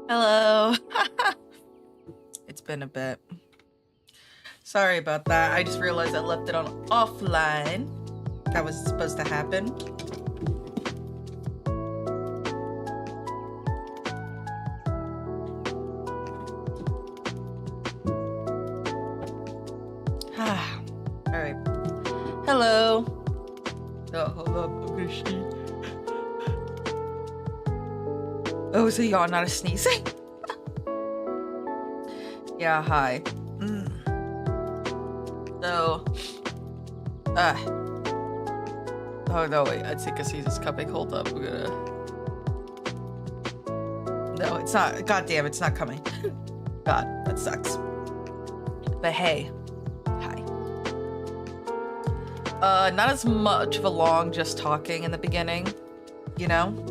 Hello. It's been a bit. Sorry about that. I just realized I left it on offline. That was supposed to happen. All right. Hello. Oh, hold up. I'm gonna sneeze. Oh, it's a yawn, not a sneezing. Yeah, hi. So, oh no, wait, I think I see this coming. Hold up, we're gonna... No, it's not. God damn, it's not coming. God, that sucks. But hey, hi. Not as much of a long just talking in the beginning, you know?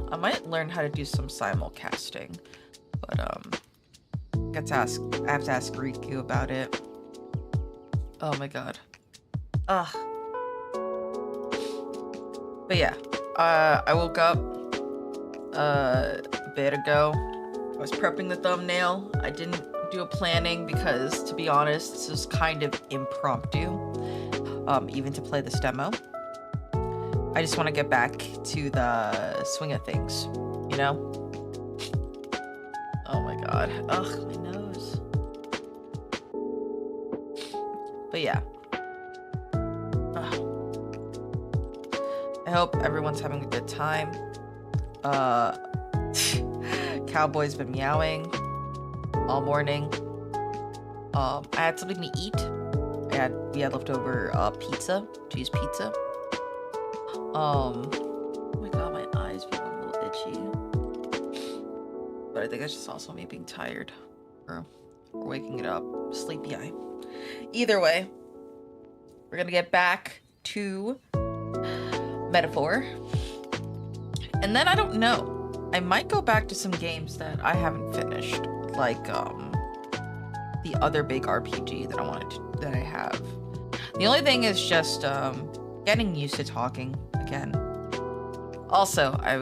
I might learn how to do some simulcasting, but I have to ask Riku about it. Oh my god. But yeah, I woke up a bit ago. I was prepping the thumbnail. I didn't do a planning because, to be honest, this is kind of impromptu, even to play this demo. I just want to get back to the swing of things, you know? Oh my god. Ugh, my nose. But yeah. I hope everyone's having a good time. Cowboy's been meowing all morning. I had something to eat. We had leftover pizza, cheese pizza. Oh my god, my eyes feel a little itchy. But I think it's just also me being tired or waking it up. Sleepy eye. Either way, we're gonna get back to Metaphor. And then I don't know. I might go back to some games that I haven't finished, like the other big RPG that that I have. The only thing is just getting used to talking again. Also, I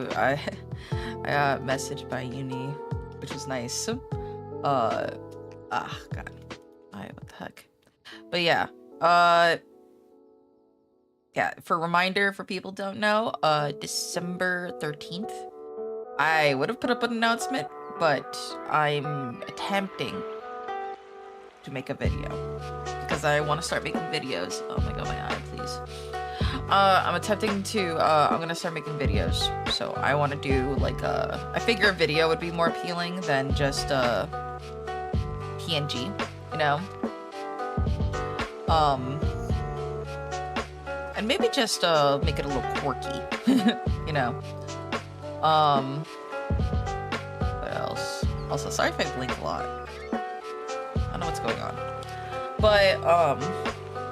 got messaged by Uni, which was nice. God. What the heck? But yeah, yeah, for reminder for people who don't know, December 13th, I would have put up an announcement, but I'm attempting to make a video because I want to start making videos. Oh my god, my eye, please. I'm gonna start making videos. So I want to do like I figure a video would be more appealing than just PNG, you know? And maybe just make it a little quirky, you know? What else? Also, sorry if I blink a lot. I don't know what's going on. But,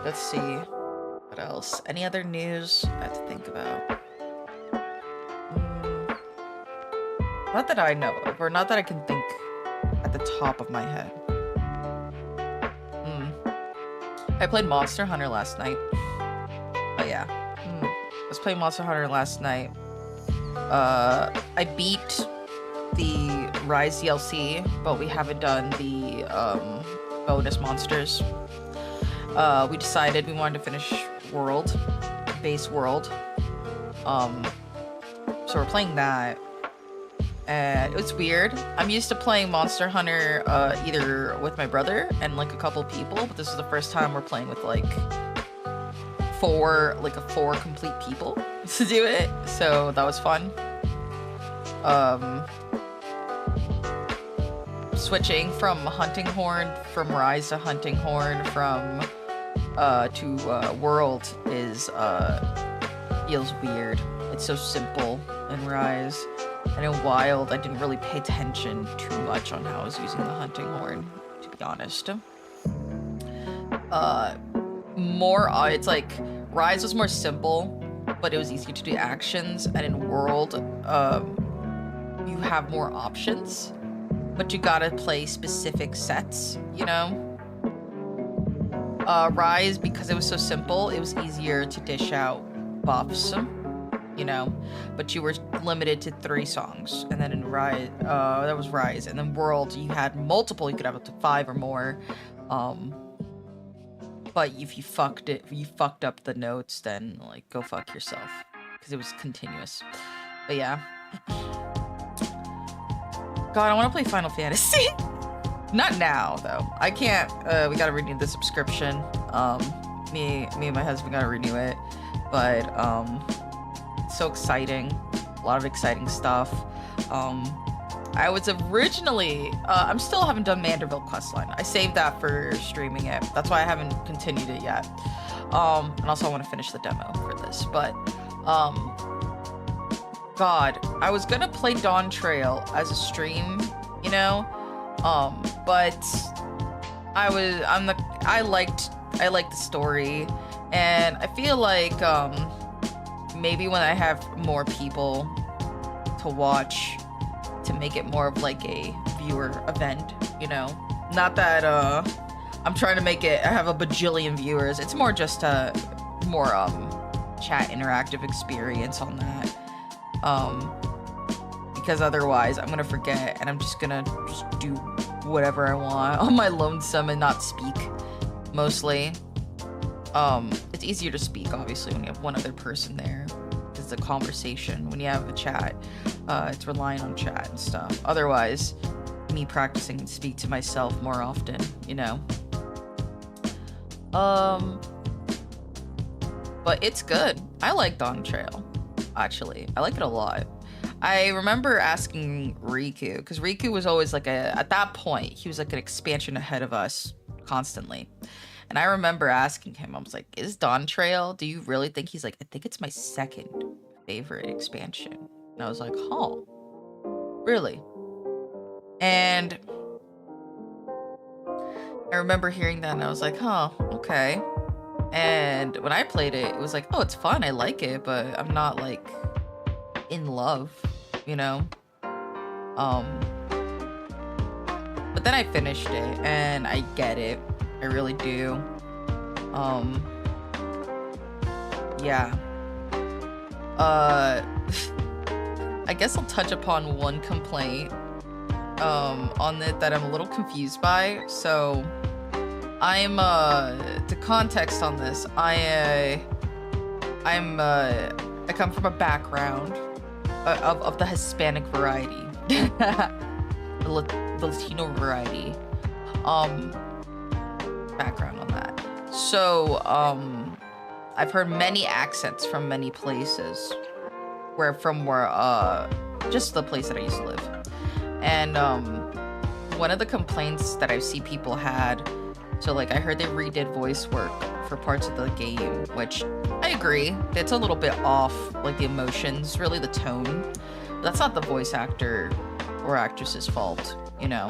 let's see. What else? Any other news I have to think about? Not that I know of, or not that I can think at the top of my head. I played Monster Hunter last night. Oh yeah. I was playing Monster Hunter last night. I beat the Rise DLC, but we haven't done the bonus monsters. We decided we wanted to finish base world. So we're playing that. And it was weird. I'm used to playing Monster Hunter either with my brother and like a couple people, but this is the first time we're playing with like four complete people to do it. So that was fun. Switching from Hunting Horn, from Rise to Hunting Horn, from to World is feels weird. It's so simple in Rise. And in Wild, I didn't really pay attention too much on how I was using the Hunting Horn, to be honest. It's like, Rise was more simple, but it was easier to do actions, and in World, you have more options, but you gotta play specific sets, you know? Rise, because it was so simple, it was easier to dish out buffs. you know, but you were limited to 3 songs. And then in Rise, that was Rise, and then World, you had multiple. You could have up to 5 or more. But if you fucked up the notes, then like go fuck yourself, because it was continuous. But yeah. God, I want to play Final Fantasy. Not now though. I can't. We gotta renew the subscription. Me and my husband gotta renew it. But it's so exciting. A lot of exciting stuff. I was originally, I'm still haven't done Manderville questline. I saved that for streaming it. That's why I haven't continued it yet. And also I want to finish the demo for this. But, God, I was gonna play Dawn Trail as a stream, you know? But I liked the story, and I feel like, maybe when I have more people to watch, to make it more of like a viewer event, you know? Not that I'm trying to make it I have a bajillion viewers. It's more just a more chat interactive experience on that. Because otherwise I'm gonna forget, and I'm just gonna do whatever I want on my lonesome and not speak mostly. It's easier to speak obviously when you have one other person there. It's a conversation. When you have a chat, it's relying on chat and stuff. Otherwise, me practicing and speak to myself more often, you know. But it's good. I like Dawn Trail, actually. I like it a lot. I remember asking Riku, because Riku was always like at that point, he was like an expansion ahead of us constantly. And I remember asking him, I was like, is Dawn Trail, do you really think? He's like, I think it's my 2nd favorite expansion. And I was like, huh, really? And I remember hearing that and I was like, huh, okay. And when I played it, it was like, oh, it's fun, I like it, but I'm not like in love, you know? But then I finished it and I get it. I really do. Yeah. I guess I'll touch upon one complaint on it that I'm a little confused by. So I'm to context on this, I come from a background of the Hispanic variety. the Latino variety. Background on that. So I've heard many accents from many places, just the place that I used to live. And one of the complaints that I see people had, so like I heard they redid voice work for parts of the game, which I agree, it's a little bit off, like the emotions, really the tone. But that's not the voice actor or actress's fault, you know?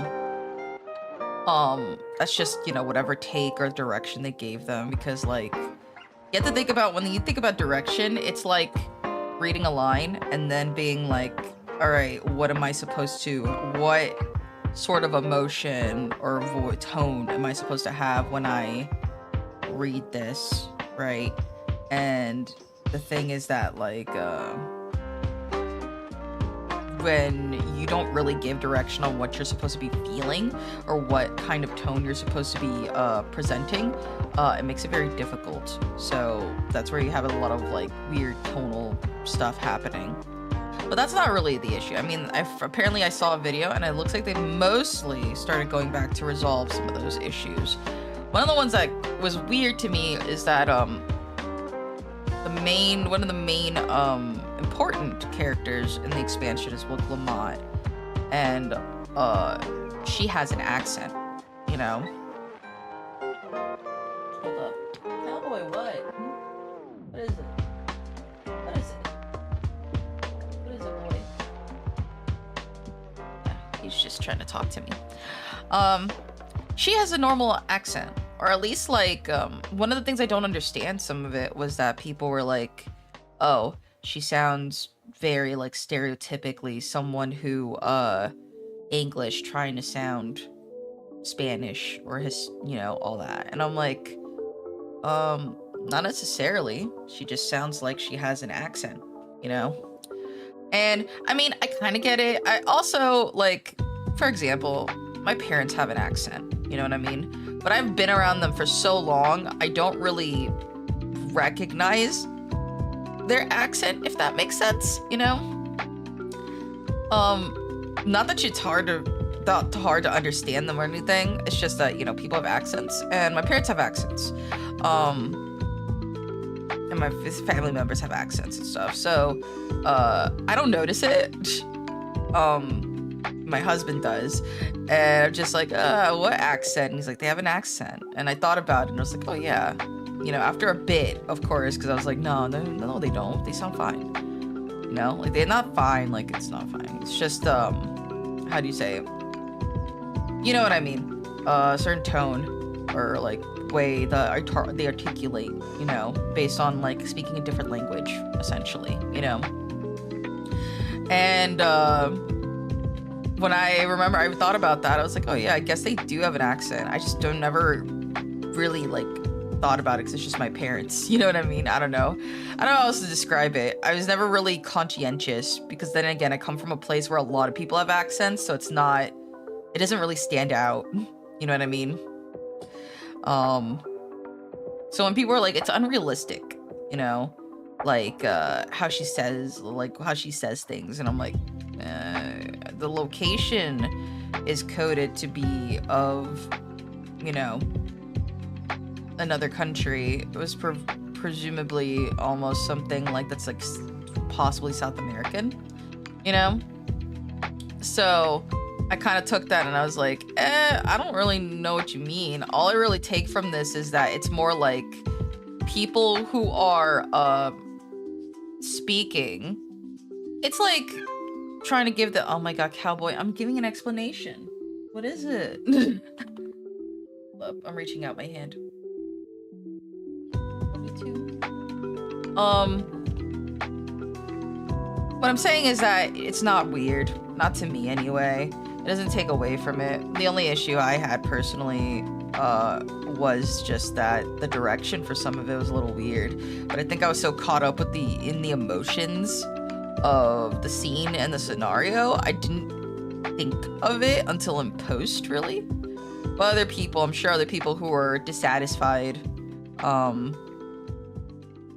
That's just, you know, whatever take or direction they gave them, because like, you have to think about, when you think about direction, it's like reading a line and then being like, all right, what am I supposed to, what sort of emotion or tone am I supposed to have when I read this, right? And the thing is that like, when you don't really give direction on what you're supposed to be feeling or what kind of tone you're supposed to be presenting, it makes it very difficult. So that's where you have a lot of like weird tonal stuff happening. But that's not really the issue. I mean, apparently I saw a video and it looks like they mostly started going back to resolve some of those issues. One of the ones that was weird to me is that one of the main important characters in the expansion is Lamont, and she has an accent, you know. Hold up, cowboy, what? What is it? What is it? What is it, boy? Yeah, he's just trying to talk to me. She has a normal accent, or at least like one of the things I don't understand, some of it was that people were like, oh, she sounds very like stereotypically someone who English trying to sound Spanish or you know, all that. And I'm like, not necessarily. She just sounds like she has an accent, you know? And I mean, I kind of get it. I also, like, for example, my parents have an accent, you know what I mean? But I've been around them for so long, I don't really recognize their accent, if that makes sense, you know? Not that it's hard to understand them or anything. It's just that, you know, people have accents, and my parents have accents. And my family members have accents and stuff. So, I don't notice it. My husband does. And I'm just like, what accent? And he's like, they have an accent. And I thought about it, and I was like, oh yeah. You know, after a bit, of course, because I was like, no, they don't. They sound fine. You know, like, they're not fine. Like, it's not fine. It's just, how do you say it? You know what I mean? A certain tone or, like, way that they articulate, you know, based on, like, speaking a different language, essentially, you know? And, when I thought about that, I was like, oh yeah, I guess they do have an accent. I just never really, like, thought about it because it's just my parents. You know what I mean? I don't know how else to describe it. I was never really conscientious because then again, I come from a place where a lot of people have accents, so it doesn't really stand out. You know what I mean? So when people are like, it's unrealistic, you know, like, how she says things, and I'm like, the location is coded to be of, you know, another country. It was presumably almost something like that's like possibly South American, you know? So I kind of took that and I was like, I don't really know what you mean. All I really take from this is that it's more like people who are speaking. It's like trying to give oh my god, cowboy, I'm giving an explanation. What is it? I'm reaching out my hand. Me too. What I'm saying is that it's not weird. Not to me anyway. It doesn't take away from it. The only issue I had personally was just that the direction for some of it was a little weird. But I think I was so caught up with in the emotions of the scene and the scenario, I didn't think of it until in post, really. But I'm sure other people who were dissatisfied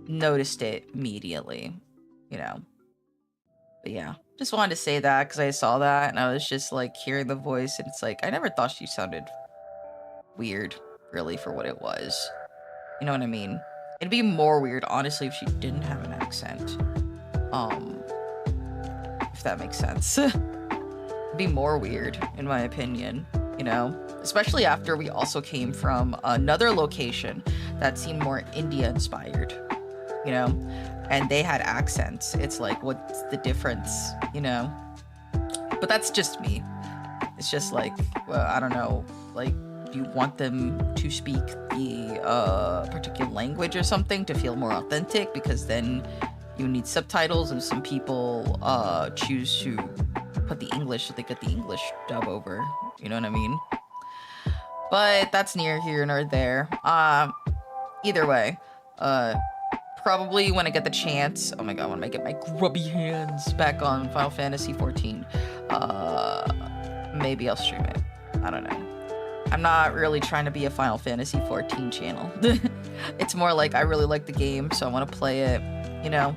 noticed it immediately, you know. But yeah, just wanted to say that because I saw that and I was just like hearing the voice, and it's like, I never thought she sounded weird, really, for what it was. You know what I mean? It'd be more weird, honestly, if she didn't have an accent. If that makes sense. It'd be more weird, in my opinion, you know? Especially after we also came from another location that seemed more India-inspired, you know? And they had accents. It's like, what's the difference, you know? But that's just me. It's just like, well, I don't know, like, do you want them to speak the particular language or something to feel more authentic? Because then you need subtitles, and some people choose to put the English so they get the English dub over. You know what I mean? But that's near here nor there. Either way, probably when I get the chance. Oh my god, when I get my grubby hands back on Final Fantasy 14, maybe I'll stream it. I don't know. I'm not really trying to be a Final Fantasy 14 channel. It's more like I really like the game, so I want to play it, you know?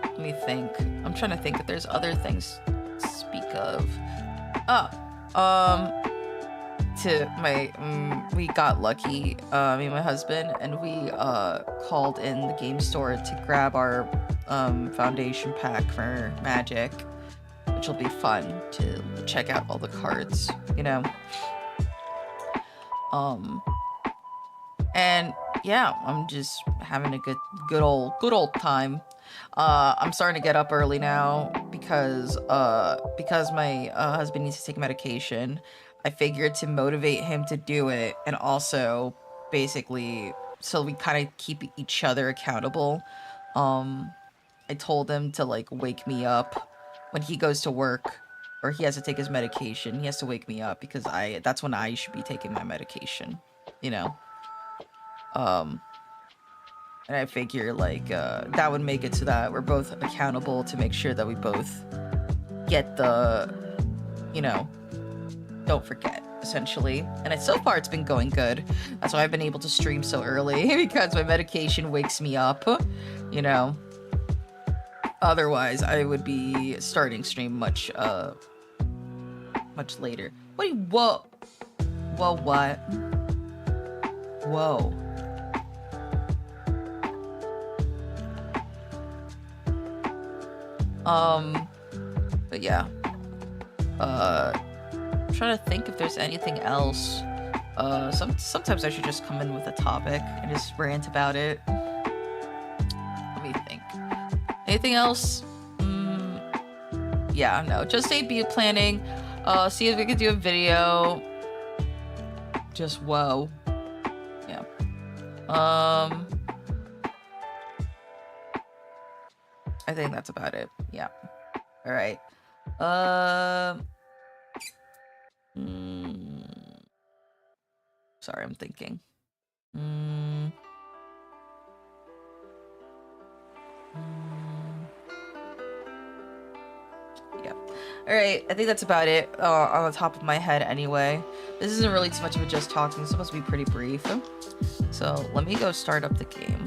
Let me think. I'm trying to think if there's other things to speak of. We got lucky, me and my husband, and we called in the game store to grab our foundation pack for Magic, which will be fun to check out all the cards, you know? And yeah, I'm just having a good old time. I'm starting to get up early now because my husband needs to take medication. I figured to motivate him to do it, and also basically so we kind of keep each other accountable. I told him to like wake me up when he goes to work, or he has to take his medication. He has to wake me up because that's when I should be taking my medication, you know. And I figure like that would make it so that we're both accountable to make sure that we both get the, you know, don't forget, essentially. And so far it's been going good. That's why I've been able to stream so early, because my medication wakes me up, you know. Otherwise, I would be starting stream much later. Wait, whoa. Whoa, what? Whoa. But yeah. I'm trying to think if there's anything else. Sometimes I should just come in with a topic and just rant about it. Let me think. Anything else? Yeah, no. Just debut planning. See if we could do a video. Just whoa. Yeah. I think that's about it. Yeah. All right. Sorry, I'm thinking. Yeah. All right. I think that's about it on the top of my head anyway. This isn't really too much of a just talking. It's supposed to be pretty brief. So let me go start up the game.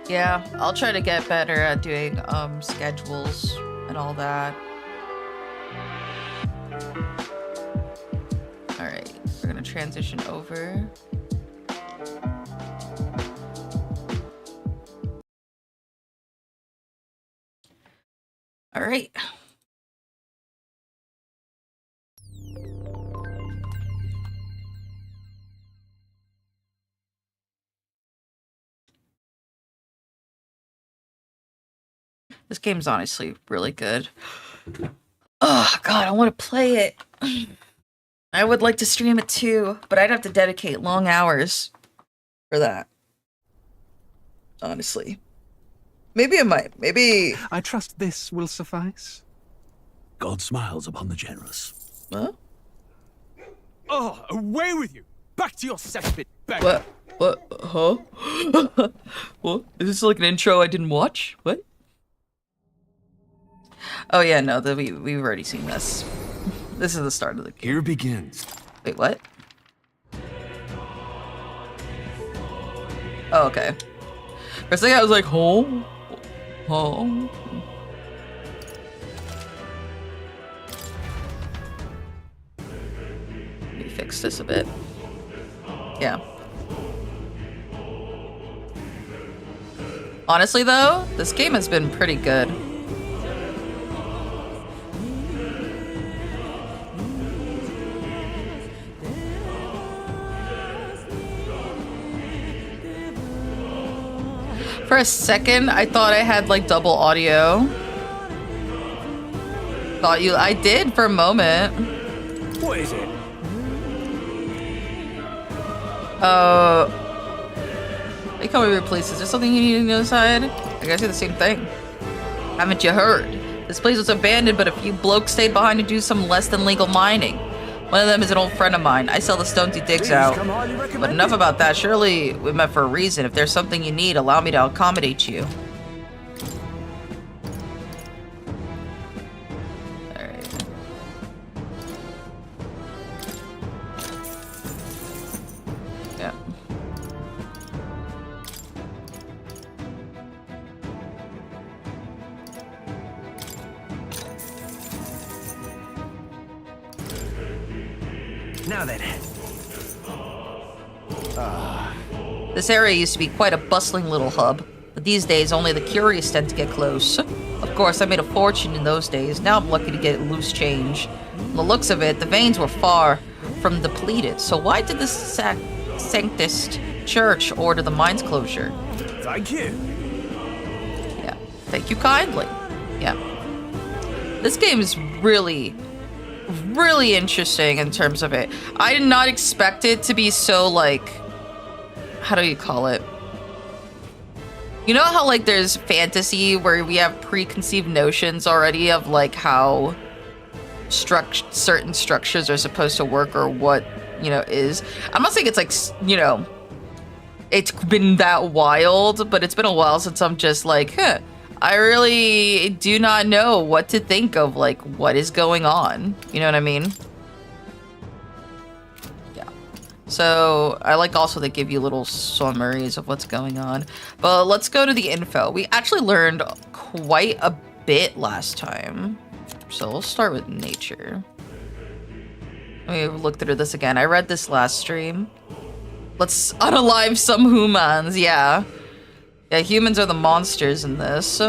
Yeah, I'll try to get better at doing schedules and all that. All right, we're gonna transition over. All right. This game's honestly really good. Oh, God, I want to play it. I would like to stream it too, but I'd have to dedicate long hours for that. Honestly. Maybe I might. Maybe... I trust this will suffice. God smiles upon the generous. Huh? Oh, away with you! Back to your cesspit, back! What? What? Huh? What? Is this like an intro I didn't watch? What? Oh yeah, no, we've already seen this. This is the start of the game. Here begins. Wait, what? Oh, okay. For a second I was like, oh. Oh. Let me fix this a bit. Yeah. Honestly though, this game has been pretty good. For a second, I thought I had like double audio. I did for a moment. What is it? They call me replace. Is there something you need on the other side? I gotta say the same thing. Haven't you heard? This place was abandoned, but a few blokes stayed behind to do some less than legal mining. One of them is an old friend of mine. I sell the stones he digs out. But enough about that. Surely we met for a reason. If there's something you need, allow me to accommodate you. Alright. Yeah. Now then. This area used to be quite a bustling little hub, but these days only the curious tend to get close. Of course, I made a fortune in those days. Now I'm lucky to get loose change. From the looks of it, the veins were far from depleted, so why did the Sanctist Church order the mine's closure? Thank you. Yeah. Thank you kindly. Yeah. This game is really, really interesting in terms of it. I did not expect it to be so, like, how do you call it? You know how, like, there's fantasy where we have preconceived notions already of, like, how certain structures are supposed to work or what, you know, is. I'm not saying it's, like, you know, it's been that wild, but it's been a while since I'm just like, huh, I really do not know what to think of, like, what is going on. You know what I mean? Yeah. So, I like also they give you little summaries of what's going on. But let's go to the info. We actually learned quite a bit last time. So, we'll start with nature. Let me look through this again. I read this last stream. Let's unalive some humans, yeah. Yeah, humans are the monsters in this.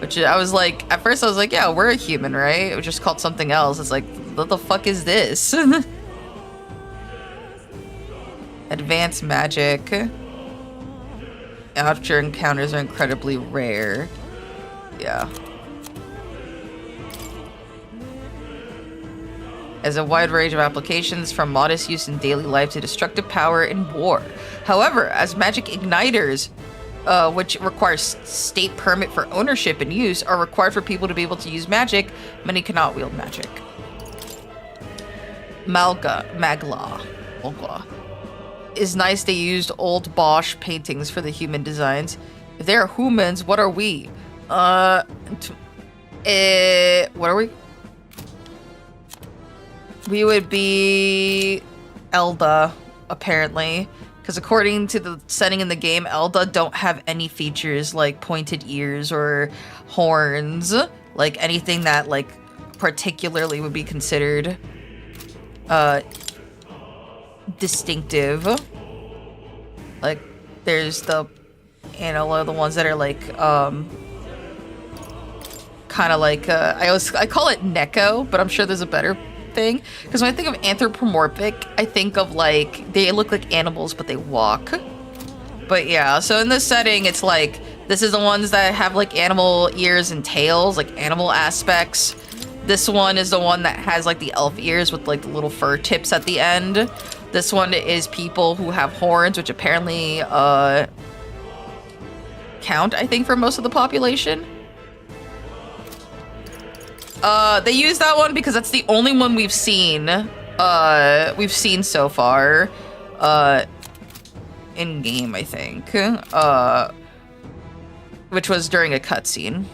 Which I was like, at first I was like, yeah, we're a human, right? It was just called something else. It's like, what the fuck is this? Advanced magic. After encounters are incredibly rare. Yeah. Has a wide range of applications from modest use in daily life to destructive power in war. However, as magic igniters, which requires state permit for ownership and use, are required for people to be able to use magic, many cannot wield magic. Magla is nice. They used old Bosch paintings for the human designs. If they are humans, what are we? What are we? We would be Elda, apparently. Because according to the setting in the game, Elda don't have any features like pointed ears or horns. Like anything that like particularly would be considered distinctive. Like there's the the ones that are like kind of like I call it Neko, but I'm sure there's a better thing, because when I think of anthropomorphic, I think of like they look like animals but they walk. But yeah, so in this setting it's like this is the ones that have like animal ears and tails, like animal aspects. This one is the one that has like the elf ears with like the little fur tips at the end. This one is people who have horns, which apparently count, I think, for most of the population. They use that one because that's the only one we've seen so far, in game, I think, which was during a cutscene.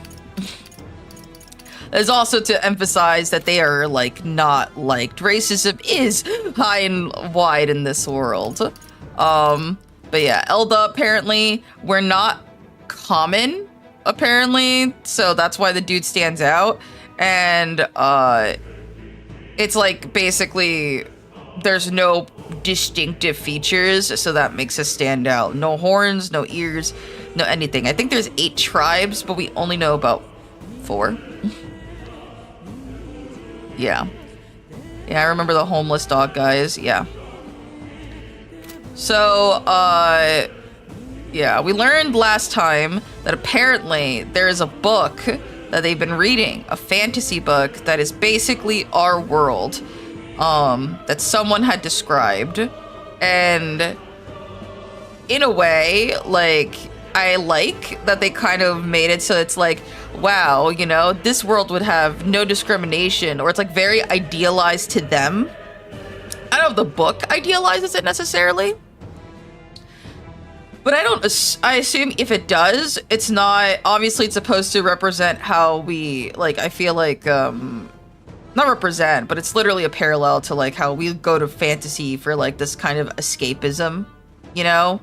There's also to emphasize that they are like not liked. Racism is high and wide in this world. But yeah, Elda apparently we're not common, apparently, so that's why the dude stands out. And it's like basically there's no distinctive features, so that makes us stand out. No horns, no ears, no anything. I think there's 8 tribes, but we only know about 4. Yeah. Yeah, I remember the homeless dog guys, yeah. So, yeah, we learned last time that apparently there is a book that they've been reading, a fantasy book that is basically our world, that someone had described. And in a way, like, I like that they kind of made it so it's like, wow, you know, this world would have no discrimination, or it's like very idealized to them. I don't know if the book idealizes it necessarily, but I assume if it does, it's not, obviously it's supposed to represent how we, like, I feel like, not represent, but it's literally a parallel to, like, how we go to fantasy for, like, this kind of escapism, you know?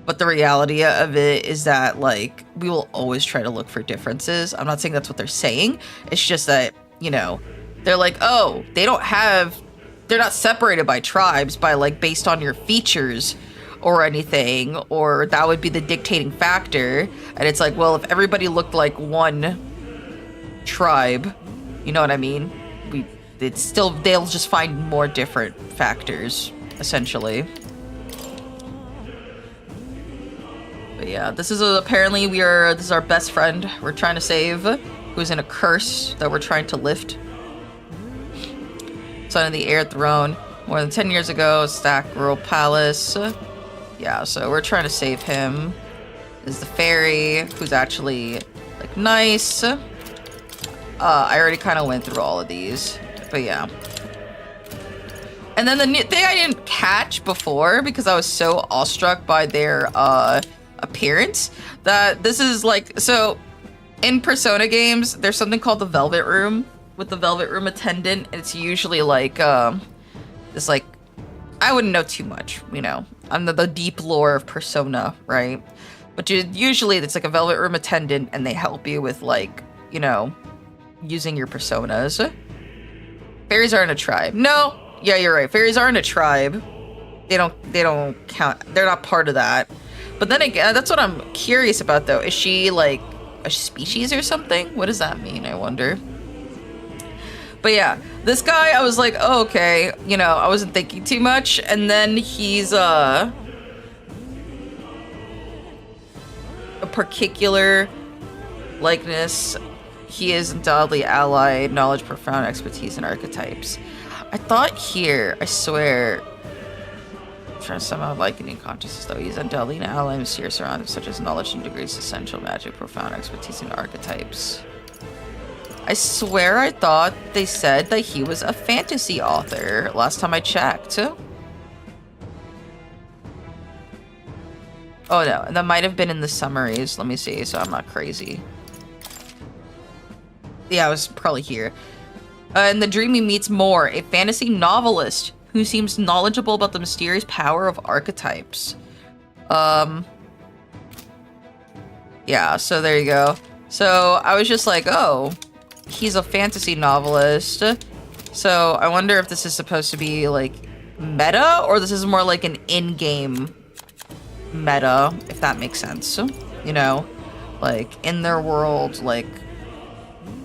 But the reality of it is that, like, we will always try to look for differences. I'm not saying that's what they're saying. It's just that, you know, they're like, oh, they're not separated by tribes by, like, based on your features or anything, or that would be the dictating factor. And it's like, well, if everybody looked like one tribe, you know what I mean? They'll just find more different factors, essentially. But yeah, this is apparently this is our best friend we're trying to save, who's in a curse that we're trying to lift. son of the heir throne. More than 10 years ago, Stack Royal Palace. Yeah, so we're trying to save him. Is the fairy, who's actually, like, nice. I already kind of went through all of these, but yeah. And then the new thing I didn't catch before, because I was so awestruck by their appearance, that this is like, so in Persona games, there's something called the Velvet Room, with the Velvet Room attendant. It's usually like, this like, I wouldn't know too much, you know, on the deep lore of Persona, right? But usually it's like a Velvet Room attendant and they help you with like, you know, using your personas. Fairies aren't a tribe. No, yeah, you're right. Fairies aren't a tribe. They don't count. They're not part of that. But then again, that's what I'm curious about though. Is she like a species or something? What does that mean, I wonder? But yeah, this guy, I was like, oh, okay, you know, I wasn't thinking too much. And then he's a particular likeness. He is undoubtedly allied, knowledge, profound expertise in archetypes. I thought here, I swear, I'm trying to somehow likening consciousness though. He's undoubtedly an ally in mysterious surroundings such as knowledge and degrees, essential magic, profound expertise in archetypes. I swear I thought they said that he was a fantasy author last time I checked. Oh no, and that might have been in the summaries. Let me see, so I'm not crazy. Yeah, I was probably here. In the dream he meets Moore, a fantasy novelist who seems knowledgeable about the mysterious power of archetypes. Yeah, so there you go. So I was just like, oh, he's a fantasy novelist. So I wonder if this is supposed to be like meta, or this is more like an in-game meta, if that makes sense. You know, like in their world, like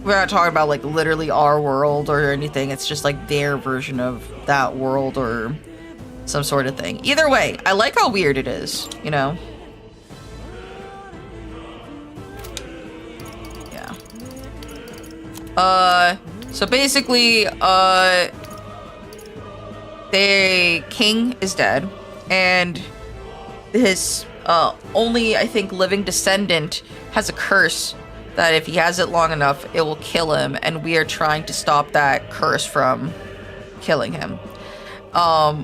we're not talking about like literally our world or anything. It's just like their version of that world or some sort of thing. Either way, I like how weird it is, you know? Yeah. So basically, the king is dead, and his only, I think, living descendant has a curse that if he has it long enough, it will kill him, and we are trying to stop that curse from killing him.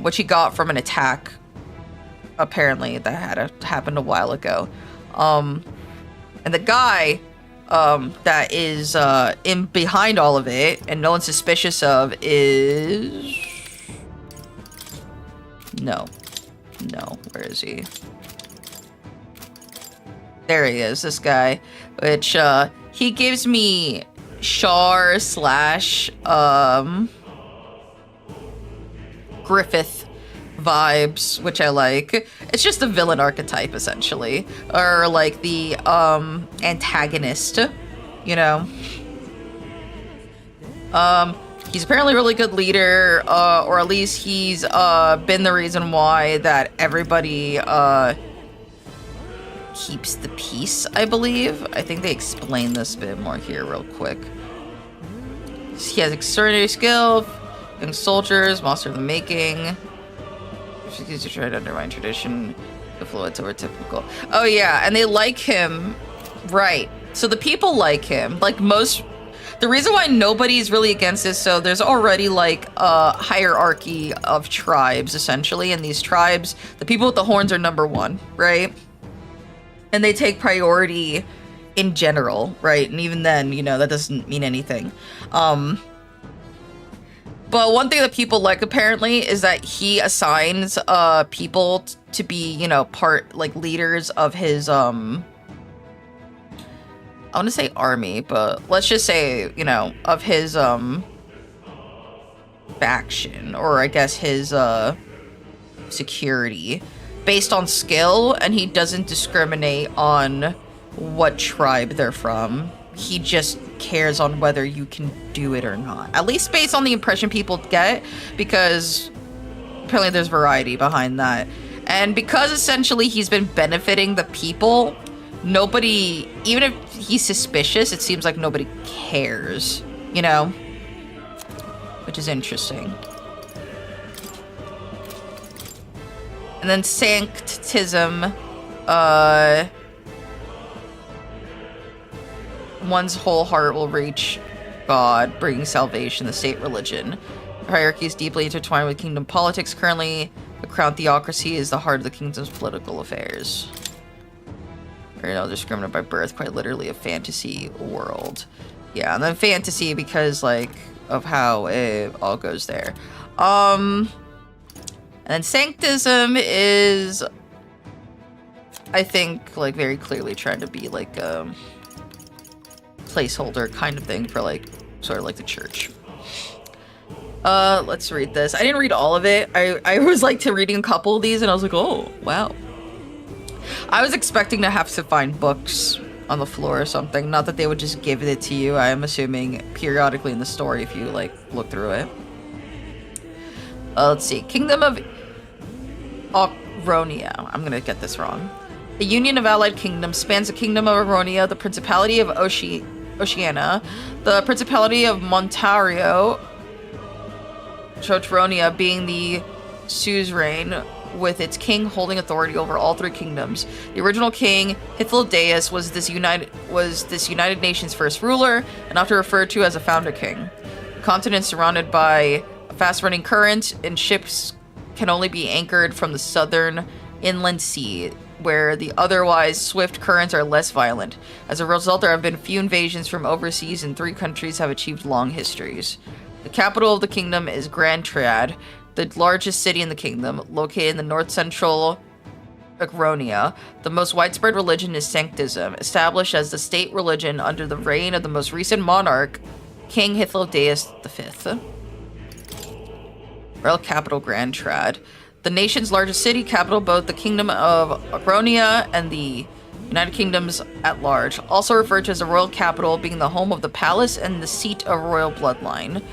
Which he got from an attack, apparently, that had happened a while ago. And the guy that is in behind all of it, and no one's suspicious of, is... No, where is he? There he is, this guy, which he gives me Char / Griffith vibes, which I like. It's just a villain archetype, essentially, or like the antagonist, you know. He's apparently a really good leader, or at least he's been the reason why that everybody keeps the peace, I believe. I think they explain this a bit more here real quick. He has extraordinary skill, young soldiers, monster of the making. He's to try to undermine tradition, influence over typical. Oh yeah, and they like him, right? So the people like him, like most. The reason why nobody's really against this, so there's already like a hierarchy of tribes, essentially, and these tribes, the people with the horns are number one, right? And they take priority in general, right? And even then, you know, that doesn't mean anything. But one thing that people like, apparently, is that he assigns people to be, you know, like leaders of his I want to say army, but let's just say, you know, of his faction, or I guess his security, based on skill, and he doesn't discriminate on what tribe they're from. He just cares on whether you can do it or not. At least based on the impression people get, because apparently there's variety behind that. And because essentially he's been benefiting the people, nobody, even if he's suspicious, it seems like nobody cares, you know? Which is interesting. And then sanctism, one's whole heart will reach God, bringing salvation, the state religion. The hierarchy is deeply intertwined with kingdom politics. Currently, the crown theocracy is the heart of the kingdom's political affairs. Or, you know, discriminated by birth, quite literally a fantasy world. Yeah, and then fantasy because, like, of how it all goes there. And then sanctism is, I think, like, very clearly trying to be, like, placeholder kind of thing for, like, sort of like the church. Let's read this. I didn't read all of it. I was, like, reading a couple of these, and I was like, oh, wow. I was expecting to have to find books on the floor or something. Not that they would just give it to you. I'm assuming periodically in the story if you, like, look through it. Let's see. Kingdom of Aronia. I'm gonna get this wrong. The Union of Allied Kingdoms spans the Kingdom of Aronia, the Principality of Oceania, the Principality of Montario, Chotronia being the suzerain, with its king holding authority over all three kingdoms. The original king, Hythlodaeus, was this United Nations' first ruler, and often referred to as a founder king. The continent surrounded by a fast-running current, and ships can only be anchored from the southern inland sea, where the otherwise swift currents are less violent. As a result, there have been few invasions from overseas, and three countries have achieved long histories. The capital of the kingdom is Grand Triad, the largest city in the kingdom, located in the north-central Aronia. The most widespread religion is Sanctism, established as the state religion under the reign of the most recent monarch, King Hythlodaeus V. Royal capital, Grand Trad. The nation's largest city, capital both the Kingdom of Aronia and the United Kingdoms at large. Also referred to as the royal capital, being the home of the palace and the seat of royal bloodline.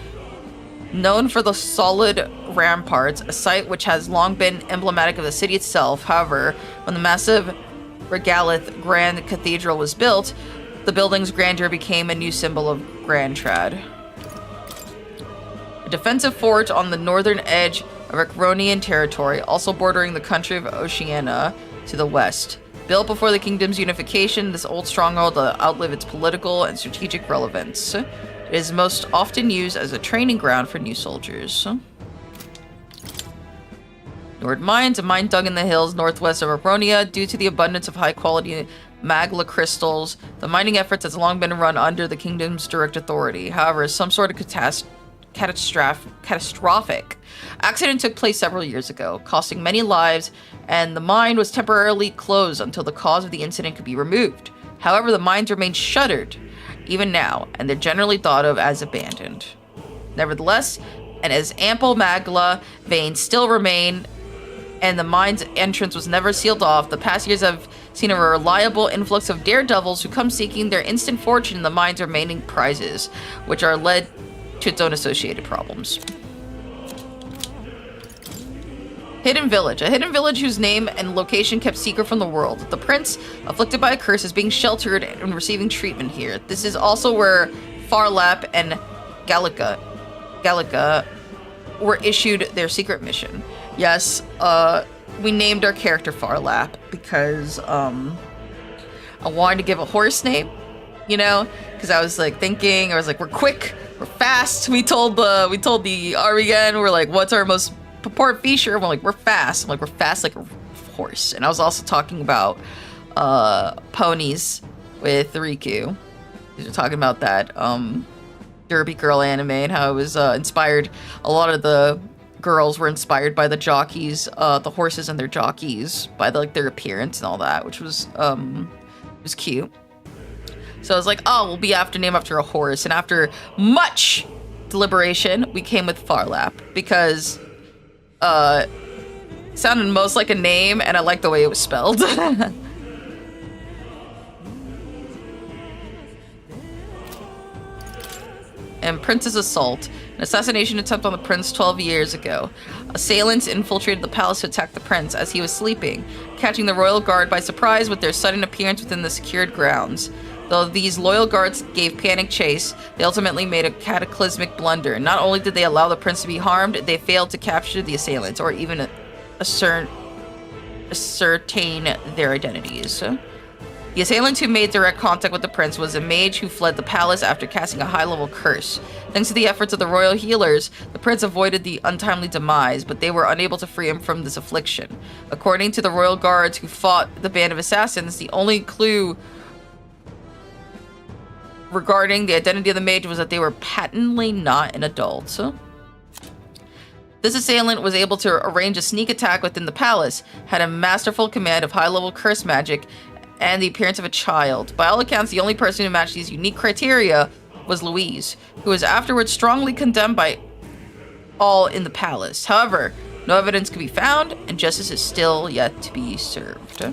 Known for the solid ramparts, a site which has long been emblematic of the city itself. However, when the massive regalithic Grand Cathedral was built, the building's grandeur became a new symbol of Grand Trad. A defensive fort on the northern edge of Acronian territory, also bordering the country of Oceania to the west. Built before the kingdom's unification, this old stronghold outlived its political and strategic relevance. It is most often used as a training ground for new soldiers. Nord Mines, a mine dug in the hills northwest of Aronia. Due to the abundance of high-quality magma crystals, the mining efforts has long been run under the kingdom's direct authority. However, some sort of catastrophic accident took place several years ago, costing many lives, and the mine was temporarily closed until the cause of the incident could be removed. However, the mines remain shuttered even now, and they're generally thought of as abandoned. Nevertheless, and as ample magma veins still remain, and the mine's entrance was never sealed off, the past years have seen a reliable influx of daredevils who come seeking their instant fortune in the mine's remaining prizes, which are led to its own associated problems. Hidden Village. A hidden village whose name and location kept secret from the world. The prince, afflicted by a curse, is being sheltered and receiving treatment here. This is also where Farlap and Gallica were issued their secret mission. Yes, we named our character Farlap because I wanted to give a horse name, you know, because I was like thinking, I was like, we're quick, we're fast. We told the REN, we're like, what's our most purport feature? We're like, we're fast. I'm like, we're fast like a horse. And I was also talking about ponies with Riku. We were talking about that Derby Girl anime and how it was inspired. A lot of the girls were inspired by the jockeys, the horses and their jockeys, by their appearance and all that, which was cute. So I was like, oh, we'll be named after a horse. And after much deliberation, we came with Farlap because it sounded most like a name, and I liked the way it was spelled. And Prince's Assault. An assassination attempt on the prince 12 years ago. Assailants infiltrated the palace to attack the prince as he was sleeping, catching the royal guard by surprise with their sudden appearance within the secured grounds. Though these loyal guards gave panic chase, they ultimately made a cataclysmic blunder. Not only did they allow the prince to be harmed, they failed to capture the assailants or even ascertain their identities. The assailant who made direct contact with the prince was a mage who fled the palace after casting a high-level curse. Thanks to the efforts of the royal healers, the prince avoided the untimely demise, but they were unable to free him from this affliction. According to the royal guards who fought the band of assassins, the only clue regarding the identity of the mage was that they were patently not an adult. This assailant was able to arrange a sneak attack within the palace, had a masterful command of high-level curse magic, and the appearance of a child. By all accounts, the only person who matched these unique criteria was Louise, who was afterwards strongly condemned by all in the palace. However, no evidence could be found, and justice is still yet to be served.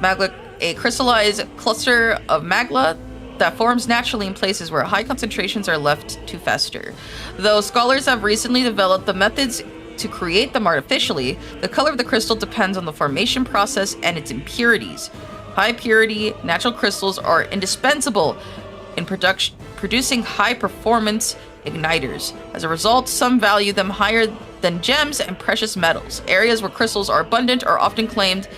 Magla, a crystallized cluster of magla that forms naturally in places where high concentrations are left to fester. Though scholars have recently developed the methods to create them artificially, the color of the crystal depends on the formation process and its impurities. High purity natural crystals are indispensable in producing high performance igniters. As a result, some value them higher than gems and precious metals. Areas where crystals are abundant are often claimed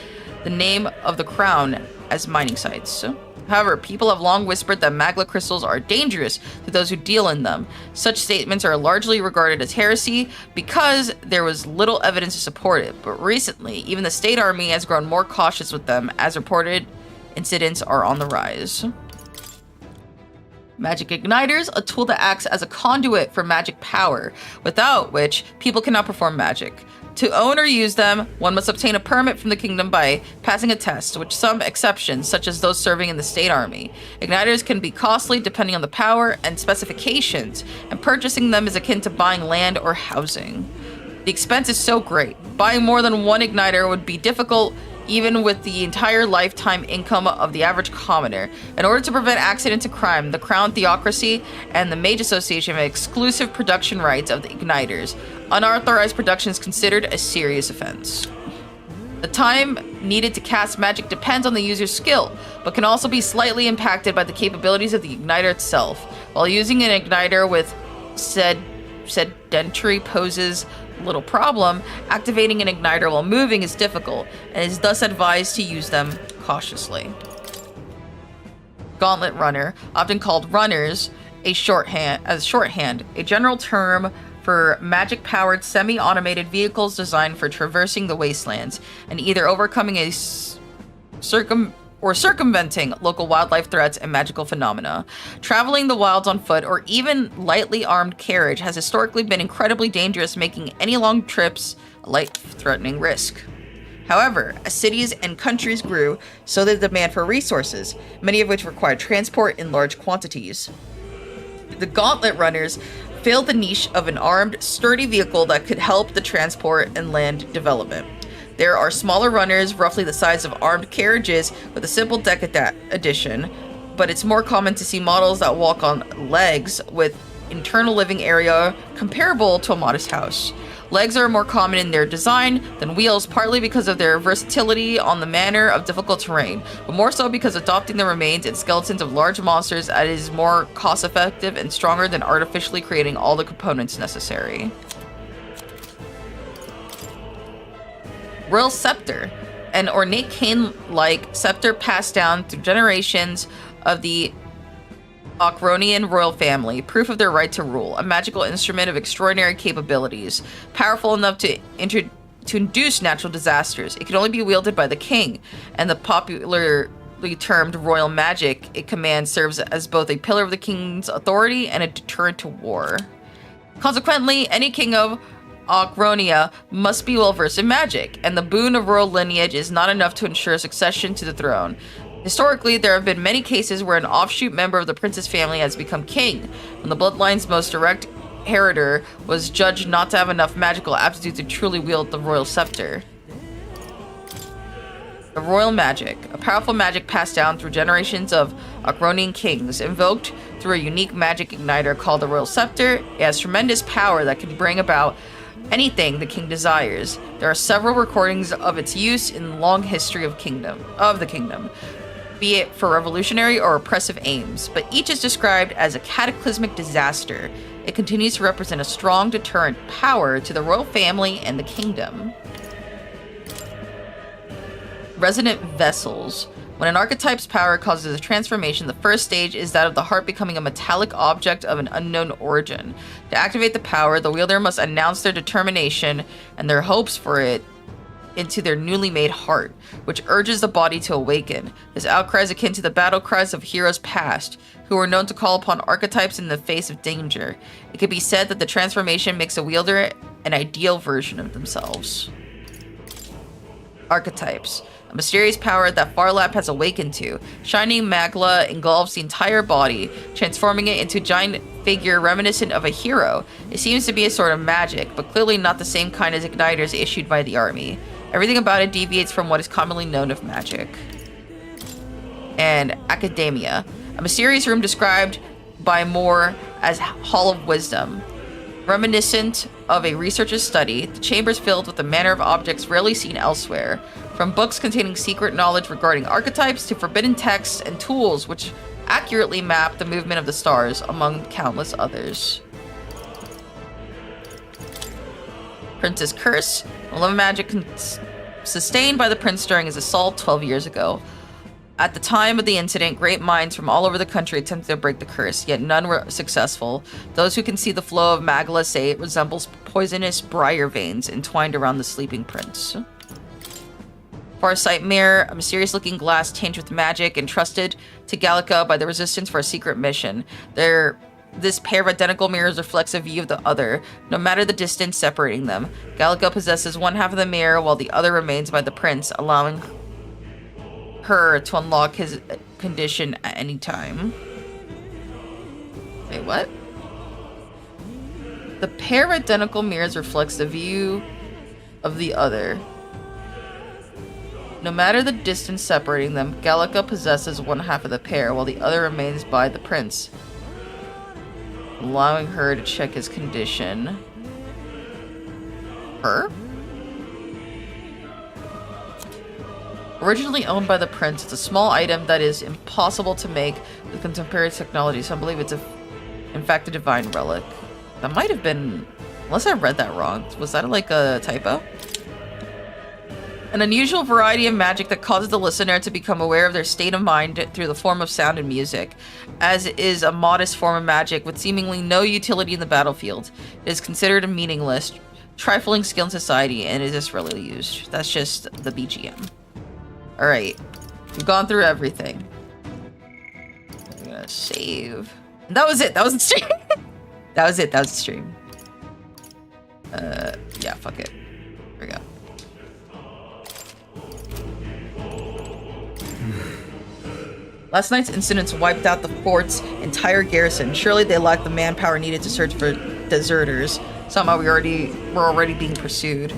the name of the crown as mining sites. However, people have long whispered that magla crystals are dangerous to those who deal in them. Such statements are largely regarded as heresy because there was little evidence to support it. But recently, even the state army has grown more cautious with them, as reported incidents are on the rise. Magic igniters, a tool that acts as a conduit for magic power, without which people cannot perform magic. To own or use them, one must obtain a permit from the kingdom by passing a test, with some exceptions, such as those serving in the state army. Igniters can be costly depending on the power and specifications, and purchasing them is akin to buying land or housing. The expense is so great. Buying more than one igniter would be difficult even with the entire lifetime income of the average commoner. In order to prevent accidents and crime, the Crown Theocracy and the Mage Association have exclusive production rights of the igniters. Unauthorized production is considered a serious offense. The time needed to cast magic depends on the user's skill, but can also be slightly impacted by the capabilities of the igniter itself. While using an igniter with sedentary poses little problem, activating an igniter while moving is difficult, and is thus advised to use them cautiously. Gauntlet runner, often called runners, a shorthand, a general term for magic-powered semi-automated vehicles designed for traversing the wastelands and either overcoming a circumventing local wildlife threats and magical phenomena. Traveling the wilds on foot or even lightly armed carriage has historically been incredibly dangerous, making any long trips a life-threatening risk. However, as cities and countries grew, so did the demand for resources, many of which required transport in large quantities. The gauntlet runners filled the niche of an armed, sturdy vehicle that could help the transport and land development. There are smaller runners, roughly the size of armed carriages, with a simple deck addition, but it's more common to see models that walk on legs with internal living area comparable to a modest house. Legs are more common in their design than wheels, partly because of their versatility on the manner of difficult terrain, but more so because adopting the remains and skeletons of large monsters is more cost-effective and stronger than artificially creating all the components necessary. Royal Scepter, an ornate cane-like scepter passed down through generations of the Ocronian royal family, proof of their right to rule, a magical instrument of extraordinary capabilities, powerful enough to induce natural disasters. It can only be wielded by the king, and the popularly termed royal magic it commands serves as both a pillar of the king's authority and a deterrent to war. Consequently, any king of Ocronia must be well versed in magic, and the boon of royal lineage is not enough to ensure succession to the throne. Historically, there have been many cases where an offshoot member of the prince's family has become king, when the bloodline's most direct inheritor was judged not to have enough magical aptitude to truly wield the royal scepter. The royal magic, a powerful magic passed down through generations of Ocronian kings, invoked through a unique magic igniter called the royal scepter. It has tremendous power that can bring about anything the king desires. There are several recordings of its use in the long history of the kingdom, be it for revolutionary or oppressive aims, but each is described as a cataclysmic disaster. It continues to represent a strong deterrent power to the royal family and the kingdom. Resonant vessels. When an archetype's power causes a transformation, the first stage is that of the heart becoming a metallic object of an unknown origin. To activate the power, the wielder must announce their determination and their hopes for it into their newly made heart, which urges the body to awaken. This outcry is akin to the battle cries of heroes past, who were known to call upon archetypes in the face of danger. It could be said that the transformation makes a wielder an ideal version of themselves. Archetypes. A mysterious power that Farlap has awakened to. Shining magla engulfs the entire body, transforming it into a giant figure reminiscent of a hero. It seems to be a sort of magic, but clearly not the same kind as igniters issued by the army. Everything about it deviates from what is commonly known of magic. And Academia. A mysterious room described by Moore as Hall of Wisdom. Reminiscent of a researcher's study, the chamber is filled with a manner of objects rarely seen elsewhere. From books containing secret knowledge regarding archetypes to forbidden texts and tools which accurately map the movement of the stars, among countless others. Prince's Curse. A love magic sustained by the prince during his assault 12 years ago. At the time of the incident, great minds from all over the country attempted to break the curse, yet none were successful. Those who can see the flow of magla say it resembles poisonous briar veins entwined around the sleeping prince. Farsight Mirror, a mysterious-looking glass tinged with magic entrusted to Gallica by the Resistance for a secret mission. This pair of identical mirrors reflects a view of the other, no matter the distance separating them. Gallica possesses one half of the mirror, while the other remains by the prince, allowing her to unlock his condition at any time. Wait, what? The pair of identical mirrors reflects the view of the other. No matter the distance separating them, Gallica possesses one half of the pair, while the other remains by the prince, allowing her to check his condition. Her? Originally owned by the prince, it's a small item that is impossible to make with contemporary technology, so I believe it's in fact a divine relic. That might have been, unless I read that wrong. Was that like a typo? An unusual variety of magic that causes the listener to become aware of their state of mind through the form of sound and music, as it is a modest form of magic with seemingly no utility in the battlefield. It is considered a meaningless, trifling skill in society, and is just rarely used. That's just the BGM. Alright, we've gone through everything. I'm gonna save. And that was it, that was the stream. That was it, that was the stream. Yeah, fuck it. There we go. Last night's incidents wiped out the fort's entire garrison. Surely they lacked the manpower needed to search for deserters. Somehow we're already being pursued.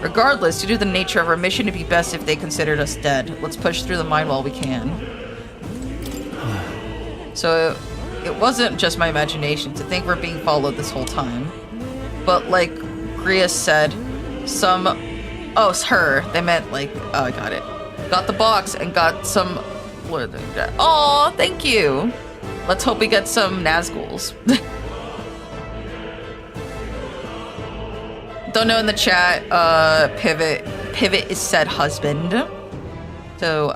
Regardless, due to the nature of our mission, it'd be best if they considered us dead. Let's push through the mine while we can. So, it wasn't just my imagination to think we're being followed this whole time. But like Gria said, oh, it's her. They meant like, oh, I got it. Got the box and got some, what did they get? Aw, thank you. Let's hope we get some Nazguls. Don't know in the chat, Pivot is said husband. So,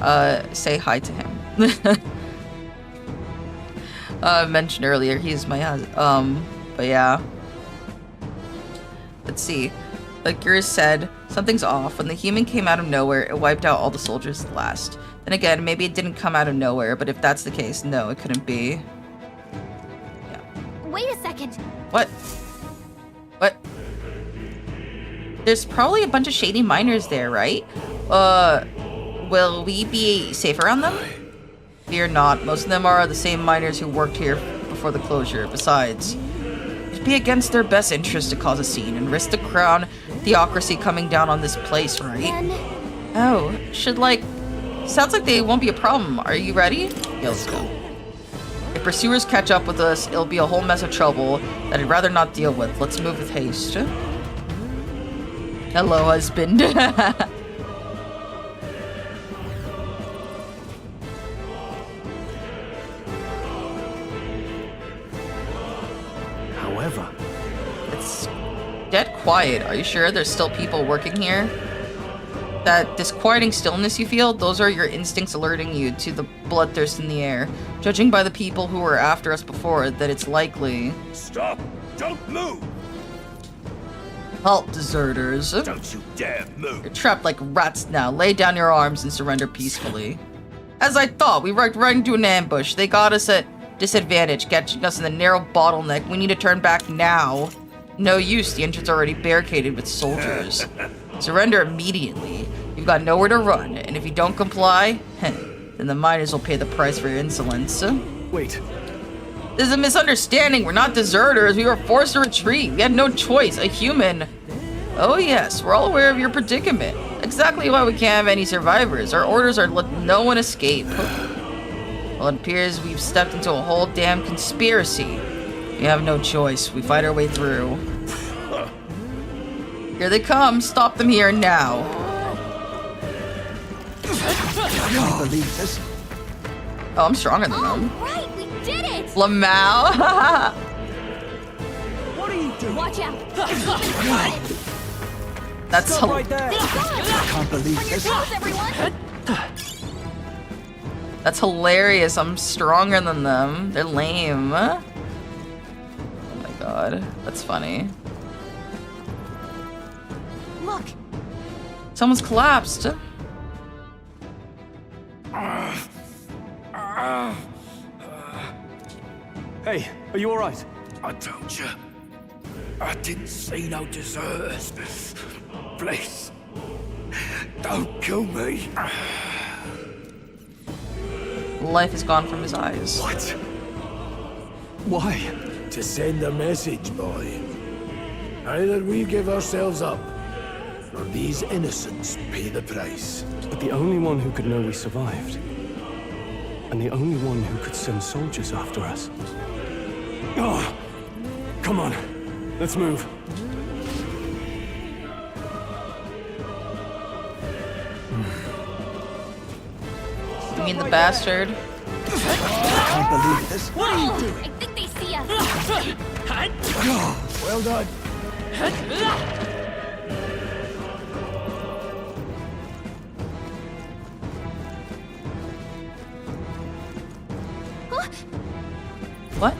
say hi to him. Mentioned earlier, he's my husband. But yeah. Let's see. Like yours said, something's off. When the human came out of nowhere, it wiped out all the soldiers at last. Then again, maybe it didn't come out of nowhere, but if that's the case, no, it couldn't be. Yeah. Wait a second. What? What? There's probably a bunch of shady miners there, right? Will we be safe around them? Fear not. Most of them are the same miners who worked here before the closure. Besides, it'd be against their best interest to cause a scene and risk the crown theocracy coming down on this place, right? Then... Oh, sounds like they won't be a problem. Are you ready? Yeah, let's go. If pursuers catch up with us, it'll be a whole mess of trouble that I'd rather not deal with. Let's move with haste. Hello, husband. However, quiet. Are you sure there's still people working here? That disquieting stillness you feel, those are your instincts alerting you to the bloodthirst in the air. Judging by the people who were after us before, that it's likely. Stop! Don't move! Halt, deserters. Don't you dare move! You're trapped like rats now. Lay down your arms and surrender peacefully. As I thought, we walked right into an ambush. They got us at disadvantage, catching us in the narrow bottleneck. We need to turn back now. No use, the entrance already barricaded with soldiers. Surrender immediately. You've got nowhere to run, and if you don't comply, then the miners will pay the price for your insolence. Wait. There's a misunderstanding. We're not deserters. We were forced to retreat. We had no choice. A human. Oh yes, we're all aware of your predicament. Exactly why we can't have any survivors. Our orders are let no one escape. Well, it appears we've stepped into a whole damn conspiracy. We have no choice. We fight our way through. Here they come. Stop them here now. I can't believe this. Oh, I'm stronger than them. Right, we did it! Lamau. What are you doing? Watch out! That's Stop right there! I can't believe this. Close, everyone! That's hilarious. I'm stronger than them. They're lame. Oh my god. That's funny. Look! Someone's collapsed. Hey, are you alright? I told you. I didn't see no deserters. Please. Don't kill me. Life is gone from his eyes. What? Why? To send a message, boy. Either we give ourselves up, or these innocents pay the price. But the only one who could know we survived, and the only one who could send soldiers after us. Oh, come on, let's move. You mean the bastard? I can't believe this. What are you doing? I think they see us. Well done. What?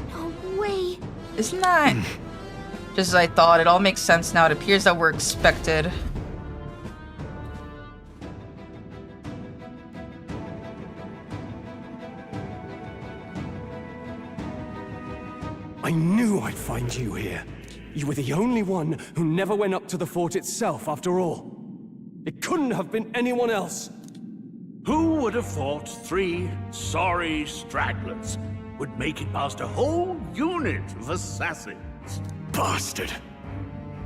No way. Isn't that just as I thought? It all makes sense now. It appears that we're expected. I knew I'd find you here. You were the only one who never went up to the fort itself, after all. It couldn't have been anyone else. Who would have thought 3 sorry stragglers would make it past a whole unit of assassins? Bastard.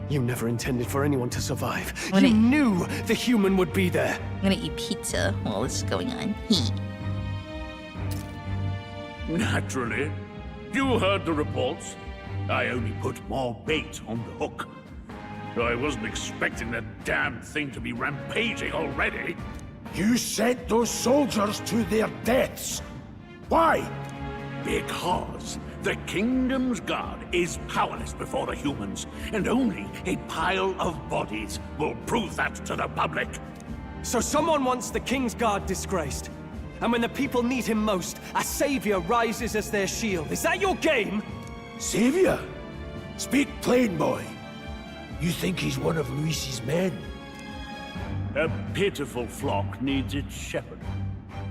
You never intended for anyone to survive. When You it- knew the human would be there. I'm gonna eat pizza while this is going on. Naturally. You heard the reports. I only put more bait on the hook. I wasn't expecting that damn thing to be rampaging already. You sent those soldiers to their deaths. Why? Because the kingdom's guard is powerless before the humans, and only a pile of bodies will prove that to the public. So someone wants the King's Guard disgraced. And when the people need him most, a savior rises as their shield. Is that your game? Savior? Speak plain, boy. You think he's one of Luis's men? A pitiful flock needs its shepherd.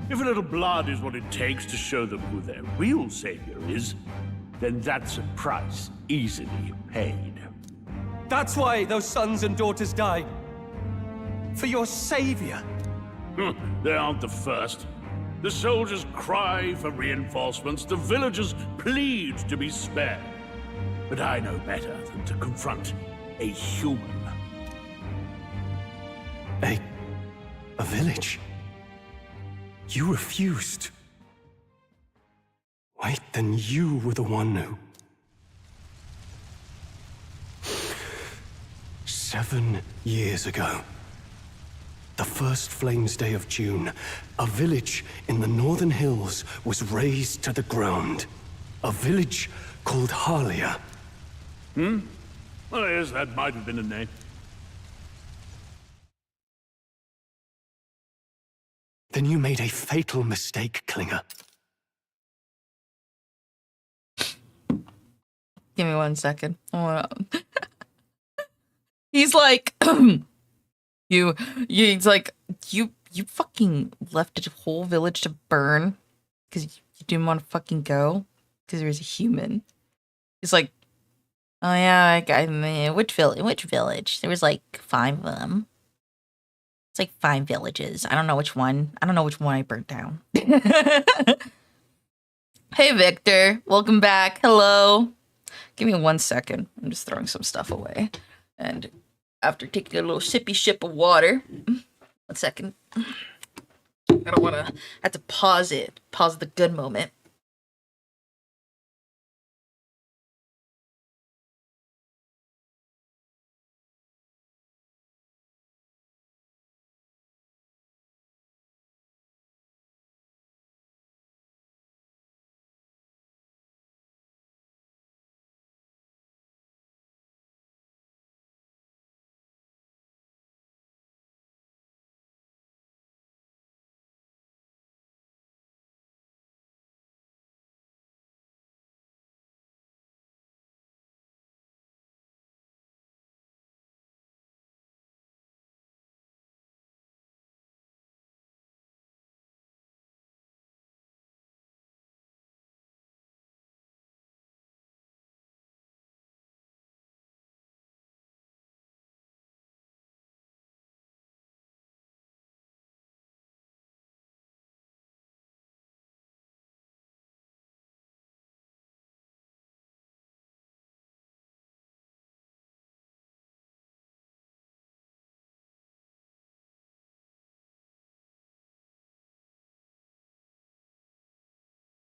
If a little blood is what it takes to show them who their real savior is, then that's a price easily paid. That's why those sons and daughters died. For your savior. They aren't the first. The soldiers cry for reinforcements, the villagers plead to be spared. But I know better than to confront a human. A village? You refused. Wait, then you were the one who... 7 years ago. The first Flames Day of June, a village in the northern hills was razed to the ground. A village called Harlia. Well, yes, that might have been a name. Then you made a fatal mistake, Klinger. Give me 1 second. He's like, he's like, you fucking left a whole village to burn because you didn't want to fucking go because there was a human. He's like, oh yeah, I mean, which village? There was like 5 of them. It's like 5 villages. I don't know which one. I don't know which one I burnt down. Hey, Victor. Welcome back. Hello. Give me 1 second. I'm just throwing some stuff away. And after taking a little sippy sip of water, 1 second. I don't want to have to pause it. Pause the good moment.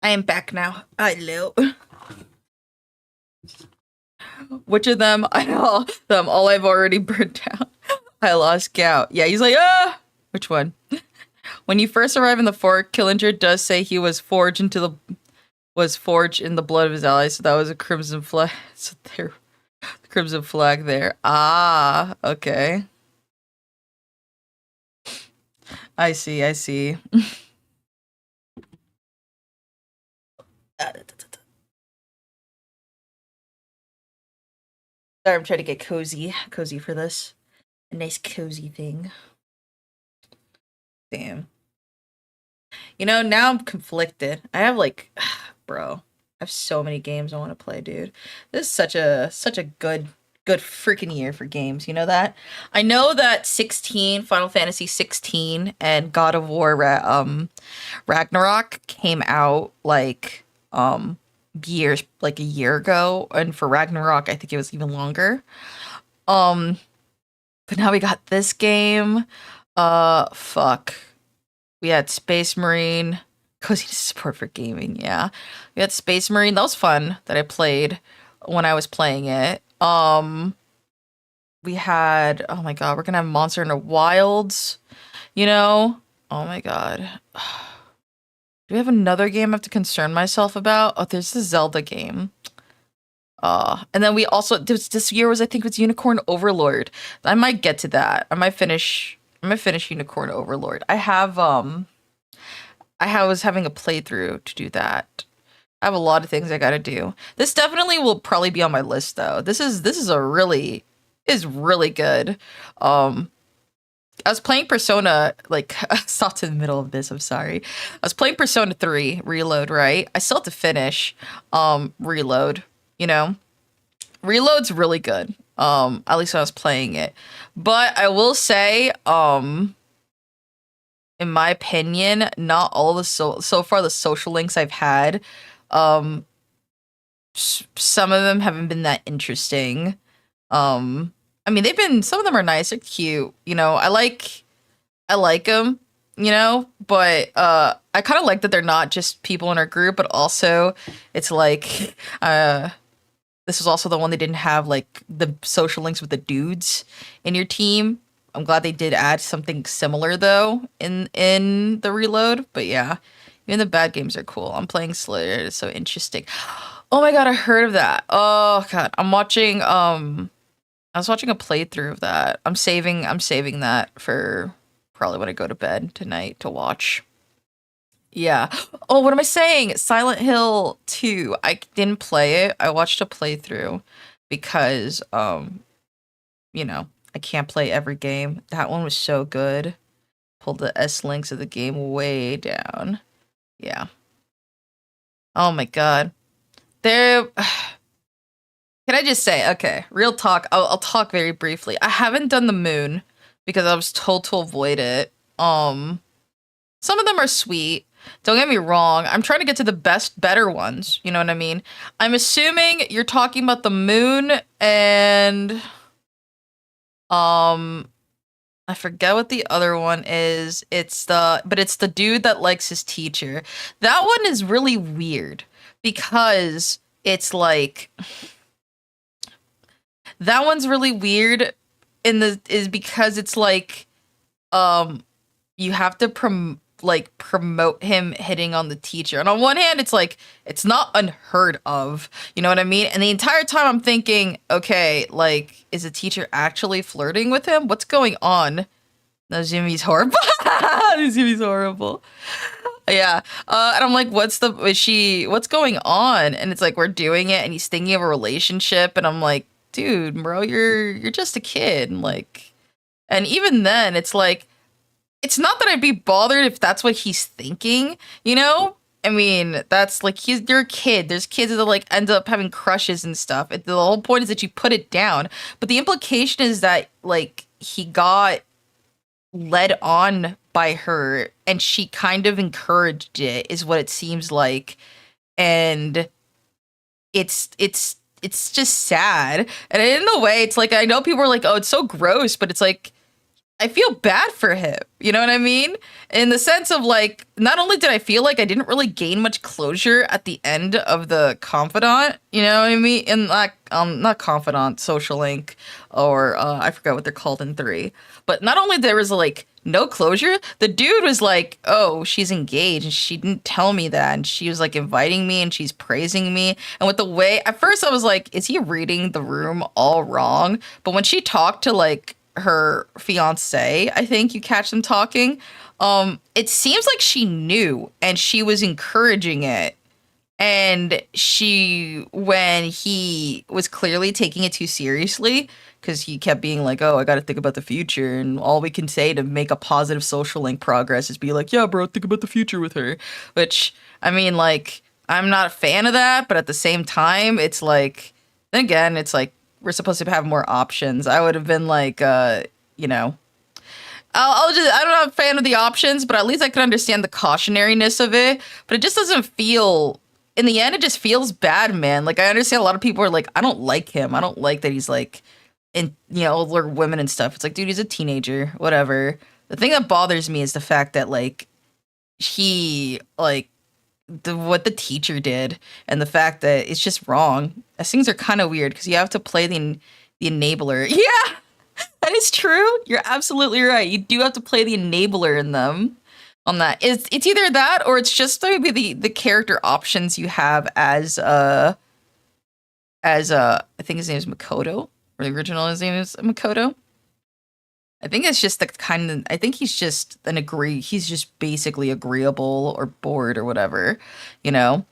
I am back now. Hello. Which of them? All I've already burnt down. I lost count. Yeah, he's like, ah! Which one? When you first arrive in the fort, Killinger does say he was forged in the blood of his allies, so that was a crimson flag. So there, the crimson flag there. Ah, okay. I see. Sorry, I'm trying to get cozy for this. A nice cozy thing. Damn. You know, now I'm conflicted. I have like, bro, I have so many games I want to play, dude. This is such a good freaking year for games. You know that? I know that Final Fantasy 16 and God of War Ragnarok came out like a year ago, and for Ragnarok I think it was even longer. But now we got this game. Fuck. We had Space Marine. Cozy support for gaming, yeah. We had Space Marine. That was fun that I played when I was playing it. We had, oh my god, we're gonna have Monster in the Wilds, you know? Oh my god. Do we have another game I have to concern myself about? Oh, there's the Zelda game. And then we also, this year was, I think, was Unicorn Overlord. I might get to that. I might finish Unicorn Overlord. I was having a playthrough to do that. I have a lot of things I gotta do. This definitely will probably be on my list though. This is really good. I was playing Persona, like, I stopped in the middle of this, I'm sorry. I was playing Persona 3 Reload, right? I still have to finish Reload, you know? Reload's really good. At least when I was playing it. But I will say, in my opinion, not all the so far the social links I've had, some of them haven't been that interesting. I mean, some of them are nice, they're cute, you know. I like them, you know, but I kind of like that they're not just people in our group, but also it's like this was also the one they didn't have like the social links with the dudes in your team. I'm glad they did add something similar though in the Reload. But yeah, even the bad games are cool. I'm playing Slayer. It's so interesting. Oh my god, I heard of that. Oh god, I'm watching I was watching a playthrough of that. I'm saving that for probably when I go to bed tonight to watch. Yeah. Oh, what am I saying? Silent Hill 2. I didn't play it. I watched a playthrough because you know, I can't play every game. That one was so good. Pulled the S links of the game way down. Yeah. Oh my god. There Can I just say, okay, real talk. I'll talk very briefly. I haven't done the moon because I was told to avoid it. Some of them are sweet. Don't get me wrong. I'm trying to get to the better ones. You know what I mean? I'm assuming you're talking about the moon and I forget what the other one is. It's the dude that likes his teacher. That one is really weird because it's like that one's really weird because it's like you have to promote him hitting on the teacher. And on one hand, it's like it's not unheard of. You know what I mean? And the entire time I'm thinking, okay, like, is the teacher actually flirting with him? What's going on? No, Jimmy's horrible. Jimmy's horrible. Yeah. And I'm like, what's going on? And it's like we're doing it and he's thinking of a relationship, and I'm like, dude, bro, you're just a kid. Like, and even then it's like, it's not that I'd be bothered if that's what he's thinking, you know? I mean, that's like, you're a kid. There's kids that like end up having crushes and stuff. The whole point is that you put it down. But the implication is that like he got led on by her and she kind of encouraged it, is what it seems like. And it's just sad. And in a way, it's like, I know people are like, oh, it's so gross, but it's like, I feel bad for him. You know what I mean? In the sense of like, not only did I feel like I didn't really gain much closure at the end of the confidant, you know what I mean? In like, not confidant, social link, or I forgot what they're called in 3. But not only there was like no closure, the dude was like, oh, she's engaged and she didn't tell me that. And she was like inviting me and she's praising me. And with the way, at first I was like, is he reading the room all wrong? But when she talked to like her fiance, I think you catch them talking, it seems like she knew and she was encouraging it. And when he was clearly taking it too seriously, because he kept being like, oh, I gotta think about the future, and all we can say to make a positive social link progress is be like, yeah, bro, think about the future with her. Which, I mean, like, I'm not a fan of that, but at the same time, it's like, then again, it's like, we're supposed to have more options. I would have been like, you know, I'm not a fan of the options, but at least I could understand the cautionariness of it. But it just doesn't feel, in the end, it just feels bad, man. Like, I understand a lot of people are like, I don't like him. I don't like that he's like, in, you know, older women and stuff. It's like, dude, he's a teenager, whatever. The thing that bothers me is the fact that like, he, like, what the teacher did, and the fact that it's just wrong. As things are kind of weird because you have to play the enabler. Yeah, that is true. You're absolutely right. You do have to play the enabler in them. On that, it's either that or it's just maybe the character options you have as I think his name is Makoto, or the original his name is Makoto. I think it's just the kind of, I think he's just he's just basically agreeable or bored or whatever, you know?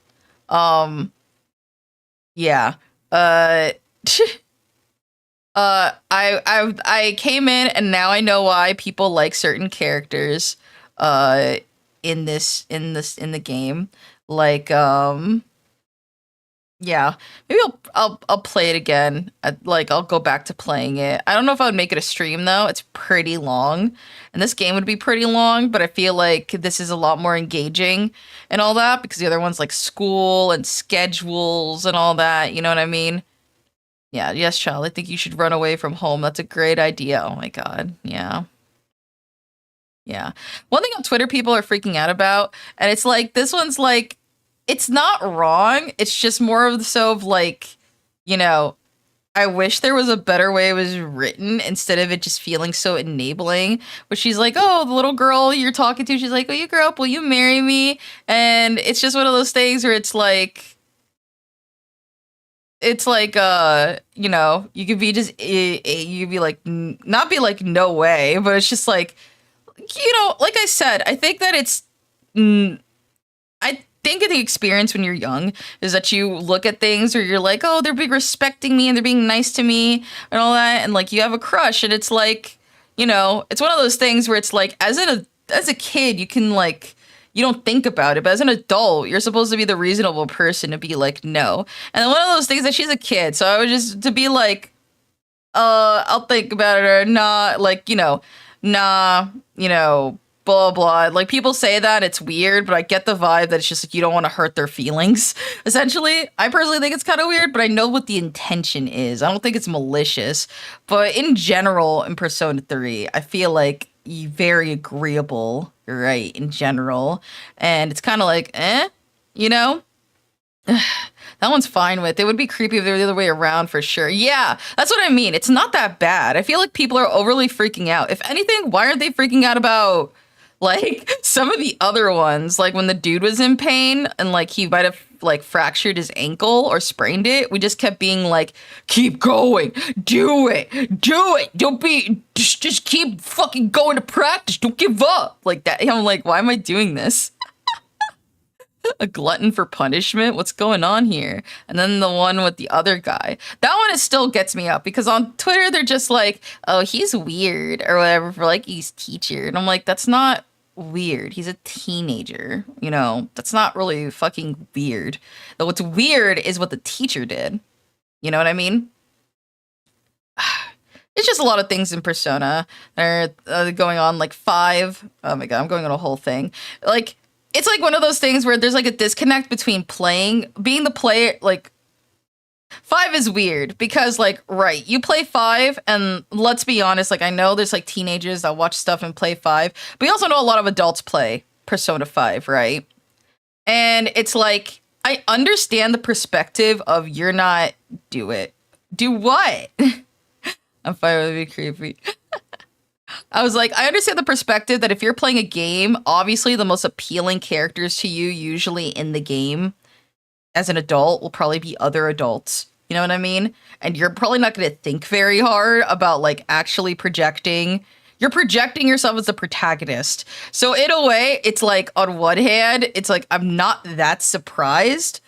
Yeah. I came in and now I know why people like certain characters, in the game. Like, yeah, maybe I'll play it again. I'll go back to playing it. I don't know if I would make it a stream though. It's pretty long, and this game would be pretty long. But I feel like this is a lot more engaging and all that because the other one's like school and schedules and all that. You know what I mean? Yeah. Yes, child. I think you should run away from home. That's a great idea. Oh my god. Yeah. Yeah. One thing on Twitter people are freaking out about, and it's like this one's like, it's not wrong. It's just more of so of like, you know, I wish there was a better way it was written instead of it just feeling so enabling. Where she's like, oh, the little girl you're talking to, she's like, oh, you grow up, will you marry me? And it's just one of those things where it's like, it's like you know, you could be just you could be like not be like no way, but it's just like, you know, like I said, I think that it's I think of the experience when you're young is that you look at things where you're like, oh, they're being respecting me and they're being nice to me and all that, and like you have a crush, and it's like, you know, it's one of those things where it's like as a kid you can like, you don't think about it, but as an adult you're supposed to be the reasonable person to be like no. And one of those things that she's a kid, so I would just to be like, I'll think about it, or not, like, you know, nah, you know, blah blah. Like people say that it's weird, but I get the vibe that it's just like you don't want to hurt their feelings. Essentially, I personally think it's kind of weird, but I know what the intention is. I don't think it's malicious, but in general, in Persona 3, I feel like you very agreeable, right? In general, and it's kind of like, you know. That one's fine with. It would be creepy if they were the other way around for sure. Yeah, that's what I mean. It's not that bad. I feel like people are overly freaking out. If anything, why aren't they freaking out about like some of the other ones? Like when the dude was in pain and like he might have like fractured his ankle or sprained it. We just kept being like, keep going, do it, don't be, just keep fucking going to practice, don't give up, like that. I'm like, why am I doing this? A glutton for punishment? What's going on here? And then the one with the other guy. That one, it still gets me up because on Twitter, they're just like, oh, he's weird or whatever for like he's teacher. And I'm like, that's not weird. He's a teenager. You know, that's not really fucking weird. But what's weird is what the teacher did. You know what I mean? It's just a lot of things in Persona that are going on. Like 5. Oh my God, I'm going on a whole thing. Like, it's like one of those things where there's like a disconnect between being the player, like 5 is weird because like, right, you play 5 and let's be honest, like I know there's like teenagers that watch stuff and play 5, but you also know a lot of adults play Persona 5, right? And it's like, I understand the perspective of you're not, do it. Do what? I'm fine with it being creepy. I was like, I understand the perspective that if you're playing a game, obviously the most appealing characters to you usually in the game as an adult will probably be other adults. You know what I mean? And you're probably not going to think very hard about like actually projecting. You're projecting yourself as the protagonist. So in a way, it's like on one hand, it's like I'm not that surprised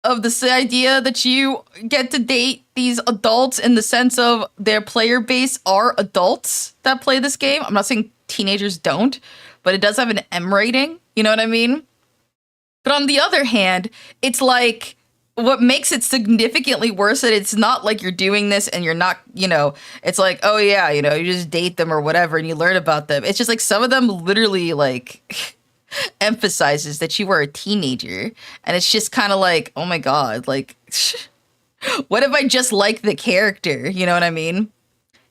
of this idea that you get to date these adults in the sense of their player base are adults that play this game. I'm not saying teenagers don't, but it does have an M rating. You know what I mean? But on the other hand, it's like what makes it significantly worse that it's not like you're doing this and you're not, you know, it's like, oh yeah, you know, you just date them or whatever and you learn about them. It's just like some of them literally like emphasizes that you were a teenager, and it's just kind of like, oh my God, like what if I just like the character? You know what I mean?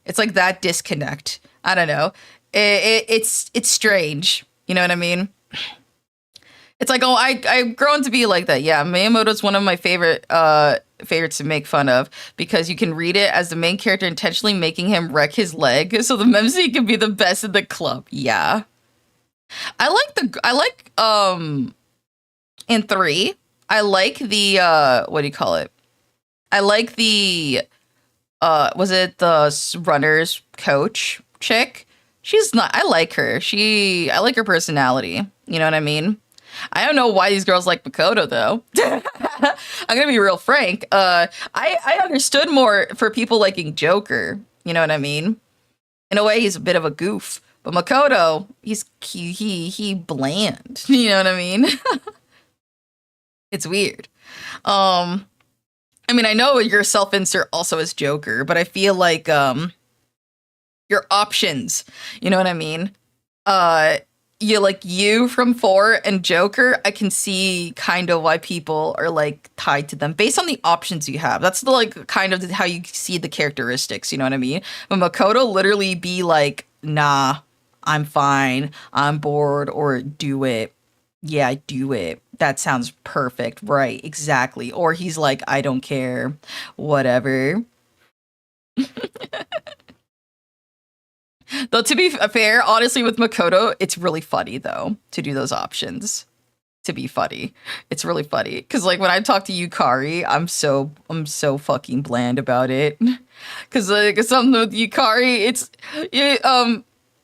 It's like that disconnect. I don't know. It's strange. You know what I mean? It's like, oh, I've grown to be like that. Yeah, Miyamoto's one of my favorites to make fun of because you can read it as the main character intentionally making him wreck his leg so the MC can be the best in the club. Yeah. I like in 3, I like the what do you call it? I like the was it the runner's coach chick? She's not, I like her. I like her personality. You know what I mean? I don't know why these girls like Makoto though. I'm gonna be real frank. I understood more for people liking Joker. You know what I mean? In a way, he's a bit of a goof. But Makoto, he bland. You know what I mean? It's weird. I mean, I know your self-insert also is Joker, but I feel like your options, you know what I mean? You like you from 4 and Joker, I can see kind of why people are like tied to them based on the options you have. That's the like kind of how you see the characteristics, you know what I mean? But Makoto literally be like, nah, I'm fine, I'm bored, or do it. Yeah, do it. That sounds perfect. Right, exactly. Or he's like, I don't care. Whatever. Though to be fair, honestly, with Makoto, it's really funny though to do those options. to be funny. It's really funny because like when I talk to Yukari, I'm so fucking bland about it. Because like something with Yukari,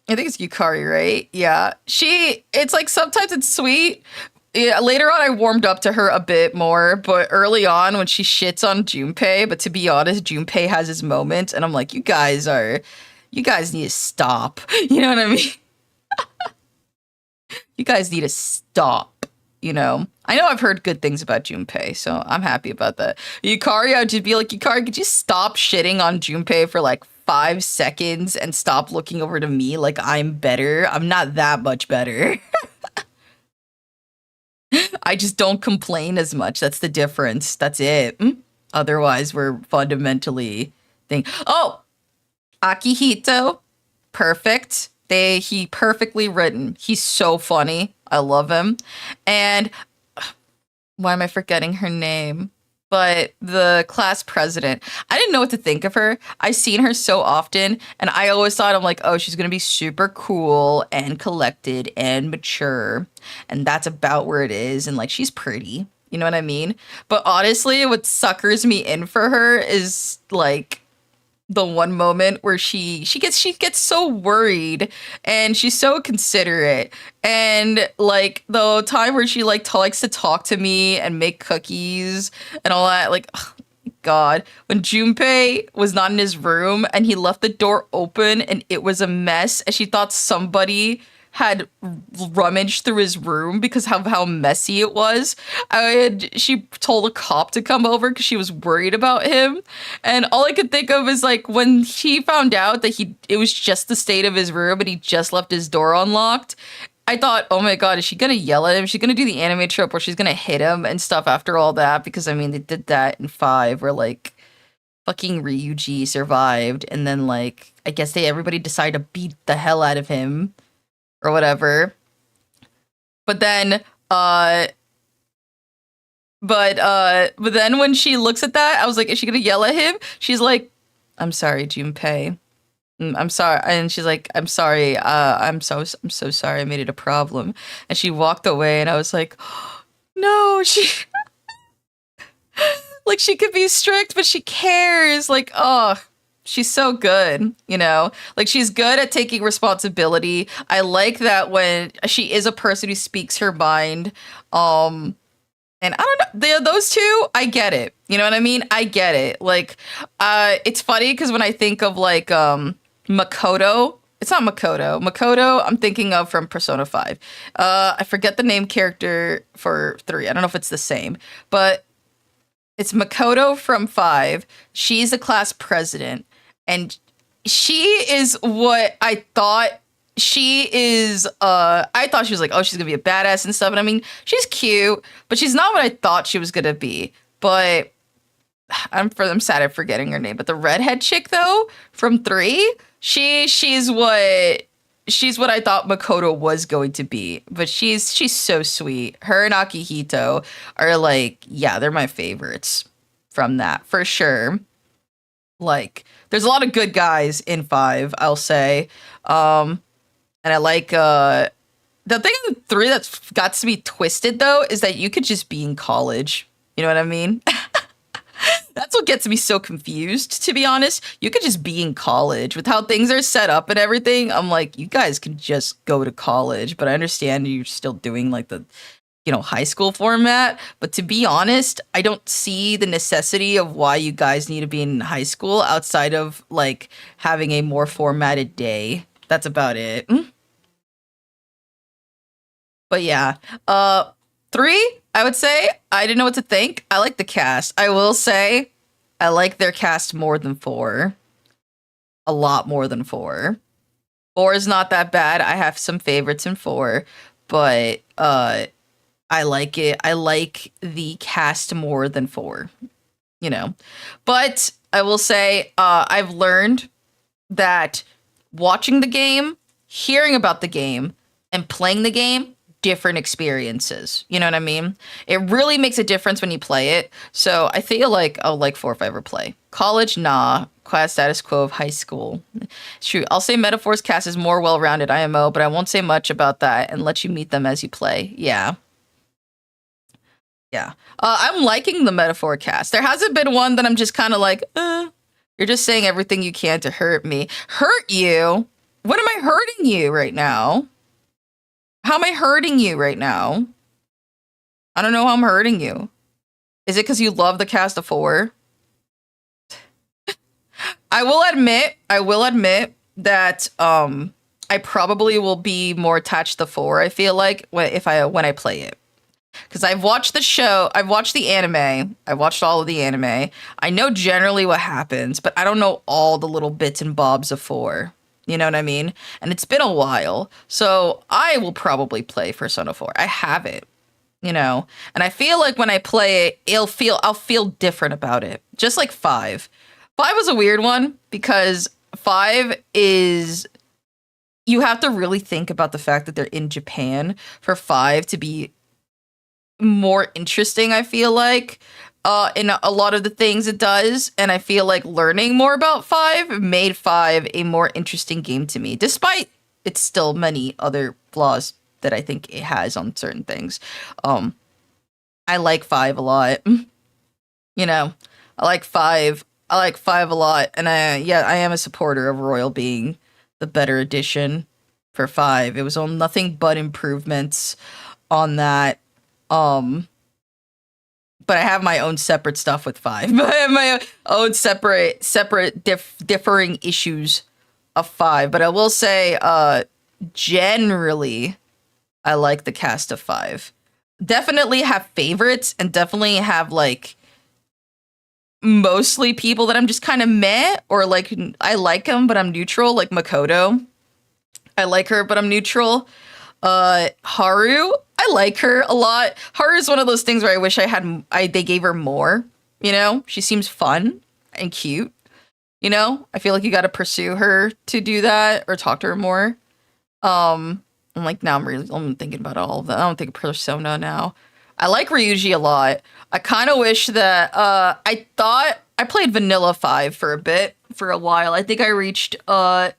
I think it's Yukari, right? Yeah, it's like sometimes it's sweet. Yeah, later on I warmed up to her a bit more, but early on when she shits on Junpei, but to be honest, Junpei has his moments, and I'm like, you guys need to stop. You know what I mean? You guys need to stop, you know? I know I've heard good things about Junpei, so I'm happy about that. Yukari, I'd just be like, Yukari, could you stop shitting on Junpei for like 5 seconds and stop looking over to me like I'm better? I'm not that much better. I just don't complain as much. That's the difference. That's it. Otherwise, we're fundamentally Oh, Akihito, perfect. He perfectly written. He's so funny. I love him. And why am I forgetting her name? But the class president, I didn't know what to think of her. I seen her so often, and I always thought, I'm like, oh, she's gonna be super cool and collected and mature, and that's about where it is. And like, she's pretty, you know what I mean? But honestly, what suckers me in for her is like the one moment where she gets so worried and she's so considerate, and like the time where she like likes to talk to me and make cookies and all that, like, oh my God, when Junpei was not in his room and he left the door open and it was a mess and she thought somebody had rummaged through his room because of how messy it was. She told a cop to come over because she was worried about him. And all I could think of is like when she found out that it was just the state of his room and he just left his door unlocked. I thought, oh my God, is she gonna yell at him? Is she gonna do the anime trope where she's gonna hit him and stuff after all that? Because I mean, they did that in 5 where like fucking Ryuji survived, and then like I guess everybody decided to beat the hell out of him or whatever. But then but then when she looks at that, I was like, is she gonna yell at him? She's like, I'm sorry, Junpei. I'm sorry. And she's like, I'm sorry. I'm so sorry. I made it a problem. And she walked away, and I was like, oh, no, like she could be strict, but she cares. Like, oh, she's so good, you know? Like, she's good at taking responsibility. I like that when she is a person who speaks her mind. And I don't know, those two, I get it. You know what I mean? I get it. Like, it's funny because when I think of like Makoto, it's not Makoto. Makoto, I'm thinking of from Persona 5. I forget the name character for 3. I don't know if it's the same, but it's Makoto from 5. She's the class president, and she is what I thought she is. I thought she was like, oh, she's gonna be a badass and stuff. And I mean, she's cute, but she's not what I thought she was gonna be. But I'm sad at forgetting her name. But the redhead chick though from 3, she's what I thought Makoto was going to be. But she's so sweet. Her and Akihito are like, yeah, they're my favorites from that for sure. Like, there's a lot of good guys in 5, I'll say. And I like the thing in 3 that's got to be twisted though is that you could just be in college. You know what I mean? That's what gets me so confused, to be honest. You could just be in college with how things are set up and everything. I'm like, you guys can just go to college, but I understand you're still doing like the, you know, high school format. But to be honest, I don't see the necessity of why you guys need to be in high school outside of like having a more formatted day. That's about it. But yeah, 3, I would say, I didn't know what to think. I like the cast. I will say, I like their cast more than 4. A lot more than 4. 4 is not that bad. I have some favorites in 4, but I like it. I like the cast more than 4, you know. But I will say, I've learned that watching the game, hearing about the game, and playing the game, different experiences. You know what I mean? It really makes a difference when you play it. So I feel like I'll like 4 if I ever play. College, nah. Class status quo of high school. It's true. I'll say Metaphor's cast is more well-rounded IMO, but I won't say much about that and let you meet them as you play. Yeah. Yeah. I'm liking the metaphor cast. There hasn't been one that I'm just kind of like, you're just saying everything you can to hurt me. Hurt you? What am I hurting you right now? How am I hurting you right now? I don't know how I'm hurting you. Is it because you love the cast of 4? I will admit that I probably will be more attached to 4, I feel like, when I play it. Because I've watched the show, I've watched the anime, I've watched all of the anime. I know generally what happens, but I don't know all the little bits and bobs of 4. You know what I mean? And it's been a while, so I will probably play Persona 4. I have it, you know? And I feel like when I play it, I'll feel different about it. Just like 5. 5 was a weird one, because 5 is... You have to really think about the fact that they're in Japan for 5 to be more interesting, I feel like, in a lot of the things it does. And I feel like learning more about 5 made 5 a more interesting game to me, despite its still many other flaws that I think it has on certain things. I like 5 a lot. You know, I like 5 a lot. And I am a supporter of Royal being the better edition for 5. It was on nothing but improvements on that. But I have my own separate stuff with 5. I have my own separate differing issues of 5. But I will say, generally, I like the cast of 5. Definitely have favorites, and definitely have, like, mostly people that I'm just kind of meh, or, like, I like them, but I'm neutral, like Makoto. I like her, but I'm neutral. Haru, I like her a lot. Haru is one of those things where I wish they gave her more, you know? She seems fun and cute, you know? I feel like you gotta pursue her to do that, or talk to her more. I'm like, now I'm thinking about all of that. I don't think of Persona now. I like Ryuji a lot. I kind of wish that, I played Vanilla 5 for a while. I think I reached, the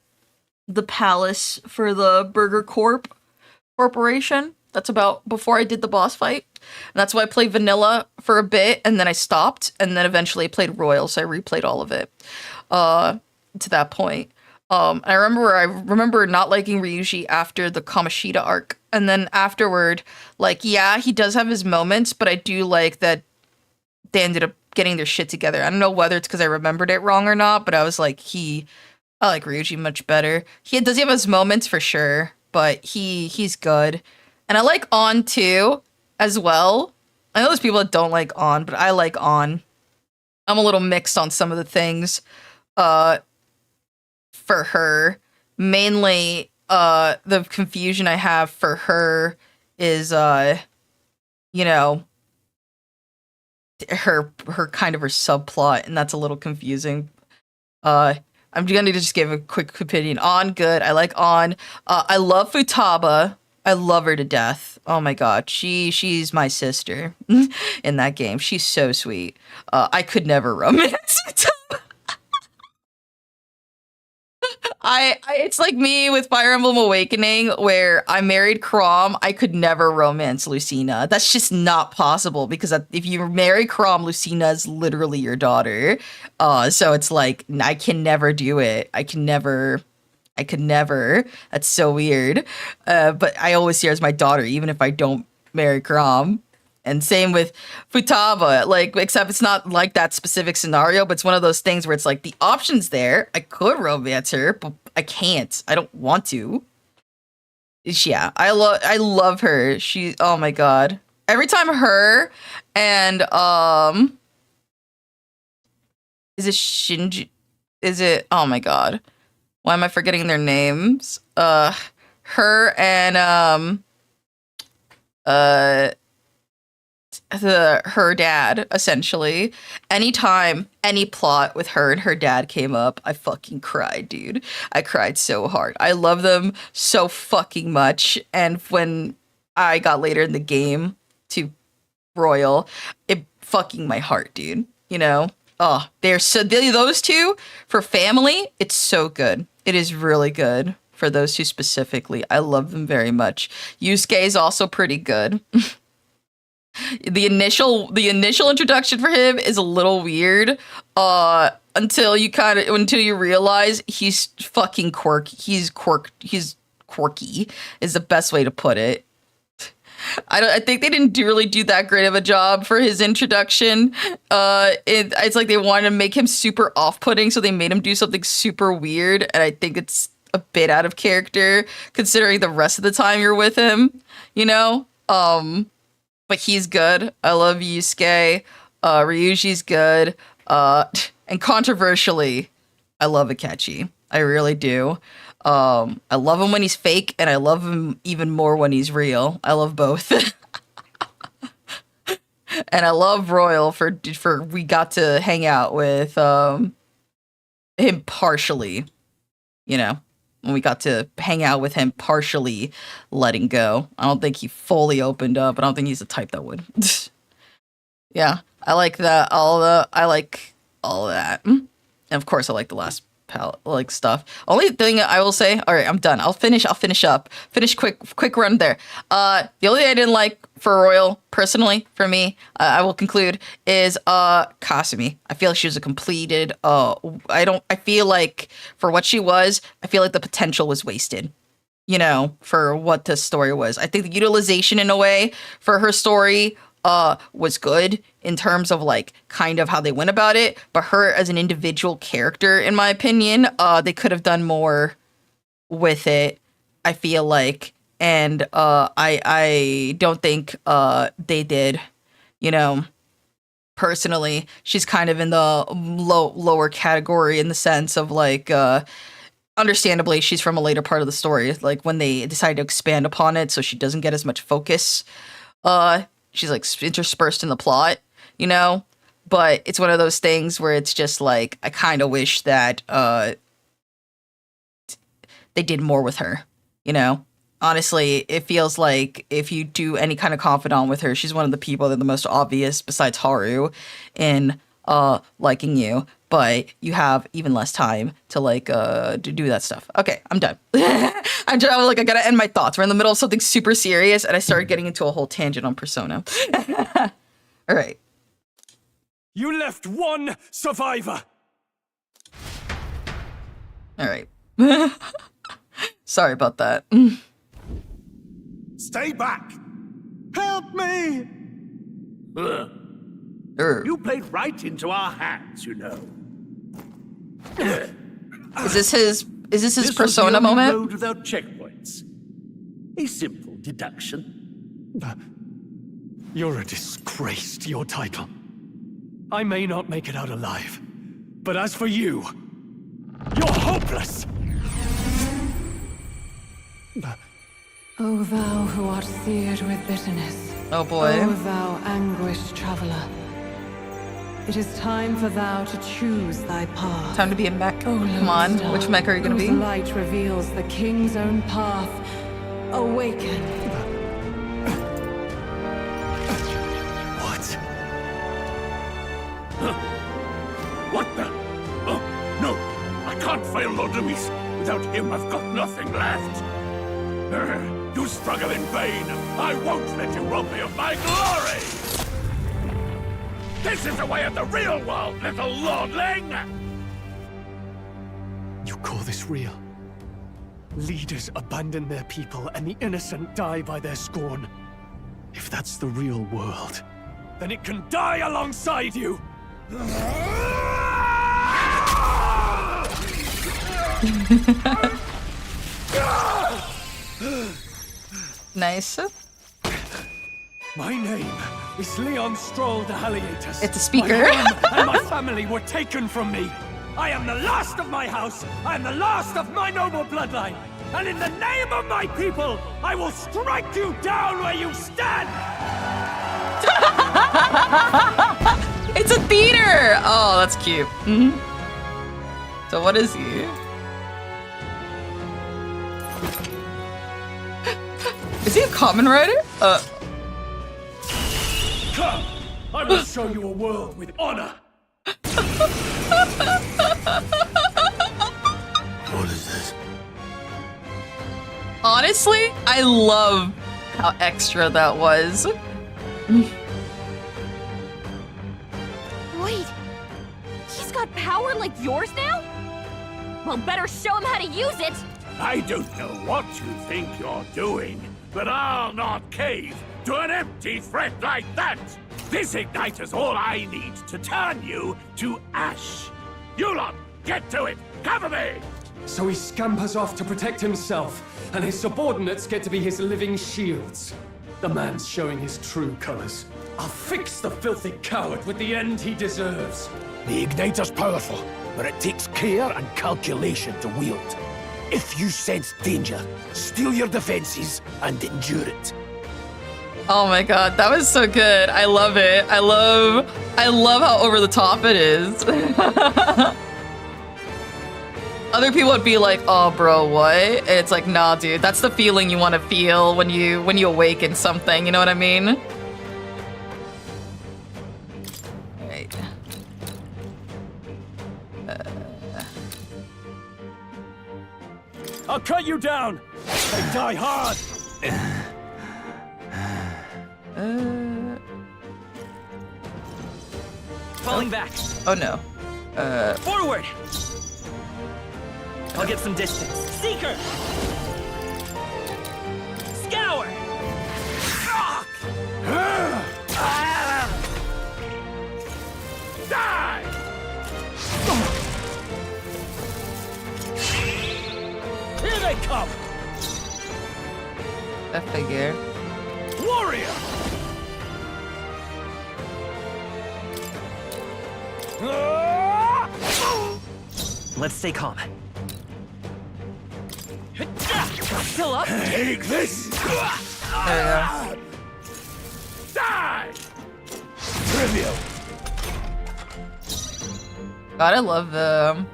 palace for the Burger Corporation. That's about before I did the boss fight. And that's why I played Vanilla for a bit, and then I stopped, and then eventually I played Royal, so I replayed all of it, to that point. I remember not liking Ryuji after the Kamoshida arc, and then afterward, like, yeah, he does have his moments, but I do like that they ended up getting their shit together. I don't know whether it's because I remembered it wrong or not, but I was like, I like Ryuji much better. Does he have his moments for sure, but he's good. And I like On too, as well. I know there's people that don't like On, but I like On. I'm a little mixed on some of the things, for her. Mainly, the confusion I have for her is, you know, her kind of her subplot, and that's a little confusing. I'm gonna just give a quick opinion. On, good. I like On. I love Futaba. I love her to death. Oh my god, she's my sister in that game. She's so sweet. I could never romance Futaba. It's like me with Fire Emblem Awakening, where I married Chrom. I could never romance Lucina. That's just not possible, because if you marry Chrom, Lucina is literally your daughter. So it's like, I can never do it. I could never. That's so weird. But I always see her as my daughter, even if I don't marry Chrom. And same with Futaba, like, except it's not like that specific scenario, but it's one of those things where it's like, the option's there. I could romance her, but I can't. I don't want to. Yeah, I love her. Oh my god. Every time her and, is it Shinji? Oh my god. Why am I forgetting their names? Her and, her dad, essentially. Anytime any plot with her and her dad came up, I fucking cried, dude. I cried so hard. I love them so fucking much. And when I got later in the game to Royal, it fucking my heart, dude. You know? Oh, those two for family, it's so good. It is really good for those two specifically. I love them very much. Yusuke is also pretty good. The initial introduction for him is a little weird. Until you realize he's fucking quirky. He's quirky is the best way to put it. I think they didn't really do that great of a job for his introduction. It's like they wanted to make him super off-putting, so they made him do something super weird, and I think it's a bit out of character considering the rest of the time you're with him, you know? But he's good. I love Yusuke. Ryuji's good. And controversially, I love Akechi. I really do. I love him when he's fake, and I love him even more when he's real. I love both. And I love Royal for we got to hang out with him partially, you know, when we got to hang out with him partially letting go. I don't think he fully opened up. I don't think he's the type that would. Yeah, I like that. I like all of that. And of course, I like the last palette stuff. Only thing I will say, all right, I'm done. I'll finish up. Finish quick run there. The only thing I didn't like for Royal, personally, for me, I will conclude, is Kasumi. I feel like she was a completed, I feel like for what she was, I feel like the potential was wasted, you know, for what the story was. I think the utilization in a way for her story was good in terms of like kind of how they went about it, but her as an individual character, in my opinion, they could have done more with it, I feel like, and I don't think they did, you know. Personally, she's kind of in the lower category in the sense of like understandably she's from a later part of the story, like when they decide to expand upon it so she doesn't get as much focus. She's like interspersed in the plot, you know, but it's one of those things where it's just like, I kind of wish that they did more with her, you know. Honestly, it feels like if you do any kind of confidant with her, she's one of the people that are the most obvious besides Haru in liking you, but you have even less time to like to do that stuff. Okay, I'm done. I'm like, I gotta end my thoughts. We're in the middle of something super serious, and I started getting into a whole tangent on Persona. All right. You left one survivor. All right. Sorry about that. Stay back! Help me! You played right into our hands, you know. Is this his This Persona was the only moment? road without checkpoints. A simple deduction. You're a disgrace to your title. I may not make it out alive, but as for you, you're hopeless! O thou who art seared with bitterness, Oh boy. O thou anguished traveler, it is time for thou to choose thy path. Time to be a mech. O Come on. lone Which star, mech are you gonna whose be? light reveals the king's own path. Awaken. What? What the? Oh, no! I can't fail Lord Luis. Without him, I've got nothing left. You struggle in vain. I won't let you rob me of my glory! This is the way of the real world, little lordling! You call this real? Leaders abandon their people and the innocent die by their scorn. If that's the real world, then it can die alongside you! Nice. My name is Leon Stroll de Haliatus. It's a speaker. My home and my family were taken from me. I am the last of my house. I am the last of my noble bloodline. And in the name of my people, I will strike you down where you stand! It's a theater! Oh, that's cute. Mm-hmm. So what is he? Is he a common writer? Come! I will show you a world with honor! What is this? Honestly, I love how extra that was. yours now? Well, better show him how to use it! I don't know what you think you're doing, but I'll not cave to an empty threat like that! This igniter's all I need to turn you to ash! You lot, get to it! Cover me! So he scampers off to protect himself, and his subordinates get to be his living shields. The man's showing his true colors. I'll fix the filthy coward with the end he deserves. The igniter's powerful, but it takes care and calculation to wield. If you sense danger, steel your defenses and endure it. Oh my god, that was so good. I love it. I love how over the top it is. Other people would be like, "Oh, bro, what?" And it's like, "Nah, dude, that's the feeling you want to feel when you awaken something." You know what I mean? All right. I'll cut you down and die hard. Falling back. Oh no. Forward. I'll get some distance. Seeker. Scour. Die! Here they come. I figure. Warrior. Let's stay calm. Still up? Take this! There we go. Die! Trivial. God, I love them.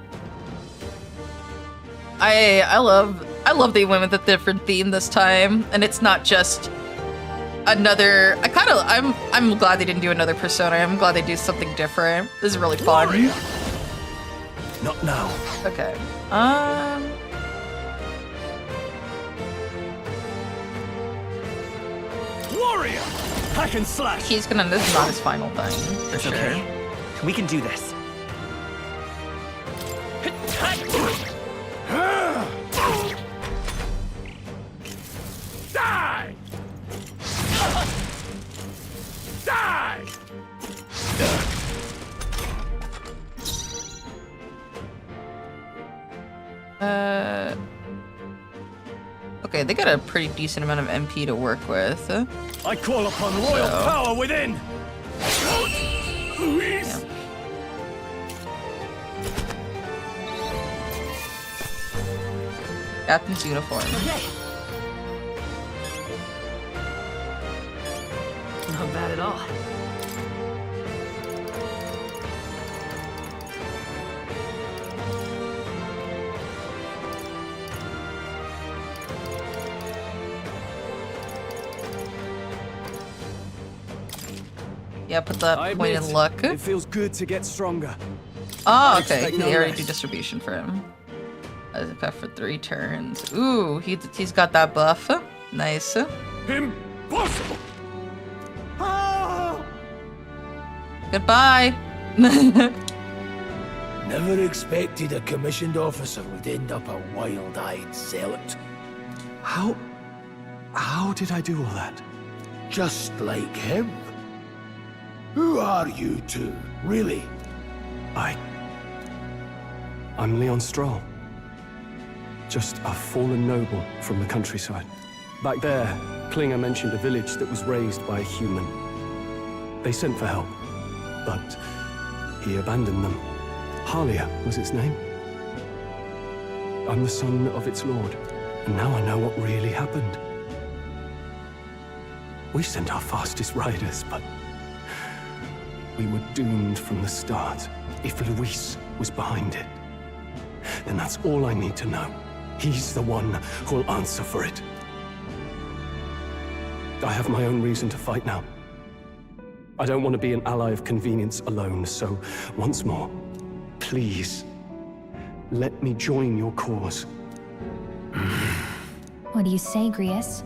I love they went with a different theme this time, and it's not just another. I'm glad they didn't do another Persona. I'm glad they do something different. This is really fun. Warrior. Not now. Okay. Warrior. Hack and slash. He's gonna. This is not his final thing for It's sure. okay. We can do this. Die! Die! Okay, they got a pretty decent amount of MP to work with. I call upon royal So. power within. Luis! Captain's uniform. Okay. Not bad at all. Yeah, put that I point in admit, luck. It feels good to get stronger. Oh, okay. expect They no already less. do distribution for him. Got for 3 turns. Ooh, he's got that buff. Nice. Impossible! Goodbye. Never expected a commissioned officer would end up a wild-eyed zealot. How did I do all that? Just like him. Who are you two, really? I'm Leon Stroll. Just a fallen noble from the countryside. Back there, Klinger mentioned a village that was raised by a human. They sent for help, but he abandoned them. Halia was its name. I'm the son of its lord, and now I know what really happened. We sent our fastest riders, but we were doomed from the start. If Luis was behind it, then that's all I need to know. He's the one who'll answer for it. I have my own reason to fight now. I don't want to be an ally of convenience alone, so once more, please, let me join your cause. What do you say, Grius?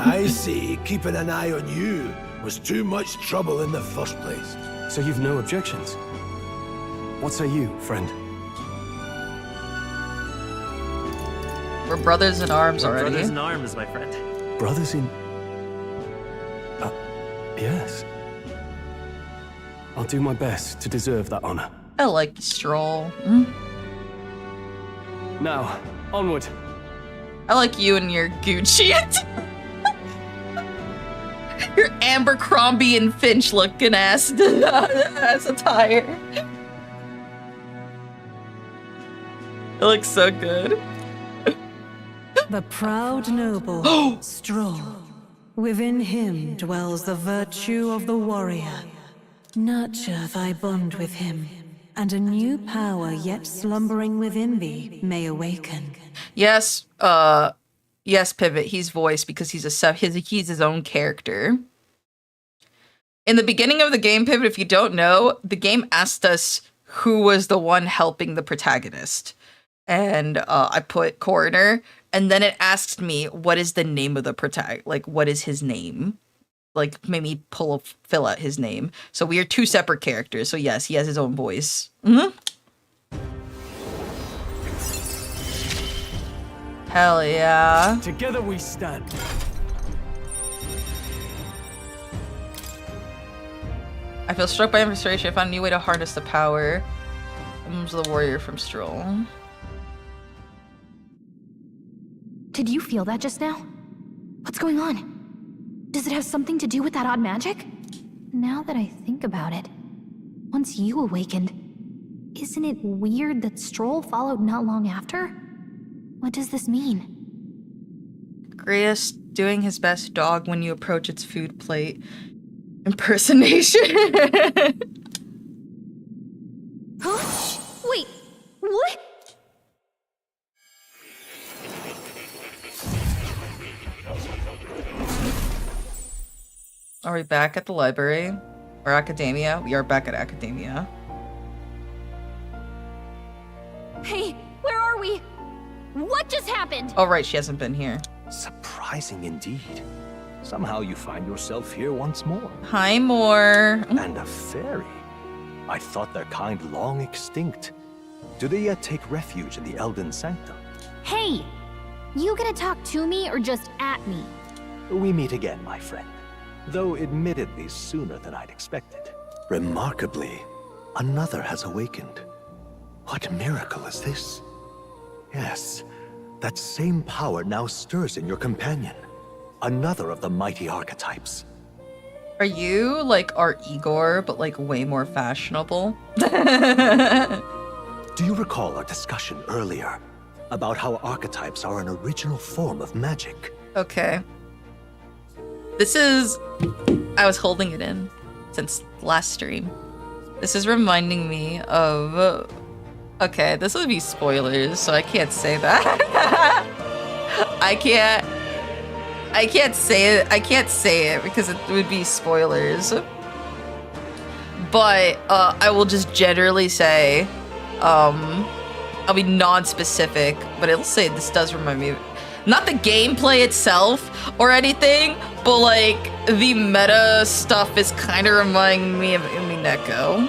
I say, keeping an eye on you was too much trouble in the first place. So you've no objections? What say you, friend? We're brothers in arms We're already. brothers in arms, my friend. Brothers in... yes. I'll do my best to deserve that honor. I like Stroll. Now, onward. I like you and your Gucci. Your Abercrombie and Finch looking ass attire. It looks so good. The proud noble, Stroll. Within him dwells the virtue of the warrior. Nurture thy bond with him, and a new power yet slumbering within thee may awaken. Yes, yes, Pivot. He's voiced because he's he's his own character. In the beginning of the game, Pivot, if you don't know, the game asked us who was the one helping the protagonist. And I put Coroner, and then it asked me, what is the name of the protagonist? Like, what is his name? Like, made me fill out his name. So we are two separate characters. So yes, he has his own voice. Hell yeah. Together we stand. I feel struck by frustration. I found a new way to harness the power. The warrior from Stroll. Did you feel that just now? What's going on? Does it have something to do with that odd magic? Now that I think about it, once you awakened, isn't it weird that Stroll followed not long after? What does this mean? Grius doing his best dog when you approach its food plate. Impersonation. Huh? Wait, what? Are we back at the library? Or Academia? We are back at Academia. Hey, where are we? What just happened? Oh right, she hasn't been here. Surprising indeed. Somehow you find yourself here once more. Hi, Moore. And a fairy. I thought their kind long extinct. Do they yet take refuge in the Elden Sanctum? Hey, you gonna talk to me or just at me? We meet again, my friend. Though admittedly sooner than I'd expected. Remarkably, another has awakened. What miracle is this? Yes, that same power now stirs in your companion. Another of the mighty archetypes. Are you like our Igor, but like way more fashionable? Do you recall our discussion earlier about how archetypes are an original form of magic? Okay. This is... I was holding it in since last stream. This is reminding me of... Okay, this would be spoilers, so I can't say that. I can't say it. I can't say it because it would be spoilers. But I will just generally say, I'll be non-specific, but it'll say this does remind me of, not the gameplay itself or anything, but like the meta stuff is kind of reminding me of Umineko,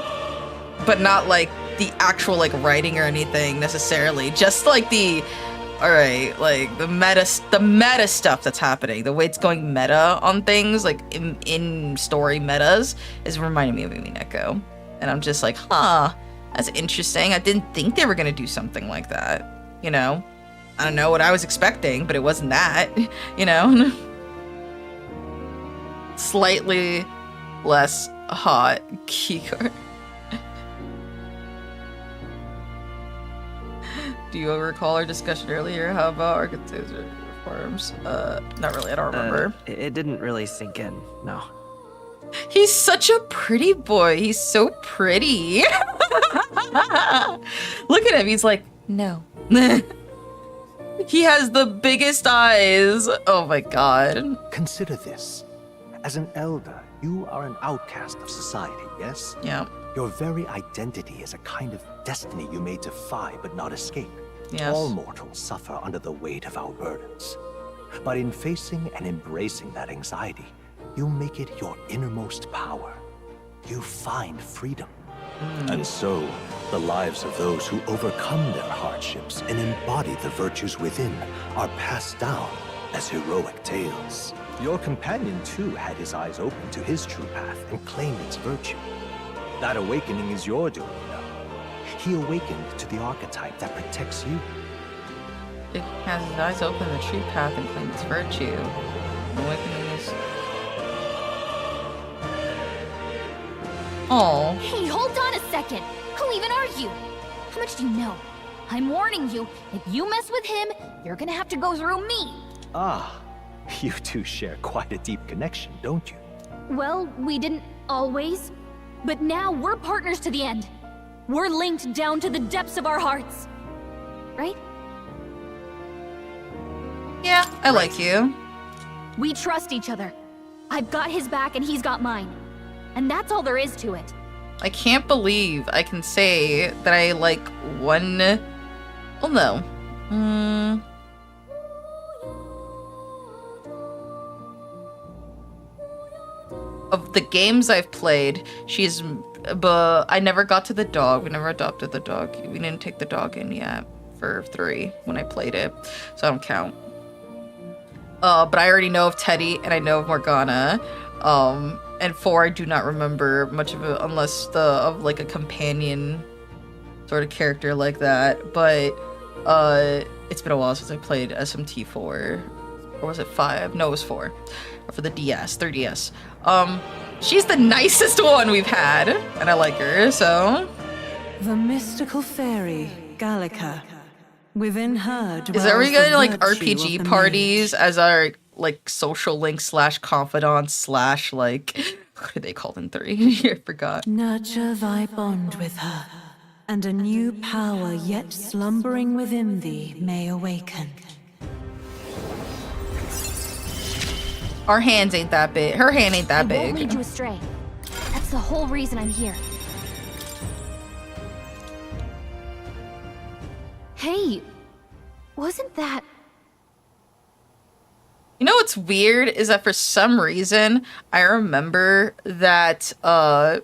but not like the actual like writing or anything necessarily. Just like the, all right, like the meta stuff that's happening, the way it's going meta on things, like in story metas, is reminding me of Umineko, and I'm just like, huh, that's interesting. I didn't think they were gonna do something like that, you know. I don't know what I was expecting, but it wasn't that, you know? Slightly less hot keycard. Do you recall our discussion earlier? How about architecture reforms? Not really, I don't remember. It didn't really sink in, no. He's such a pretty boy. He's so pretty. Look at him, he's like, no. He has the biggest eyes. Oh my god. Consider this. As an elder, you are an outcast of society, yes? Yeah. Your very identity is a kind of destiny you may defy but not escape. Yes. All mortals suffer under the weight of our burdens. But in facing and embracing that anxiety, you make it your innermost power. You find freedom. And so, the lives of those who overcome their hardships and embody the virtues within are passed down as heroic tales. Your companion, too, had his eyes open to his true path and claimed its virtue. That awakening is your doing, you know. He awakened to the archetype that protects you. It has his eyes open to the true path and claims its virtue. Awakening is... Oh. Hey, hold on a second! Who even are you? How much do you know? I'm warning you, if you mess with him, you're gonna have to go through me! Ah, you two share quite a deep connection, don't you? Well, we didn't always. But now we're partners to the end. We're linked down to the depths of our hearts. Right? Yeah, I like you. We trust each other. I've got his back and he's got mine. And that's all there is to it. I can't believe I can say that I like one... Well, no. Of the games I've played, she's... But I never got to the dog. We never adopted the dog. We didn't take the dog in yet for 3 when I played it. So I don't count. But I already know of Teddy and I know of Morgana. And 4, I do not remember much of it unless of like a companion sort of character like that. But it's been a while since I played SMT4. Or was it 5? No, it was 4. For the DS, 3DS. She's the nicest one we've had, and I like her, so... The mystical fairy, Gallica. Within her dwells Are we getting like virtue RPG of the parties as our like social link / confidant / like what do they call them 3? I forgot. Nurture thy bond with her, and a new power yet slumbering within thee may awaken. Our hands ain't that big. Her hand ain't that I won't lead big. you astray. That's the whole reason I'm here. Hey, wasn't that... You know what's weird is that for some reason I remember that on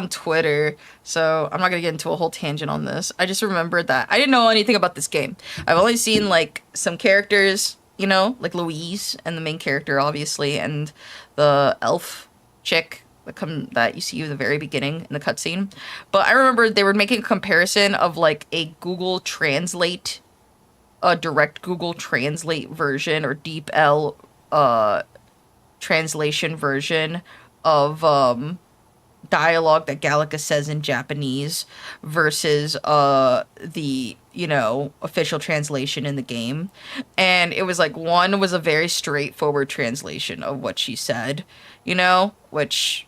Twitter, so I'm not gonna get into a whole tangent on this. I just remembered that I didn't know anything about this game. I've only seen like some characters, you know, like Louise and the main character obviously, and the elf chick that you see at the very beginning in the cutscene. But I remember they were making a comparison of like a direct Google Translate version or DeepL translation version of dialogue that Gallica says in Japanese versus the, you know, official translation in the game. And it was like one was a very straightforward translation of what she said, you know, which,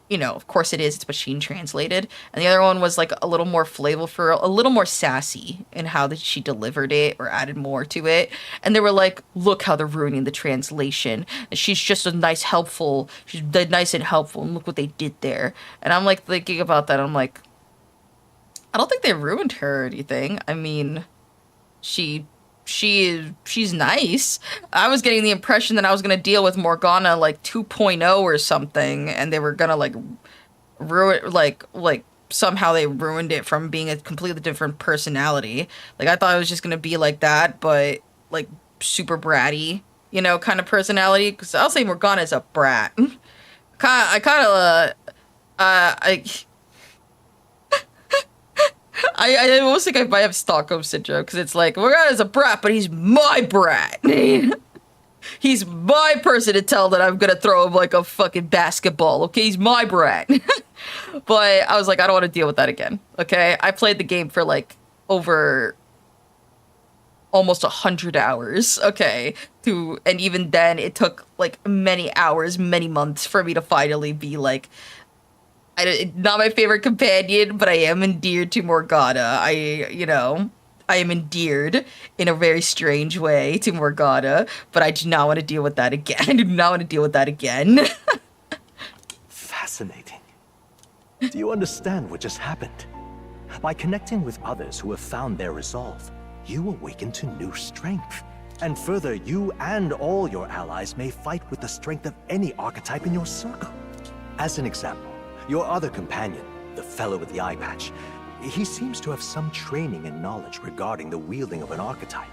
you know, of course it is, it's machine translated. And the other one was like a little more flavorful, a little more sassy in how that she delivered it or added more to it. And they were like, look how they're ruining the translation. And she's just she's nice and helpful, and look what they did there. And I'm like thinking about that. I'm like, I don't think they ruined her or anything. I mean, she's nice. I was getting the impression that I was gonna deal with Morgana like 2.0 or something, and they were gonna like ruin like somehow they ruined it from being a completely different personality. Like I thought it was just gonna be like that, but like super bratty, you know, kind of personality. Because I'll say Morgana is a brat. I almost think I might have Stockholm syndrome because it's like, Morgana's a brat, but he's my brat. He's my person to tell that I'm gonna throw him like a fucking basketball. Okay, he's my brat. But I was like, I don't want to deal with that again. Okay, I played the game for like over almost 100 hours. Okay, and even then it took like many hours, many months for me to finally be like, not my favorite companion, but I am endeared to Morgana. I am endeared in a very strange way to Morgana, but I do not want to deal with that again. I do not want to deal with that again. Fascinating. Do you understand what just happened? By connecting with others who have found their resolve, you awaken to new strength. And further, you and all your allies may fight with the strength of any archetype in your circle. As an example, your other companion, the fellow with the eye patch, he seems to have some training and knowledge regarding the wielding of an archetype.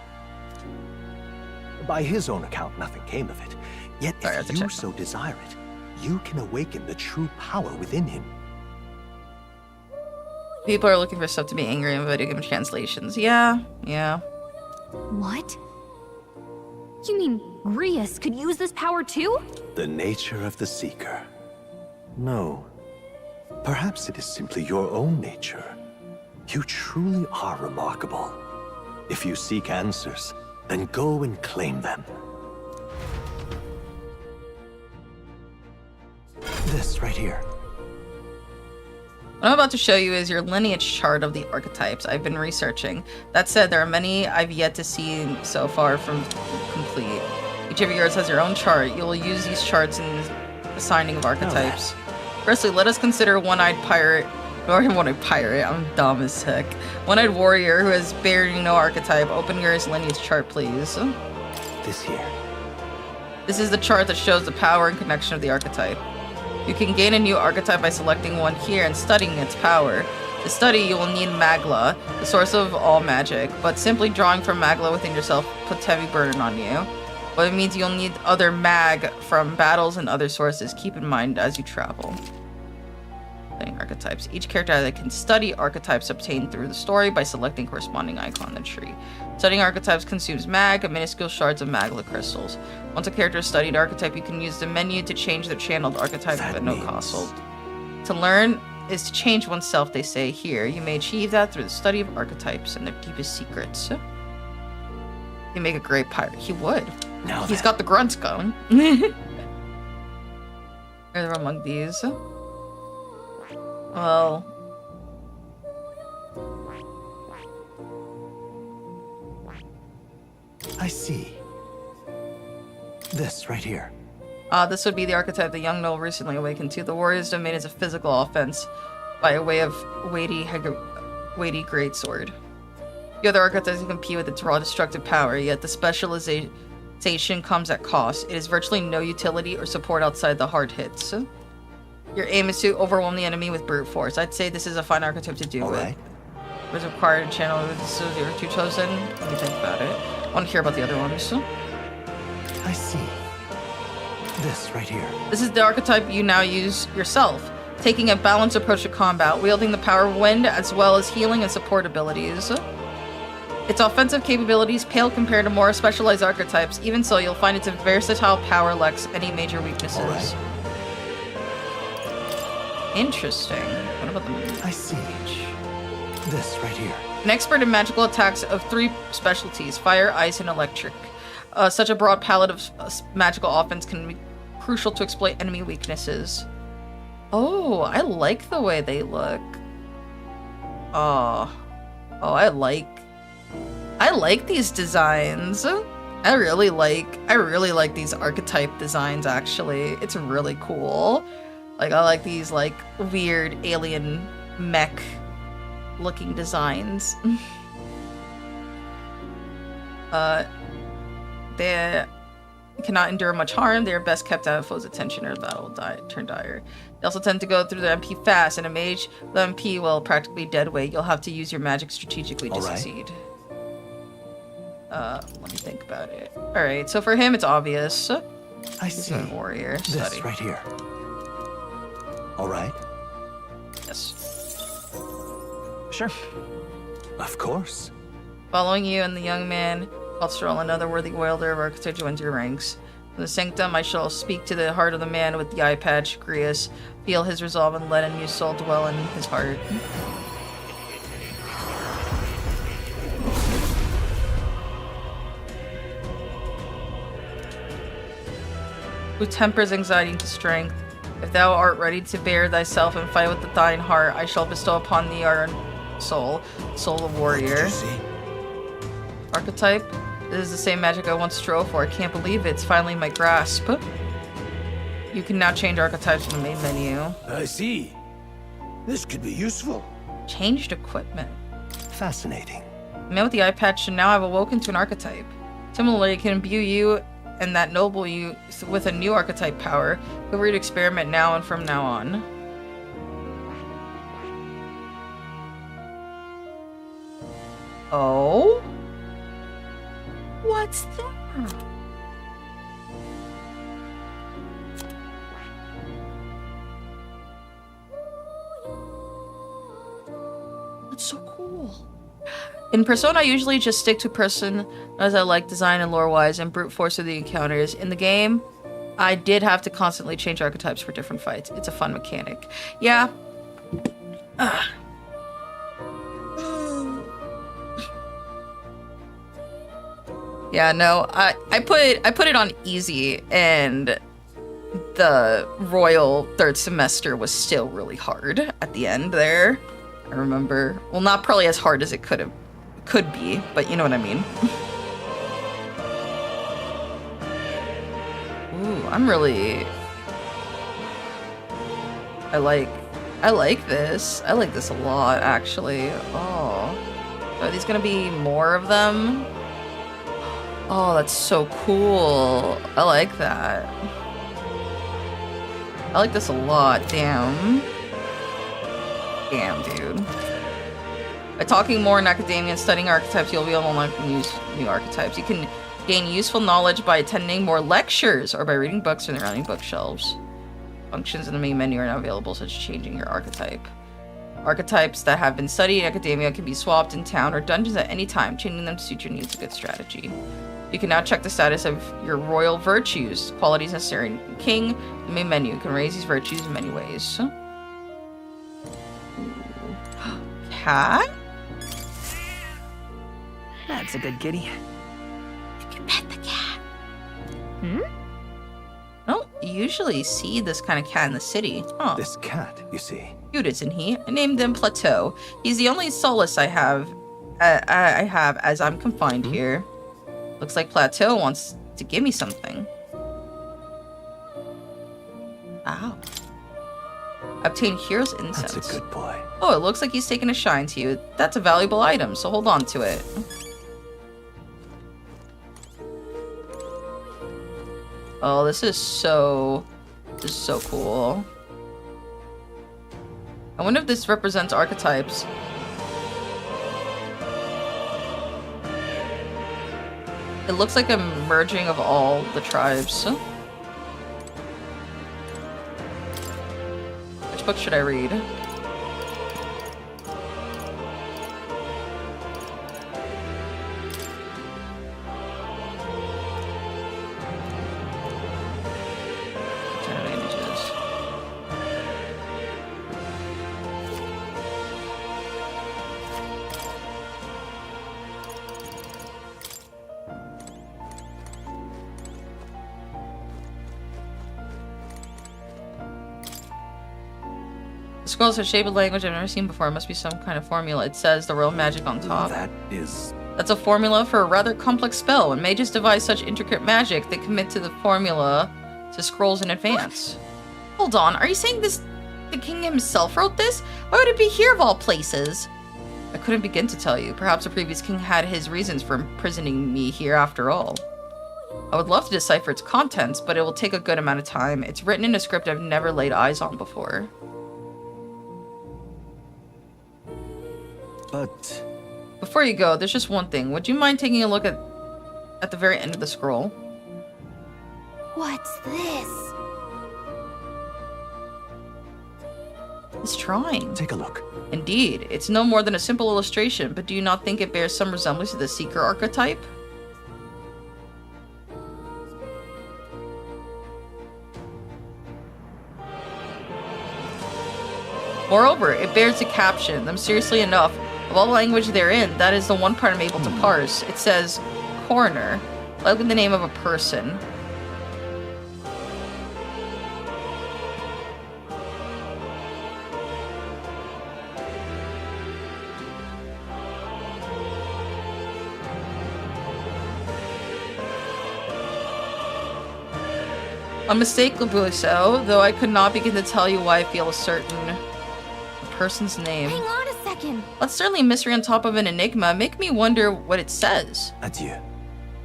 By his own account, nothing came of it. Yet if you so desire it, you can awaken the true power within him. People are looking for stuff to be angry in video game translations. Yeah. What? You mean Grius could use this power too? The nature of the Seeker. No. Perhaps it is simply your own nature. You truly are remarkable. If you seek answers, then go and claim them. This right here. What I'm about to show you is your lineage chart of the archetypes I've been researching. That said, there are many I've yet to see so far from complete. Each of yours has your own chart. You will use these charts in the assigning of archetypes. Firstly, let us consider One-Eyed Pirate. Or One-Eyed Pirate, I'm dumb as heck. One-Eyed Warrior, who has bearing no archetype. Open your lineage chart, please. This here. This is the chart that shows the power and connection of the archetype. You can gain a new archetype by selecting one here and studying its power. To study, you will need Magla, the source of all magic, but simply drawing from Magla within yourself puts heavy burden on you. But it means you'll need other mag from battles and other sources. Keep in mind as you travel. Studying archetypes. Each character that can study archetypes obtained through the story by selecting corresponding icon on the tree. Studying archetypes consumes mag, minuscule shards of Magla crystals. Once a character has studied archetype, you can use the menu to change their channeled archetype at no cost. To learn is to change oneself, they say here. You may achieve that through the study of archetypes and their deepest secrets. He'd make a great pirate. He would. He's got the grunts going. Are among these? Well... I see. This right here. This would be the archetype the young noble recently awakened to. The warrior's domain is a physical offense by way of weighty greatsword. The other archetypes can compete with its raw destructive power, yet the specialization comes at cost. It is virtually no utility or support outside the hard hits. Your aim is to overwhelm the enemy with brute force. I'd say this is a fine archetype to do with. What is required to channel this is your two chosen? Let me think about it. I want to hear about the other ones. I see. This right here. This is the archetype you now use yourself, taking a balanced approach to combat, wielding the power of wind as well as healing and support abilities. Its offensive capabilities pale compared to more specialized archetypes. Even so, you'll find its versatile power lacks any major weaknesses. Interesting. What about the... I see. This right here. An expert in magical attacks of 3 specialties, fire, ice, and electric. Such a broad palette of magical offense can be crucial to exploit enemy weaknesses. Oh, I like the way they look. I like these designs. I really like these archetype designs, actually. It's really cool. Like, I like these, like, weird alien mech looking designs. They cannot endure much harm. They are best kept out of foes' attention or the battle will turn dire. They also tend to go through the MP fast, and a mage, the MP will practically dead weight. You'll have to use your magic strategically to succeed. Let me think about it. Alright, so for him it's obvious. I see. He's a warrior. This right here. Alright. Yes. Sure. Of course. Following you and the young man, called Stroll, another worthy wielder of archetype to enter your ranks. From the sanctum I shall speak to the heart of the man with the eye patch, Grius. Feel his resolve and let a new soul dwell in his heart. Who tempers anxiety into strength. If thou art ready to bear thyself and fight with the thine heart, I shall bestow upon thee our soul of warrior. Archetype. This is the same magic I once strove for. I can't believe it. It's finally in my grasp. You can now change archetypes from the main menu. I see. This could be useful. Changed equipment. Fascinating. The man with the eye patch should now have awoken to an archetype. Similarly, it can imbue you and that noble you with a new archetype power. Feel free to experiment now and from now on. Oh? What's that? That's so cool. In Persona, I usually just stick to person as I like design and lore-wise and brute force of the encounters. In the game, I did have to constantly change archetypes for different fights. It's a fun mechanic. Yeah. Yeah, no, I put it on easy, and the royal third semester was still really hard at the end there. I remember. Well, not probably as hard as it could be, but you know what I mean. Ooh, I'm really... I like this. I like this a lot, actually. Oh. Are these gonna be more of them? Oh, that's so cool. I like that. I like this a lot. Damn. Damn, dude. By talking more in academia and studying archetypes, you'll be able to unlock new archetypes. You can gain useful knowledge by attending more lectures or by reading books from the surrounding bookshelves. Functions in the main menu are now available, such as changing your archetype. Archetypes that have been studied in academia can be swapped in town or dungeons at any time. Changing them to suit your needs is a good strategy. You can now check the status of your royal virtues, qualities necessary in King. The main menu can raise these virtues in many ways. Cat? That's a good kitty. You can pet the cat. Hmm? I don't usually see this kind of cat in the city. Huh. This cat, you see. Cute, isn't he? I named him Plateau. He's the only solace I have as I'm confined here. Looks like Plateau wants to give me something. Ow. Obtain Hero's Incense. That's a good boy. Oh, it looks like he's taking a shine to you. That's a valuable item, so hold on to it. Oh, this is so cool. I wonder if this represents archetypes. It looks like a merging of all the tribes. Which book should I read? Scrolls are shaped with language I've never seen before. It must be some kind of formula. It says the royal magic on top. That's a formula for a rather complex spell. When mages devise such intricate magic, they commit to the formula to scrolls in advance. Hold on, are you saying the king himself wrote this? Why would it be here of all places? I couldn't begin to tell you. Perhaps the previous king had his reasons for imprisoning me here after all. I would love to decipher its contents, but it will take a good amount of time. It's written in a script I've never laid eyes on before. But before you go, there's just one thing. Would you mind taking a look at the very end of the scroll? What's this? This drawing. Take a look. Indeed, it's no more than a simple illustration, but do you not think it bears some resemblance to the Seeker archetype? Moreover, it bears the caption, "Them seriously enough, of all the language therein, that is the one part I'm able to parse." It says, "Coroner," like the name of a person. Unmistakably so, though I could not begin to tell you why I feel a certain person's name. Hang on a second. That's certainly a mystery on top of an enigma. Make me wonder what it says. Adieu.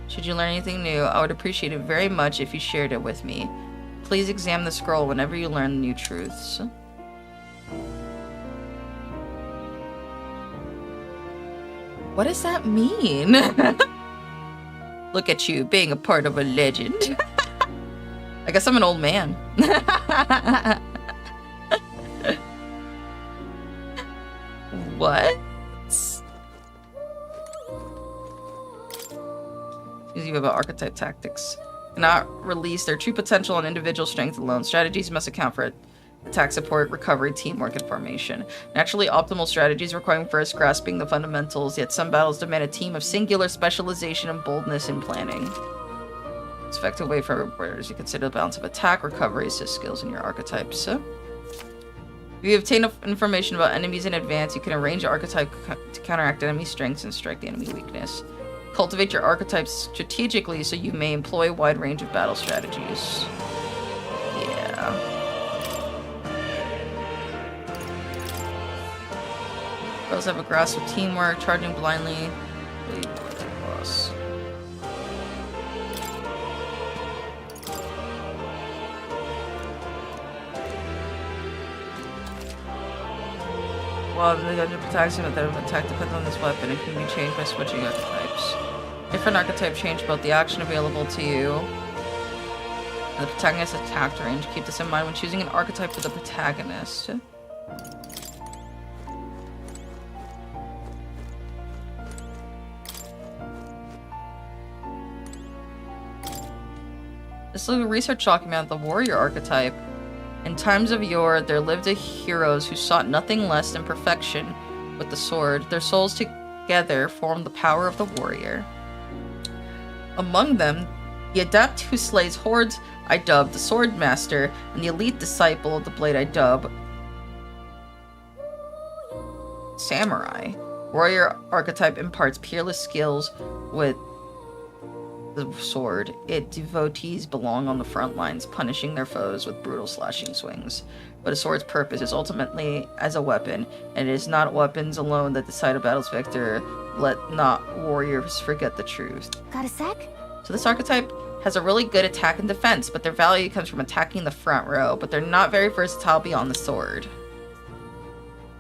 Should you learn anything new, I would appreciate it very much if you shared it with me. Please examine the scroll whenever you learn new truths. What does that mean? Look at you, being a part of a legend. I guess I'm an old man. What? You about archetype tactics. Cannot release their true potential and individual strength alone. Strategies must account for attack support, recovery, teamwork, and formation. Naturally optimal strategies requiring first grasping the fundamentals, yet some battles demand a team of singular specialization and boldness in planning. It's an effective way for players. You consider the balance of attack, recovery, assist skills in your archetypes. If you obtain information about enemies in advance, you can arrange your archetype to counteract enemy strengths and strike the enemy weakness. Cultivate your archetypes strategically so you may employ a wide range of battle strategies. Yeah. Pros have a grasp of teamwork, charging blindly. Boss. While the dungeon protects you, that attack depends on this weapon and can be changed by switching archetypes. Different archetype change both the action available to you and the protagonist's attack range. Keep this in mind when choosing an archetype for the protagonist. This is a research document of the warrior archetype. In times of yore, there lived heroes who sought nothing less than perfection with the sword. Their souls together formed the power of the warrior. Among them, the adept who slays hordes I dub the sword master, and the elite disciple of the blade I dub samurai. Warrior archetype imparts peerless skills with the sword. Its devotees belong on the front lines, punishing their foes with brutal slashing swings. But a sword's purpose is ultimately as a weapon, and it is not weapons alone that decide a battle's victor. Let not warriors forget the truth. Got a sec? So this archetype has a really good attack and defense, but their value comes from attacking the front row, but they're not very versatile beyond the sword.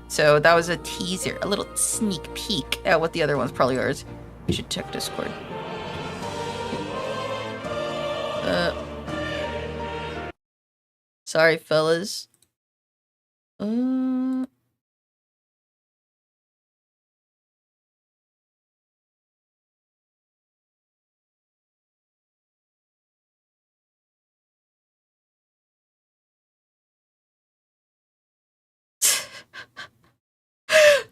So that was a teaser, a little sneak peek at what the other ones probably are. You should check Discord. Sorry, fellas.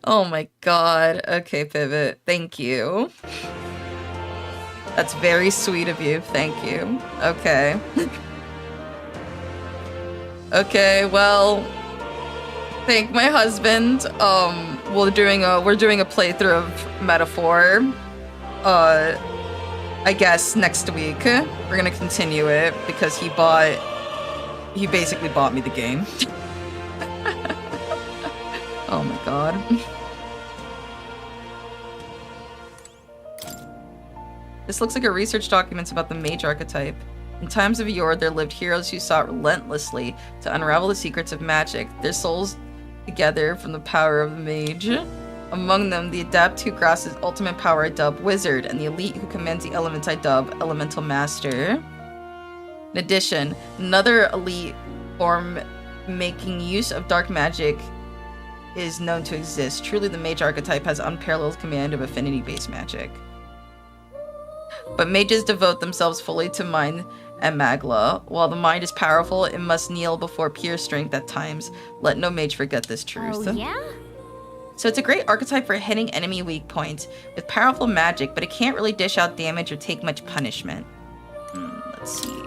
Oh my god. Okay, Pivot. Thank you. That's very sweet of you. Thank you. Okay. Okay, well, thank my husband. We're doing a playthrough of Metaphor. I guess next week. We're gonna continue it because he basically bought me the game. Oh my god. This looks like a research document about the mage archetype. In times of yore, there lived heroes who sought relentlessly to unravel the secrets of magic, their souls together from the power of the mage. Among them, the adept who grasps his ultimate power I dub Wizard, and the elite who commands the elements I dub Elemental Master. In addition, another elite form making use of dark magic is known to exist. Truly, the mage archetype has unparalleled command of affinity-based magic. But mages devote themselves fully to mind and magla. While the mind is powerful, it must kneel before pure strength at times. Let no mage forget this truth. Oh, yeah? So it's a great archetype for hitting enemy weak points with powerful magic, but it can't really dish out damage or take much punishment. Let's see.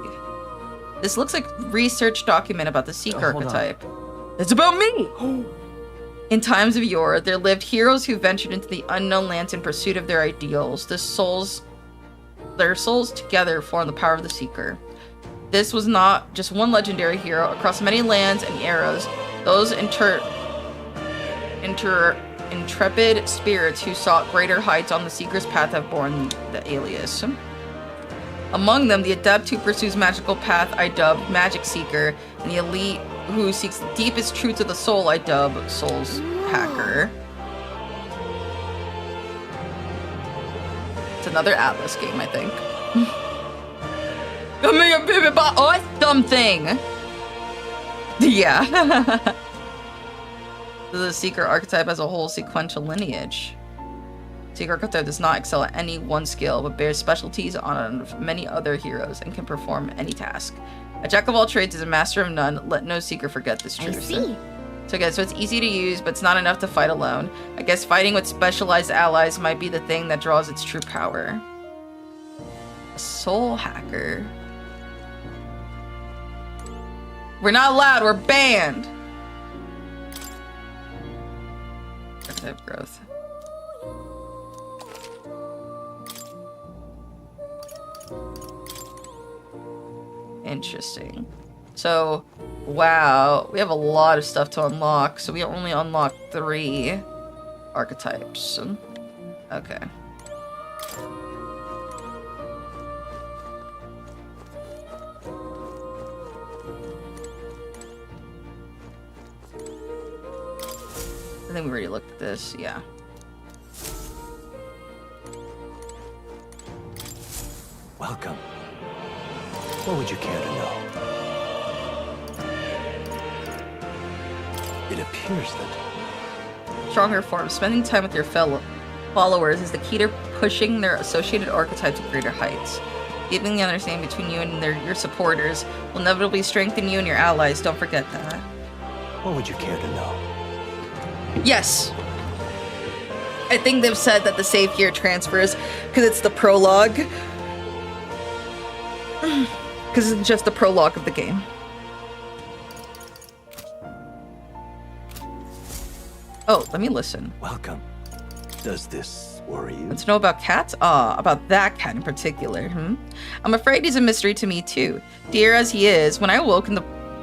This looks like research document about the Seeker archetype. It's about me! In times of yore, there lived heroes who ventured into the unknown lands in pursuit of their ideals. Their souls together form the power of the Seeker. This was not just one legendary hero. Across many lands and eras, those intrepid spirits who sought greater heights on the Seeker's path have borne the alias. Among them, the adept who pursues magical path I dub Magic Seeker, and the elite who seeks the deepest truths of the soul I dub Souls Hacker. It's another Atlas game, I think. Awesome thing! Yeah. The Seeker archetype as a whole sequential lineage. Seeker archetype does not excel at any one skill, but bears specialties on many other heroes and can perform any task. A jack of all trades is a master of none. Let no Seeker forget this truth. I see. So again, so it's easy to use, but it's not enough to fight alone. I guess fighting with specialized allies might be the thing that draws its true power. A soul hacker. We're not allowed, we're banned! Archetype growth. Interesting. So, wow, we have a lot of stuff to unlock. So we only unlocked 3 archetypes. Okay. I think we already looked at this, yeah. Welcome. What would you care to know? It appears that... Stronger forms. Spending time with your fellow followers is the key to pushing their associated archetype to greater heights. Deepening the understanding between you and your supporters will inevitably strengthen you and your allies. Don't forget that. What would you care to know? Yes. I think they've said that the save here transfers because it's the prologue. Because it's just the prologue of the game. Oh, let me listen. Welcome. Does this worry you? Want to know about cats? Ah, about that cat in particular. I'm afraid he's a mystery to me too. Dear as he is, when I awoke in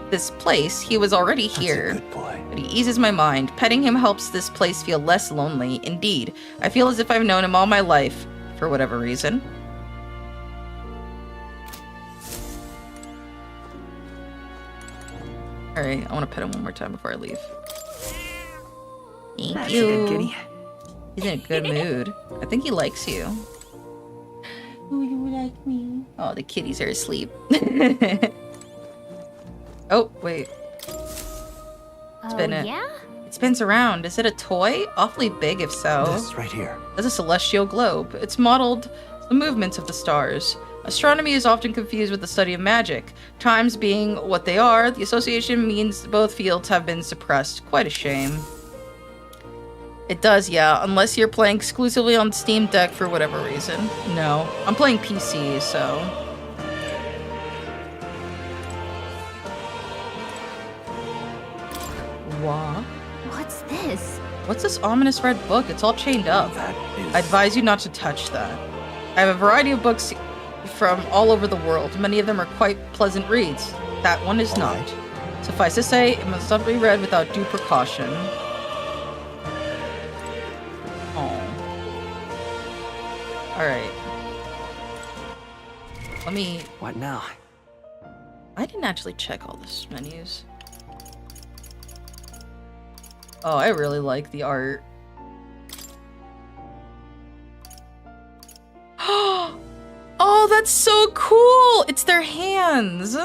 this place, he was already here. That's a good boy. But he eases my mind. Petting him helps this place feel less lonely. Indeed, I feel as if I've known him all my life, for whatever reason. Alright, I want to pet him one more time before I leave. Thank That's you. a good kitty. He's in a good mood. I think he likes you. Oh, you like me? Oh, the kitties are asleep. Oh, wait. Spin it. Yeah? It spins around. Is it a toy? Awfully big if so. This right here. It's a celestial globe. It's modeled the movements of the stars. Astronomy is often confused with the study of magic. Times being what they are, the association means both fields have been suppressed. Quite a shame. It does, yeah, unless you're playing exclusively on Steam Deck for whatever reason. No, I'm playing PC, so... What? What's this? What's this ominous red book? It's all chained up. That is... I advise you not to touch that. I have a variety of books from all over the world. Many of them are quite pleasant reads. That one is not. Right. Suffice to say, it must not be read without due precaution. Oh. Alright. Let me... What now? I didn't actually check all the menus. Oh, I really like the art. Oh, that's so cool! It's their hands!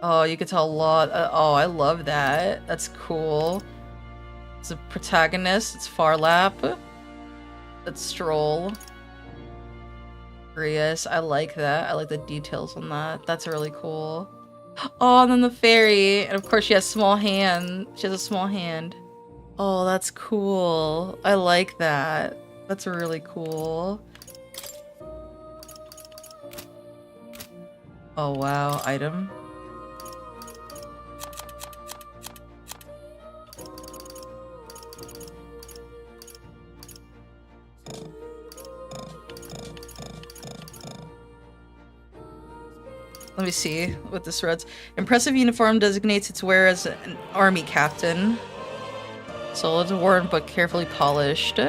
Oh, you could tell a lot. Oh, I love that. That's cool. It's a protagonist. It's Farlap. That's Stroll. Grius. I like that. I like the details on that. That's really cool. Oh, and then the fairy. And of course she has small hand. She has a small hand. Oh, that's cool. I like that. That's really cool. Oh, wow. Item. Let me see what this reads. Impressive uniform designates its wearer as an army captain. So it's worn but carefully polished.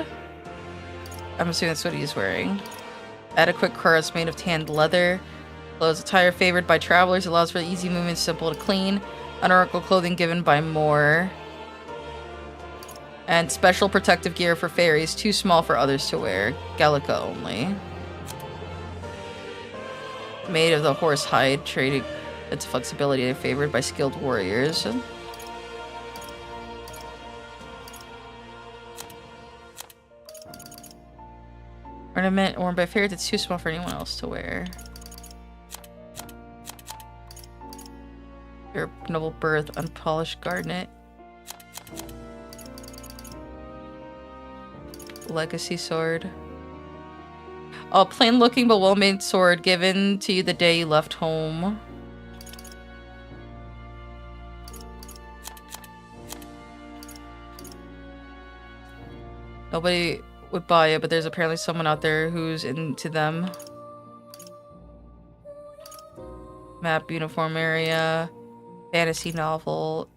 I'm assuming that's what he's wearing. Adequate cuirass made of tanned leather. Clothes attire favored by travelers. Allows for easy movement, simple to clean. Unarticle clothing given by Moore. And special protective gear for fairies. Too small for others to wear. Gallica only. Made of the horse hide. Trading its flexibility favored by skilled warriors. Ornament worn by fairies that's too small for anyone else to wear. Your noble birth, unpolished garnet. Legacy sword. A plain looking but well made sword given to you the day you left home. Nobody would buy it, but there's apparently someone out there who's into them. Map, uniform area, fantasy novel.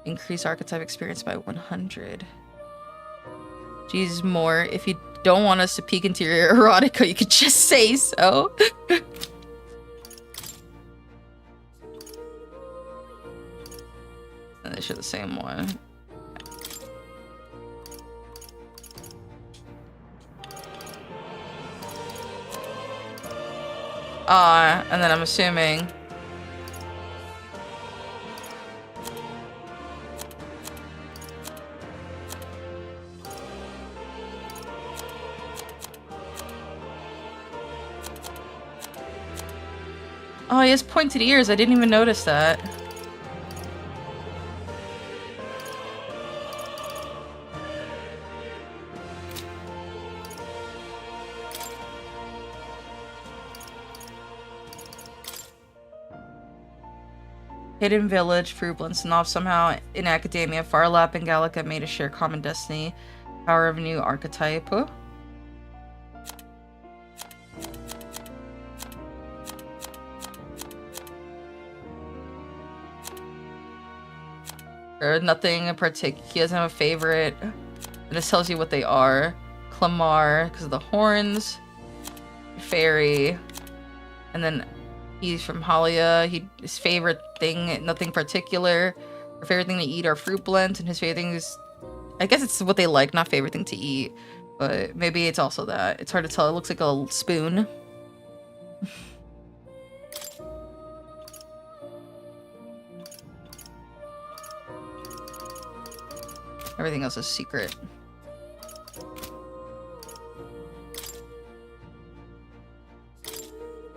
Increase archetype experience by 100. Jesus, more. If you don't want us to peek into your erotica, you could just say so. And they share the same one. And then I'm assuming. Oh, he has pointed ears. I didn't even notice that. Hidden Village, Frublin, Snov somehow in Academia, Farlap and Gallica made a share common destiny. Power of new archetype. Or nothing in particular. He doesn't have a favorite. It just tells you what they are. Clamar, because of the horns. Fairy. And then he's from Halia. His favorite thing, nothing particular. Her favorite thing to eat are fruit blends, and his favorite thing is, I guess it's what they like, not favorite thing to eat. But maybe it's also that. It's hard to tell. It looks like a spoon. Everything else is secret.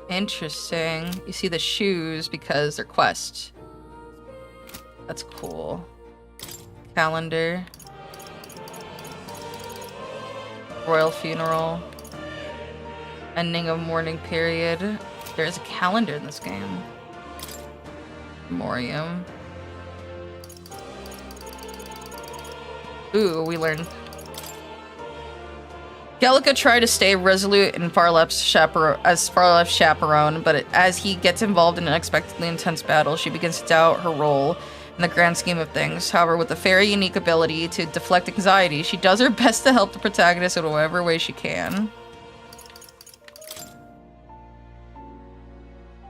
Interesting. You see the shoes because they're quest. That's cool. Calendar. Royal funeral. Ending of mourning period. There is a calendar in this game. Memoriam. Ooh, we learned. Gallica tried to stay resolute in Farlep's chaperone, but as he gets involved in an unexpectedly intense battle, she begins to doubt her role in the grand scheme of things. However, with a very unique ability to deflect anxiety, she does her best to help the protagonist in whatever way she can.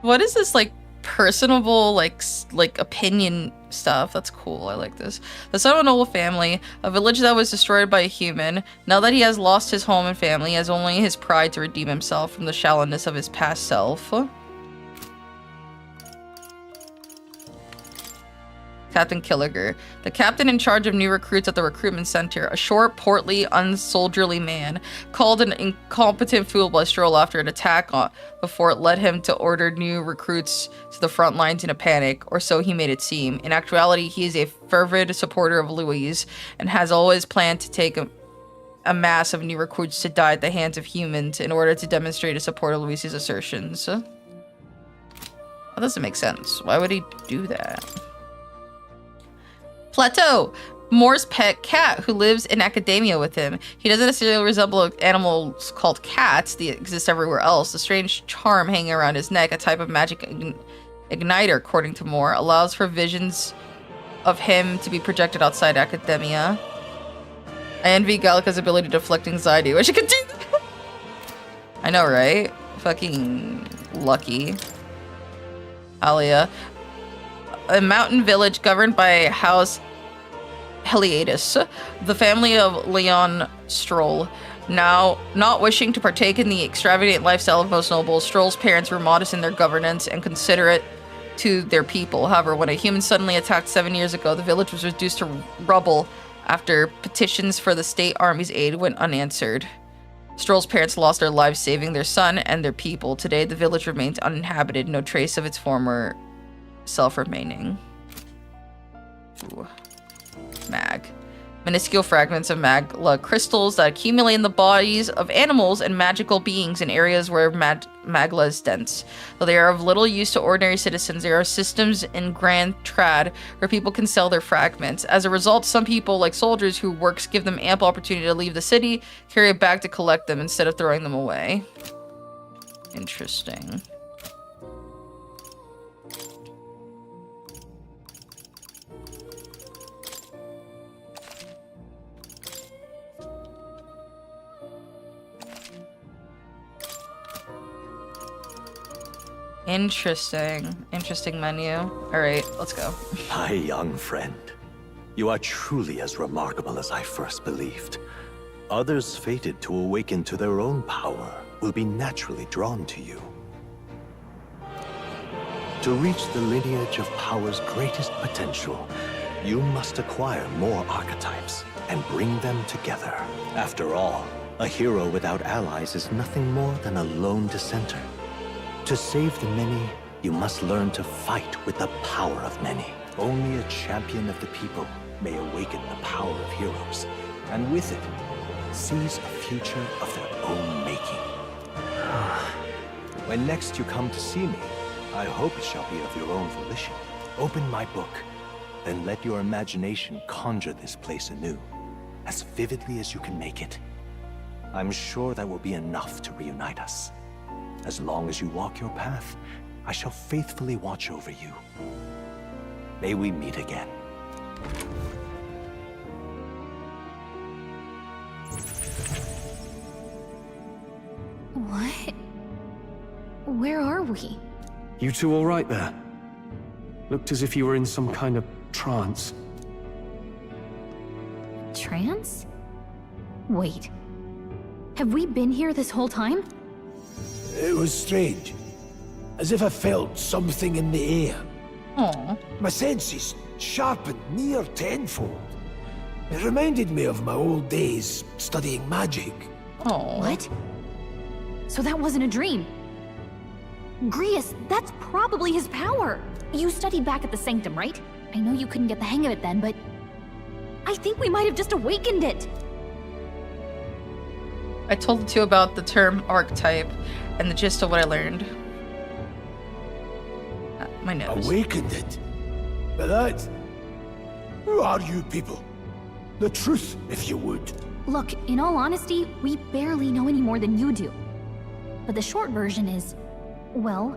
What is this, like, personable, like opinion stuff? That's cool. I like this. The son of a noble family, a village that was destroyed by a human. Now that he has lost his home and family, he has only his pride to redeem himself from the shallowness of his past self. Captain Killiger, the captain in charge of new recruits at the recruitment center, a short, portly, unsoldierly man, called an incompetent fool by Stroll after an attack before it led him to order new recruits to the front lines in a panic, or so he made it seem. In actuality, he is a fervid supporter of Louise and has always planned to take a mass of new recruits to die at the hands of humans in order to demonstrate his support of Louise's assertions. That doesn't make sense. Why would he do that? Plateau, Moore's pet cat who lives in academia with him. He doesn't necessarily resemble animals called cats that exist everywhere else. The strange charm hanging around his neck, a type of magic igniter, according to Moore, allows for visions of him to be projected outside academia. I envy Gallica's ability to deflect anxiety. Wish I could do that. I know, right? Fucking lucky. Alia. A mountain village governed by House Heliatus, the family of Leon Stroll. Now, not wishing to partake in the extravagant lifestyle of most nobles, Stroll's parents were modest in their governance and considerate to their people. However, when a human suddenly attacked 7 years ago, the village was reduced to rubble after petitions for the state army's aid went unanswered. Stroll's parents lost their lives saving their son and their people. Today, the village remains uninhabited, no trace of its former self remaining. Ooh. Mag. Minuscule fragments of magla crystals that accumulate in the bodies of animals and magical beings in areas where magla is dense. Though they are of little use to ordinary citizens, there are systems in Grand Trad where people can sell their fragments. As a result, some people, like soldiers whose works give them ample opportunity to leave the city, carry it back to collect them instead of throwing them away. Interesting. Interesting menu. Alright, let's go. My young friend, you are truly as remarkable as I first believed. Others fated to awaken to their own power will be naturally drawn to you. To reach the lineage of power's greatest potential, you must acquire more archetypes and bring them together. After all, a hero without allies is nothing more than a lone dissenter. To save the many, you must learn to fight with the power of many. Only a champion of the people may awaken the power of heroes, and with it, seize a future of their own making. When next you come to see me, I hope it shall be of your own volition. Open my book, then let your imagination conjure this place anew, as vividly as you can make it. I'm sure that will be enough to reunite us. As long as you walk your path, I shall faithfully watch over you. May we meet again. What? Where are we? You two all right there? Looked as if you were in some kind of trance. Trance? Wait. Have we been here this whole time? It was strange. As if I felt something in the air. Aww. My senses sharpened near tenfold. It reminded me of my old days studying magic. Aww. What? So that wasn't a dream. Grius, that's probably his power. You studied back at the Sanctum, right? I know you couldn't get the hang of it then, but I think we might have just awakened it. I told the two about the term archetype and the gist of what I learned. My nose. Awakened it? But that... Who are you people? The truth, if you would. Look, in all honesty, we barely know any more than you do. But the short version is, well,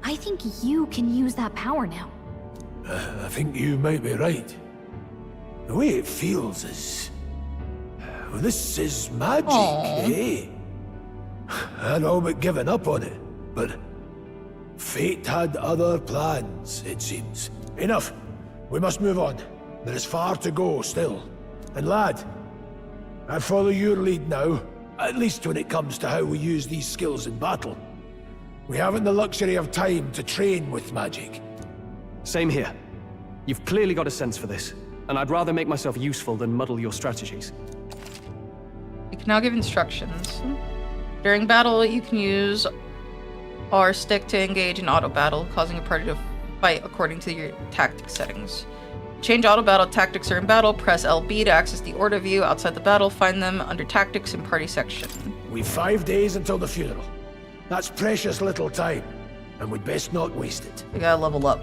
I think you can use that power now. I think you might be right. The way it feels is... Well, this is magic, eh? I'd all but given up on it, but... Fate had other plans, it seems. Enough. We must move on. There is far to go still. And lad, I follow your lead now, at least when it comes to how we use these skills in battle. We haven't the luxury of time to train with magic. Same here. You've clearly got a sense for this, and I'd rather make myself useful than muddle your strategies. You can now give instructions. During battle, you can use R stick to engage in auto battle, causing a party to fight according to your tactic settings. Change auto battle tactics during battle, press LB to access the order view outside the battle, find them under tactics and party section. We've 5 days until the funeral. That's precious little time, and we'd best not waste it. We gotta level up.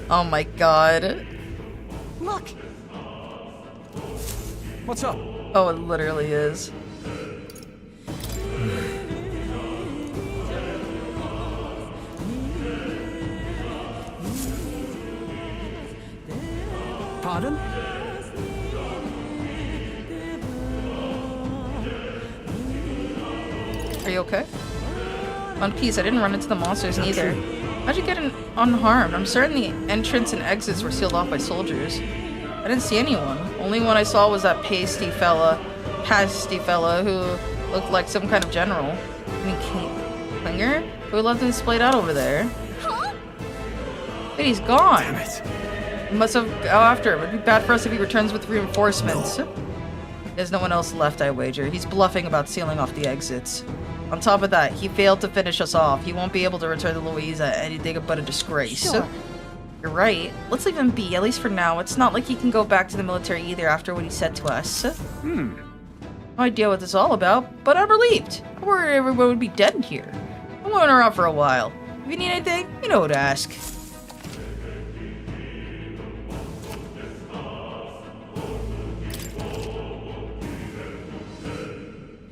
Oh my god. Look! What's up? Oh, it literally is. Pardon? Are you okay? On peace, I didn't run into the monsters neither. How'd you get unharmed? I'm certain the entrance and exits were sealed off by soldiers. I didn't see anyone. Only one I saw was that pasty fella who looked like some kind of general. I mean, Klinger? Who left him splayed out over there? But he's gone. Damn it. We must have go after him. It'd be bad for us if he returns with reinforcements. No. There's no one else left, I wager. He's bluffing about sealing off the exits. On top of that, he failed to finish us off. He won't be able to return to Louisa, anything but a disgrace. Sure. You're right. Let's leave him be, at least for now. It's not like he can go back to the military either after what he said to us. No idea what this is all about, but I'm relieved. I worried everyone would be dead in here. I'm going around for a while. If you need anything, you know who to ask.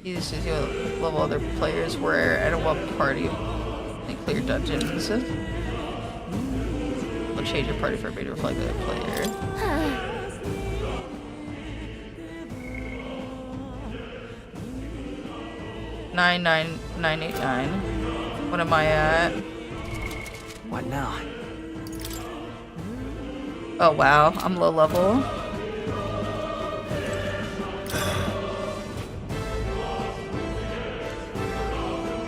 You just see what level other players were and what party they clear dungeons. We'll change your party for me to reflect the other player. 99989. What am I at? What now? Oh wow, I'm low level.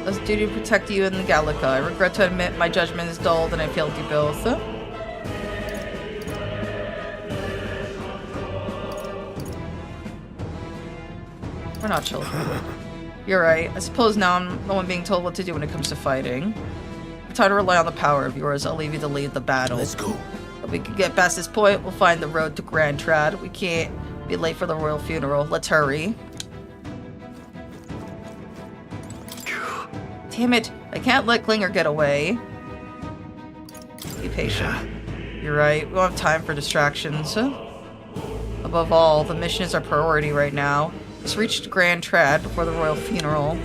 Let's do to protect you in the Gallica. I regret to admit my judgment is dulled and I failed you both. We're not children. You're right. I suppose now I'm the one being told what to do when it comes to fighting. Try to rely on the power of yours. I'll leave you to lead the battle. Let's go. If we can get past this point, we'll find the road to Grand Trad. We can't be late for the royal funeral. Let's hurry. Damn it. I can't let Klinger get away. Be patient. You're right. We don't have time for distractions. Above all, the mission is our priority right now. Let's reach Grand Trad before the royal funeral.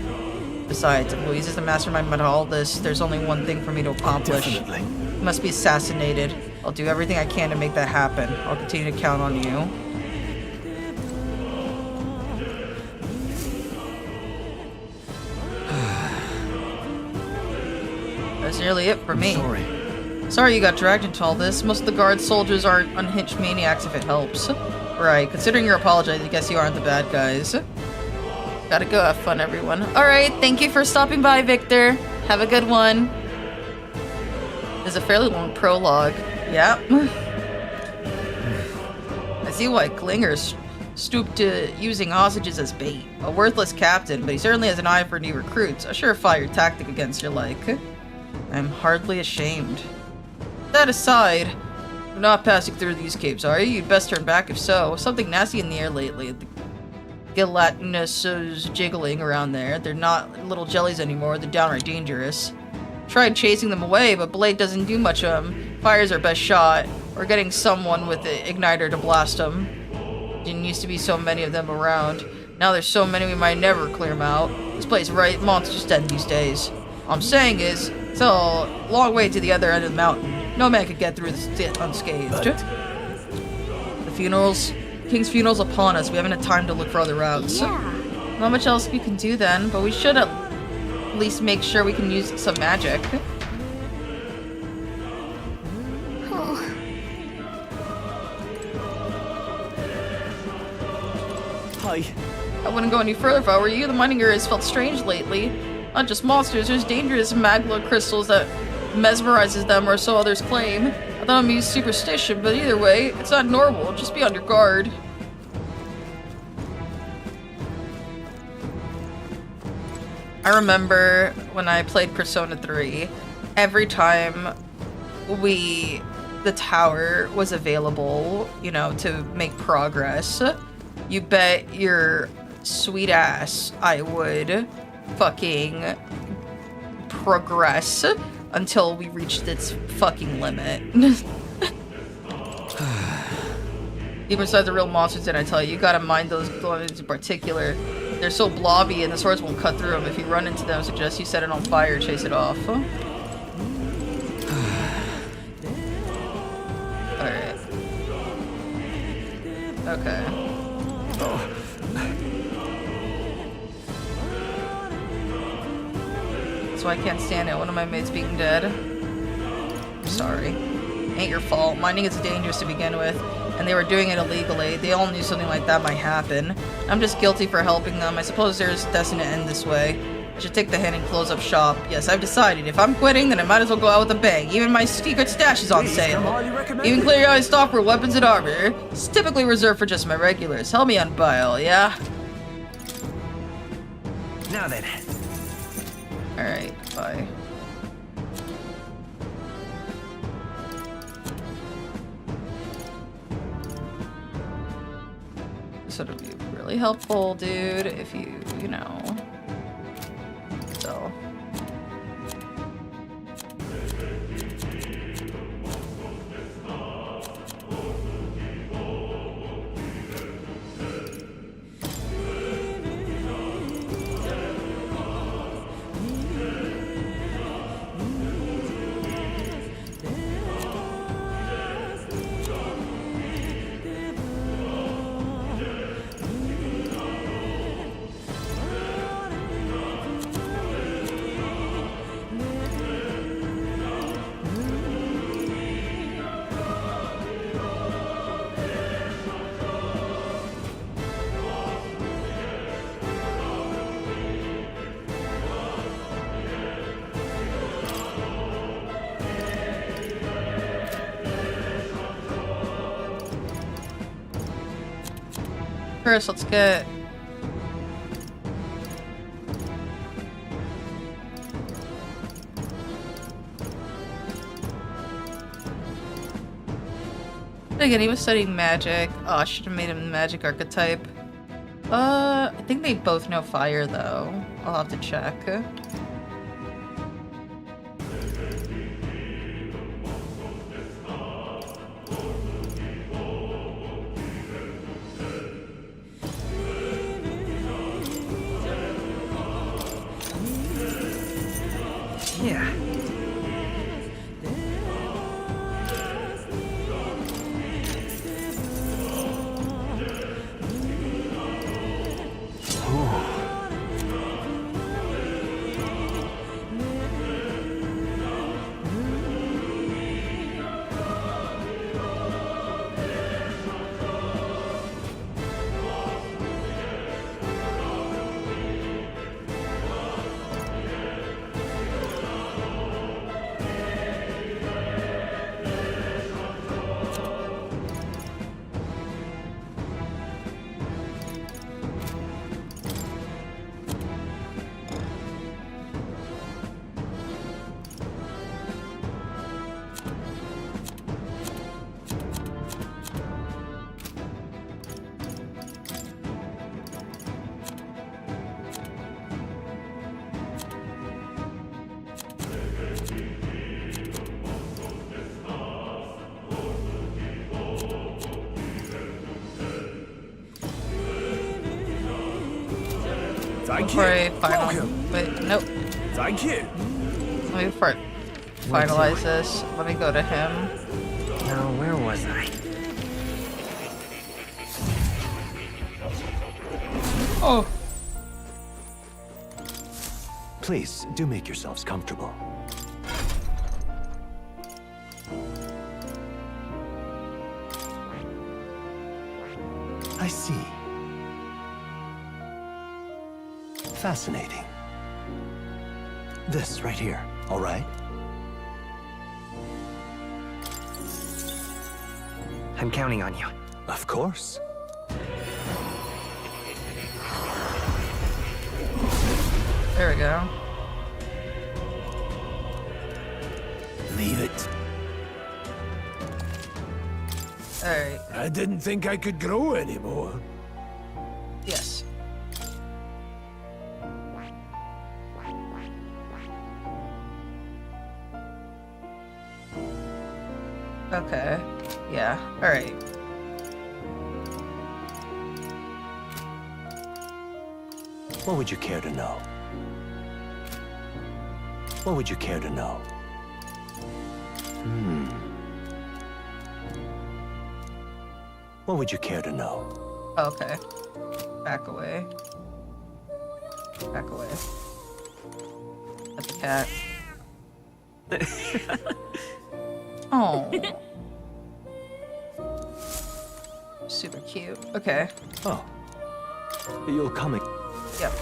Besides, if Louise is the mastermind behind all this, there's only one thing for me to accomplish. Definitely. He must be assassinated. I'll do everything I can to make that happen. I'll continue to count on you. That's nearly it for me. Sorry you got dragged into all this. Most of the guard soldiers aren't unhinged maniacs if it helps. Right, considering you're apologizing, I guess you aren't the bad guys. Gotta go have fun, everyone. Alright, thank you for stopping by, Victor. Have a good one. There's a fairly long prologue. Yep. I see why Klinger's stooped to using hostages as bait. A worthless captain, but he certainly has an eye for new recruits. A surefire tactic against your like. I'm hardly ashamed. That aside, you're not passing through these caves, are you? You'd best turn back if so. Something nasty in the air lately. The gelatinous jiggling around there. They're not little jellies anymore. They're downright dangerous. Tried chasing them away, but Blade doesn't do much of them. Fire's our best shot. Or getting someone with the igniter to blast them. Didn't used to be so many of them around. Now there's so many we might never clear them out. This place right monsters dead these days. All I'm saying is, it's a long way to the other end of the mountain. No man could get through this unscathed. The King's funeral's upon us. We haven't had time to look for other routes. Yeah. Not much else we can do then, but we should at least make sure we can use some magic. Oh. Hi. I wouldn't go any further if I were you. The mining area has felt strange lately. Not just monsters, there's dangerous magma crystals that mesmerizes them, or so others claim. I thought it would be superstition, but either way, it's not normal. Just be on your guard. I remember when I played Persona 3, every time the tower was available, you know, to make progress, you bet your sweet ass I would fucking progress until we reached its fucking limit. Even besides the real monsters, did I tell you? You gotta mind those ones in particular. They're so blobby and the swords won't cut through them. If you run into them, I suggest you set it on fire or chase it off. Alright. Okay. So I can't stand it. One of my mates being dead. I'm sorry. Ain't your fault. Mining is dangerous to begin with, and they were doing it illegally. They all knew something like that might happen. I'm just guilty for helping them. I suppose there's destined to end this way. I should take the hint and close up shop. Yes, I've decided. If I'm quitting, then I might as well go out with a bang. Even my secret stash is on sale. Even clear eyes stock for weapons and armor. It's typically reserved for just my regulars. Help me on Bile, yeah? Now then. Alright, bye. This would be really helpful, dude, if you know. So. First, let's get... Again, he was studying magic. Oh, I should have made him magic archetype. I think they both know fire, though. I'll have to check. Yeah. Thank Before I you. final... Wait, nope. Thank you. Let me before I finalize this. Let me go to him. Now, where was I? Oh! Please, do make yourselves comfortable. I see. Fascinating. This right here, all right? I'm counting on you. Of course. There we go. Leave it. Alright. I didn't think I could grow anymore. Yes. Okay. Yeah. Alright. What would you care to know? What would you care to know? What would you care to know? Okay. Back away. Back away. That's the cat. Oh. Super cute. Okay. Oh. You'll come again. Yep.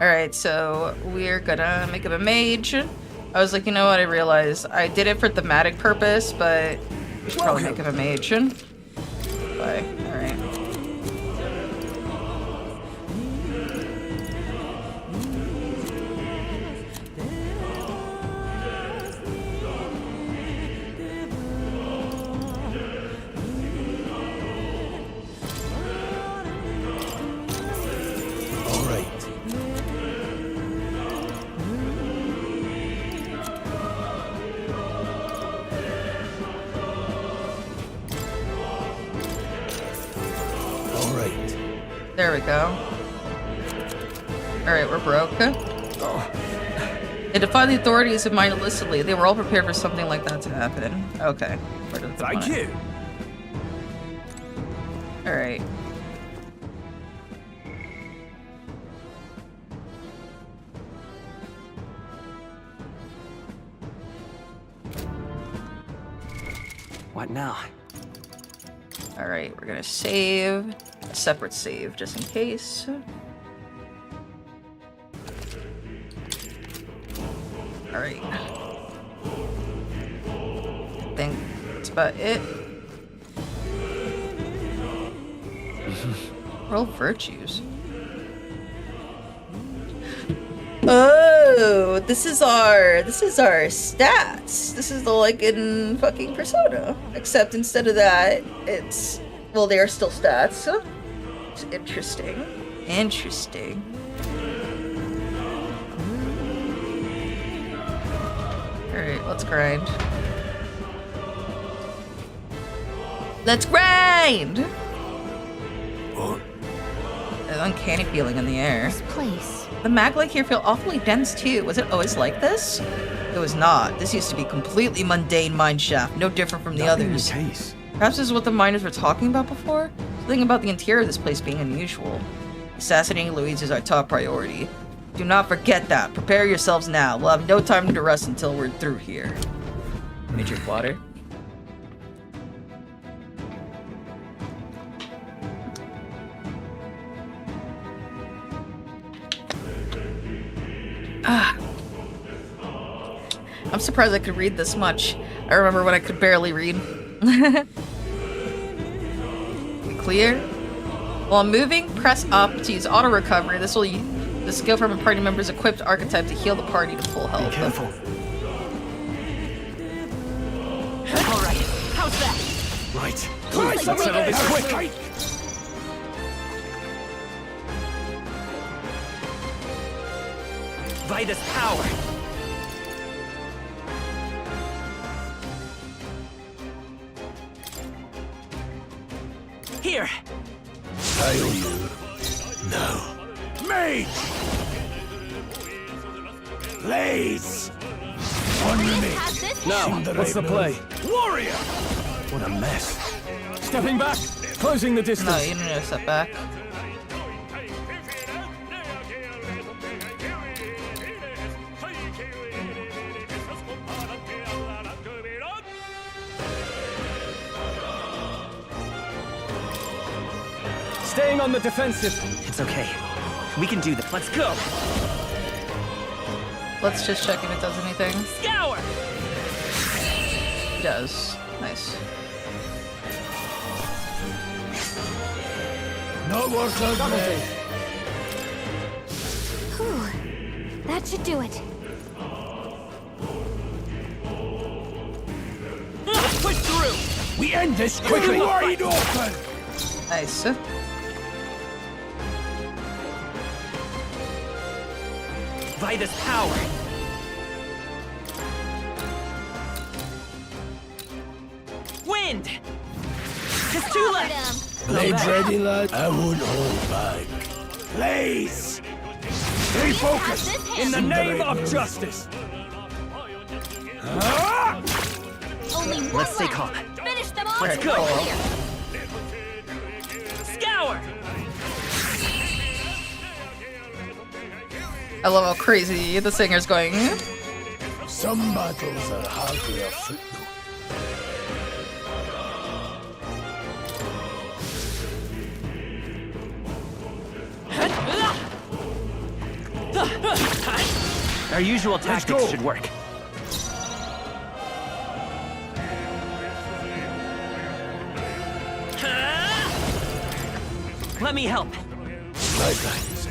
Alright, so we're gonna make him a mage. I was like, you know what, I realized I did it for thematic purpose, but we should probably make him a mage. Bye. Alright. There we go. Alright, we're broke. They defied the authorities of mine illicitly. They were all prepared for something like that to happen. Okay. Thank you. Alright. What now? Alright, we're gonna save. A separate save, just in case. Alright. I think that's about it. Roll virtues. Oh, this is our stats. This is the like in fucking Persona. Except instead of that, it's well, they are still stats. It's interesting. Interesting. Alright, let's grind. Let's grind! An uncanny feeling in the air. This place. The mag-like here feel awfully dense too. Was it always like this? It was not. This used to be completely mundane mineshaft, no different from the others. Case. Perhaps this is what the miners were talking about before? Something about the interior of this place being unusual. Assassinating Louise is our top priority. Do not forget that. Prepare yourselves now. We'll have no time to rest until we're through here. Let me drink water. I'm surprised I could read this much. I remember when I could barely read. Clear? While moving, press up to use auto recovery. This will use the skill from a party member's equipped archetype to heal the party to full health. Be careful. Alright, how's that? Right. Let's settle this quick! Vitus power! Here! I'll you. No. Mage! Blaze! One remains. Now, what's the play? Warrior! What a mess. Stepping back, closing the distance. No, you need to step back. Staying on the defensive. It's okay. We can do this. Let's go! Let's just check if it does anything. Scour! It does. Nice. No more close. Whew. That should do it. Let's push through! We end this quickly! Wide open! Nice. Vitus power! Wind! Just two left! Blades ready, lad? I won't hold back. Blaze! Stay focused! In the name of justice! Only one Let's stay left. calm. Finish them off. Let's go! I love how crazy the singer's going. Some battles are hardly a footnote. Our usual tactics should work. Let me help. My thanks.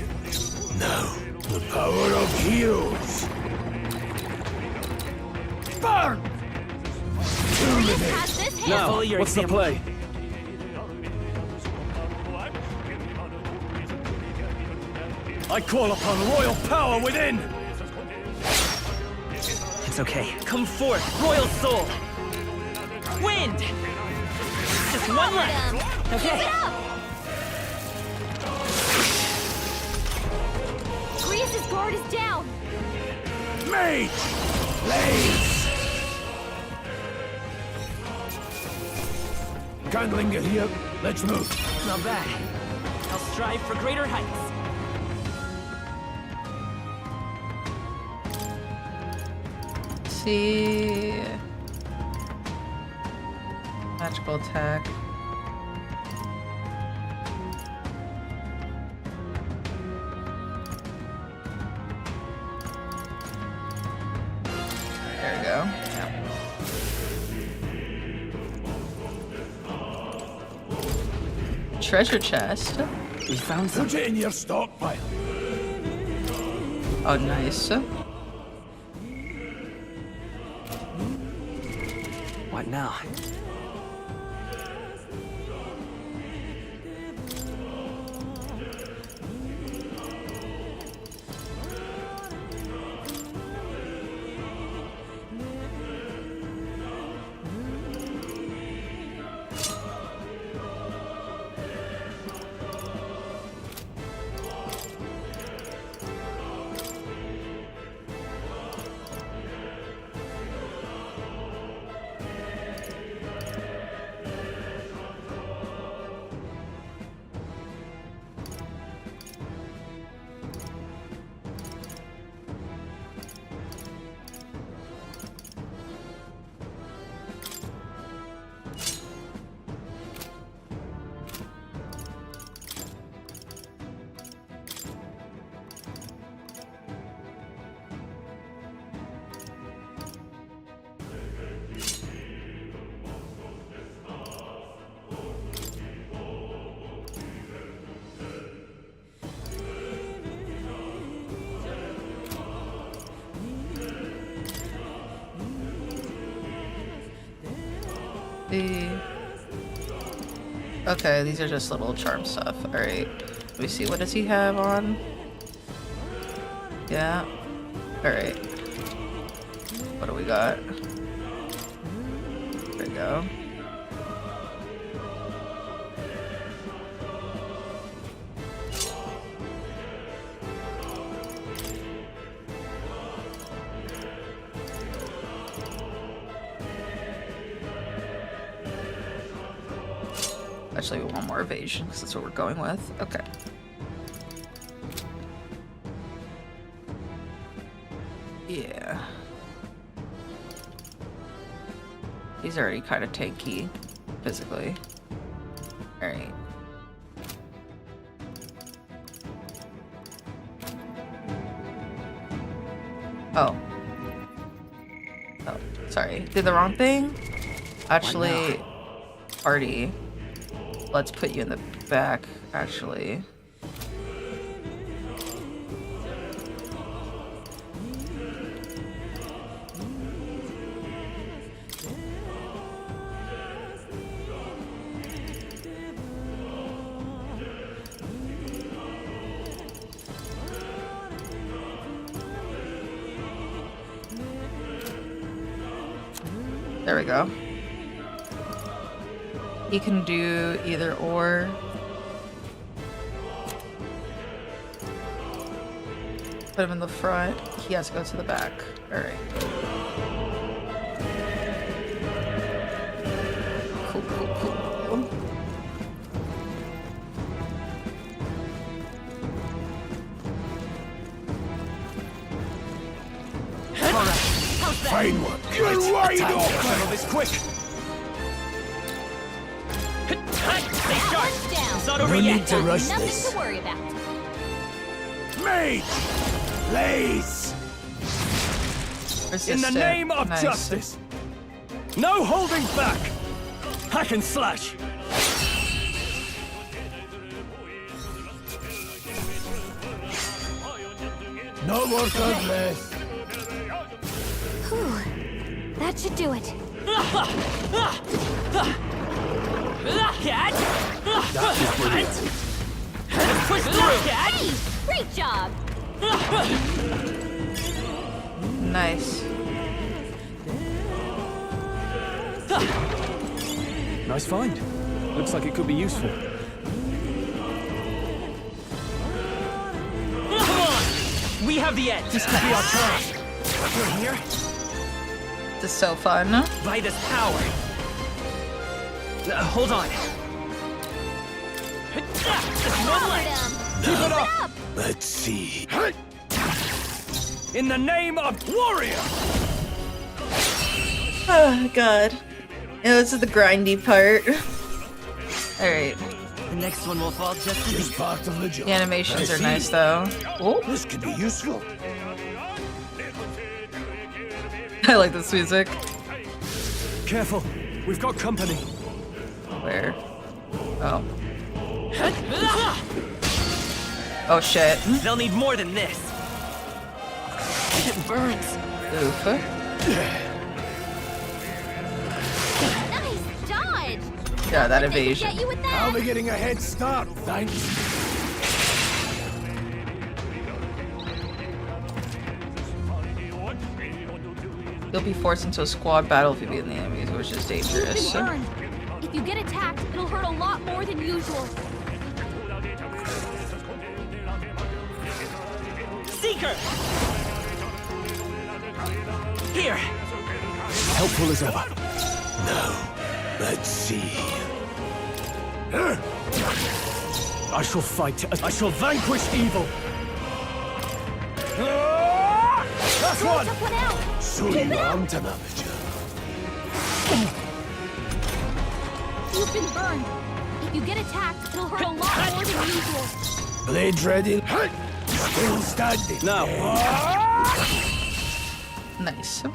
Now, the power of heroes. Burn! No, follow your What's the example. play? I call upon royal power within! It's okay. Come forth, royal soul. Wind. Just one left. Okay. Grease's guard is down. Mage! Blaze! Can't linger here. Let's move. Not bad. I'll strive for greater heights. See. Magical attack. There we go. Yeah. Treasure chest. We found some. Put it in your stockpile. Oh, nice. What now? Okay, these are just little charm stuff. Alright. Let me see. What does he have on? Yeah. Alright. What do we got? There we go. Actually, we want more evasion because that's what we're going with. Okay. Yeah. He's already kind of tanky physically. Alright. Oh. Oh, sorry. Did the wrong thing? Actually, party. Let's put you in the back, actually. There we go. He can do either or. Put him in the front. He has to go to the back. Alright. Cool, cool, cool. Fine work. You're wide Attack. open. Settle this quick. Stay sharp. It's not No over need yet. to rush Nothing this. to worry about. Mage! Blaze! In the name of Nice. justice. No holding back. Hack and slash. No more progress. Whew. That should do it. Catch. That is brilliant. Push through. Catch. Hey, great job. Nice. Nice find. Looks like it could be useful. Come on. We have the edge. This could be our chance. You're here. This is so fun. By this power. Hold on. Just one leg. Keep it up. Let's see. In the name of warrior. Oh god. Yeah, this is the grindy part. Alright. The next one will fall just as Just part of the job. The animations I are see. nice though. Oh, This could be useful. I like this music. Careful. We've got company. Where? Oh. Oh shit. They'll need more than this. It burns. Oof. Nice dodge. Yeah, that They could evasion. get you with I'll that. be getting a head start, thanks. You'll be forced into a squad battle if you beat the enemies, which is dangerous. You've been burned. If you get attacked, it'll hurt a lot more than usual. Seeker. Here. Helpful as ever. Now, let's see. I shall fight. I shall vanquish evil. That's Throw one. took one out. So Keep you it up. aren't an amateur. You've been burned. If you get attacked, it'll hurt a lot more than usual. Blade ready. Still standing. Now. Nice. Not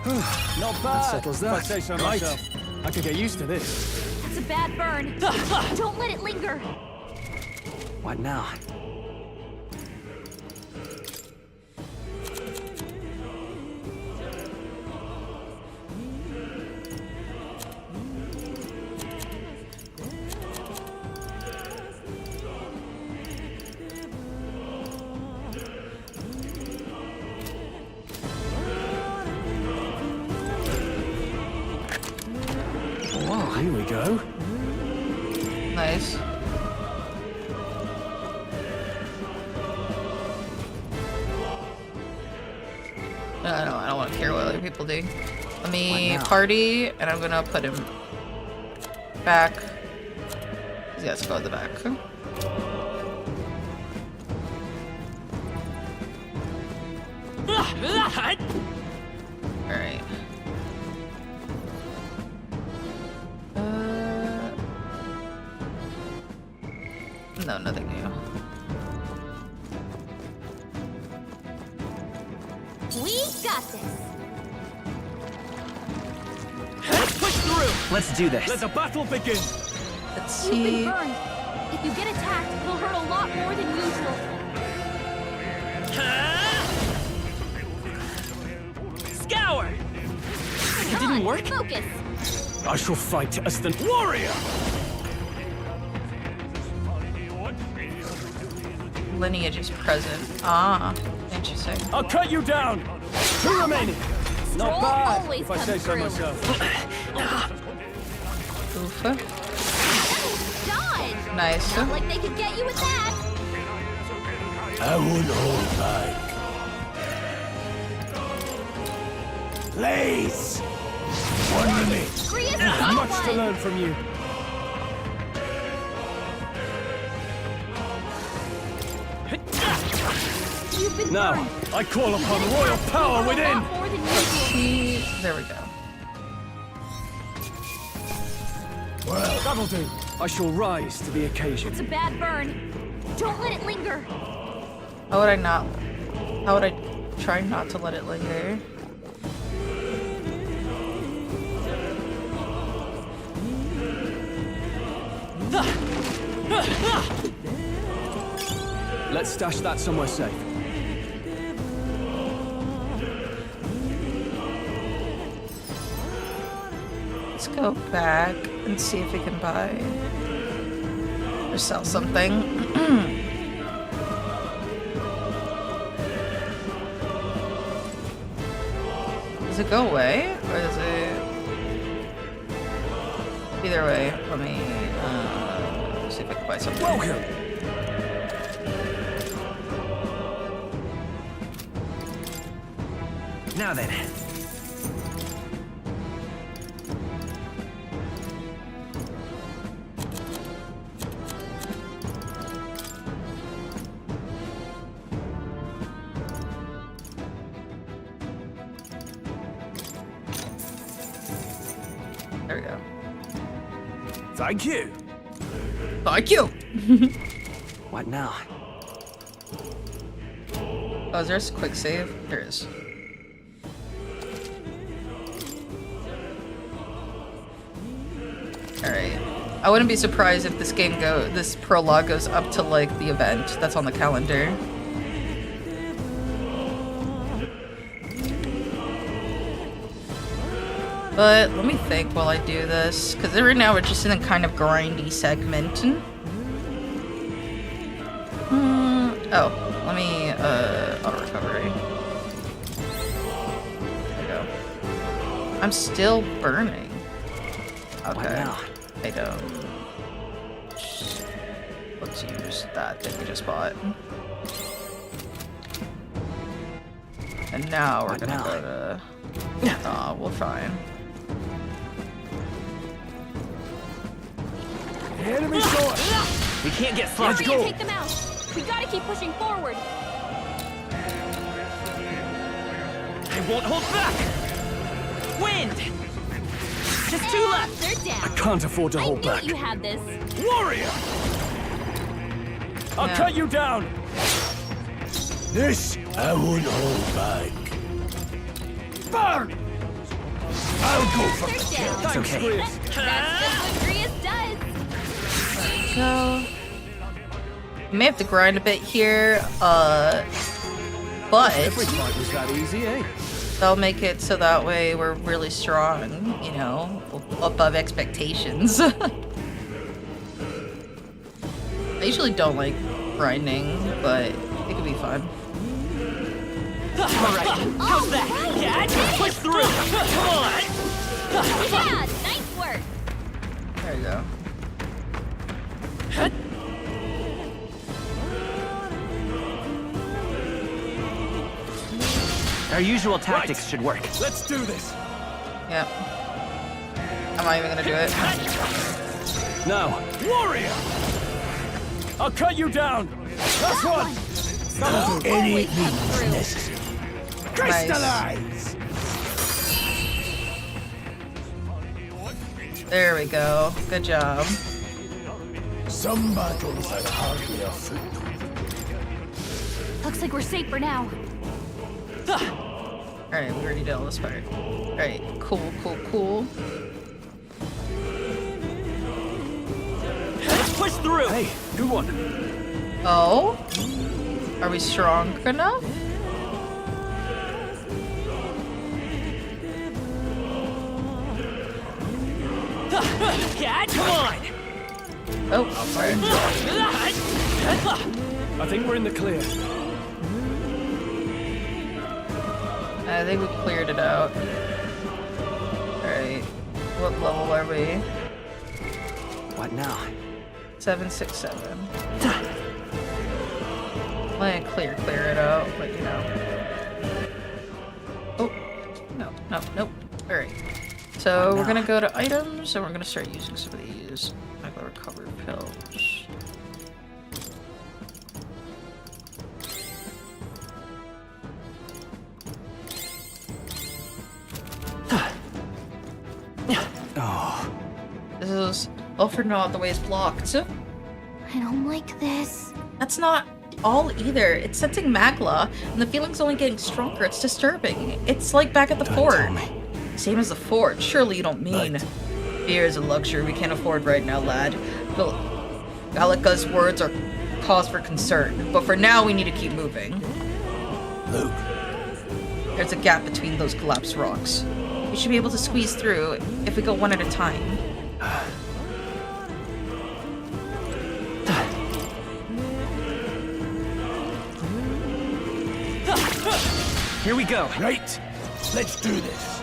That bad. settles if I that. say so Right. myself. I could get used to this. That's a bad burn. Don't let it linger. What now? Oh, here we go. Nice. I don't want to care what other people do. Let me party, and I'm gonna put him back. He's got to go at the back. Alright. No, nothing new. We got this. Push through. Let's do this. Let the battle begin. Let's You've been see. burned. If you get attacked, it'll hurt a lot more than usual. Scour. It didn't work? Focus. I shall fight as the Warrior. Lineage is present. Ah, interesting. I'll cut you down. Two remaining. Not Stroll bad, always if I comes say so through. myself. Oof. Dodge. Nice. Not like they could get you with that. I won't hold back. Blaze! One minute. Free as a Much to one. learn from you. You've been Now, burned. I call upon royal power within! More than usual. There we go. Well, that'll do. I shall rise to the occasion. It's a bad burn. Don't let it linger. How would I not? How would I try not to let it linger? Let's stash that somewhere safe. Let's go back and see if we can buy or sell something. Does it go away or does it? Either way, let me see if I can buy something. Welcome! Now then. There we go. Thank you! Thank you! What now? Oh, is there a quick save? There is. Alright. I wouldn't be surprised if this prologue goes up to like the event that's on the calendar. But let me think while I do this, because right now we're just in a kind of grindy segment. Oh, let me auto recovery. There we go. I'm still burning. Okay. I don't. Let's use that we just bought. And now we're gonna go to. Aw, we're fine. Enemy shot! We can't get sloppy. Hurry and take them out. We gotta keep pushing forward. I won't hold back. Wind. Just two left. They're down. I can't afford to hold I knew back. you had this. Warrior! I'll Yeah. cut you down! This I won't hold back. Burn! I'll go for They're the down. kill. Thanks, okay. Grievous. That's just what Grievous does. So may have to grind a bit here, but Every fight was that easy, eh? they'll make it so that way we're really strong, you know, above expectations. I usually don't like grinding, but it could be fun. All right. How's that? Yeah, just push through. Come on. Yeah, nice work. There you go. Our usual tactics should work. Let's do this! Yep. I'm not even gonna do it. Now, warrior! I'll cut you down! That's one! Any Always come means through. necessary. Crystallize! There we go. Good job. Some battles are hardly afoot. Looks like we're safe for now. Alright, we already did all this part. Alright, cool. Let's push through. Hey, good one. Oh? Are we strong enough? Yeah, come on. Oh, sorry. I think we're in the clear. I think we cleared it out. Alright. What level are we? What now? 767. Let me clear it out, but you know. Oh, nope. Alright. So we're gonna go to items and we're gonna start using some of these. Like the recovery pills. Oh, This is... Oh, for no, the way it's blocked. I don't like this. That's not all either. It's sensing Magla, and the feeling's only getting stronger. It's disturbing. It's like back at the don't fort. tell me. Same as the fort. Surely you don't mean. Right. Fear is a luxury we can't afford right now, lad. Gallica's words are cause for concern, but for now we need to keep moving. Luke, There's a gap between those collapsed rocks. We should be able to squeeze through if we go one at a time. Here we go. right? Let's do this.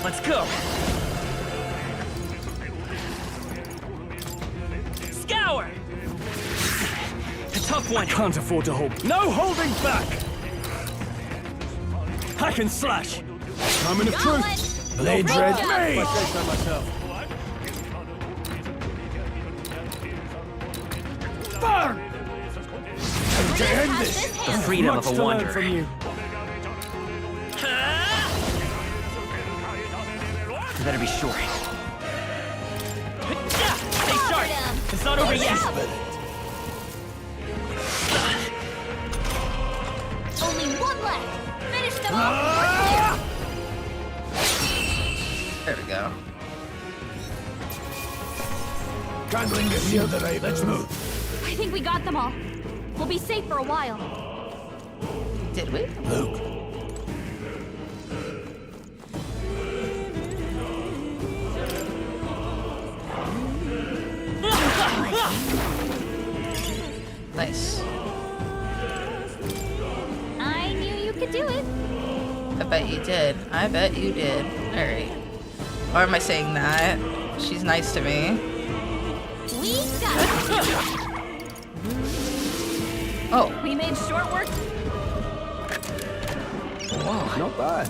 Let's go. Scour. A tough one. Can't afford to hold. No holding back! Hack and slash! Moment of truth. Blades red. Me! Burn! Time to end this. The freedom Much of a to learn wanderer. from you. You better be sure. Stay sharp. It's not over yet. Only one left. Finish them Ah! There we go. Can't bring the shield right. Let's move. I think we got them all. We'll be safe for a while. Did we? Luke, Nice. I knew you could do it. I bet you did. I bet you did. Alright. Why am I saying that? She's nice to me. We got it. Oh. We made short work. Wow, not bad.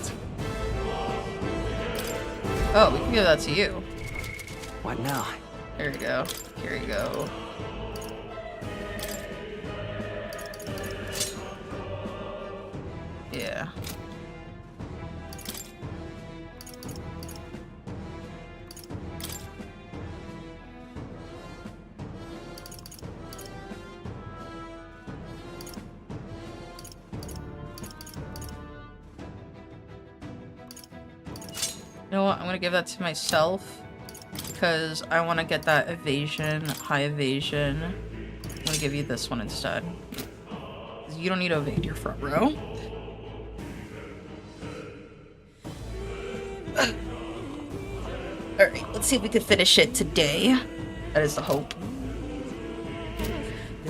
Oh, we can give that to you. What now? There we go. Here we go. Yeah. You know what? I'm gonna give that to myself because I want to get that evasion, high evasion. I'm gonna give you this one instead. 'Cause you don't need to evade your front row. Alright, let's see if we can finish it today. That is the hope.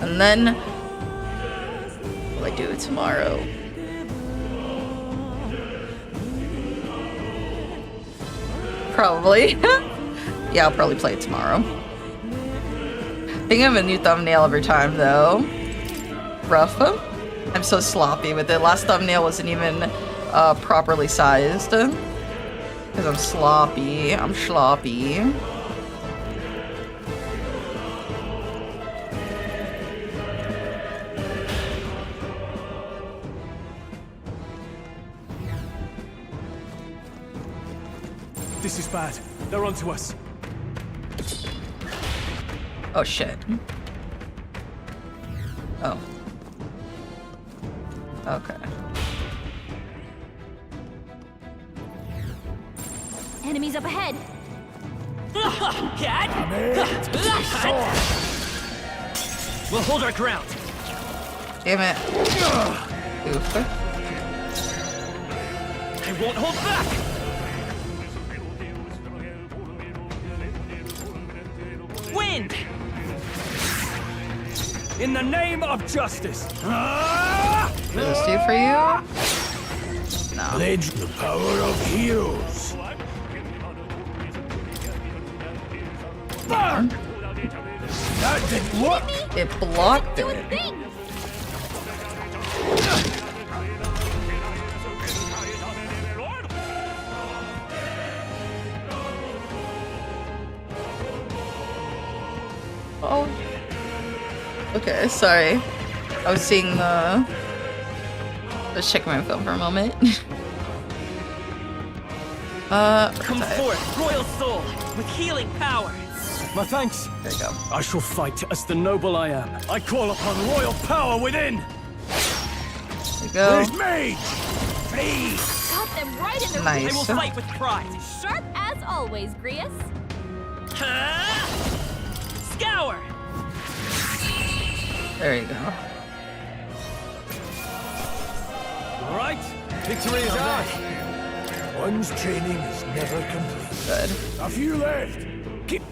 And then, will I do it tomorrow? Probably. Yeah, I'll probably play it tomorrow. I think I have a new thumbnail every time, though. Rough. I'm so sloppy with it. Last thumbnail wasn't even properly sized. Because I'm sloppy. I'm sloppy. This is bad. They're onto us. Oh, shit. Oh. Okay. Enemies up ahead. We'll hold our ground. Damn it. Oof. I won't hold back. Wind. In the name of justice. What does this do for you? No. Blades, the power of heroes. Burn! That didn't work. It blocked Do a it. thing. Oh. Okay, sorry. I was seeing the... I was checking my phone for a moment. Come forth, royal soul, with healing power. My thanks. There you go. I shall fight as the noble I am. I call upon royal power within. There you go. Where's Mage? Please! Got them right in the I will Nice. fight with pride. Sharp as always, Grius. Scour! There you go. All right, victory is ours. One's training is never complete. Good. A few left. Keep.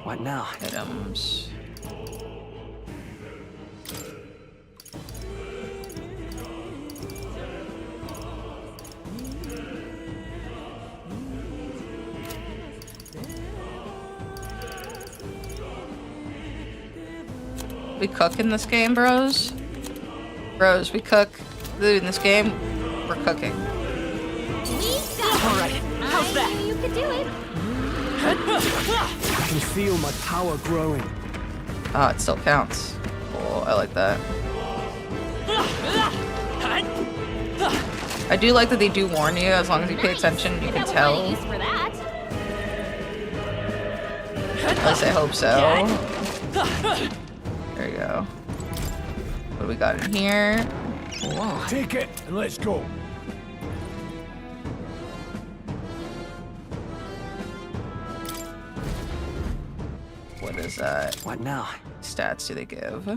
What now? Items. We cook in this game, bros? Bros, we cook. Dude, in this game, we're cooking. Alright, how's that? You could do it. I can feel my power growing. Ah, it still counts. Oh, I like that. I do like that they do warn you. As long as you pay attention, you can tell. For that. At least I hope so. There you go. What do we got in here? Whoa. Take it and let's go. What is that? What now? Stats do they give?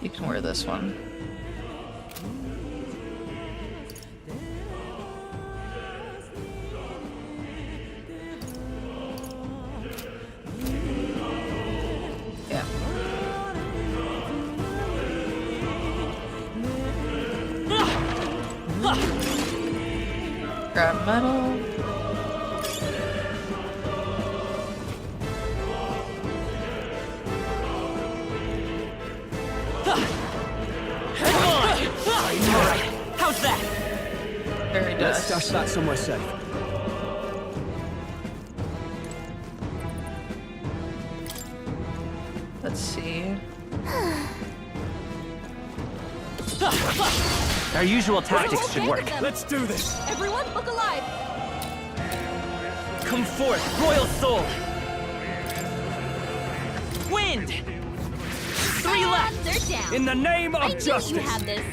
You can wear this one. Yeah. Grab metal. How's that? Very Let's nice. stash that somewhere safe. Let's see. Our usual tactics should Okay work. with them. Let's do this. Everyone, look alive. Come forth, royal soul. Wind! 3 left. They're down. In the name I of knew justice. you had this.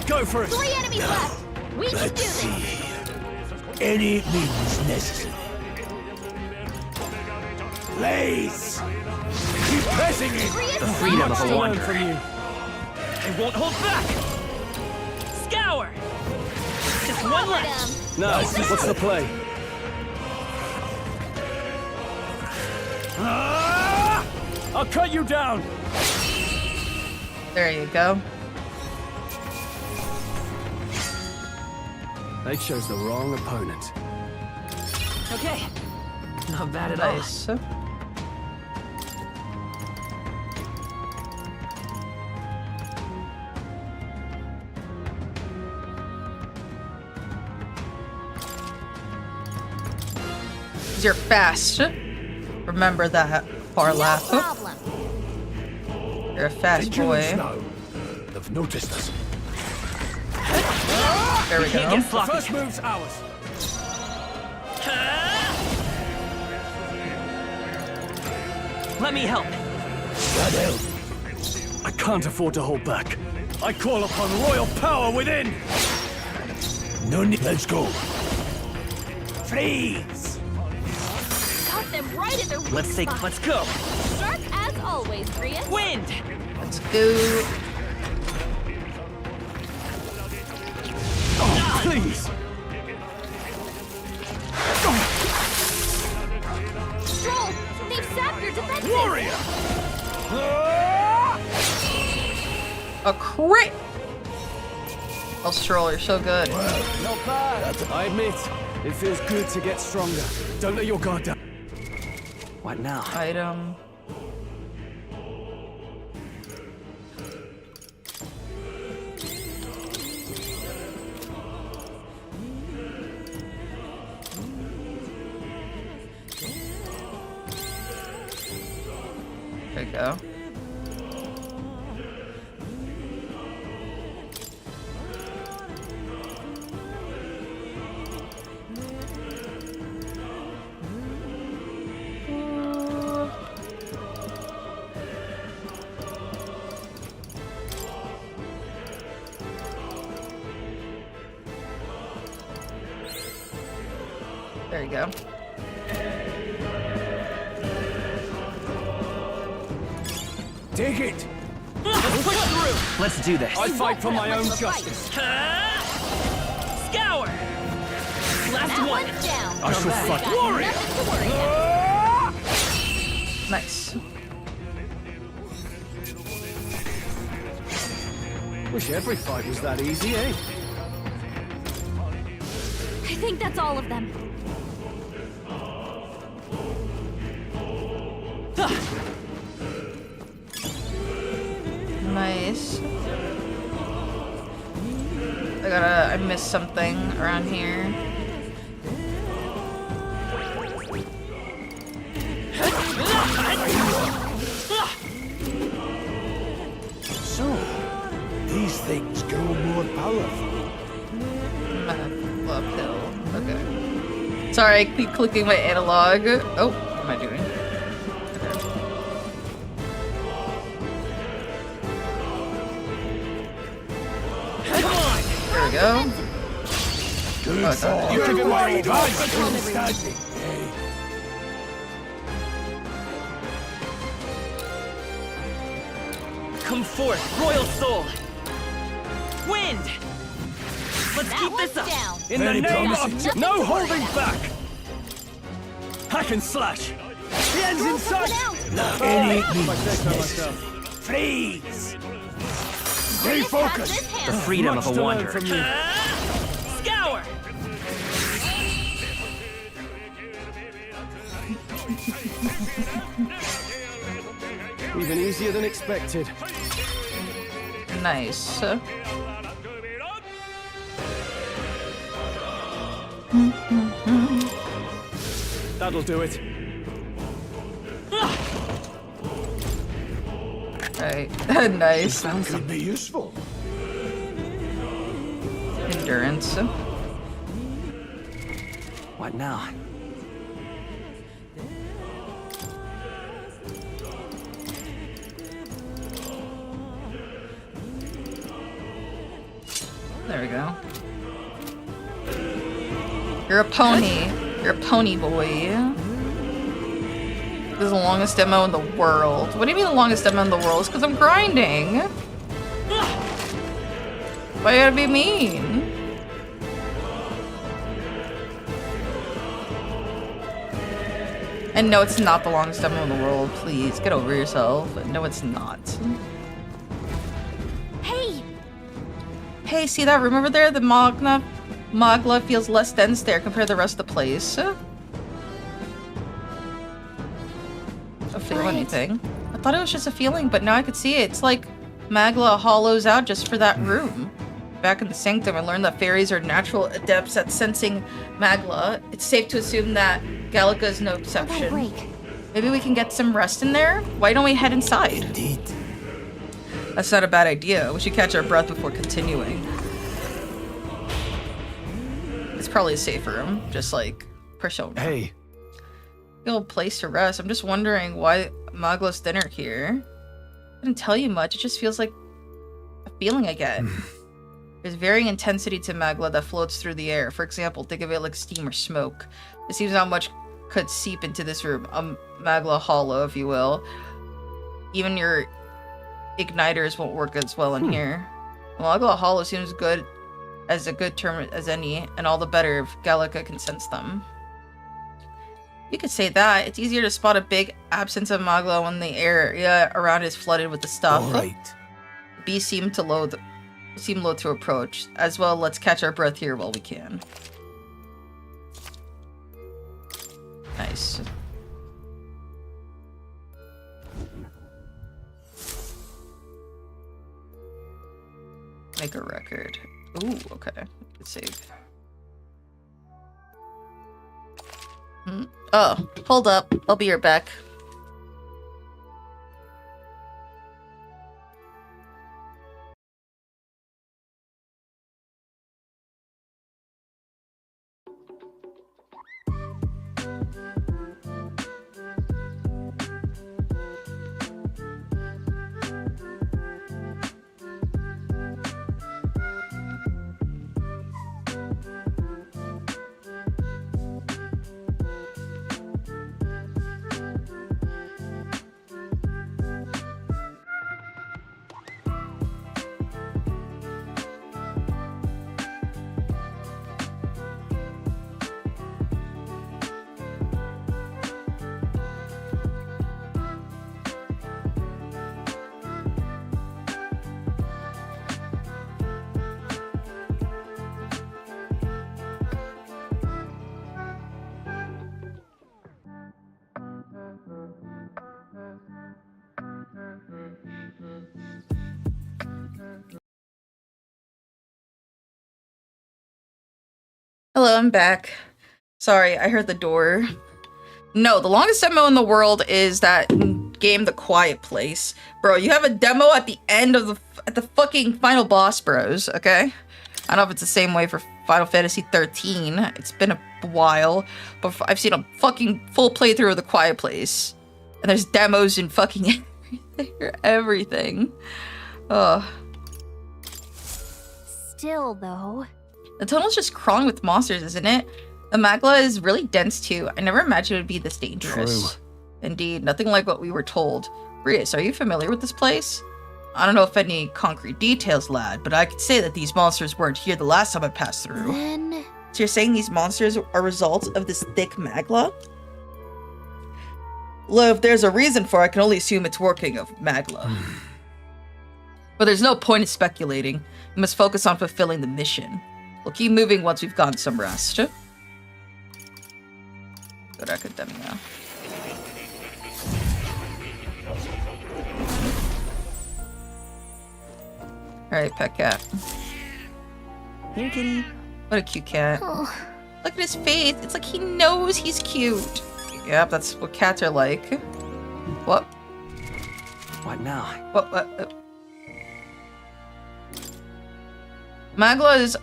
Go for it. 3 enemies left. We can do Let's this. see. Any means necessary. Blaze! Keep pressing it! The freedom of a Learn wanderer. from you. I won't hold back. Scour! Just one left. Now, what's the play? I'll cut you down. There you go. They chose the wrong opponent. Okay. Not bad at all. Nice. You're fast. Remember that, Parlath. Problem. You're a fast Vigilance boy. now. They've noticed us. There we Can't go. get sloppy. First move's ours. Let me help. God help. I can't afford to hold back. I call upon royal power within. No need. Let's go. Freeze! Got them right in their weak Let's spot. go. Sharp as always, Grius. Wind! Let's go. Oh, please. Stroll, they've sapped your defenses. Warrior! A crit. Oh, Stroll, you're so good. Not bad. I admit, it feels good to get stronger. Don't let your guard down. What now? Item. There you go. There you go. Take it! Let's push through! Let's do this. I fight for my own justice. Scour! Last That one! one's down. I shall fight. Got nothing to worry about. Nice. Wish every fight was that easy, eh? I think that's all of them. Nice. I missed something around here. So, these things grow more powerful. Uphill. Okay. Sorry, I keep clicking my analog. Oh, what am I doing? There we go. Good Oh, I thought You can get my advice. Come forth, royal soul! Wind! Let's That keep this one's up! down. In the Very name promising. of no holding back! Hack and slash! The end's in sight! Any means. Freeze! Stay This has focused. this handled. Freedom Much of a to learn wanderer. from you. Scour! Even easier than expected. Nice. That'll do it. Right. Nice. Could be useful. Endurance. What now? There we go. You're a pony. You're a pony boy. This is the longest demo in the world. What do you mean the longest demo in the world? It's because I'm grinding. Why you gotta be mean? And no, it's not the longest demo in the world. Please, get over yourself. No, it's not. Hey! Hey, see that room over there? The Magla feels less dense there compared to the rest of the place. Don't feel Right. anything. I thought it was just a feeling, but now I could see it. It's like Magla hollows out just for that room. Back in the Sanctum, I learned that fairies are natural adepts at sensing Magla. It's safe to assume that Gallica is no Got a exception. break. Maybe we can get some rest in there? Why don't we head inside? Indeed. That's not a bad idea. We should catch our breath before continuing. It's probably a safe room, just like Persona. Hey, Good old place to rest. I'm just wondering why Magla's dinner here. I didn't tell you much. It just feels like a feeling I get. There's varying intensity to Magla that floats through the air. For example, think of it like steam or smoke. It seems how much could seep into this room. A Magla hollow, if you will. Even your igniters won't work as well in here. Magla hollow seems good as a good term as any, and all the better if Gallica can sense them. You could say that. It's easier to spot a big absence of Magla when the area around is flooded with the stuff. All right. Bees seem to loathe seem loath to approach. As well, let's catch our breath here while we can. Nice. Make a record. Ooh, okay. Good save. Oh, hold up. I'll be right back. Hello, I'm back. Sorry, I heard the door. No, the longest demo in the world is that game, The Quiet Place. Bro, you have a demo at the end of the fucking final boss, bros, okay? I don't know if it's the same way for Final Fantasy 13. It's been a while, but I've seen a fucking full playthrough of The Quiet Place. And there's demos in fucking everything. Ugh. Still, though. The tunnel's just crawling with monsters, isn't it? The magla is really dense too. I never imagined it would be this dangerous. True. Indeed, nothing like what we were told. Rias, are you familiar with this place? I don't know if any concrete details, lad, but I could say that these monsters weren't here the last time I passed through. Then... So you're saying these monsters are results of this thick magla? Well, if there's a reason for it, I can only assume it's working of magla. But there's no point in speculating. We must focus on fulfilling the mission. We'll keep moving once we've gotten some rest. Good academia. Alright, pet cat. Here, kitty. What a cute cat. Oh. Look at his face. It's like he knows he's cute. Yep, that's what cats are like. What? What now? What? Magla is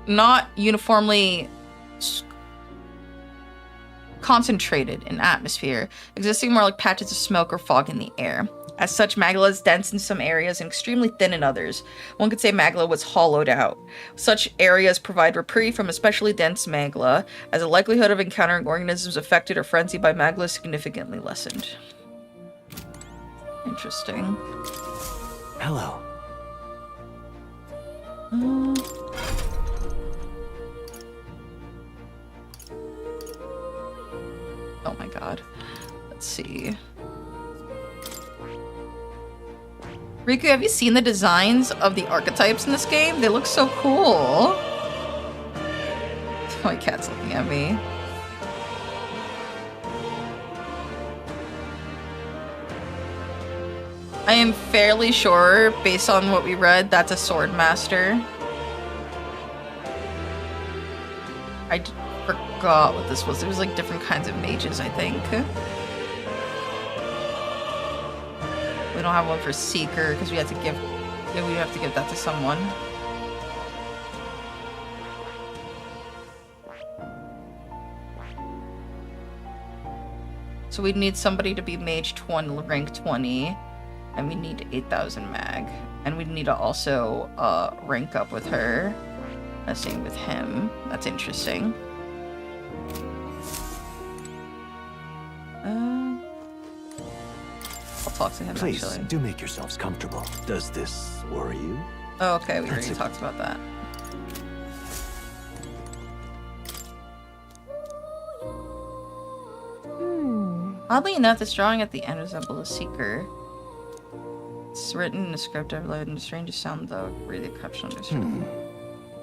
not uniformly concentrated in atmosphere, existing more like patches of smoke or fog in the air. As such, magla is dense in some areas and extremely thin in others. One could say magla was hollowed out. Such areas provide reprieve from especially dense magla, as the likelihood of encountering organisms affected or frenzied by magla is significantly lessened. Interesting. Hello. Oh my god. Let's see. Riku, have you seen the designs of the archetypes in this game? They look so cool. My cat's looking at me. I am fairly sure, based on what we read, that's a sword master. I forgot what this was. It was like different kinds of mages, I think. We don't have one for Seeker because we have to give that to someone. So we need somebody to be mage 20, rank 20, and we need 8,000 mag, and we need to also rank up with her. Same with him. That's interesting. I'll talk to him. Please, actually. do make yourselves comfortable. Does this worry you? Oh, okay, we already talked about that. Oddly enough, this drawing at the end resembles a Seeker. It's written in a script I've learned the strangest sound though. Read the caption understand.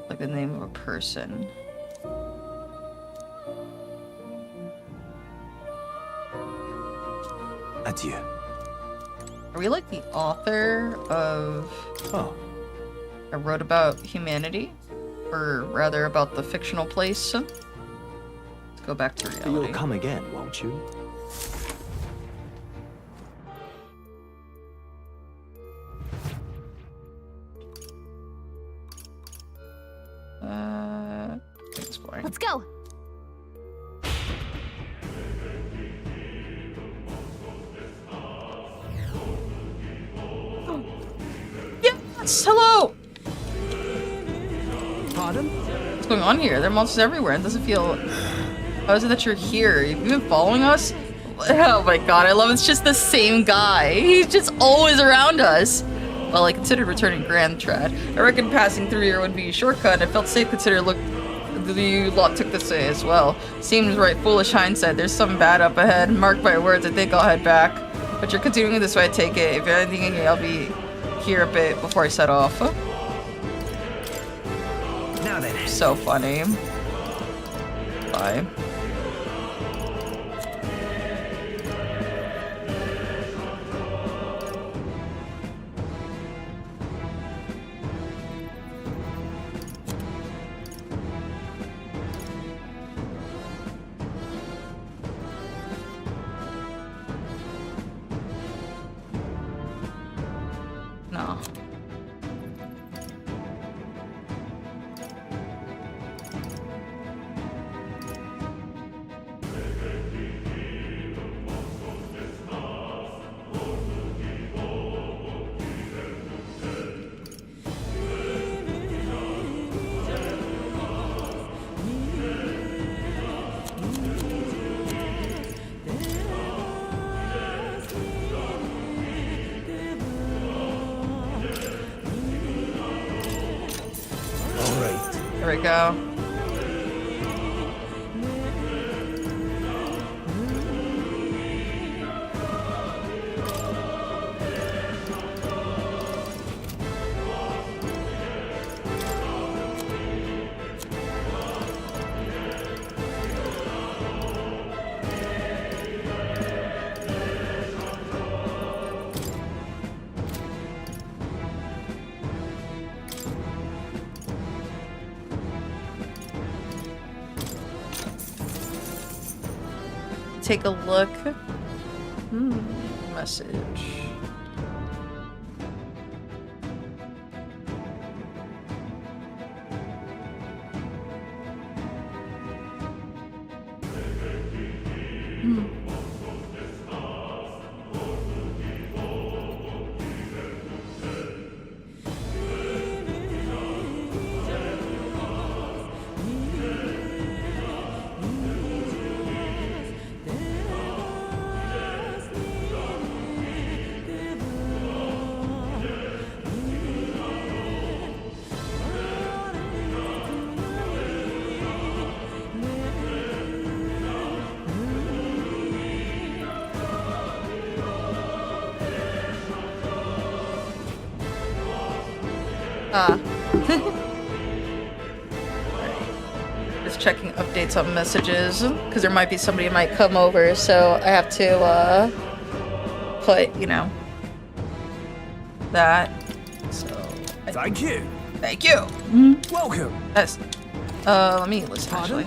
Like the name of a person. Adieu. Are we like the author of Oh. I wrote about humanity? Or rather about the fictional place? Let's go back to reality. You'll come again, won't you? Exploring. Let's go. Yes! Hello! Pardon? What's going on here? There are monsters everywhere. It doesn't feel... How is it that you're here? Have you been following us? Oh my god, I love it's just the same guy. He's just always around us. Well, I considered returning Grand Trad. I reckon passing through here would be a shortcut. I felt safe considering you lot took this way as well. Seems right, foolish hindsight. There's something bad up ahead. Mark my words, I think I'll head back. But you're continuing this way, I take it. If you're anything, I'll be here a bit before I set off. Now then. So funny. Bye. No. There we go. Take a look. Message. Just checking updates on messages because there might be somebody who might come over, so I have to put, you know, that. So Thank you. Thank you. Welcome. Yes. Let me listen. Actually,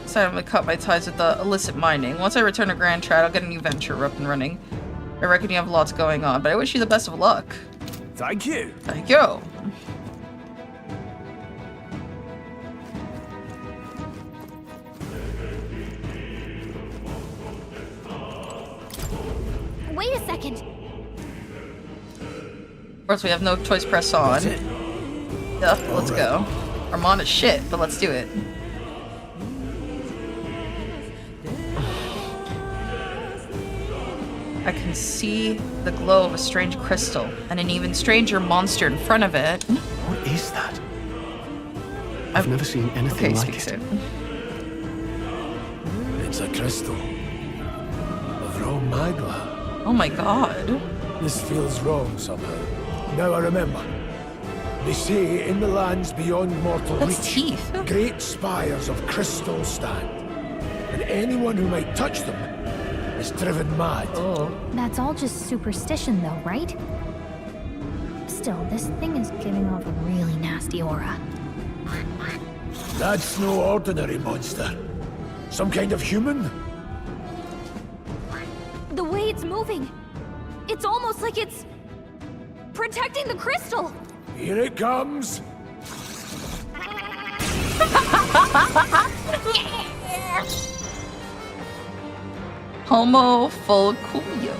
so I'm gonna cut my ties with the illicit mining. Once I return to Grand Trad, I'll get a new venture up and running. I reckon you have lots going on, but I wish you the best of luck. Thank you. Thank you. Wait a second. Of course, we have no choice. Press on. Yep, let's go. I'm on as shit, but let's do it. I can see the glow of a strange crystal and an even stranger monster in front of it. What is that? I've never seen anything like it. It's a crystal of raw magma. Oh my god. This feels wrong somehow. Now I remember. They say in the lands beyond mortal That's reach, teeth. great spires of crystal stand. And anyone who might touch them is driven mad. Oh. That's all just superstition, though, right? Still, this thing is giving off a really nasty aura. That's no ordinary monster. Some kind of human? The way it's moving, it's almost like it's protecting the crystal. Here it comes. Homo Folculio.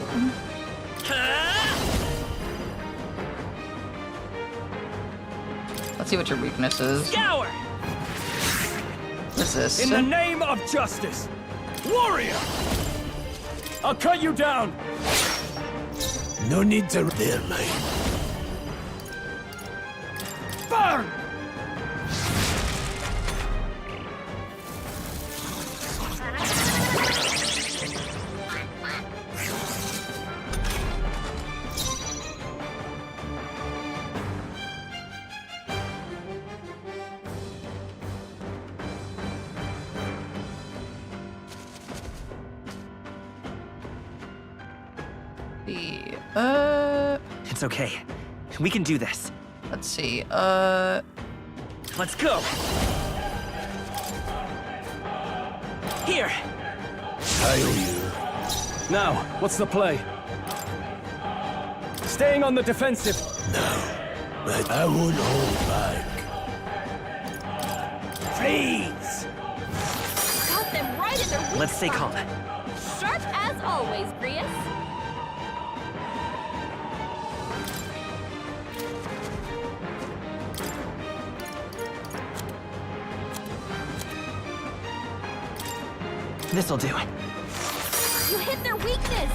Let's see what your weakness is. Scour! What's this? In the name of justice, warrior! I'll cut you down! No need to... There, mate. Burn! It's okay. We can do this. Let's see. Let's go. Here. I owe you. Now, what's the play? Staying on the defensive. No, but I won't hold back. Freeze! Got them right in their weak Let's stay spot. calm. Sharp as always, Grius. This'll do. You hit their weakness.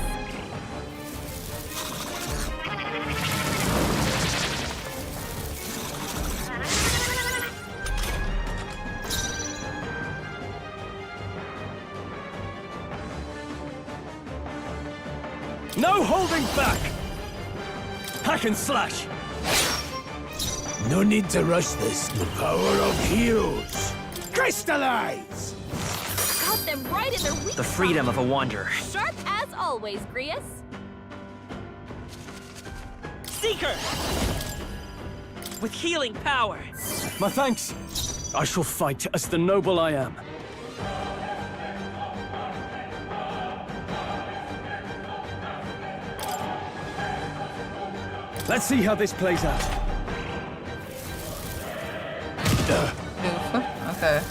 No holding back! Hack and slash! No need to rush this. The power of heroes. Crystallize! Got them right in their weak The freedom of a wanderer. spot. Sharp as always, Grius. Seeker! With healing power. My thanks. I shall fight as the noble I am. Let's see how this plays out. Oof. Okay.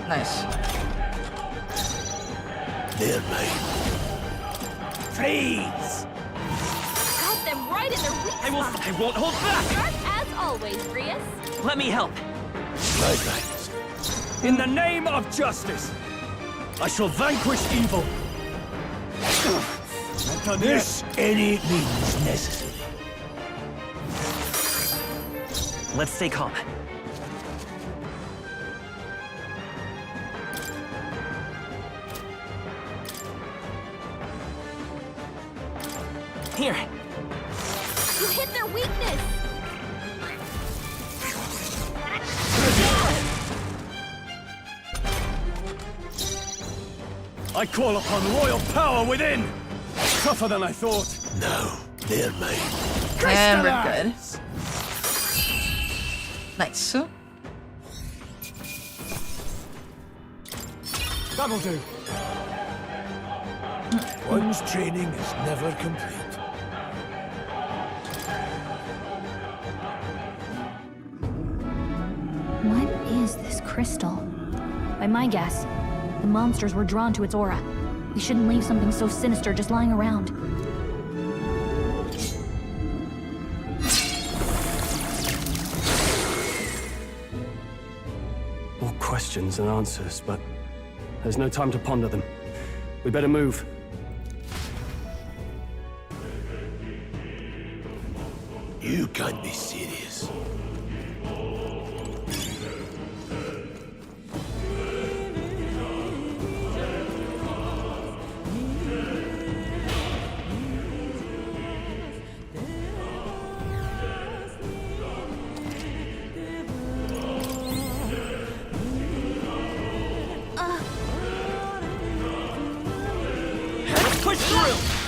Nice. There, mate. Freeze! Got them right in their weak spot. I won't hold back! Sharp as always, Grius. Let me help. My thanks. In the name of justice, I shall vanquish evil. Not done yet. This any means necessary. Let's stay calm. Here. You hit their weakness. I call upon royal power within! Tougher than I thought. No, there, mate. And we're good. Nice. That'll do. One's training is never complete. What is this crystal? By my guess, the monsters were drawn to its aura. We shouldn't leave something so sinister just lying around. More questions and answers, but there's no time to ponder them. We better move. You can't be serious.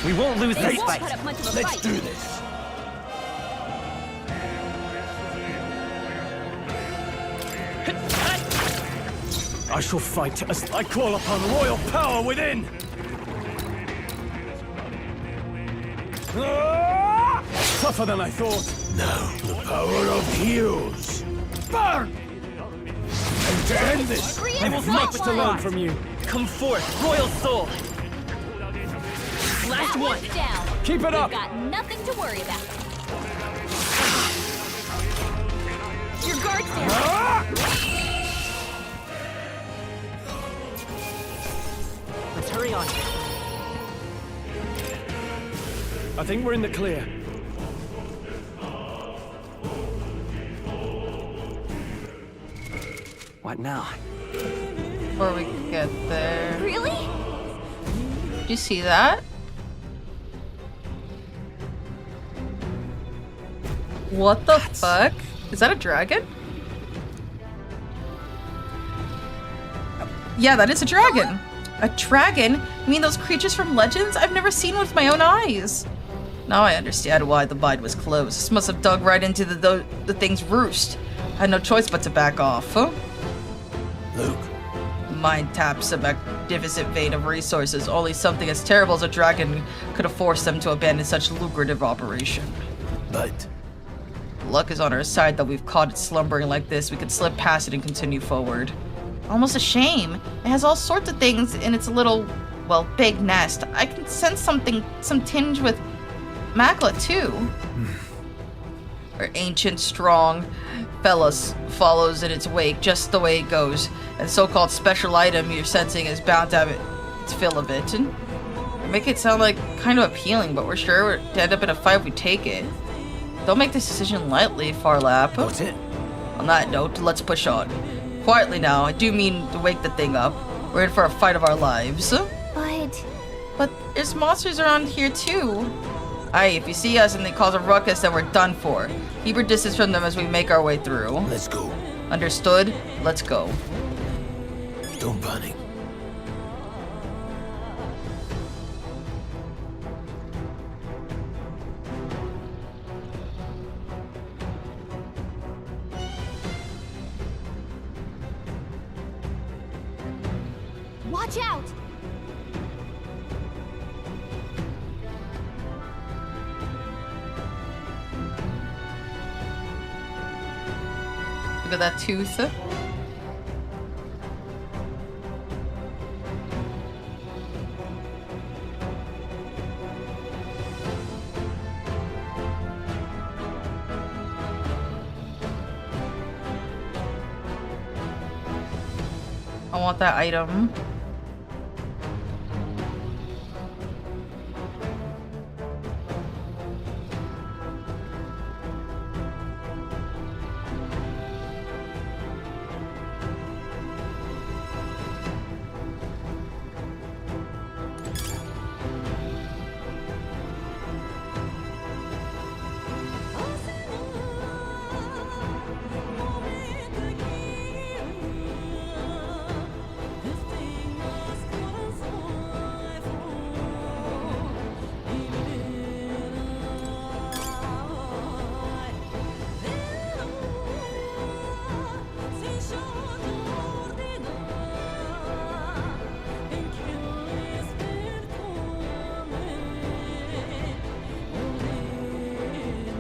We won't lose They this won't fight. put up much of a Let's fight. do this. I shall fight as I call upon royal power within! Tougher than I thought. Now, the power of heroes. Burn! And to end this, Agree I as will much fight Much to learn from you. Come forth, Royal Soul. Last That one. one's down. Keep it We've up! got nothing to worry about. Your guard's down. Let's hurry on. I think we're in the clear. What now? Before we get there. Really? Did you see that? What the fuck? Is that a dragon? Yeah, that is a dragon. A dragon? You mean those creatures from Legends? I've never seen one with my own eyes. Now I understand why the mine was closed. This must have dug right into the thing's roost. I had no choice but to back off. Huh? Luke, The mine taps a magnificent vein of resources. Only something as terrible as a dragon could have forced them to abandon such lucrative operation. but Luck is on our side that we've caught it slumbering like this. We could slip past it and continue forward. Almost a shame. It has all sorts of things in its little, well, big nest. I can sense some tinge with Makla too. Our ancient, strong fellas follows in its wake just the way it goes. And so-called special item you're sensing is bound to have its fill of it. And make it sound like kind of appealing, but we're sure to end up in a fight if we take it. Don't make this decision lightly, Farlap. what's it? On that note, let's push on. Quietly now, I do mean to wake the thing up. We're in for a fight of our lives. But there's monsters around here too. Aye, if you see us and they cause a ruckus, then we're done for. Keep your distance from them as we make our way through. Let's go. Understood? Let's go. Don't panic. Watch out! Look at that tooth. I want that item.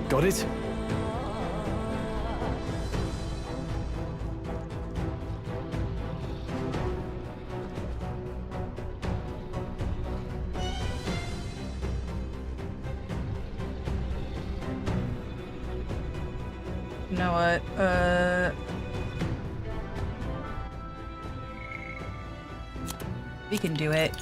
Got it? You know what? We can do it.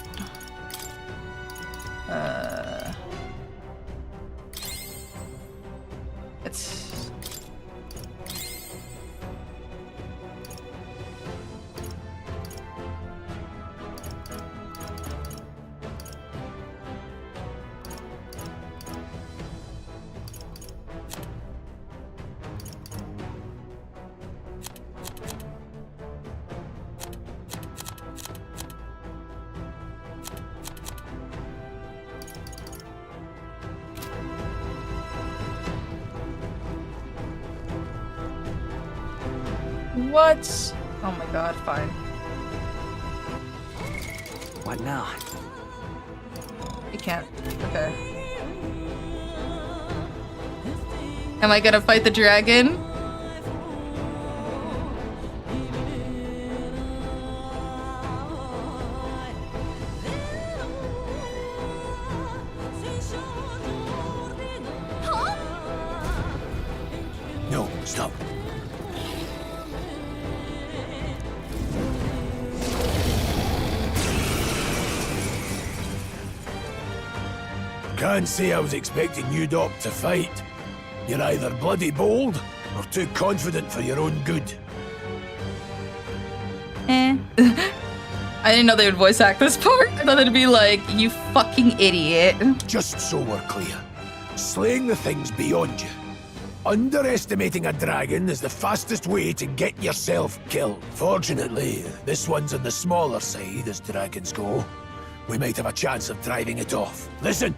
It's... What? Oh my god, fine. What now? You can't. Okay. Am I gonna fight the dragon? No, stop. Can't say I was expecting you, Doc, to fight. You're either bloody bold or too confident for your own good. I didn't know they would voice act this part. I thought it'd be like, you fucking idiot. Just so we're clear, slaying the thing's beyond you. Underestimating a dragon is the fastest way to get yourself killed. Fortunately, this one's on the smaller side as dragons go. We might have a chance of driving it off. Listen,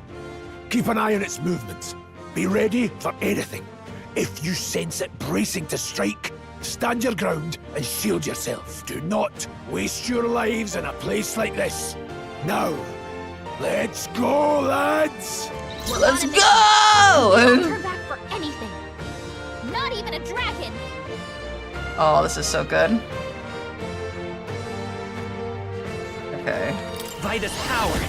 keep an eye on its movements. Be ready for anything. If you sense it bracing to strike, stand your ground and shield yourself. Do not waste your lives in a place like this. Now, let's go, lads! Let's Don't go! turn back for anything. Not even a dragon. Oh, this is so good. Okay. Vitus power!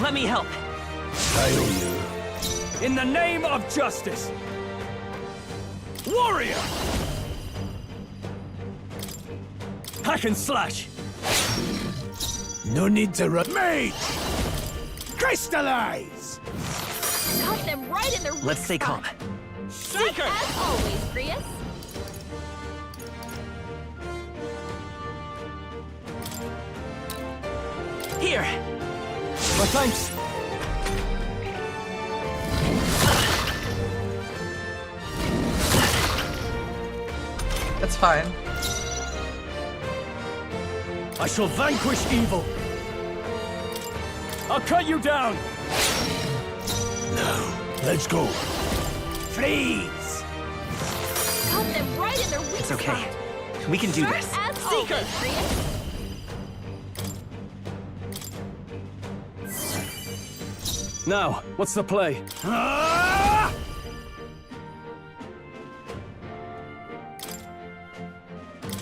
Let me help! I owe In the name of justice! Warrior! Hack and slash! you. No need to run. Mage! Crystallize! Got them right in their weak Let's stay spot. calm. Seeker! As always, Prius. Here! My thanks! That's fine. I shall vanquish evil! I'll cut you down! Now, let's go. Freeze! Got them right in their weak It's okay. spot. We can do Sharp this. as always, Prius. Now, what's the play? Ah!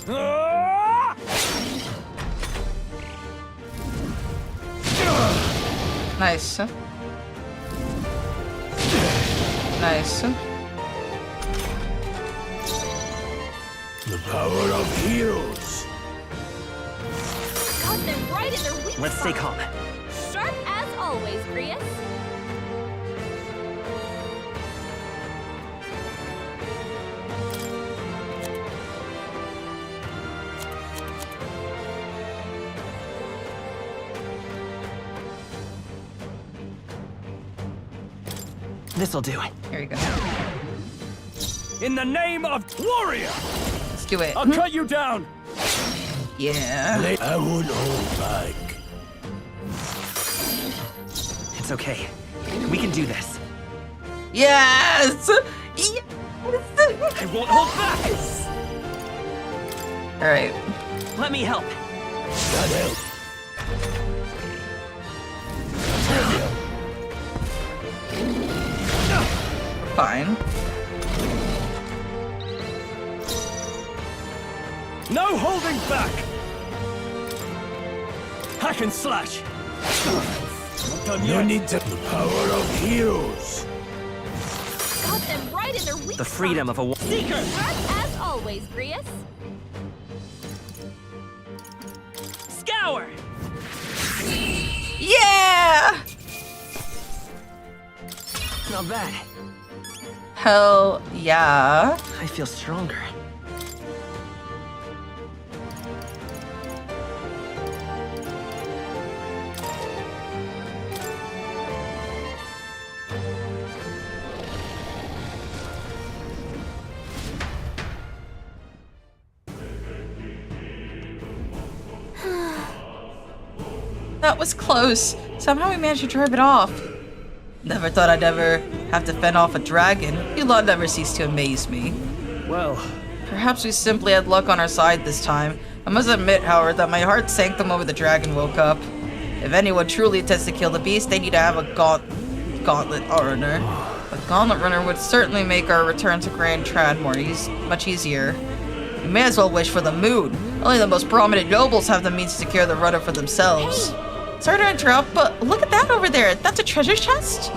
Ah! Nice. Nice. The power of heroes. Got them right in their weak Let's stay spot. calm. Sharp as always, Prius. This'll do. Here we go. In the name of warrior! Let's do it. I'll cut you down! Yeah. I won't hold back. It's okay. We can do this. Yes! Yes! I won't hold back! Alright. Let me help. That help. Fine. No holding back! Hack and slash! Not done No yet. need to. The power of heroes. Got them right in their weak The freedom of a Seeker! Sharp as always, Prius. Scour! Yeah! Not bad. Hell yeah. I feel stronger. That was close. Somehow we managed to drive it off. Never thought I'd ever have to fend off a dragon, your lot never ceased to amaze me. Well, Perhaps we simply had luck on our side this time. I must admit, however, that my heart sank the moment the dragon woke up. If anyone truly intends to kill the beast, they need to have a gauntlet runner. A gauntlet runner would certainly make our return to Grand Trad much easier. We may as well wish for the moon. Only the most prominent nobles have the means to secure the runner for themselves. Sorry to interrupt, but look at that over there. That's a treasure chest?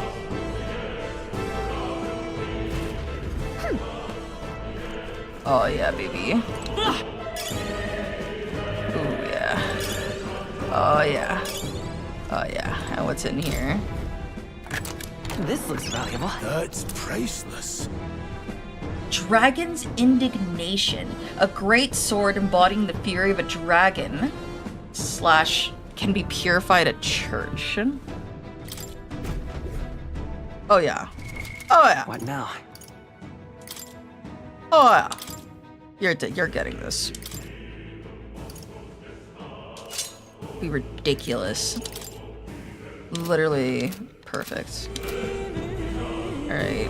Oh yeah, baby. Oh yeah. Oh yeah. Oh yeah. And what's in here? This looks valuable. That's priceless. Dragon's Indignation. A great sword embodying the fury of a dragon. / can be purified at church. Oh yeah. Oh yeah. What now? Oh yeah. You're getting this. Be ridiculous. Literally perfect. Alright.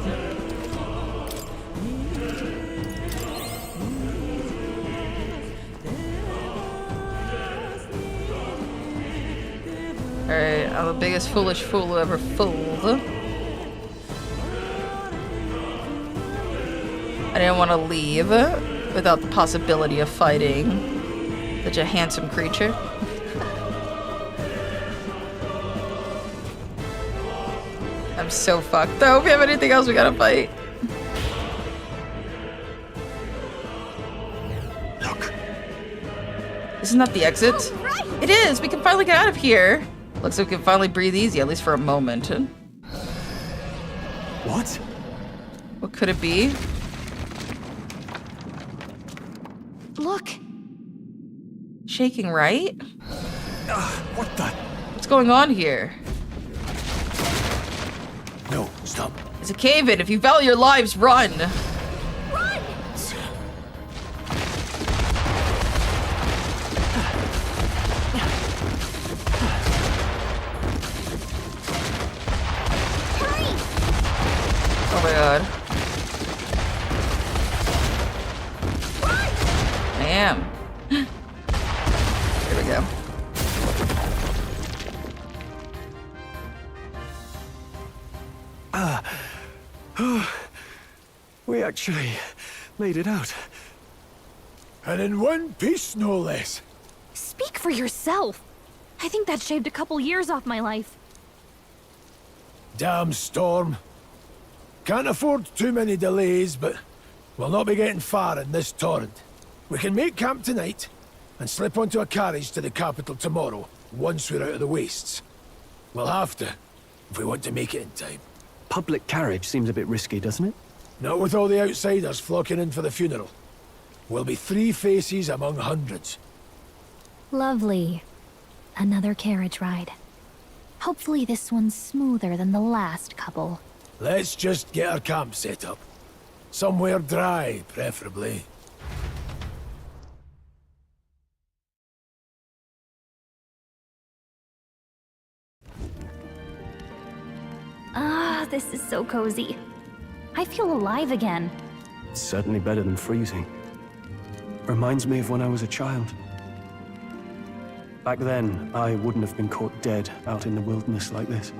Alright, I'm the biggest foolish fool who ever fooled. I didn't want to leave without the possibility of fighting such a handsome creature. I'm so fucked. I hope we have anything else we gotta fight. Look. Isn't that the exit? It is! We can finally get out of here! Looks like we can finally breathe easy, at least for a moment. What? What could it be? Look! Shaking, right? What the? What's going on here? No, stop. It's a cave-in. If you value your lives, run! Run! Hurry! Oh my god. I am. Here we go. We actually made it out. And in one piece, no less. Speak for yourself. I think that shaved a couple years off my life. Damn storm. Can't afford too many delays, but we'll not be getting far in this torrent. We can make camp tonight and slip onto a carriage to the capital tomorrow, once we're out of the wastes. We'll have to, if we want to make it in time. Public carriage seems a bit risky, doesn't it? Not with all the outsiders flocking in for the funeral. We'll be 3 faces among hundreds. Lovely. Another carriage ride. Hopefully this one's smoother than the last couple. Let's just get our camp set up. Somewhere dry, preferably. Ah, this is so cozy. I feel alive again. It's certainly better than freezing. Reminds me of when I was a child. Back then, I wouldn't have been caught dead out in the wilderness like this.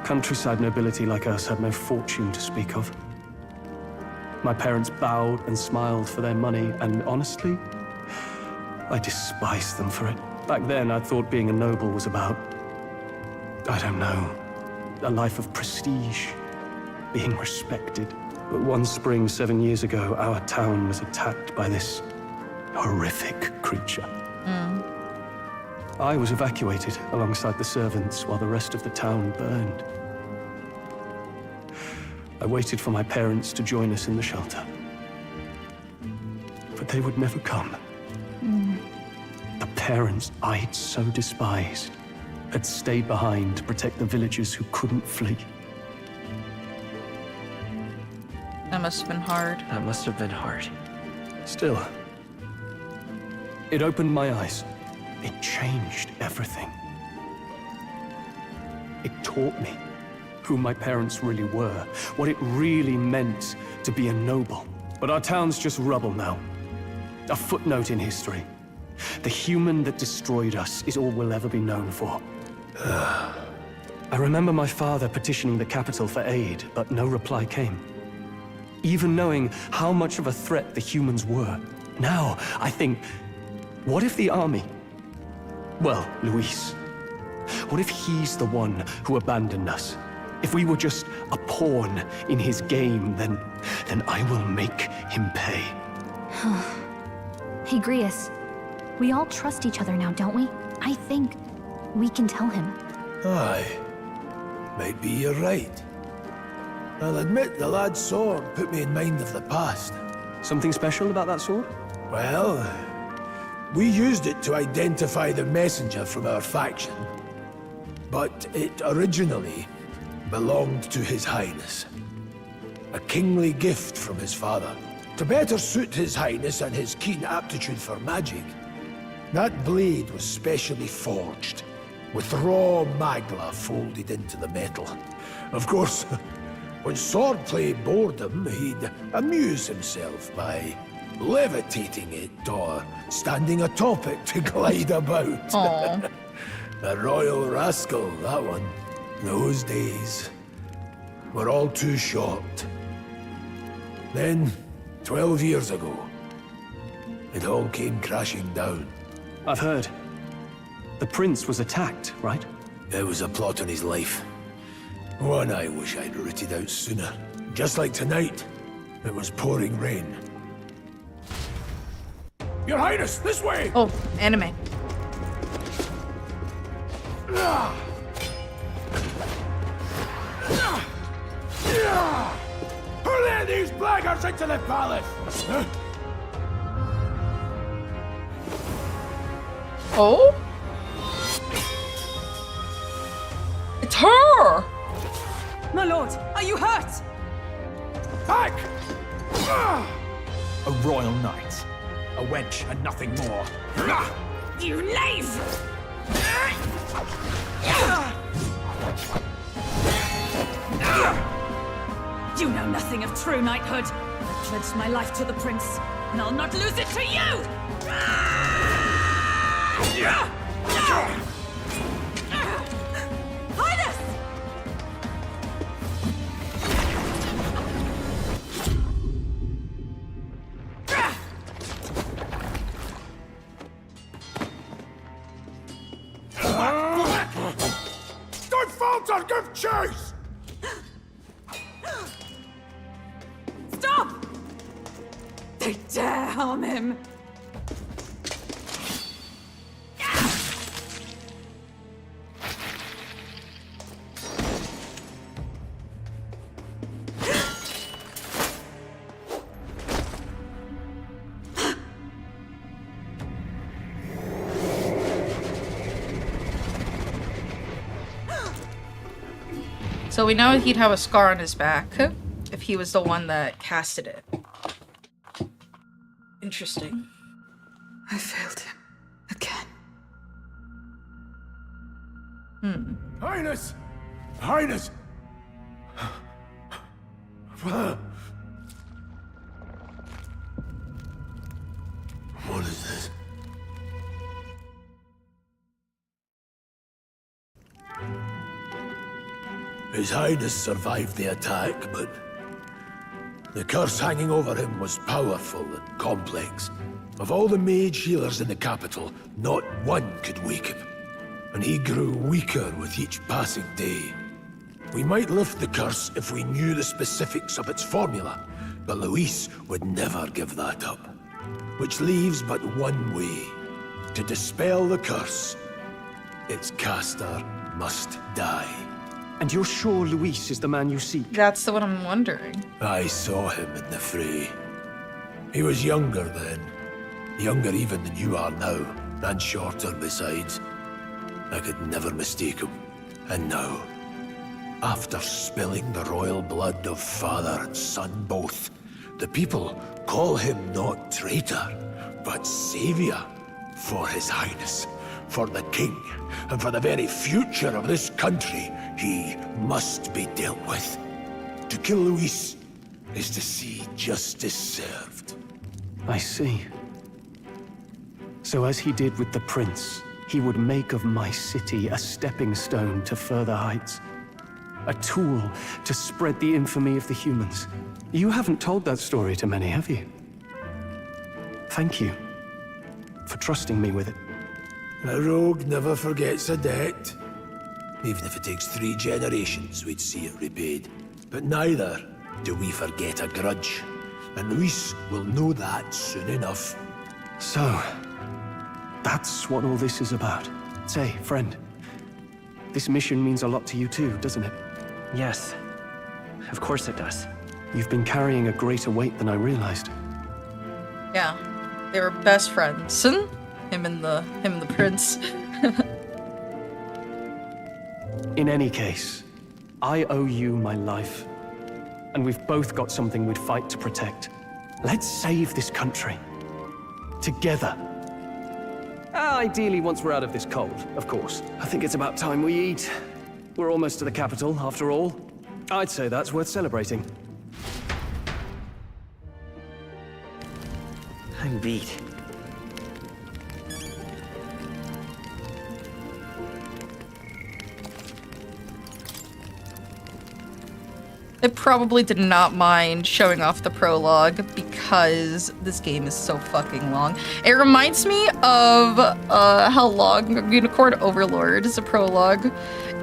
Countryside nobility like us had no fortune to speak of. My parents bowed and smiled for their money, and honestly, I despised them for it. Back then, I thought being a noble was about, I don't know, a life of prestige, being respected. But one spring 7 years ago, our town was attacked by this horrific creature. I was evacuated alongside the servants while the rest of the town burned. I waited for my parents to join us in the shelter. But they would never come. The parents I'd so despised had stayed behind to protect the villagers who couldn't flee. That must have been hard. That must have been hard. Still, it opened my eyes. It changed everything. It taught me who my parents really were, what it really meant to be a noble. But our town's just rubble now. A footnote in history. The human that destroyed us is all we'll ever be known for. I remember my father petitioning the capital for aid, but no reply came. Even knowing how much of a threat the humans were. Now, I think, what if the army... Well, Luis. What if he's the one who abandoned us? If we were just a pawn in his game, then I will make him pay. Hey, Grius. We all trust each other now, don't we? I think we can tell him. Aye. Might be you're right. I'll admit the lad's sword put me in mind of the past. Something special about that sword? Well, we used it to identify the messenger from our faction. But it originally belonged to His Highness. A kingly gift from his father. To better suit His Highness and his keen aptitude for magic, that blade was specially forged, with raw magla folded into the metal. Of course, when swordplay bored him, he'd amuse himself by levitating it or standing atop it to glide about. A royal rascal, that one. Those days were all too short. Then, 12 years ago, it all came crashing down. I've heard. The prince was attacked, right? There was a plot on his life. One I wish I'd rooted out sooner. Just like tonight, it was pouring rain. Your Highness, this way! Oh, anime. Who let these blackguards into the palace? Oh? It's her! My lord, are you hurt? Back! A royal knight. A wench and nothing more. You knave! You know nothing of true knighthood. I pledged my life to the prince, and I'll not lose it to you! Highness! Don't falter, give chase! Stop! They dare harm him! So we know he'd have a scar on his back if he was the one that casted it. Interesting. I failed him. Again. Highness! Highness! What is this? His Highness survived the attack, but the curse hanging over him was powerful and complex. Of all the mage healers in the capital, not one could wake him. And he grew weaker with each passing day. We might lift the curse if we knew the specifics of its formula, but Luis would never give that up. Which leaves but one way. To dispel the curse, its caster must die. And you're sure Luis is the man you seek? That's the one I'm wondering. I saw him in the fray. He was younger then. Younger even than you are now, and shorter besides. I could never mistake him. And now, after spilling the royal blood of father and son both, the people call him not traitor, but savior for His Highness, for the king, and for the very future of this country. He must be dealt with. To kill Luis is to see justice served. I see. So as he did with the prince, he would make of my city a stepping stone to further heights. A tool to spread the infamy of the humans. You haven't told that story to many, have you? Thank you for trusting me with it. A rogue never forgets a debt. Even if it takes 3 generations, we'd see it repaid. But neither do we forget a grudge. And Luis will know that soon enough. So, that's what all this is about. Say, friend, this mission means a lot to you too, doesn't it? Yes. Of course it does. You've been carrying a greater weight than I realized. Yeah, they were best friends. Him and the prince. In any case, I owe you my life. And we've both got something we'd fight to protect. Let's save this country. Together. Ideally, once we're out of this cold, of course. I think it's about time we eat. We're almost to the capital, after all. I'd say that's worth celebrating. I'm beat. I probably did not mind showing off the prologue because this game is so fucking long. It reminds me of how long Unicorn Overlord's prologue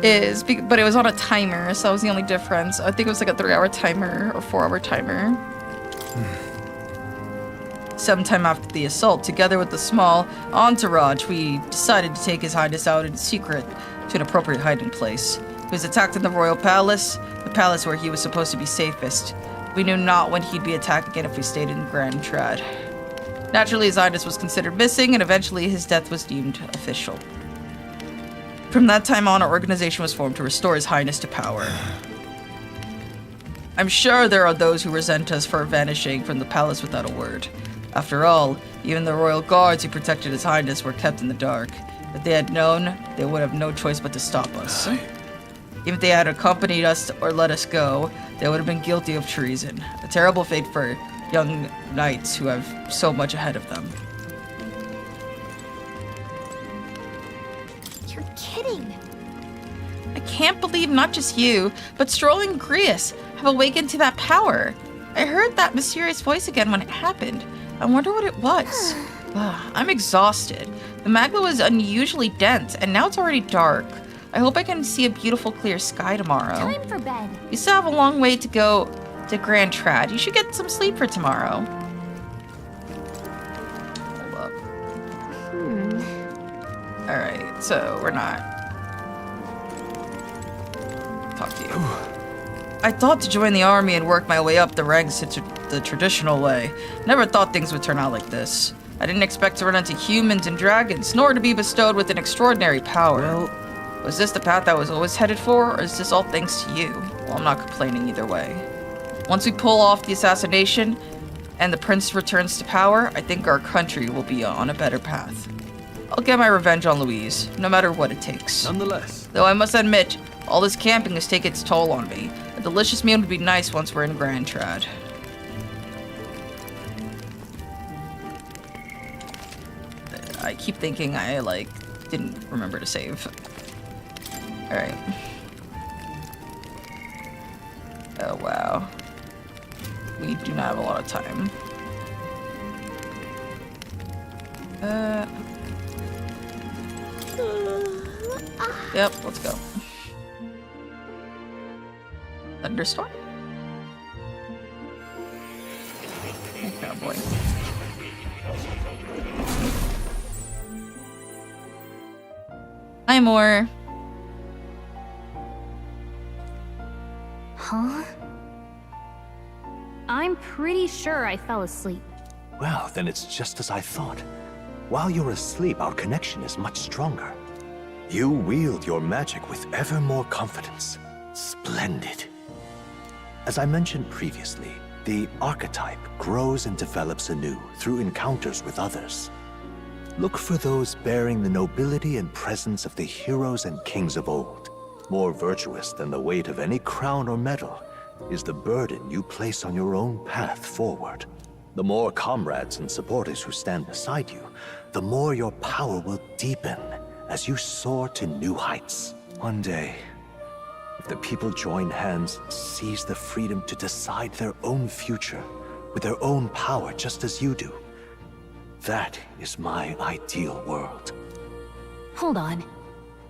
is, but it was on a timer, so that was the only difference. I think it was like a 3-hour timer or 4-hour timer. Sometime after the assault, together with the small entourage, we decided to take His Highness out in secret to an appropriate hiding place. He was attacked in the royal palace, the palace where he was supposed to be safest. We knew not when he'd be attacked again if we stayed in Grand Trad. Naturally, His Highness was considered missing, and eventually his death was deemed official. From that time on, our organization was formed to restore His Highness to power. I'm sure there are those who resent us for vanishing from the palace without a word. After all, even the royal guards who protected His Highness were kept in the dark. If they had known, they would have no choice but to stop us. Even if they had accompanied us or let us go, they would have been guilty of treason. A terrible fate for young knights who have so much ahead of them. You're kidding. I can't believe not just you, but Stroll and Grius have awakened to that power. I heard that mysterious voice again when it happened. I wonder what it was. I'm exhausted. The magma was unusually dense, and now it's already dark. I hope I can see a beautiful clear sky tomorrow. Time for bed. You still have a long way to go to Grand Trad. You should get some sleep for tomorrow. Hold up. Alright, so we're not... Talk to you. I thought to join the army and work my way up the ranks the traditional way. Never thought things would turn out like this. I didn't expect to run into humans and dragons, nor to be bestowed with an extraordinary power. Well, was this the path I was always headed for, or is this all thanks to you? Well, I'm not complaining either way. Once we pull off the assassination and the prince returns to power, I think our country will be on a better path. I'll get my revenge on Louise, no matter what it takes. nonetheless. Though I must admit, all this camping has taken its toll on me. A delicious meal would be nice once we're in Grand Trad. I keep thinking I, didn't remember to save. Alright. Oh, wow. We do not have a lot of time. Yep, let's go. Thunderstorm? Oh boy. Hi, Moore. Huh? I'm pretty sure I fell asleep. Well, then it's just as I thought. While you're asleep, our connection is much stronger. You wield your magic with ever more confidence. Splendid. As I mentioned previously, the archetype grows and develops anew through encounters with others. Look for those bearing the nobility and presence of the heroes and kings of old. More virtuous than the weight of any crown or medal is the burden you place on your own path forward. The more comrades and supporters who stand beside you, the more your power will deepen as you soar to new heights. One day, if the people join hands, seize the freedom to decide their own future with their own power just as you do, that is my ideal world. Hold on.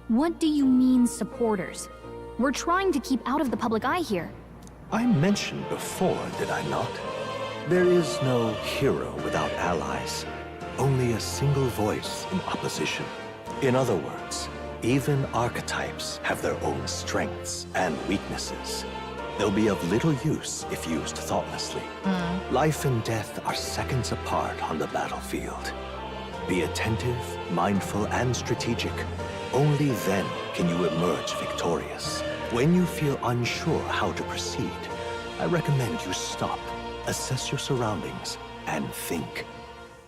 What do you mean, supporters? We're trying to keep out of the public eye here. I mentioned before, did I not? There is no hero without allies, only a single voice in opposition. In other words, even archetypes have their own strengths and weaknesses. They'll be of little use if used thoughtlessly. Life and death are seconds apart on the battlefield. Be attentive, mindful, and strategic. Only then can you emerge victorious. When you feel unsure how to proceed, I recommend you stop, assess your surroundings, and think.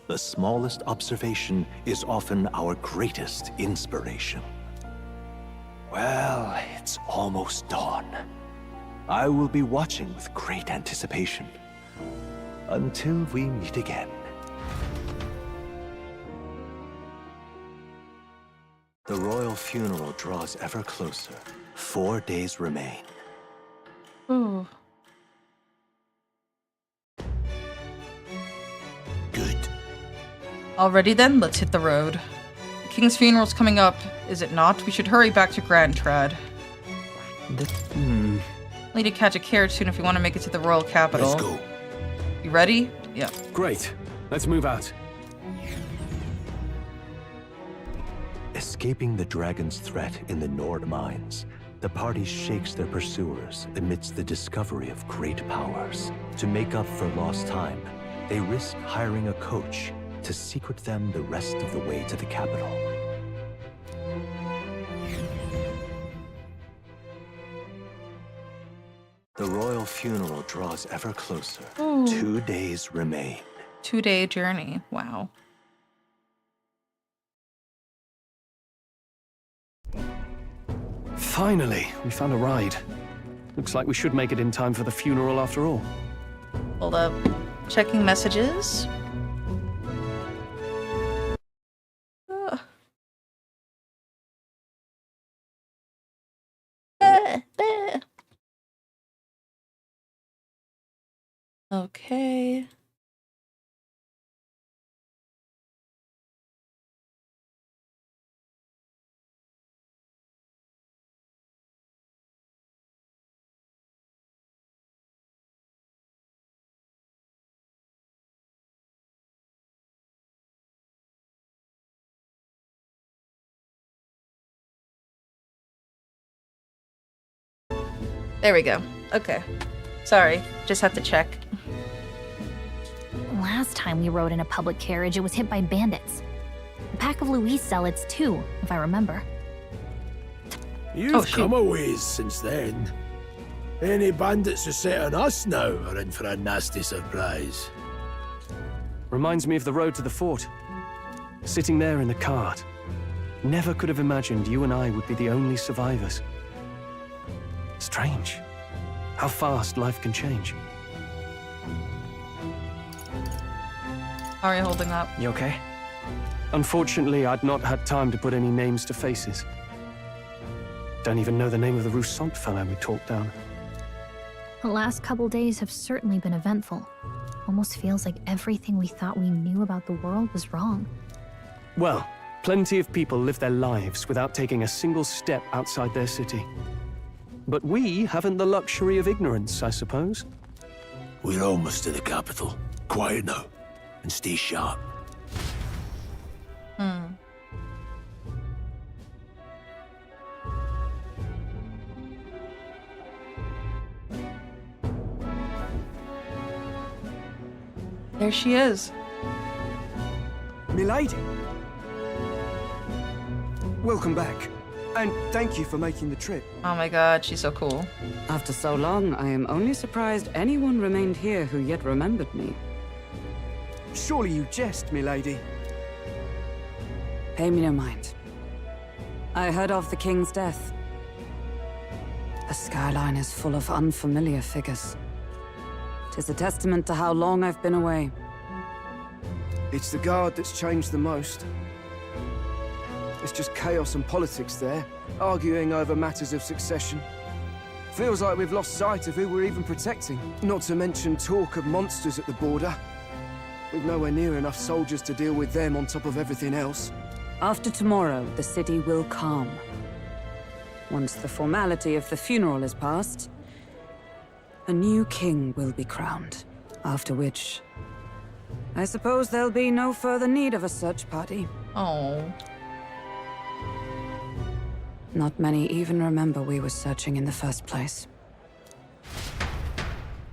The smallest observation is often our greatest inspiration. Well, it's almost dawn. I will be watching with great anticipation. Until we meet again. The royal funeral draws ever closer. 4 days remain. Ooh. Good. Alrighty then, let's hit the road. The king's funeral's coming up, is it not? We should hurry back to Grand Trad. Need to catch a carriage soon if we want to make it to the royal capital. Let's go. You ready? Yeah. Great. Let's move out. Escaping the dragon's threat in the Nord mines, the party shakes their pursuers amidst the discovery of great powers. To make up for lost time, they risk hiring a coach to secret them the rest of the way to the capital. The royal funeral draws ever closer. 2 days remain. 2-day journey. Wow. Finally, we found a ride. Looks like we should make it in time for the funeral after all. Hold up. Checking messages. Okay. There we go. Okay. Sorry, just had to check. Last time we rode in a public carriage, it was hit by bandits. A pack of Louise zealots too, if I remember. You've come a ways since then. Any bandits who set on us now are in for a nasty surprise. Reminds me of the road to the fort. Sitting there in the cart. Never could have imagined you and I would be the only survivors. Strange. How fast life can change. How are you holding up? You okay? Unfortunately, I'd not had time to put any names to faces. Don't even know the name of the Roussant fellow we talked down. The last couple days have certainly been eventful. Almost feels like everything we thought we knew about the world was wrong. Well, plenty of people live their lives without taking a single step outside their city. But we haven't the luxury of ignorance, I suppose. We're almost to the capital. Quiet now, and stay sharp. There she is. Milady. Welcome back. And thank you for making the trip. Oh my god, she's so cool. After so long, I am only surprised anyone remained here who yet remembered me. Surely you jest, milady. Pay me no mind. I heard of the king's death. The skyline is full of unfamiliar figures. 'Tis a testament to how long I've been away. It's the guard that's changed the most. It's just chaos and politics there, arguing over matters of succession. Feels like we've lost sight of who we're even protecting. Not to mention talk of monsters at the border. We've nowhere near enough soldiers to deal with them on top of everything else. After tomorrow, the city will calm. Once the formality of the funeral is past, a new king will be crowned. After which, I suppose there'll be no further need of a search party. Oh. Not many even remember we were searching in the first place.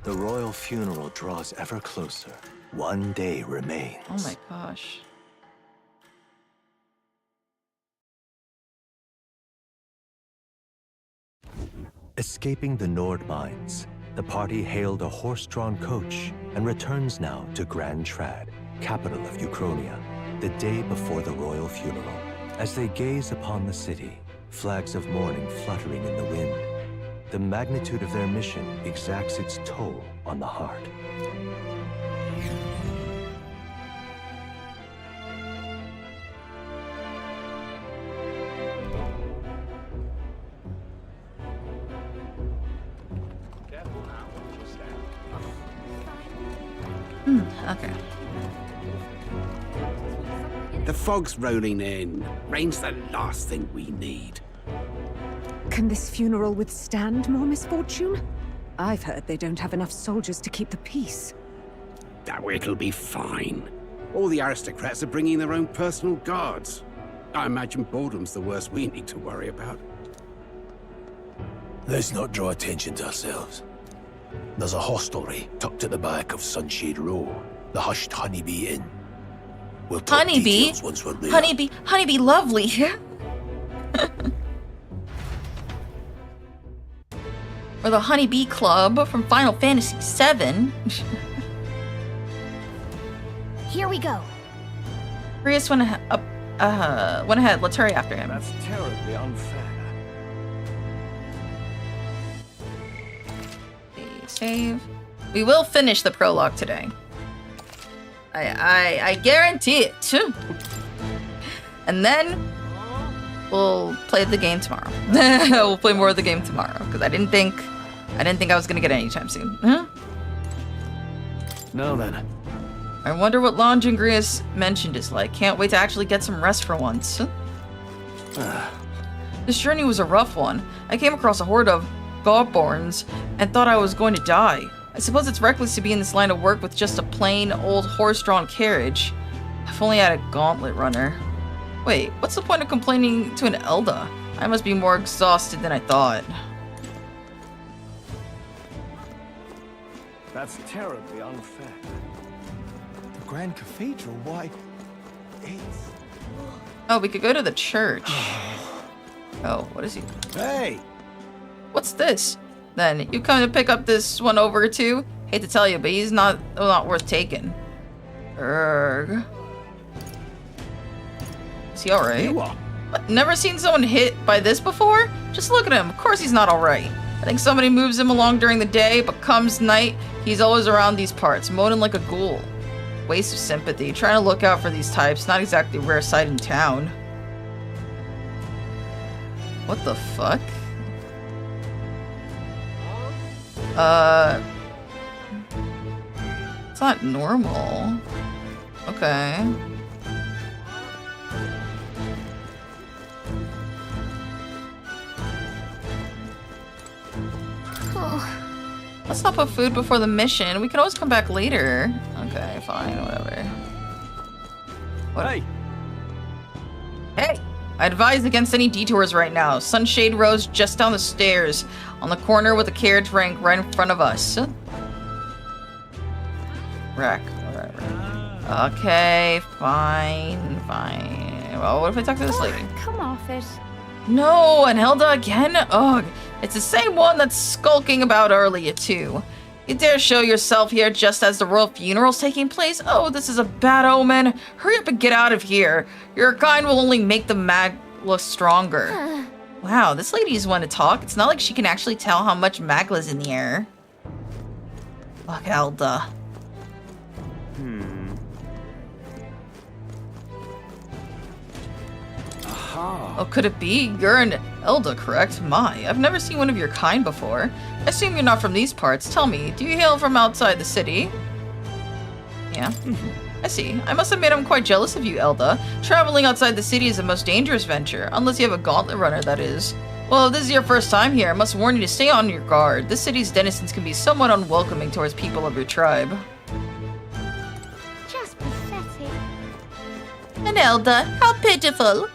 The royal funeral draws ever closer. One day remains. Oh my gosh. Escaping the Nord mines, the party hailed a horse-drawn coach and returns now to Grand Trad, capital of Uchronia, the day before the royal funeral. As they gaze upon the city, flags of mourning fluttering in the wind, the magnitude of their mission exacts its toll on the heart. Okay. The fog's rolling in. Rain's the last thing we need. Can this funeral withstand more misfortune? I've heard they don't have enough soldiers to keep the peace. Oh, it'll be fine. All the aristocrats are bringing their own personal guards. I imagine boredom's the worst we need to worry about. Let's not draw attention to ourselves. There's a hostelry tucked at the back of Sunshade Row, the Hushed Honeybee Inn. We'll talk Honeybee? details once we're there. Honeybee lovely. Or the Honeybee Club from Final Fantasy VII. Here we go. Rias went ahead. Let's hurry after him. That's terribly unfair. Save. We will finish the prologue today. I guarantee it. And then we'll play the game tomorrow. We'll play more of the game tomorrow because I didn't think I was gonna get it anytime soon. Huh? Now then. I wonder what Longingrius mentioned is like. Can't wait to actually get some rest for once. This journey was a rough one. I came across a horde of Gobborns and thought I was going to die. I suppose it's reckless to be in this line of work with just a plain old horse-drawn carriage. If only I had a gauntlet runner. Wait, what's the point of complaining to an Elda? I must be more exhausted than I thought. That's terribly unfair. The Grand Cathedral, why? It's... Oh, we could go to the church. Oh, what is he? Hey! What's this? Then you come to pick up this one over too? Hate to tell you, but he's not worth taking. Erg. Is he alright? What? Never seen someone hit by this before? Just look at him. Of course he's not alright. I think somebody moves him along during the day, but comes night, he's always around these parts, moaning like a ghoul. Waste of sympathy. Trying to look out for these types. Not exactly a rare sight in town. What the fuck? It's not normal. Okay. Oh. Let's not put food before the mission. We can always come back later. Okay, fine, whatever. What? Hey! Hey! I advise against any detours right now. Sunshade Row's just down the stairs, on the corner with the carriage rank right in front of us. Wreck, whatever. Okay, fine. Well, what if I talk to this lady? Come off it. No, and Hilda again? Ugh, it's the same one that's skulking about earlier, too. You dare show yourself here just as the royal funeral's taking place? Oh, this is a bad omen. Hurry up and get out of here. Your kind will only make the mag look stronger. Wow, this lady's one to talk. It's not like she can actually tell how much magla's in the air. Fuck Elda. Oh, could it be? You're an Elda, correct? My, I've never seen one of your kind before. I assume you're not from these parts. Tell me, do you hail from outside the city? Yeah. I see. I must admit I'm quite jealous of you, Elda. Traveling outside the city is the most dangerous venture, unless you have a gauntlet runner, that is. Well, if this is your first time here, I must warn you to stay on your guard. This city's denizens can be somewhat unwelcoming towards people of your tribe. Just pathetic. And Elda, how pitiful.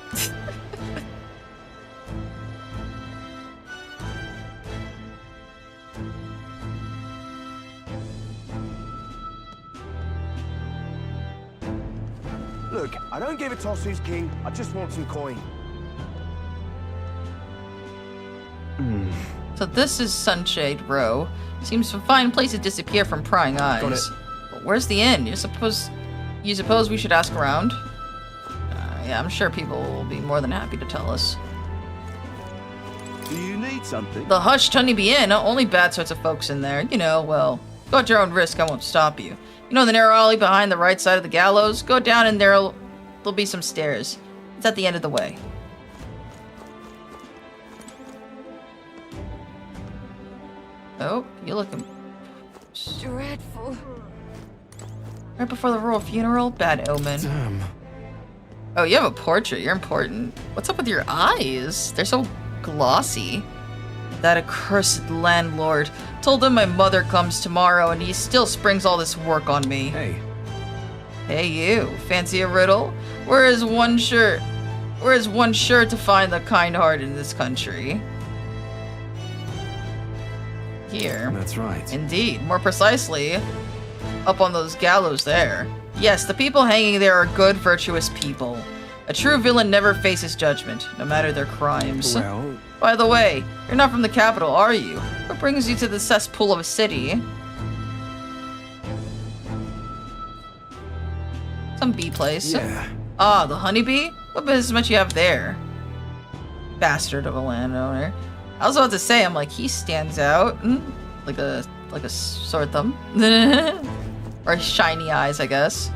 Look, I don't give a toss who's king. I just want some coin. So this is Sunshade Row. Seems a fine place to disappear from prying eyes. Got it. But where's the inn? You suppose we should ask around? Yeah, I'm sure people will be more than happy to tell us. Do you need something? The Hushed Honeybee Inn, only bad sorts of folks in there. You know, well, go at your own risk, I won't stop you. You know the narrow alley behind the right side of the gallows? Go down and there'll be some stairs. It's at the end of the way. Oh, you look Dreadful. right before the royal funeral? Bad omen. Damn. Oh, you have a portrait. You're important. What's up with your eyes? They're so glossy. That accursed landlord. Told him my mother comes tomorrow and he still springs all this work on me. Hey. Hey you, fancy a riddle? Where is one sure to find the kind heart in this country? Here. That's right. Indeed, more precisely, up on those gallows there. Yes, the people hanging there are good, virtuous people. A true villain never faces judgment, no matter their crimes. Well... By the way, you're not from the capital, are you? What brings you to the cesspool of a city? Some bee place. Yeah. Ah, the honeybee? What business might you have there? Bastard of a landowner. I was about to say, I'm like, he stands out. Like a sore thumb. Or shiny eyes, I guess.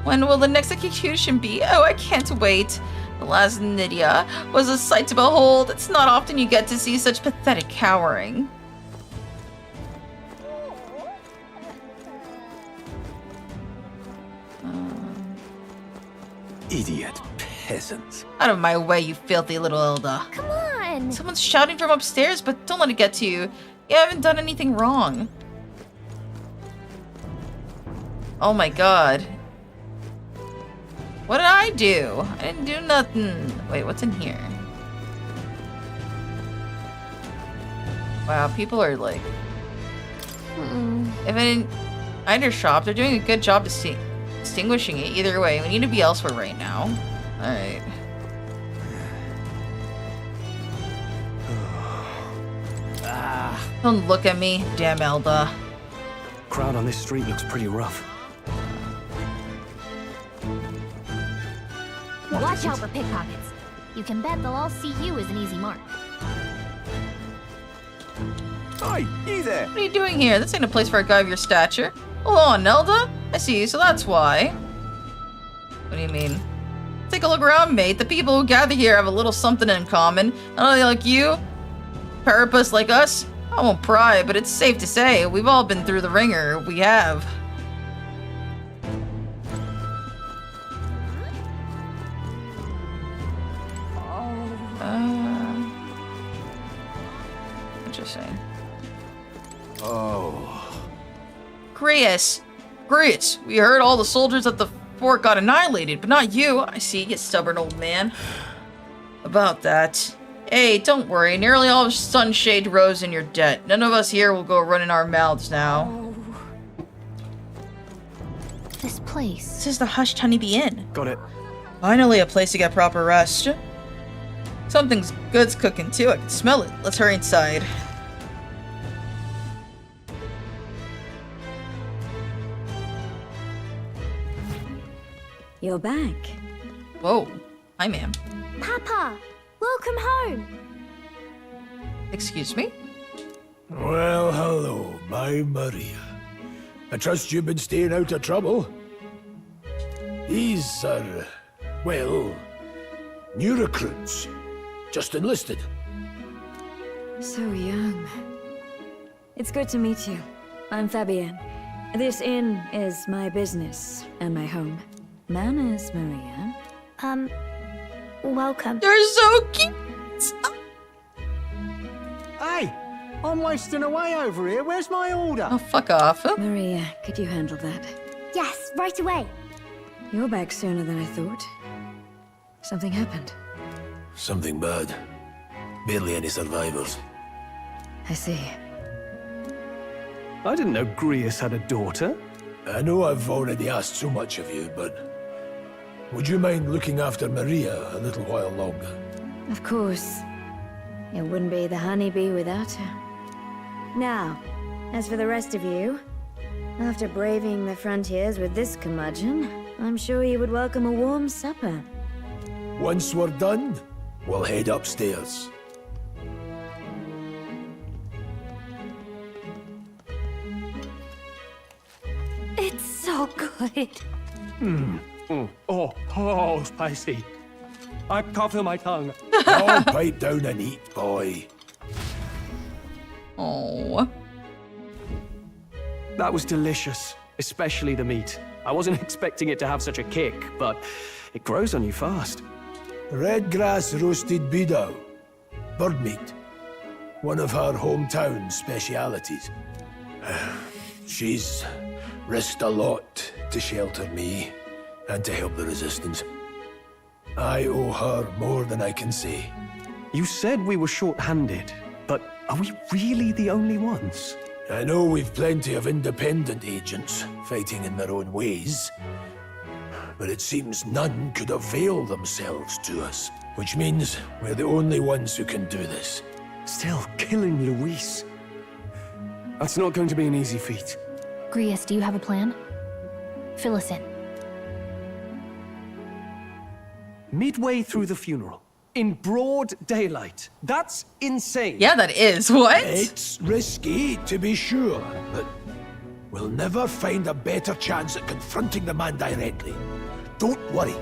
When will the next execution be? Oh, I can't wait. The last Nydia was a sight to behold. It's not often you get to see such pathetic cowering. Idiot peasant. Out of my way, you filthy little Elda. Come on. Someone's shouting from upstairs, but don't let it get to you. You haven't done anything wrong. Oh my god. What did I do? I didn't do nothing. Wait, what's in here? Wow, people are like... If I didn't find your shop, they're doing a good job distinguishing it. Either way, we need to be elsewhere right now. Alright. Don't look at me, damn Elda. Crowd on this street looks pretty rough. Watch out for pickpockets. You can bet they'll all see you as an easy mark. Hi, you there. What are you doing here? This ain't a place for a guy of your stature. Hold on, Nelda. I see, so that's why. What do you mean? Take a look around, mate. The people who gather here have a little something in common. Not only like you, Parapus like us. I won't pry, but it's safe to say we've all been through the ringer. We have. Interesting. Oh. Grius! Grius! We heard all the soldiers at the fort got annihilated, but not you. I see, you stubborn old man. About that. Hey, don't worry. Nearly all of Sunshade Row's in your debt. None of us here will go running our mouths now. This place. This is the Hushed Honeybee Inn. Got it. Finally, a place to get proper rest. Something's good's cooking too. I can smell it. Let's hurry inside. You're back. Whoa. Hi, ma'am. Papa, welcome home. Excuse me? Well, hello, my Maria. I trust you've been staying out of trouble. These are, well, new recruits. Just enlisted. So young. It's good to meet you. I'm Fabienne. This inn is my business and my home. Manners, Maria. Welcome. You're so cute. Hey, I'm wasting away over here. Where's my order? Oh, fuck off. Maria, could you handle that? Yes, right away. You're back sooner than I thought. Something happened. Something bad. Barely any survivors. I see. I didn't know Grius had a daughter. I know I've already asked so much of you, but would you mind looking after Maria a little while longer? Of course. It wouldn't be the honeybee without her. Now, as for the rest of you, after braving the frontiers with this curmudgeon, I'm sure you would welcome a warm supper. Once we're done, we'll head upstairs. It's so good. Oh, spicy. I can't feel my tongue. Oh, pipe down and eat, boy. Oh. That was delicious, especially the meat. I wasn't expecting it to have such a kick, but it grows on you fast. Red grass roasted beedow. Bird meat. One of her hometown specialities. She's risked a lot to shelter me and to help the resistance. I owe her more than I can say. You said we were short-handed, but are we really the only ones? I know we've plenty of independent agents fighting in their own ways, but it seems none could avail themselves to us, which means we're the only ones who can do this. Still killing Luis. That's not going to be an easy feat. Grius, do you have a plan? Fill us in. Midway through the funeral, in broad daylight. That's insane. Yeah, that is. What? It's risky, to be sure, but we'll never find a better chance at confronting the man directly. Don't worry.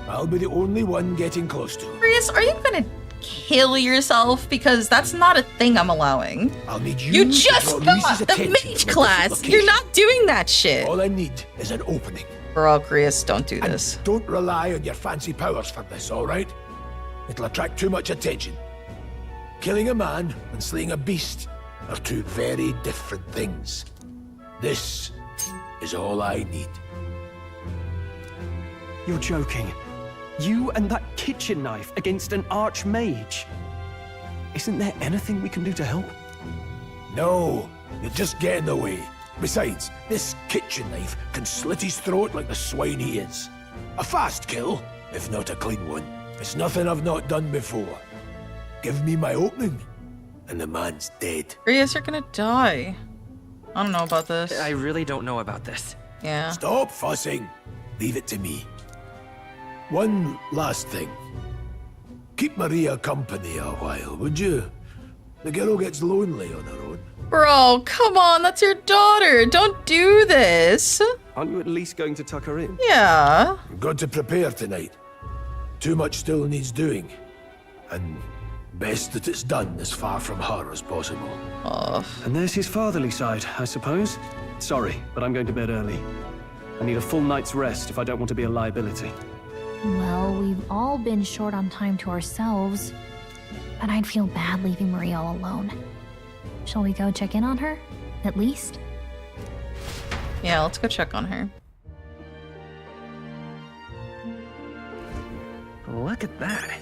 I'll be the only one getting close to him. Grius, are you gonna kill yourself? Because that's not a thing I'm allowing. I'll need You to just draw got Luis's the attention mage from a class. different You're location. not doing that shit. All I need is an opening. Girl, Grius, don't do this. And don't rely on your fancy powers for this, all right? It'll attract too much attention. Killing a man and slaying a beast are two very different things. This is all I need. You're joking. You and that kitchen knife against an archmage. Isn't there anything we can do to help? No, you'll just get in the way. Besides, this kitchen knife can slit his throat like the swine he is. A fast kill, if not a clean one. It's nothing I've not done before. Give me my opening, and the man's dead. Grius, you're gonna die. I don't know about this. I really don't know about this. Yeah. Stop fussing. Leave it to me. One last thing. Keep Maria company a while, would you? The girl gets lonely on her own. Bro, come on, that's your daughter. Don't do this. Aren't you at least going to tuck her in? Yeah. I've got to prepare tonight. Too much still needs doing. And best that it's done as far from her as possible. Oh. And there's his fatherly side, I suppose. Sorry, but I'm going to bed early. I need a full night's rest if I don't want to be a liability. Well, we've all been short on time to ourselves, but I'd feel bad leaving Maria all alone. Shall we go check in on her, at least? Yeah, let's go check on her. Look at that.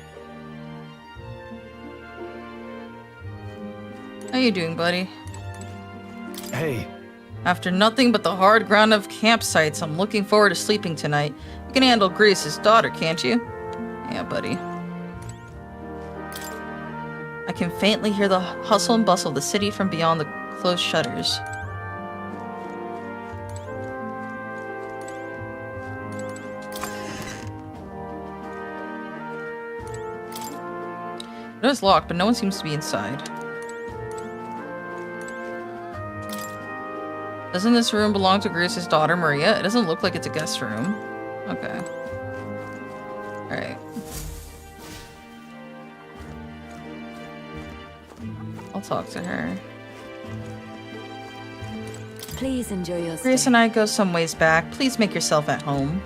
How you doing, buddy? Hey. After nothing but the hard ground of campsites, I'm looking forward to sleeping tonight. You can handle Grius' daughter, can't you? Yeah, buddy. I can faintly hear the hustle and bustle of the city from beyond the closed shutters. Door's locked, but no one seems to be inside. Doesn't this room belong to Grace's daughter, Maria? It doesn't look like it's a guest room. Okay. Alright. I'll talk to her. Please enjoy your stay. Grace and I go some ways back. Please make yourself at home.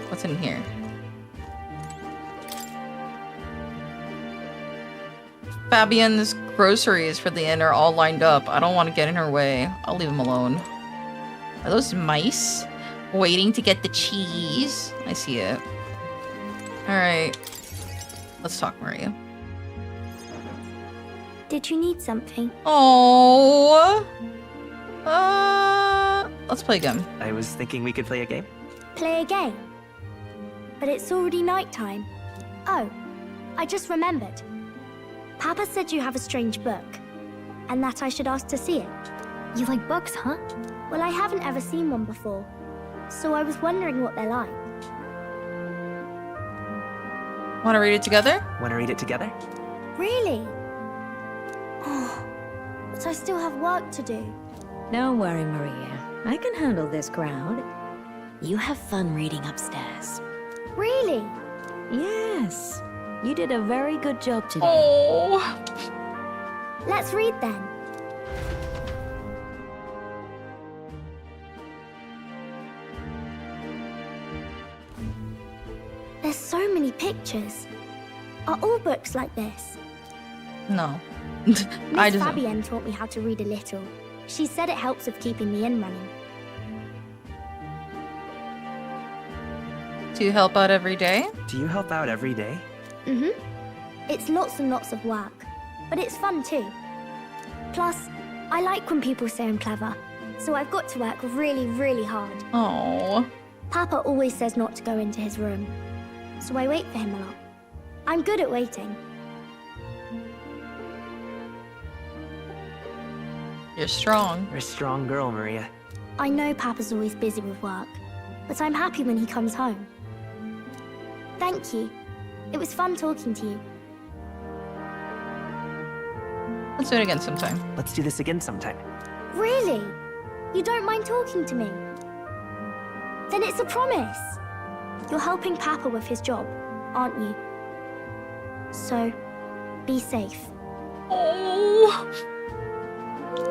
What's in here? Fabian's groceries for the inn are all lined up. I don't want to get in her way. I'll leave them alone. Are those mice? Waiting to get the cheese. I see it. Alright. Let's talk, Maria. Did you need something? Oh. Let's play a game. I was thinking we could play a game. Play a game? But it's already nighttime. Oh, I just remembered. Papa said you have a strange book, and that I should ask to see it. You like books, huh? Well, I haven't ever seen one before, so I was wondering what they're like. Want to read it together? Want to read it together? Really? Oh, but I still have work to do. Don't worry, Maria. I can handle this crowd. You have fun reading upstairs. Really? Yes. You did a very good job today. Oh. Let's read then. There's so many pictures. Are all books like this? No. Miss I just. Fabienne taught me how to read a little. She said it helps with keeping the inn running. Do you help out every day? Do you help out every day? Mm-hmm. It's lots and lots of work, but it's fun too. Plus, I like when people say I'm clever, so I've got to work really, really hard. Oh. Papa always says not to go into his room, so I wait for him a lot. I'm good at waiting. You're strong. You're a strong girl, Maria. I know Papa's always busy with work, but I'm happy when he comes home. Thank you. It was fun talking to you. Let's do it again sometime. Let's do this again sometime. Really? You don't mind talking to me? Then it's a promise. You're helping Papa with his job, aren't you? So, be safe. Oh.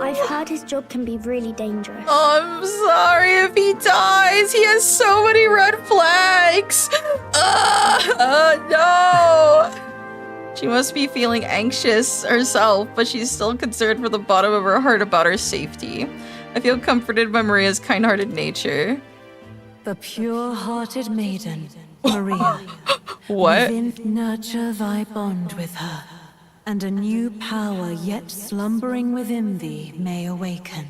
I've heard his job can be really dangerous. I'm sorry if he dies. He has so many red flags. No. She must be feeling anxious herself, but she's still concerned for the bottom of her heart about her safety. I feel comforted by Maria's kind-hearted nature. The pure-hearted maiden, Maria. What? Within nurture thy bond with her, and a new power yet slumbering within thee may awaken.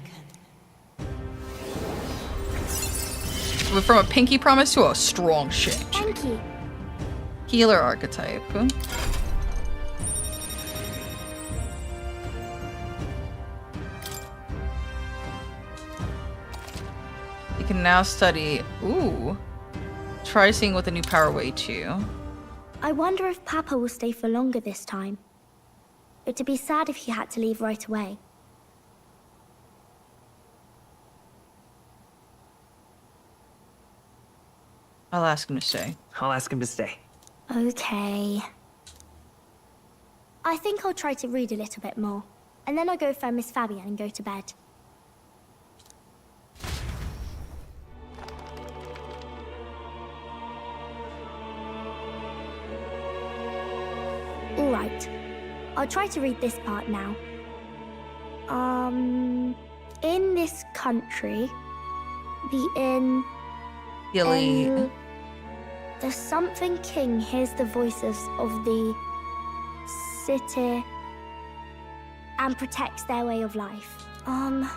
From a pinky promise to a strong shake. Thank you. Healer archetype. You can now study. Ooh. Try seeing what the new power way to. I wonder if Papa will stay for longer this time. It'd be sad if he had to leave right away. I'll ask him to stay. I'll ask him to stay. Okay. I think I'll try to read a little bit more, and then I'll go find Miss Fabienne and go to bed. Alright. I'll try to read this part now. In this country, the inn... Gilly. The something king hears the voices of the city and protects their way of life.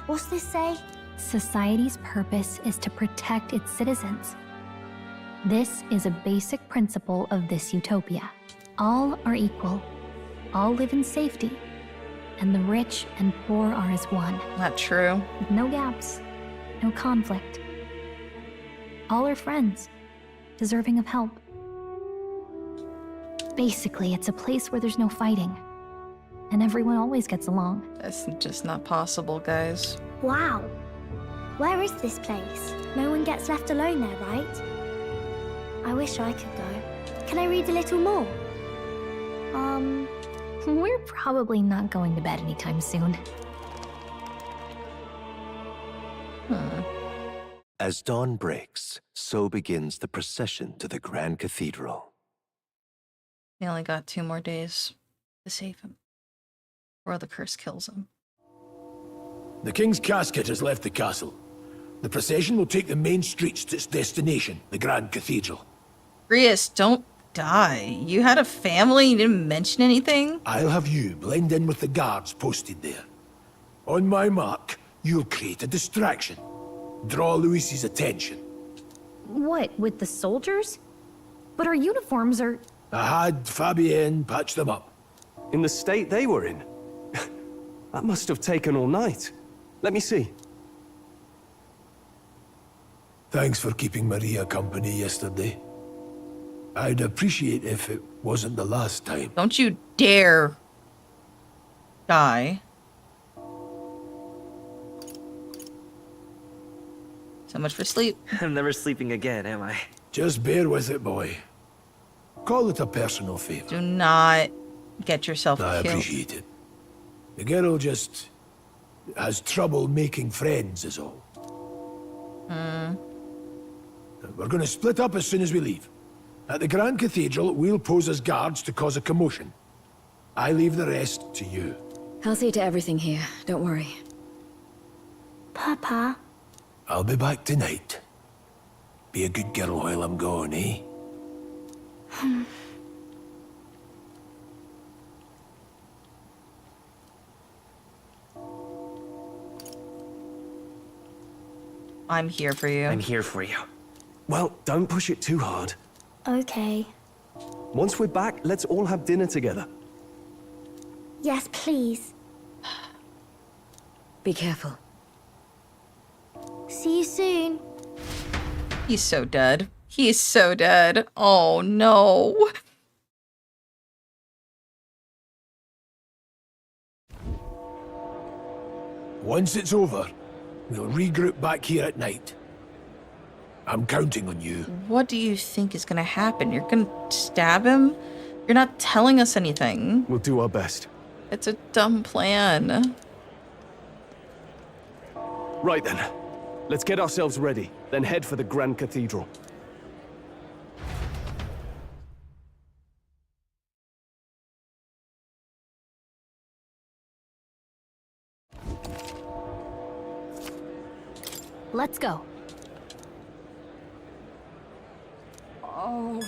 What's this say? Society's purpose is to protect its citizens. This is a basic principle of this utopia. All are equal, all live in safety, and the rich and poor are as one. Not true. With no gaps, no conflict. All are friends, deserving of help. Basically, it's a place where there's no fighting. And everyone always gets along. That's just not possible, guys. Wow. Where is this place? No one gets left alone there, right? I wish I could go. Can I read a little more? We're probably not going to bed anytime soon. As dawn breaks, so begins the procession to the Grand Cathedral. They only got 2 more days to save him. Or the curse kills him. The king's casket has left the castle. The procession will take the main streets to its destination, the Grand Cathedral. Grius, don't die. You had a family, you didn't mention anything? I'll have you blend in with the guards posted there. On my mark, you'll create a distraction. Draw Luis's attention. What, with the soldiers? But our uniforms are... I had Fabienne patch them up. In the state they were in? That must have taken all night. Let me see. Thanks for keeping Maria company yesterday. I'd appreciate if it wasn't the last time. Don't you dare die. So much for sleep. I'm never sleeping again, am I? Just bear with it, boy. Call it a personal favor. Do not get yourself I killed. appreciate it. The girl just has trouble making friends is all. We're gonna split up as soon as we leave. At the Grand Cathedral, we'll pose as guards to cause a commotion. I leave the rest to you. I'll see to everything here, don't worry. Papa. I'll be back tonight. Be a good girl while I'm gone, eh? I'm here for you. I'm here for you. Well, don't push it too hard. Okay. Once we're back, let's all have dinner together. Yes, please. Be careful. See you soon. He's so dead. He's so dead. Oh no. Once it's over, we'll regroup back here at night. I'm counting on you. What do you think is gonna happen? You're gonna stab him? You're not telling us anything. We'll do our best. It's a dumb plan. Right then. Let's get ourselves ready, then head for the Grand Cathedral. Let's go. Oh.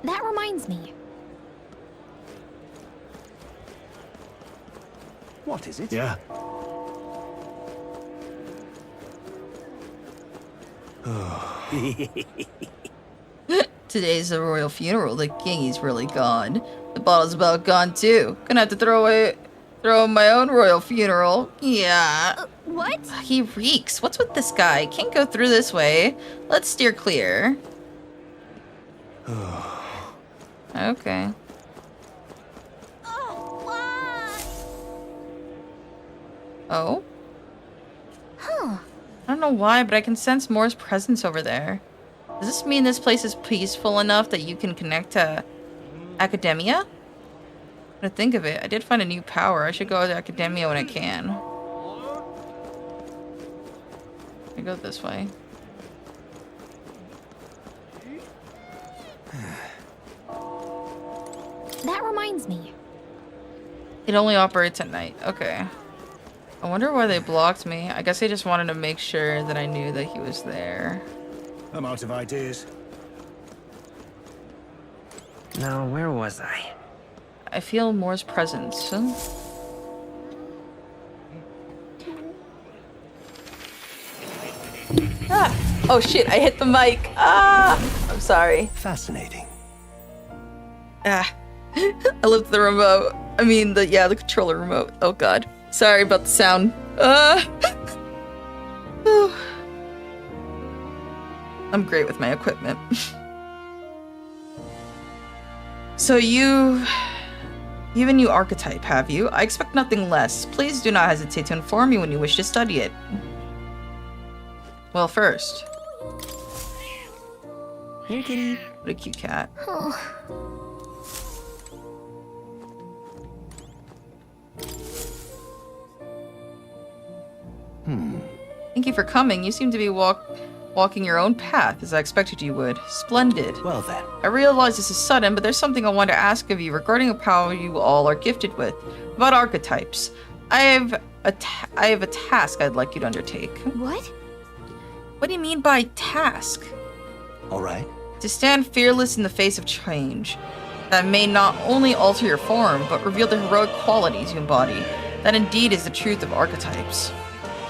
That reminds me. What is it? Yeah. Today's the royal funeral. The king is really gone. The bottle's about gone too. Gonna have to throw my own royal funeral. Yeah. What? He reeks. What's with this guy? Can't go through this way. Let's steer clear. Okay. Oh? Huh. I don't know why, but I can sense Moore's presence over there. Does this mean this place is peaceful enough that you can connect to Academia? To think of it, I did find a new power. I should go to Academia when I can. I go this way. That reminds me. It only operates at night. Okay. I wonder why they blocked me. I guess they just wanted to make sure that I knew that he was there. I'm out of ideas. Now, where was I? I feel Moore's presence. Ah! Oh shit, I hit the mic. Ah! I'm sorry. Fascinating. Ah. I lifted the remote. I mean, the controller remote. Oh god. Sorry about the sound. I'm great with my equipment. So you have a new archetype, have you? I expect nothing less. Please do not hesitate to inform me when you wish to study it. Well, first. Here, kitty. What a cute cat. Thank you for coming. You seem to be walking your own path, as I expected you would. Splendid. Well then. I realize this is sudden, but there's something I want to ask of you regarding a power you all are gifted with. About archetypes. I have a task I'd like you to undertake. What? What do you mean by task? All right. To stand fearless in the face of change. That may not only alter your form, but reveal the heroic qualities you embody. That indeed is the truth of archetypes.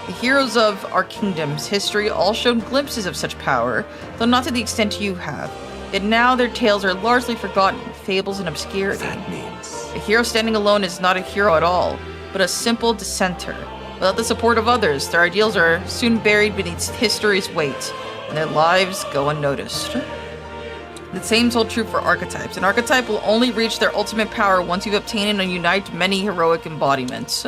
The heroes of our kingdom's history all showed glimpses of such power, though not to the extent you have. Yet now their tales are largely forgotten, fables and obscurity. That means... A hero standing alone is not a hero at all, but a simple dissenter. Without the support of others, their ideals are soon buried beneath history's weight, and their lives go unnoticed. The same holds true for archetypes. An archetype will only reach their ultimate power once you've obtained and unite many heroic embodiments.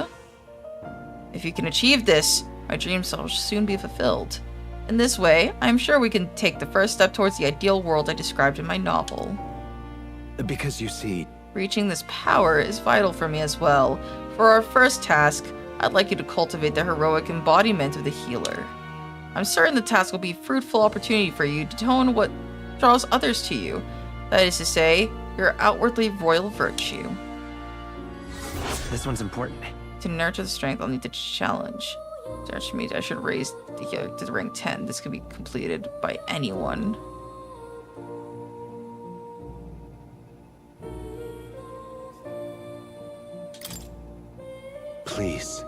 If you can achieve this, my dreams will soon be fulfilled. In this way, I am sure we can take the first step towards the ideal world I described in my novel. Because you see... Reaching this power is vital for me as well. For our first task, I'd like you to cultivate the heroic embodiment of the healer. I'm certain the task will be a fruitful opportunity for you to tone what draws others to you. That is to say, your outwardly royal virtue. This one's important. To nurture the strength, I'll need to challenge. Which means I should raise to rank 10. This can be completed by anyone. Please.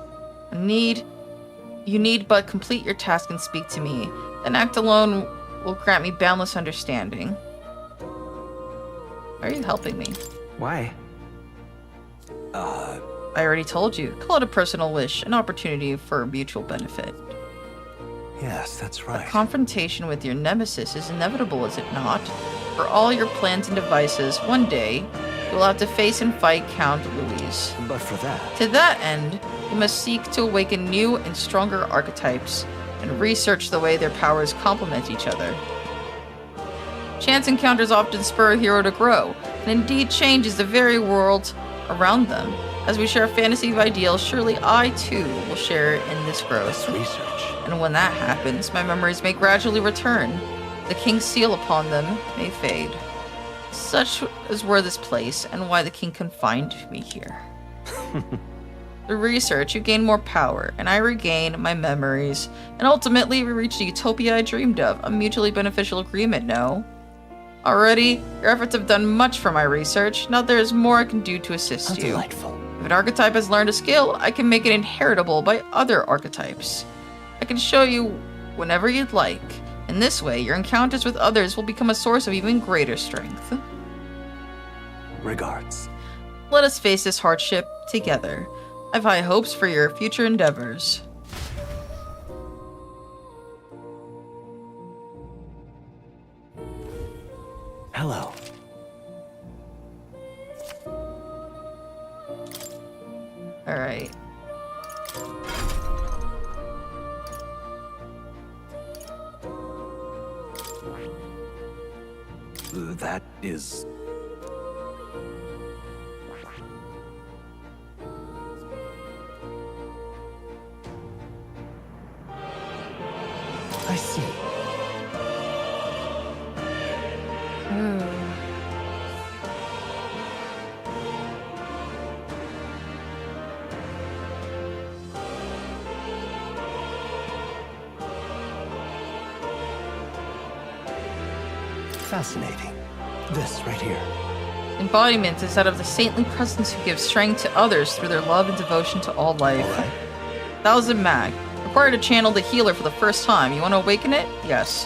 You need but complete your task and speak to me. An act alone will grant me boundless understanding. Why are you helping me? Why? I already told you. Call it a personal wish, an opportunity for mutual benefit. Yes, that's right. A confrontation with your nemesis is inevitable, is it not? For all your plans and devices, one day, you will have to face and fight Count Louis. But for that... To that end, you must seek to awaken new and stronger archetypes, and research the way their powers complement each other. Chance encounters often spur a hero to grow, and indeed changes the very world around them. As we share a fantasy of ideals, surely I, too, will share in this growth. Research. And when that happens, my memories may gradually return. The king's seal upon them may fade. Such is where this place, and why the king confined me here. Through research, you gain more power, and I regain my memories. And ultimately, we reach the utopia I dreamed of, a mutually beneficial agreement, no? Already, your efforts have done much for my research. Now there is more I can do to assist you. Delightful. If an archetype has learned a skill, I can make it inheritable by other archetypes. I can show you whenever you'd like. In this way, your encounters with others will become a source of even greater strength. Regards. Let us face this hardship together. I've high hopes for your future endeavors. Hello. Alright. That is... I see. Fascinating. This right here. Embodiment is that of the saintly presence who gives strength to others through their love and devotion to all life. All right. 1000 mag. Required to channel the healer for the first time. You want to awaken it? Yes.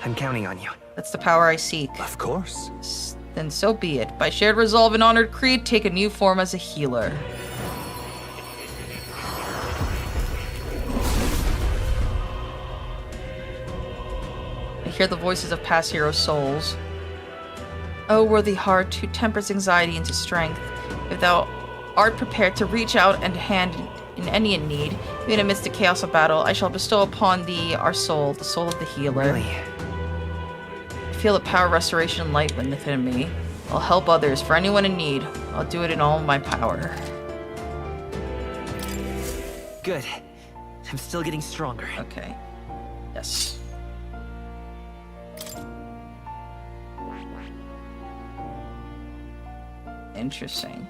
I'm counting on you. That's the power I seek. Of course. Then so be it. By shared resolve and honored creed, take a new form as a healer. I hear the voices of past hero souls. O worthy heart, who tempers anxiety into strength, if thou art prepared to reach out and hand in any in need, even amidst the chaos of battle, I shall bestow upon thee our soul, the soul of the healer. Really? I feel the power of restoration light within me. I'll help others, for anyone in need. I'll do it in all my power. Good. I'm still getting stronger. Okay. Yes. Interesting.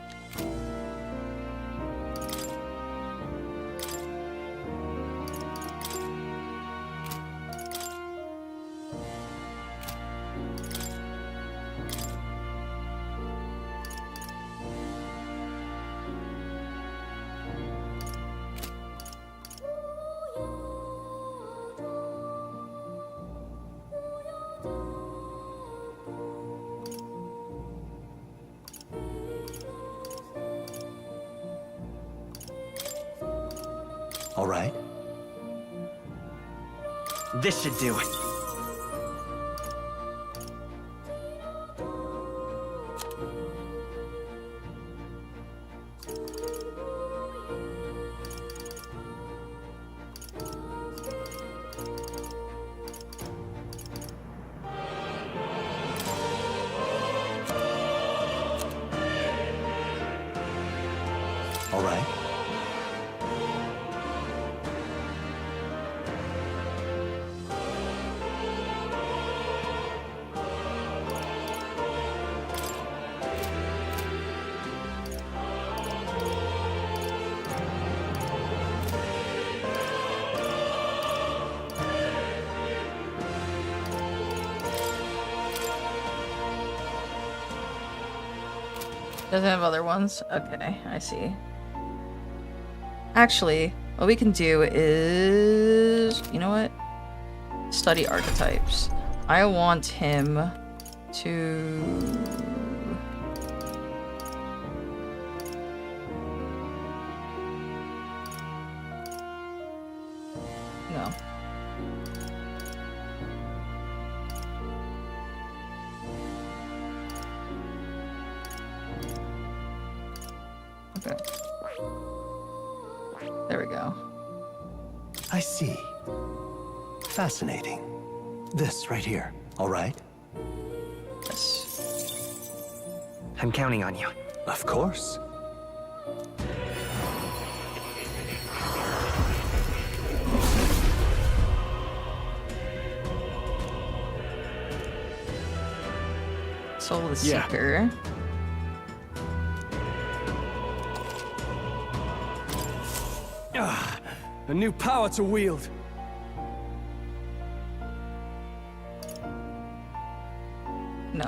All right. This should do it. All right. Doesn't have other ones? Okay, I see. Actually, what we can do is... You know what? Study archetypes. I want him to... No. Okay. There we go. I see. Fascinating. This right here, all right? Yes. I'm counting on you. Of course. Soul the Seeker. A new power to wield. No.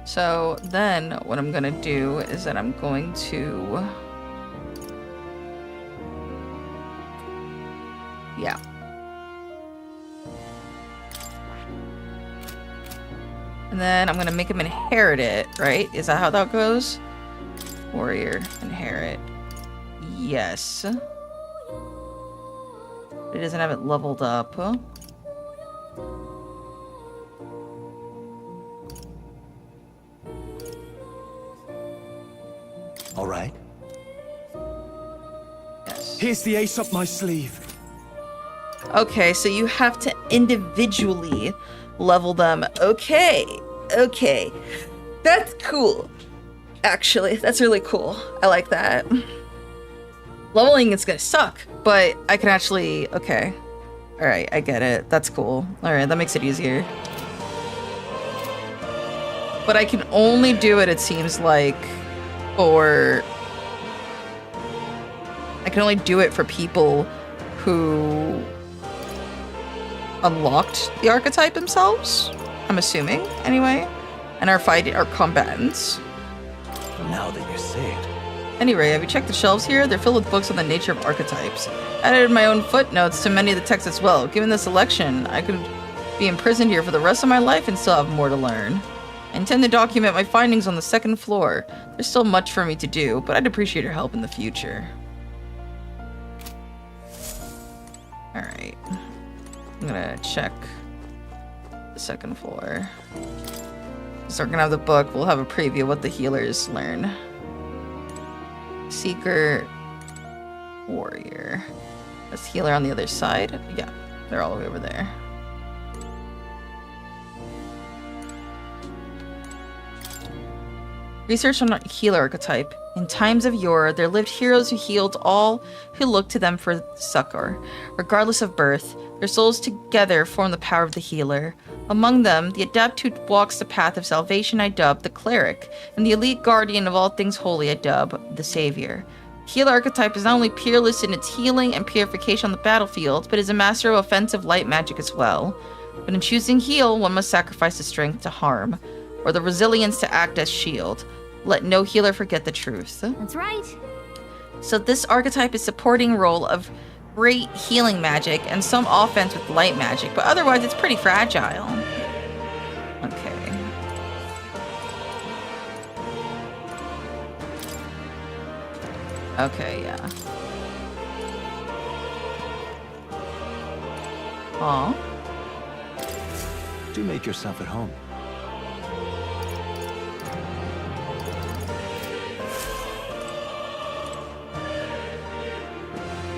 So then what I'm gonna do is that I'm going to... Yeah. And then I'm gonna make him inherit it, right? Is that how that goes? Warrior, inherit. Yes. It doesn't have it leveled up. All right. Yes. Here's the ace up my sleeve. Okay, so you have to individually level them. Okay. Okay. That's cool. Actually, that's really cool. I like that. Leveling is gonna suck, but I can actually... Okay. Alright, I get it. That's cool. Alright, that makes it easier. But I can only do it seems like, for... I can only do it for people who unlocked the archetype themselves, I'm assuming, anyway, and are combatants. Now that you say it. Anyway, have you checked the shelves here? They're filled with books on the nature of archetypes. I added my own footnotes to many of the texts as well. Given the selection, I could be imprisoned here for the rest of my life and still have more to learn. I intend to document my findings on the second floor. There's still much for me to do, but I'd appreciate your help in the future. Alright. I'm gonna check the second floor. So we're gonna have the book. We'll have a preview of what the healers learn. Seeker, warrior. That's healer on the other side. Yeah, they're all the way over there. Research on healer archetype. In times of yore, there lived heroes who healed all who looked to them for succor. Regardless of birth, their souls together form the power of the healer. Among them, the adept who walks the path of salvation I dub the cleric, and the elite guardian of all things holy I dub the savior. Healer archetype is not only peerless in its healing and purification on the battlefield, but is a master of offensive light magic as well. But in choosing heal, one must sacrifice the strength to harm, or the resilience to act as shield. Let no healer forget the truth. That's right. So this archetype is supporting role of great healing magic and some offense with light magic, but otherwise it's pretty fragile. Okay. Okay, yeah. Aw. Do make yourself at home.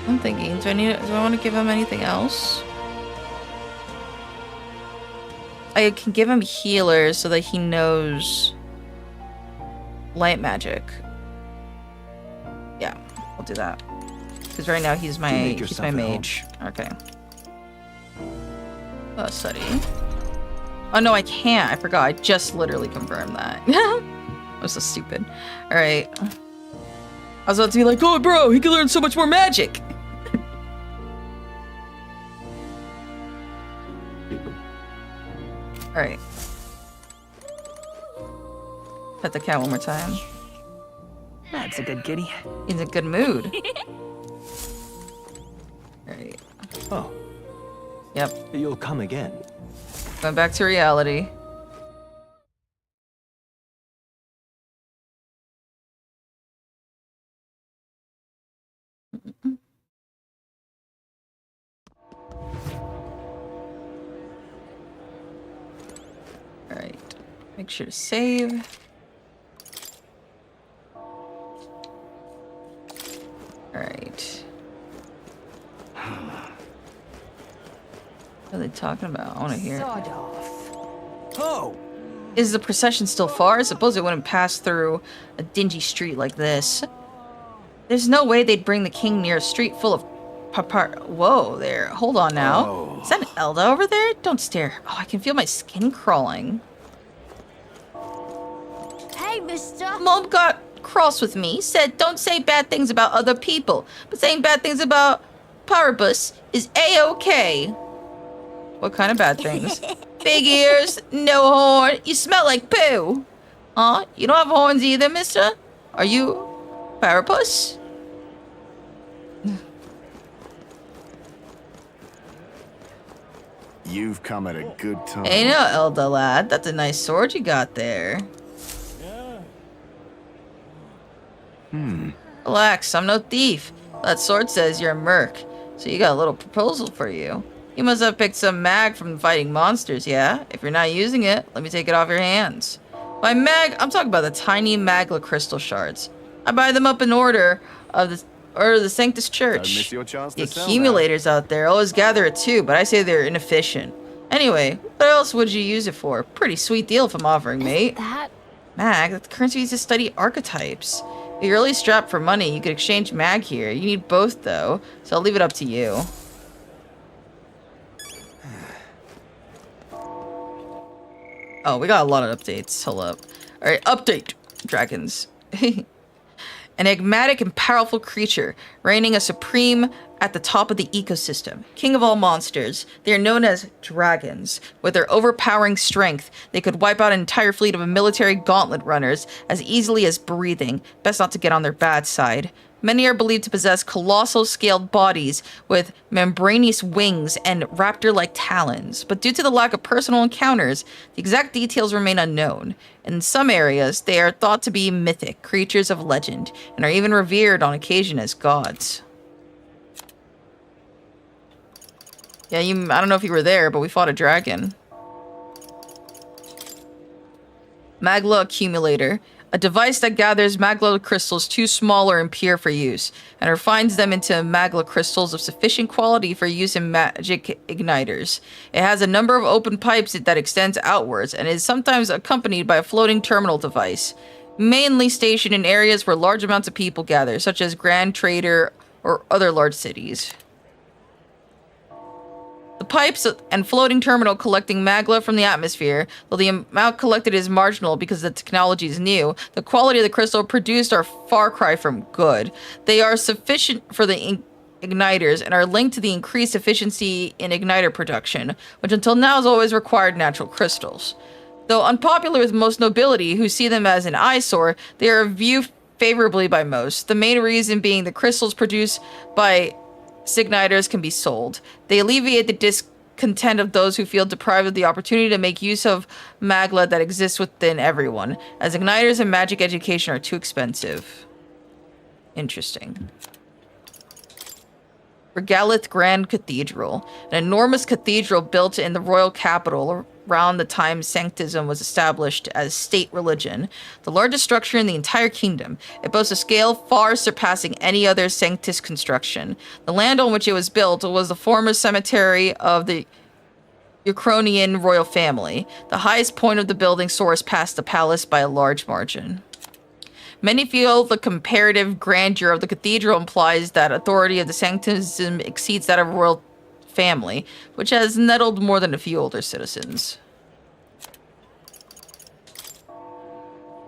I'm thinking, do I want to give him anything else? I can give him healer so that he knows light magic. Yeah, I'll do that. Because right now he's my mage. Okay. Oh, study. Oh no, I can't. I forgot. I just literally confirmed that. I was so stupid. Alright. I was about to be like, oh bro, he can learn so much more magic! Alright. Pet the cat one more time. That's a good kitty. He's in a good mood. Alright. Oh. Yep. You'll come again. Going back to reality. Alright. Make sure to save. Alright. What are they talking about? I want to hear it. Oh! Is the procession still far? I suppose it wouldn't pass through a dingy street like this. There's no way they'd bring the king near a street full of Whoa there. Hold on now. Oh. Is that an Elda over there? Don't stare. Oh, I can feel my skin crawling. Hey, mister. Mom got cross with me. Said don't say bad things about other people. But saying bad things about Paribus is A-okay. What kind of bad things? Big ears, no horn. You smell like poo. Huh? You don't have horns either, mister? Are you Paribus? You've come at a good time. Hey no, Elda lad. That's a nice sword you got there. Relax, I'm no thief. That sword says you're a merc. So you got a little proposal for you. You must have picked some mag from fighting monsters, yeah? If you're not using it, let me take it off your hands. By mag, I'm talking about the tiny magla crystal shards. I buy them up in order of the Sanctus Church. Miss your chance The to sell accumulators out there always gather it too, but I say they're inefficient. Anyway, what else would you use it for? Pretty sweet deal if I'm offering, mate. That... Mag, that's the currency used to study archetypes. If you're really strapped for money, you could exchange mag here. You need both, though, so I'll leave it up to you. Oh, we got a lot of updates. Hold up. Alright, update, dragons. An enigmatic and powerful creature, reigning as supreme at the top of the ecosystem. King of all monsters, they are known as dragons. With their overpowering strength, they could wipe out an entire fleet of military gauntlet runners as easily as breathing. Best not to get on their bad side. Many are believed to possess colossal scaled bodies with membranous wings and raptor-like talons, but due to the lack of personal encounters, the exact details remain unknown. In some areas, they are thought to be mythic, creatures of legend, and are even revered on occasion as gods. Yeah, I don't know if you were there, but we fought a dragon. Magla Accumulator. A device that gathers Magla crystals too small or impure for use, and refines them into Magla crystals of sufficient quality for use in magic igniters. It has a number of open pipes that extends outwards, and is sometimes accompanied by a floating terminal device, mainly stationed in areas where large amounts of people gather, such as Grand Trader or other large cities. The pipes and floating terminal collecting magla from the atmosphere, though the amount collected is marginal because the technology is new, the quality of the crystal produced are far cry from good. They are sufficient for the igniters and are linked to the increased efficiency in igniter production, which until now has always required natural crystals. Though unpopular with most nobility, who see them as an eyesore, they are viewed favorably by most, the main reason being the crystals produced by Signiters can be sold. They alleviate the discontent of those who feel deprived of the opportunity to make use of magla that exists within everyone, as igniters and magic education are too expensive. Interesting. Regalith Grand Cathedral. An enormous cathedral built in the royal capital around the time Sanctism was established as state religion, the largest structure in the entire kingdom. It boasts a scale far surpassing any other Sanctus construction. The land on which it was built was the former cemetery of the Ukrainian royal family. The highest point of the building soars past the palace by a large margin. Many feel the comparative grandeur of the cathedral implies that authority of the Sanctism exceeds that of royal family, which has nettled more than a few older citizens.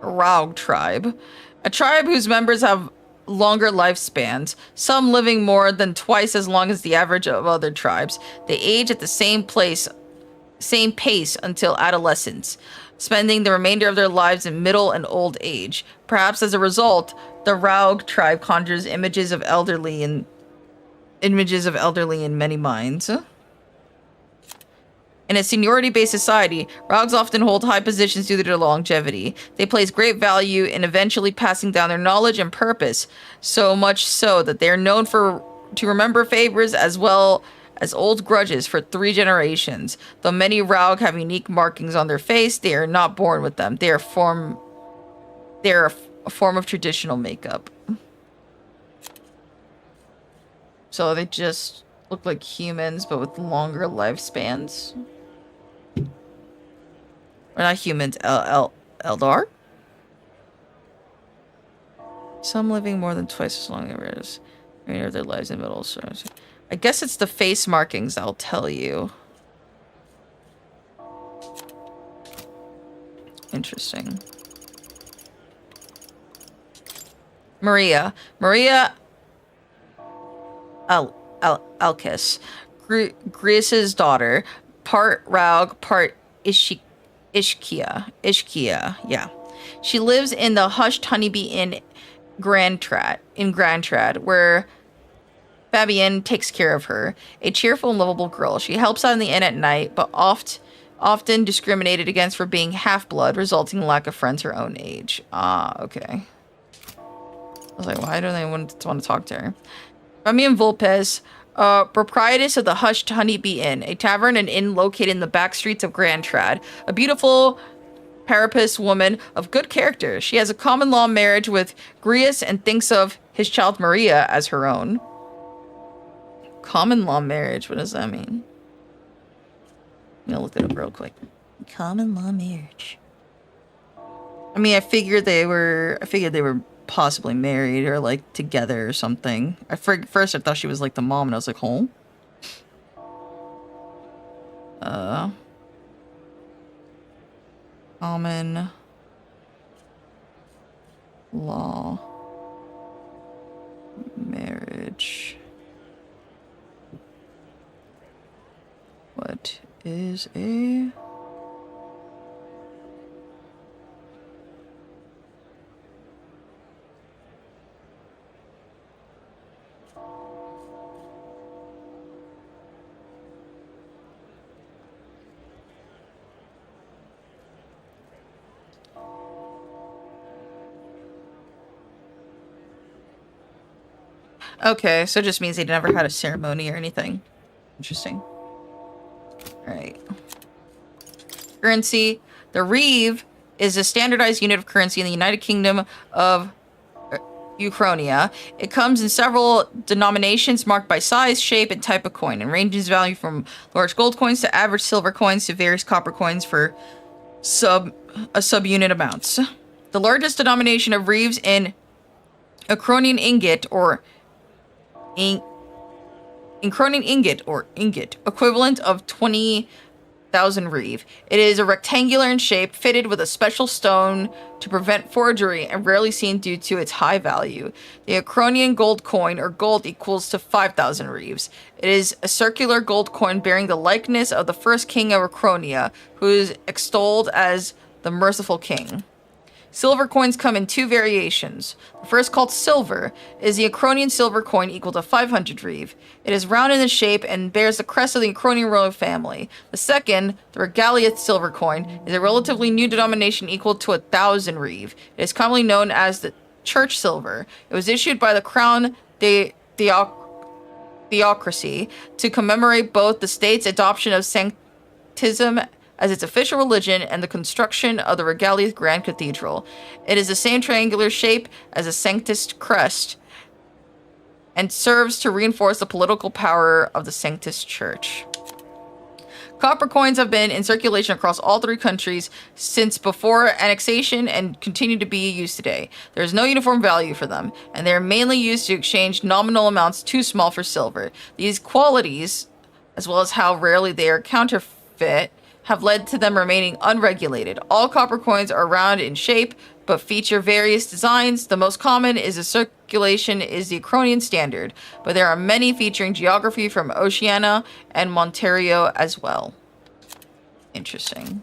Raug tribe. A tribe whose members have longer lifespans, some living more than twice as long as the average of other tribes. They age at the same pace until adolescence, spending the remainder of their lives in middle and old age. Perhaps as a result, the Raug tribe conjures images of elderly in many minds. In a seniority-based society, Raugs often hold high positions due to their longevity. They place great value in eventually passing down their knowledge and purpose, so much so that they are known to remember favors as well as old grudges for 3 generations. Though many Raug have unique markings on their face, they are not born with them. They are a form of traditional makeup. So they just look like humans, but with longer lifespans. Or not humans, Eldar? Some living more than twice as long as of their lives in the middle. So I guess it's the face markings I'll tell you. Interesting. Maria Alkis, Greece's daughter, part Raug, part Ishkia, yeah. She lives in the hushed honeybee in Grand Trad, where Fabienne takes care of her. A cheerful and lovable girl. She helps out in the inn at night, but often discriminated against for being half-blood, resulting in lack of friends her own age. Ah, okay. I was like, why don't they want to talk to her? Fabienne Volpes, proprietress of the Hushed Honeybee Inn, a tavern and inn located in the back streets of Grand Trad. A beautiful Parapus woman of good character. She has a common law marriage with Grius and thinks of his child Maria as her own. Common law marriage, what does that mean? I'm gonna look it up real quick. Common law marriage. I mean, I figured they were possibly married or like together or something. First I thought she was like the mom, and I was like, oh. Common law marriage. What is a Okay, so it just means they never had a ceremony or anything. Interesting. Alright. Currency. The Reeve is a standardized unit of currency in the United Kingdom of Uchronia. It comes in several denominations marked by size, shape, and type of coin, and ranges value from large gold coins to average silver coins to various copper coins for subunit amounts. The largest denomination of reeves in Uchronian ingot or Uchronian ingot, equivalent of 20,000 reeve. It is a rectangular in shape, fitted with a special stone to prevent forgery, and rarely seen due to its high value. The Uchronian gold coin, or gold, equals to 5,000 reeves. It is a circular gold coin bearing the likeness of the first king of Uchronia, who is extolled as the merciful king. Silver coins come in two variations. The first, called silver, is the Uchronian silver coin equal to 500 reeve. It is round in the shape and bears the crest of the Uchronian royal family. The second, the regaliath silver coin, is a relatively new denomination equal to 1,000 reeve. It is commonly known as the church silver. It was issued by the crown theocracy to commemorate both the state's adoption of sanctism as its official religion and the construction of the regaliath Grand Cathedral. It is the same triangular shape as a Sanctus crest and serves to reinforce the political power of the Sanctus Church. Copper coins have been in circulation across all three countries since before annexation and continue to be used today. There is no uniform value for them, and they are mainly used to exchange nominal amounts too small for silver. These qualities, as well as how rarely they are counterfeit, have led to them remaining unregulated. All copper coins are round in shape, but feature various designs. The most common is the circulation is the Uchronian standard, but there are many featuring geography from Oceania and Monterio as well. Interesting.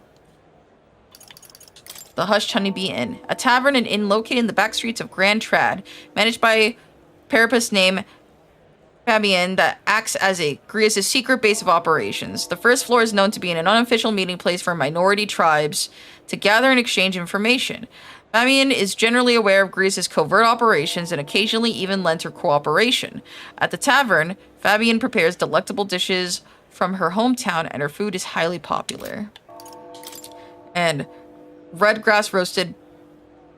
The Hushed Honeybee Inn, a tavern and inn located in the back streets of Grand Trad, managed by a Peripus named Fabian that acts as Grius' secret base of operations. The first floor is known to be an unofficial meeting place for minority tribes to gather and exchange information. Fabian is generally aware of Grius' covert operations and occasionally even lends her cooperation. At the tavern, Fabian prepares delectable dishes from her hometown, and her food is highly popular. And red grass roasted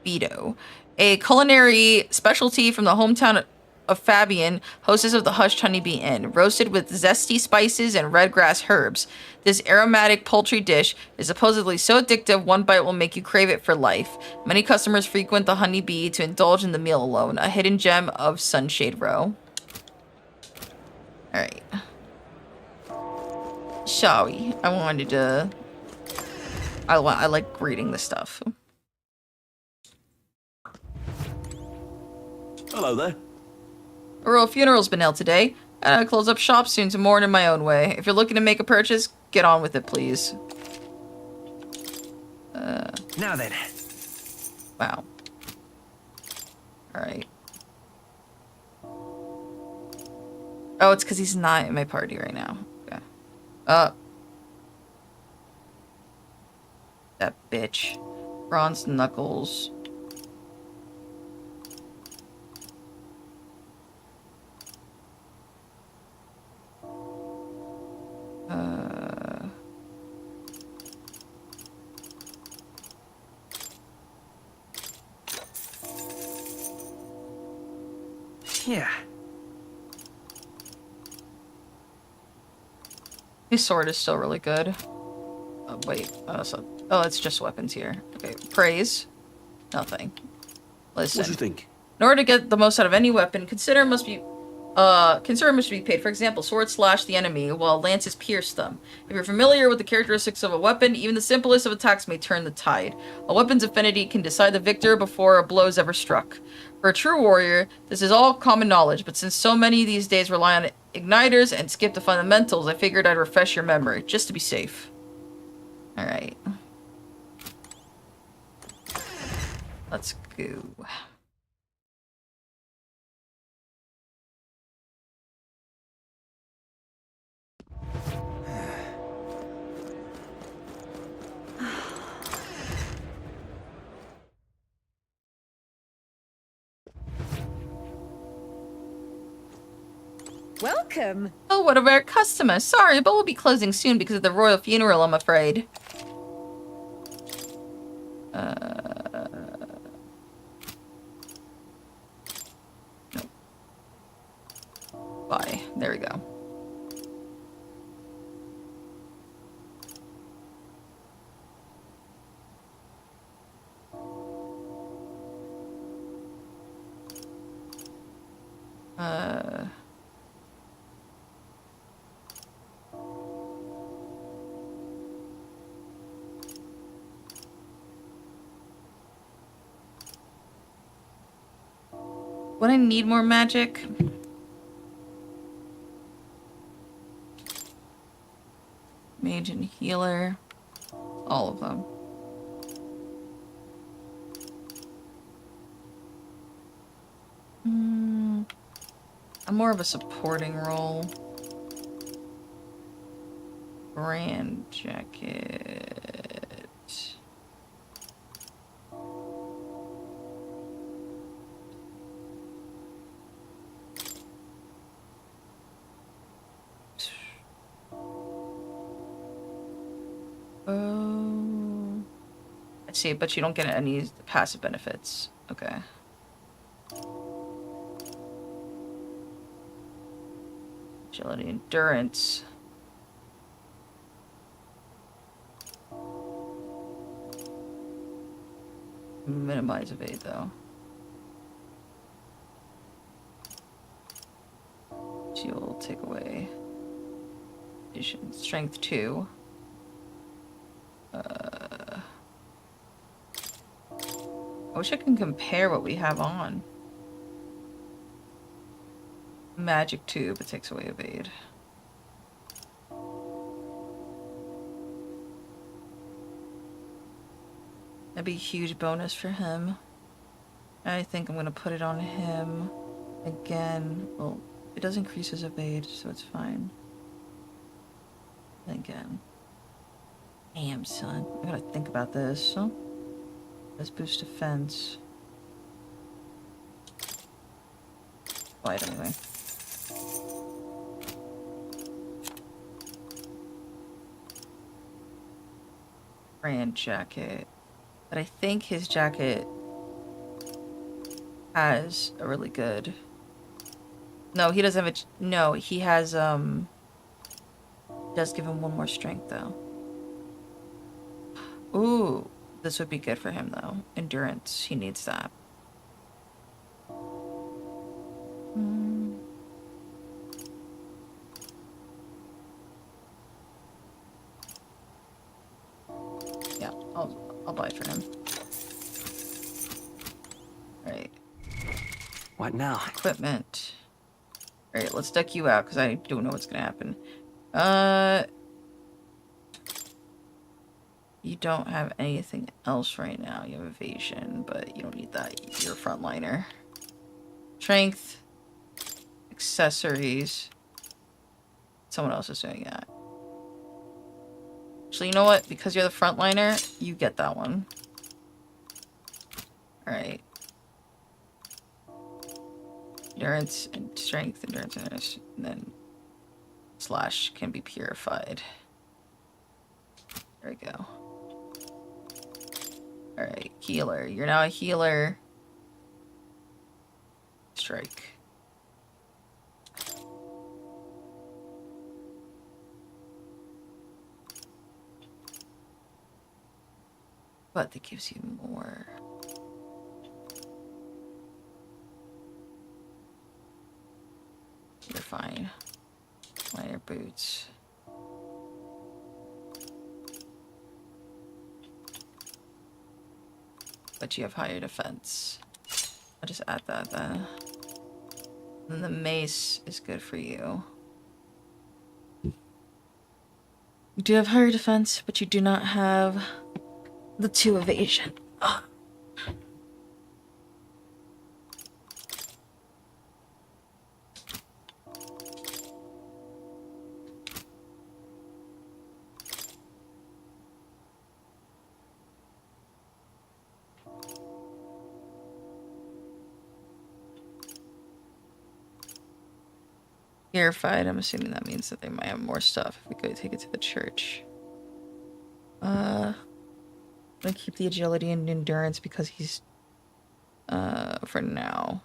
beto, a culinary specialty from the hometown of Fabian, hostess of the Hushed Honeybee Inn, roasted with zesty spices and red grass herbs. This aromatic poultry dish is supposedly so addictive one bite will make you crave it for life. Many customers frequent the Honeybee to indulge in the meal alone, a hidden gem of Sunshade Row. Alright. Shall we? I wanted to... I like reading this stuff. Hello there. A royal funeral's been held today. I gotta close up shop soon to mourn in my own way. If you're looking to make a purchase, get on with it, please. Now then. Wow. Alright. Oh, it's because he's not in my party right now. Okay. That bitch. Bronze Knuckles. Yeah. His sword is still really good. Oh, wait. Oh, it's just weapons here. Okay. Praise. Nothing. Listen. What do you think? In order to get the most out of any weapon, consider must be paid. For example, swords slash the enemy, while lances pierce them. If you're familiar with the characteristics of a weapon, even the simplest of attacks may turn the tide. A weapon's affinity can decide the victor before a blow is ever struck. For a true warrior, this is all common knowledge, but since so many these days rely on igniters and skip the fundamentals, I figured I'd refresh your memory, just to be safe. Alright. Let's go. Welcome. Oh, what a rare customer. Sorry, but we'll be closing soon because of the royal funeral, I'm afraid. There we go. Would I need more magic? Mage and healer. All of them. I'm more of a supporting role. Brand jacket. Oh, I see, but you don't get any passive benefits. Okay. Agility, endurance. Minimize evade though. She'll take away vision. Strength 2. I wish I can compare what we have on. Magic 2, but takes away evade. That'd be a huge bonus for him. I think I'm gonna put it on him again. Well, it does increase his evade, so it's fine. Again. Damn, son. I gotta think about this. Huh? Let's boost defense. Fight anyway. Brand jacket. But I think his jacket has a really good... No, he doesn't have a... No, he has, does give him 1 more strength, though. Ooh, this would be good for him, though. Endurance, he needs that. Yeah, I'll buy for him. Alright. What now? Equipment. Alright, let's duck you out, because I don't know what's gonna happen. You don't have anything else right now. You have evasion, but you don't need that. You're a frontliner. Strength. Accessories. Someone else is doing that. Actually, you know what? Because you're the frontliner, you get that one. Alright. Endurance and strength, endurance, and then slash can be purified. There we go. Alright, healer. You're now a healer. Strike. But that gives you more. You're fine. Minor boots. But you have higher defense. I'll just add that then. And the mace is good for you. You do have higher defense, but you do not have the 2 evasion. Ugh. Purified, I'm assuming that means that they might have more stuff if we go take it to the church. I'm gonna keep the agility and endurance because he's for now.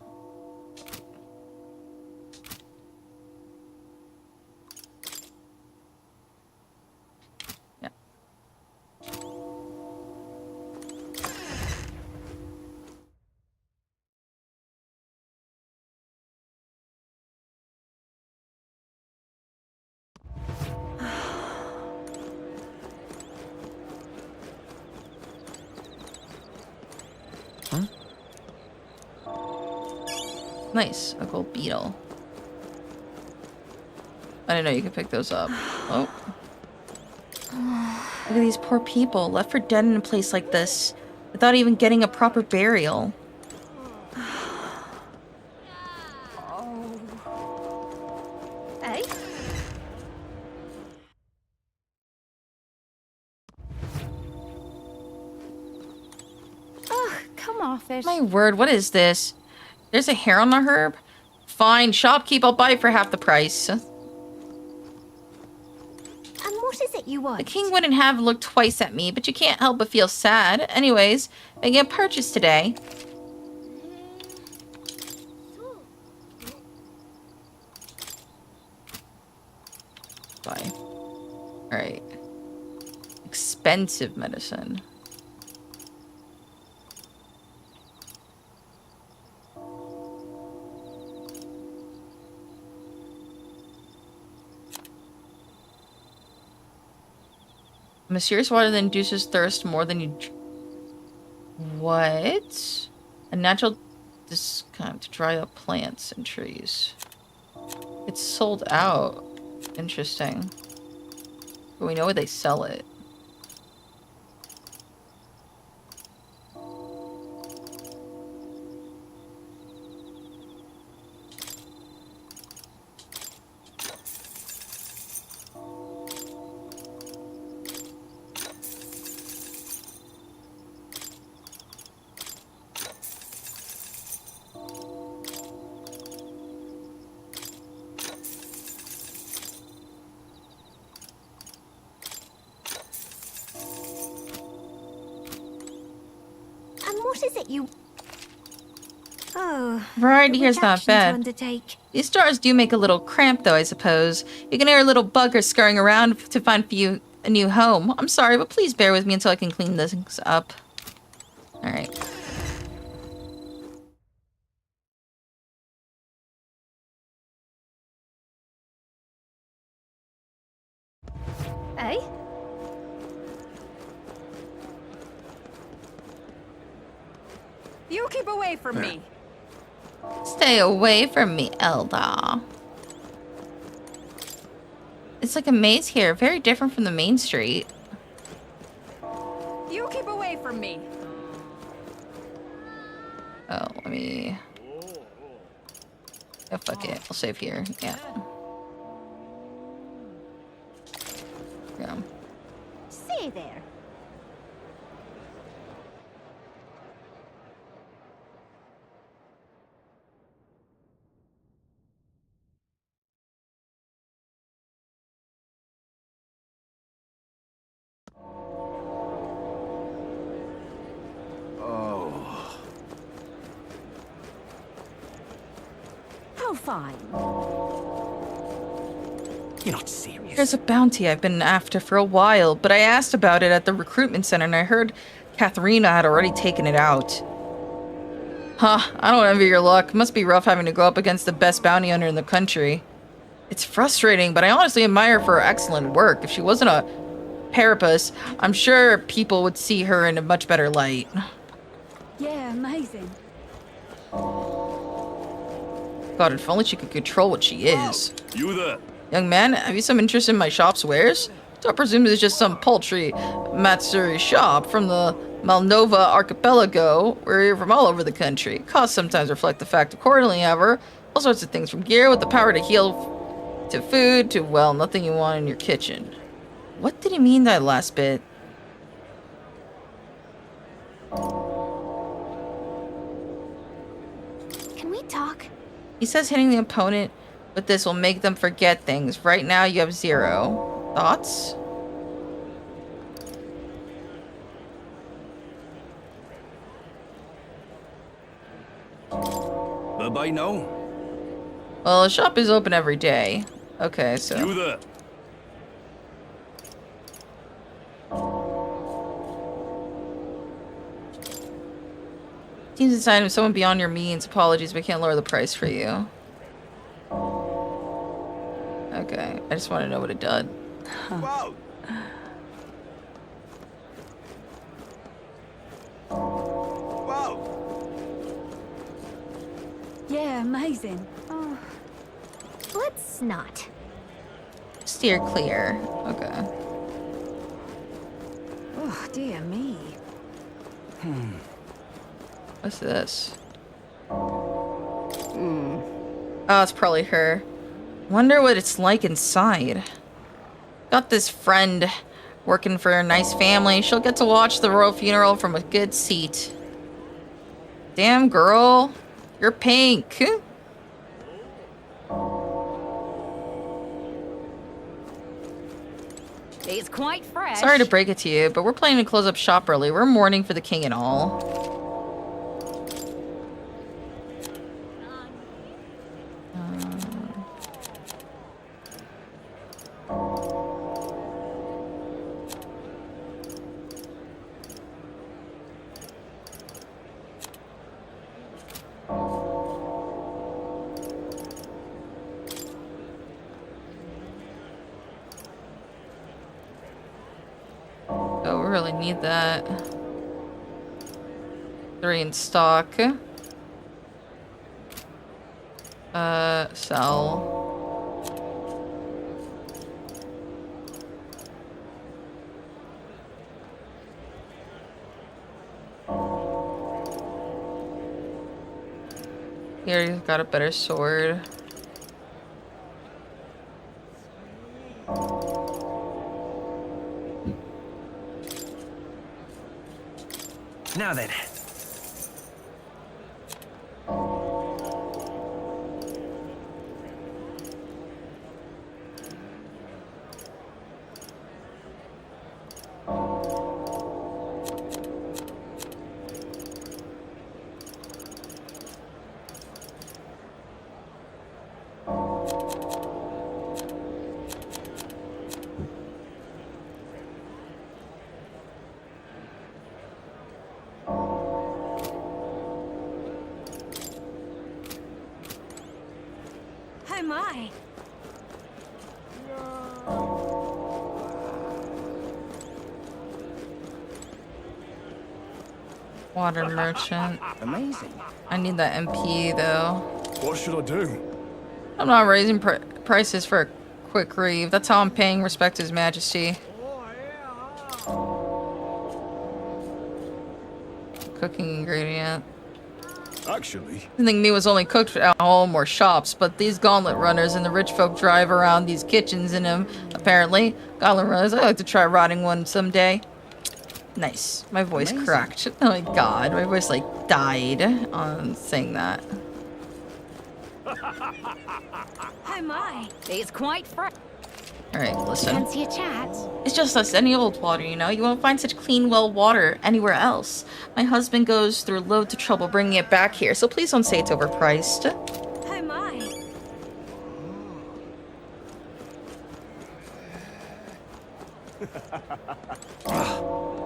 Nice, a gold beetle. I didn't know you could pick those up. Oh. Look at these poor people, left for dead in a place like this, without even getting a proper burial. Hey? Ugh, come off it. My word, what is this? There's a hair on the herb? Fine, shopkeep, I'll buy it for half the price. And what is it you want? The king wouldn't have looked twice at me, but you can't help but feel sad. Anyways, I get purchased today. Bye. Alright. Expensive medicine. A mysterious water that induces thirst more than you... What? A natural discount to dry up plants and trees. It's sold out. Interesting. But we know where they sell it. What is it you... Oh, Variety here's not to bad. undertake. These stores do make a little cramped, though, I suppose. You can hear a little bugger scurrying around to find for you a new home. I'm sorry, but please bear with me until I can clean this up. Alright. Hey? You keep away from me. Stay away from me, Elda. It's like a maze here, very different from the main street. You keep away from me. Oh, let me... Oh, fuck it. I'll save here. Yeah. Yeah. Say there. How fine. You're not serious. There's a bounty I've been after for a while, but I asked about it at the recruitment center and I heard Katharina had already taken it out. Huh, I don't envy your luck. Must be rough having to go up against the best bounty hunter in the country. It's frustrating, but I honestly admire her for her excellent work. If she wasn't a Parapus, I'm sure people would see her in a much better light. Yeah, amazing. God, if only she could control what she is. You there? Young man, have you some interest in my shop's wares? So I presume it's just some paltry Matsuri shop from the Malnova archipelago. We're here from all over the country. Costs sometimes reflect the fact accordingly, however. All sorts of things from gear with the power to heal, to food, to, well, nothing you want in your kitchen. What did he mean that last bit? Can we talk? He says hitting the opponent with this will make them forget things. Right now you have 0. Thoughts? Bye-bye now. Well, the shop is open every day. Okay, so... You there? Seems inside of someone beyond your means. Apologies, we can't lower the price for you. Okay, I just want to know what it did. Wow. Wow. Yeah, amazing. Oh. Let's not. Steer clear. Okay. Oh, dear me. What's this? Oh, it's probably her. Wonder what it's like inside. Got this friend working for a nice family. She'll get to watch the royal funeral from a good seat. Damn, girl. You're pink. It's quite fresh. Sorry to break it to you, but we're planning to close up shop early. We're mourning for the king and all. Oh, we really need that. 3 in stock. Sell. Here, he's got a better sword. Now then. Oh my. Water merchant. Amazing. I need that MP though. What should I do? I'm not raising prices for a quick reeve. That's how I'm paying respect to His Majesty. Cooking ingredient. Actually, I think meat was only cooked at home or shops, but these gauntlet runners and the rich folk drive around these kitchens in them, apparently. Gauntlet runners, I'd like to try rotting one someday. Nice. My voice cracked. Oh my god, my voice like died on saying that. Oh my. It's quite fresh. Alright, listen. Fancy a chat? It's just us, any old water, you know? You won't find such clean, well water anywhere else. My husband goes through loads of trouble bringing it back here, so please don't say it's overpriced. Oh my.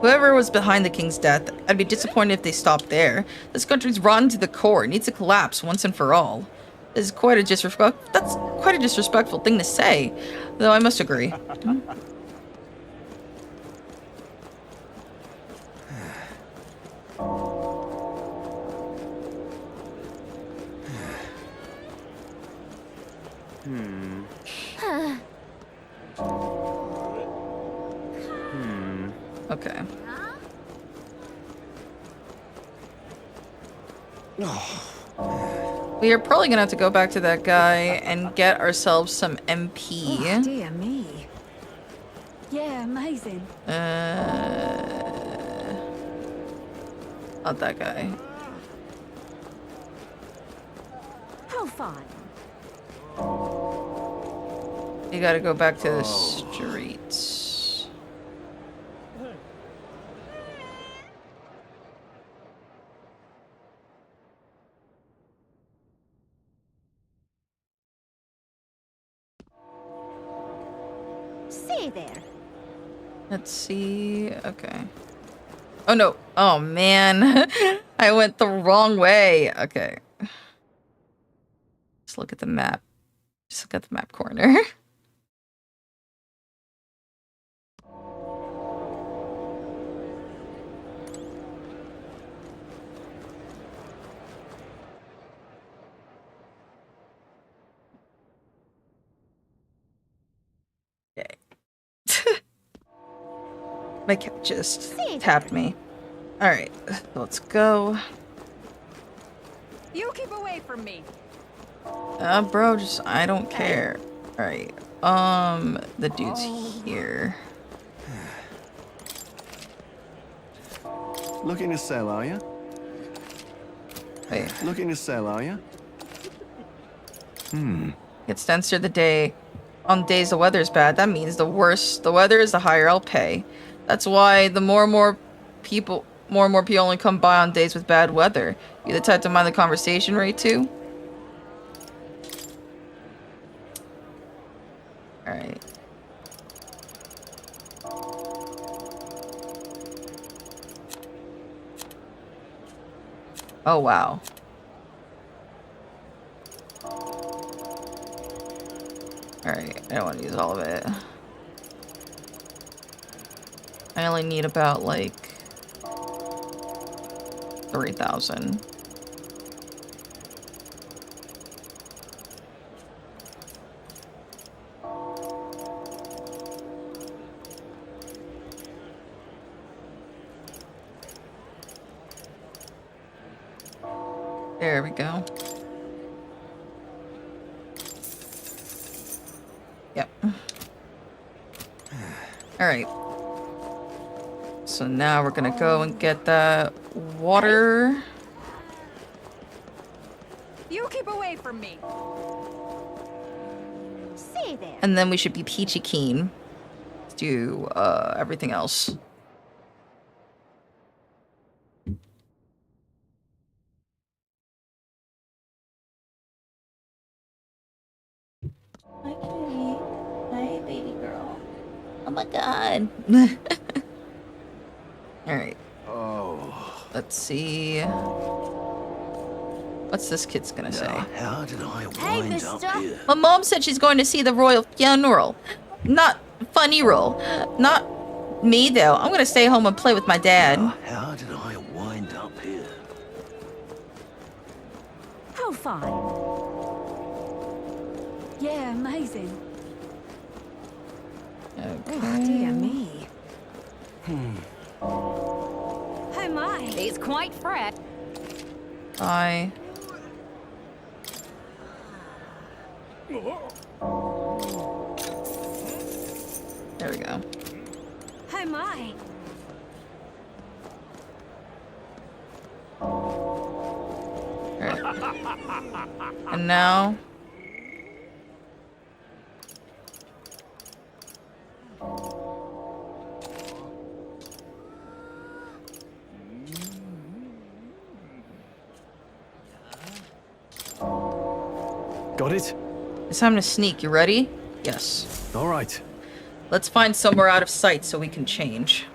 Whoever was behind the king's death, I'd be disappointed if they stopped there. This country's rotten to the core. It needs to collapse once and for all. This is quite a that's quite a disrespectful thing to say, though I must agree. Okay. We are probably gonna have to go back to that guy and get ourselves some MP. Oh, dear me. Yeah, amazing. Not that guy. How fun. You gotta go back to the streets. Say there. Let's see. Okay. Oh no. Oh man. I went the wrong way. Okay. Just look at the map. Just look at the map corner. My cat just tapped me. Alright, let's go. You keep away from me. Bro, I don't care. Alright, the dude's here. Looking to sell, are you? Wait. Looking to sell, are you? It's denser the day. On days the weather's bad, that means the worse the weather is, the higher I'll pay. That's why the more and more people only come by on days with bad weather. You the type to mind the conversation rate too? Alright. Oh wow. Alright, I don't want to use all of it. I only need about like 3,000. There we go. Yep. Alright. So now we're gonna go and get that water. You keep away from me. See there. And then we should be peachy keen to do everything else. Hi, Kitty. Hi, baby girl. Oh my god. Alright. Oh. Let's see. What's this kid's gonna say? How did I Hey, wind mister. up here? My mom said she's going to see the royal funeral. Not funny roll. Not me, though. I'm gonna stay home and play with my dad. How did I wind up here? How fine. Yeah, amazing. Okay. Oh, dear me. Oh my. It's quite fresh. Bye. There we go. Oh my. Alright. And now... Got it? It's time to sneak. You ready? Yes. All right. Let's find somewhere out of sight so we can change.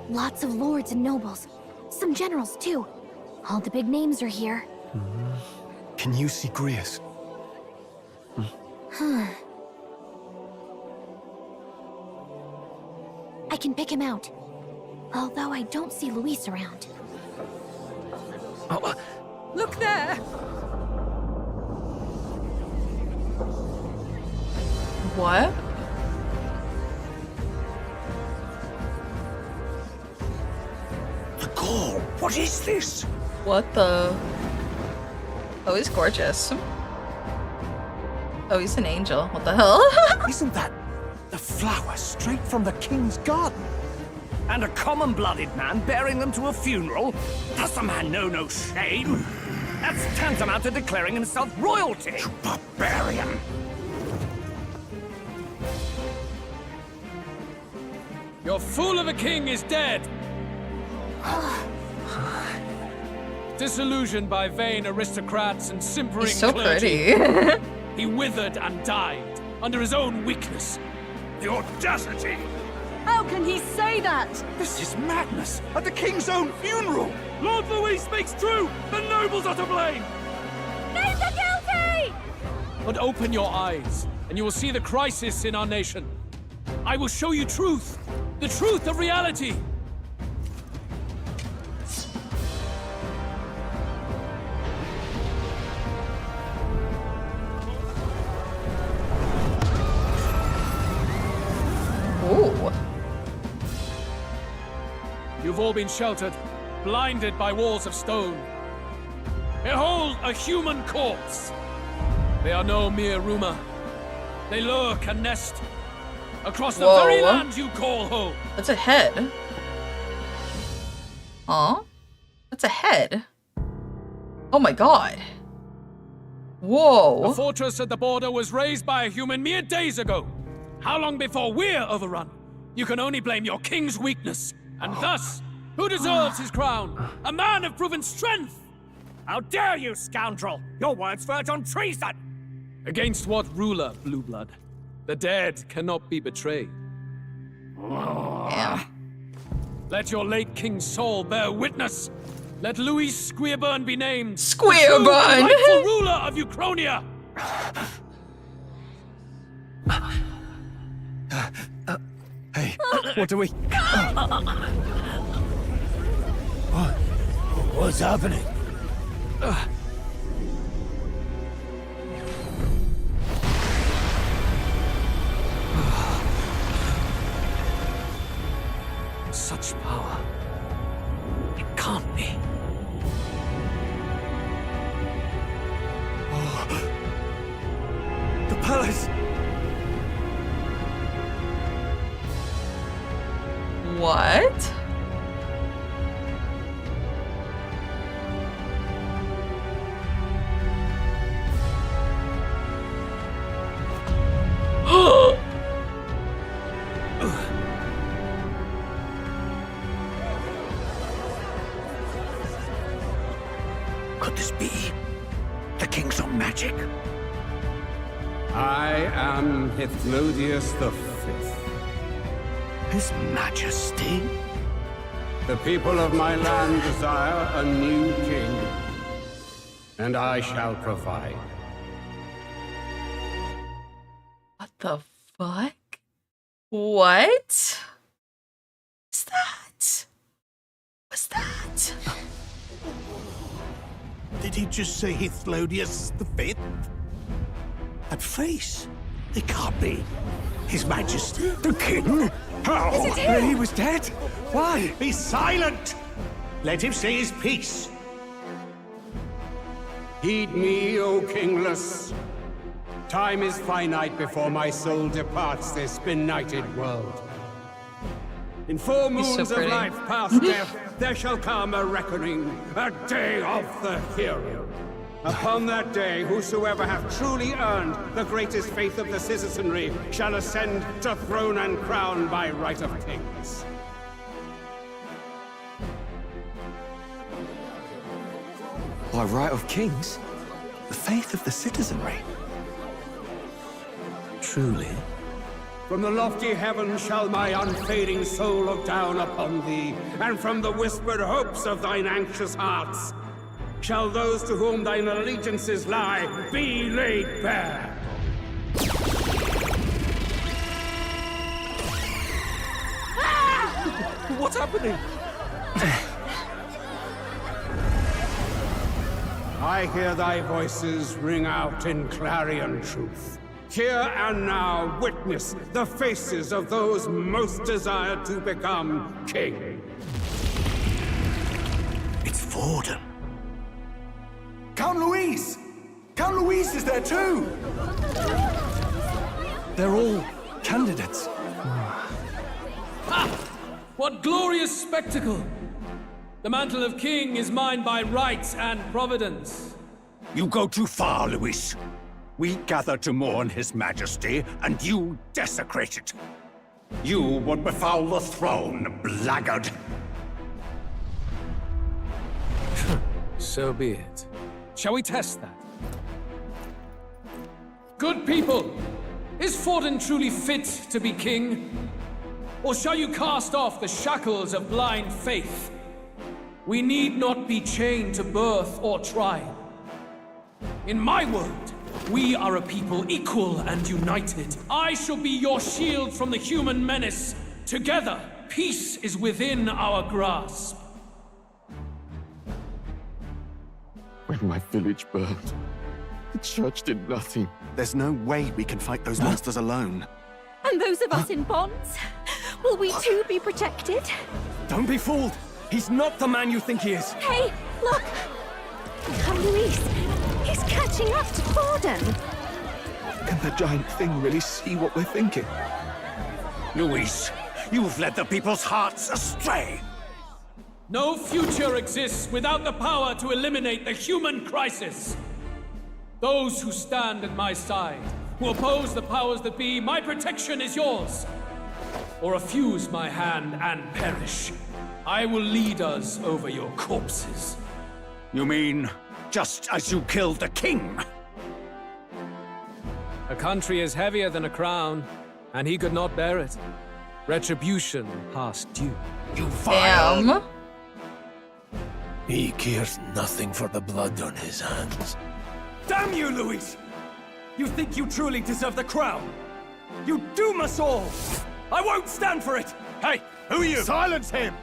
Lots of lords and nobles. Some generals, too. All the big names are here. Can you see Grius? I can pick him out. Although I don't see Luis around. Look there. What? The gall! What is this? What the? Oh, he's gorgeous. Oh, he's an angel. What the hell? Isn't that the flower straight from the king's garden? And a common-blooded man bearing them to a funeral? Does the man know no shame? That's tantamount to declaring himself royalty. You barbarian! Your fool of a king is dead. Disillusioned by vain aristocrats and simpering He's so clergy, pretty. he withered and died under his own weakness. The audacity! How can he say that? This is madness! At the king's own funeral! Lord Louis speaks true! The nobles are to blame! Name the guilty! But open your eyes, and you will see the crisis in our nation. I will show you truth, the truth of reality. all been sheltered, blinded by walls of stone. Behold a human corpse! They are no mere rumor. They lurk and nest across the very land you call home. That's a head. Huh? That's a head. Oh my god. Whoa. The fortress at the border was raised by a human mere days ago. How long before we're overrun? You can only blame your king's weakness. And thus, who deserves his crown? A man of proven strength! How dare you, scoundrel! Your words verge on treason! Against what ruler, Blue Blood? The dead cannot be betrayed. Yeah. Let your late king's soul bear witness. Let Louis Squeerburn be named. Squeerburn! The rightful ruler of Uchronia! Hey, what do we... What's happening? Such power. It can't be. The palace! What? Could this be the king's own magic? I am Hithlodius the Fifth. His Majesty? The people of my land desire a new king, and I shall provide. What the fuck? What? What's that? What's that? Did he just say Hithlodius the Fifth? That face? It can't be. His Majesty? The King? How? Is it him? He was dead? Why? Be silent! Let him say his piece. Heed me, O kingless. Time is finite before my soul departs this benighted world. In 4 moons of pretty. life past death, there shall come a reckoning, a day of the hero. Upon that day, whosoever hath truly earned the greatest faith of the citizenry shall ascend to throne and crown by right of kings. By right of kings? The faith of the citizenry? Truly? From the lofty heavens shall my unfading soul look down upon thee, and from the whispered hopes of thine anxious hearts shall those to whom thine allegiances lie be laid bare. What's happening? I hear thy voices ring out in clarion truth. Here and now witness the faces of those most desired to become king. It's Fordham. Count Louise! Count Louise is there too! They're all candidates. Ha! What glorious spectacle! The mantle of king is mine by right and providence. You go too far, Louis. We gather to mourn his majesty, and you desecrate it. You would befoul the throne, blackguard. So be it. Shall we test that? Good people, is Forden truly fit to be king? Or shall you cast off the shackles of blind faith? We need not be chained to birth or tribe. In my world, we are a people equal and united. I shall be your shield from the human menace. Together, peace is within our grasp. When my village burned, the church did nothing. There's no way we can fight those monsters alone. And those of us in bonds? Will we too be protected? Don't be fooled! He's not the man you think he is. Hey, look! Come, Luis. He's catching up to Borden. Can the giant thing really see what we're thinking? Luis, you've led the people's hearts astray. No future exists without the power to eliminate the human crisis. Those who stand at my side, who oppose the powers that be, my protection is yours. Or refuse my hand and perish. I will lead us over your corpses. You mean, just as you killed the king? A country is heavier than a crown, and he could not bear it. Retribution past due. You vile... Damn. He cares nothing for the blood on his hands. Damn you, Luis! You think you truly deserve the crown? You doom us all! I won't stand for it! Hey, who are you? Silence him!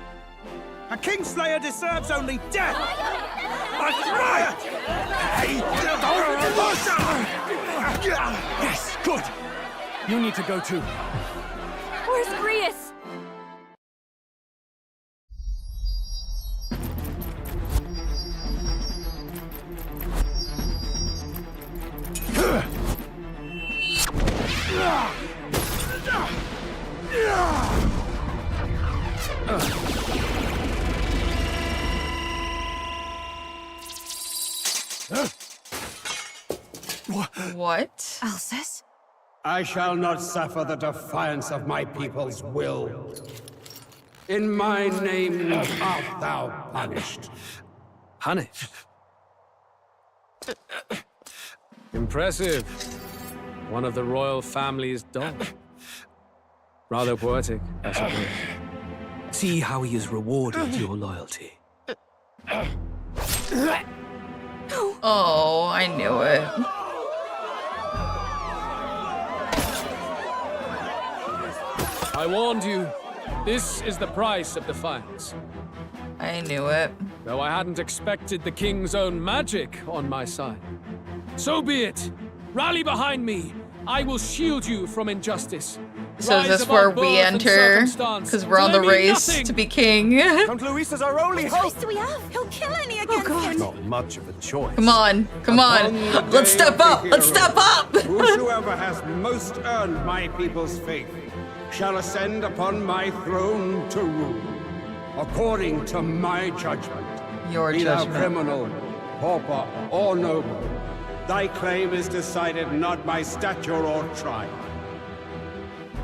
A Kingslayer deserves only death! That's right! Hey, Yes, good! You need to go too. Where's Grius? What? Alsace? I shall not suffer the defiance of my people's will. In my name art thou punished. Punished? Impressive. One of the royal family's dog. Rather poetic, I suppose. See how he has rewarded your loyalty. Oh, I knew it. I warned you. This is the price of defiance. I knew it. Though I hadn't expected the king's own magic on my side. So be it. Rally behind me. I will shield you from injustice. So is this where we enter? Because we're on the race to be king. Count Luis is our only hope! What choice do we have? He'll kill any against him! Not much of a choice. Come on, come on. Let's step up. Let's step up. Whosoever has most earned my people's faith shall ascend upon my throne to rule, according to my judgment. Your Be thou judgment. criminal, pauper, or noble, thy claim is decided not by stature or tribe.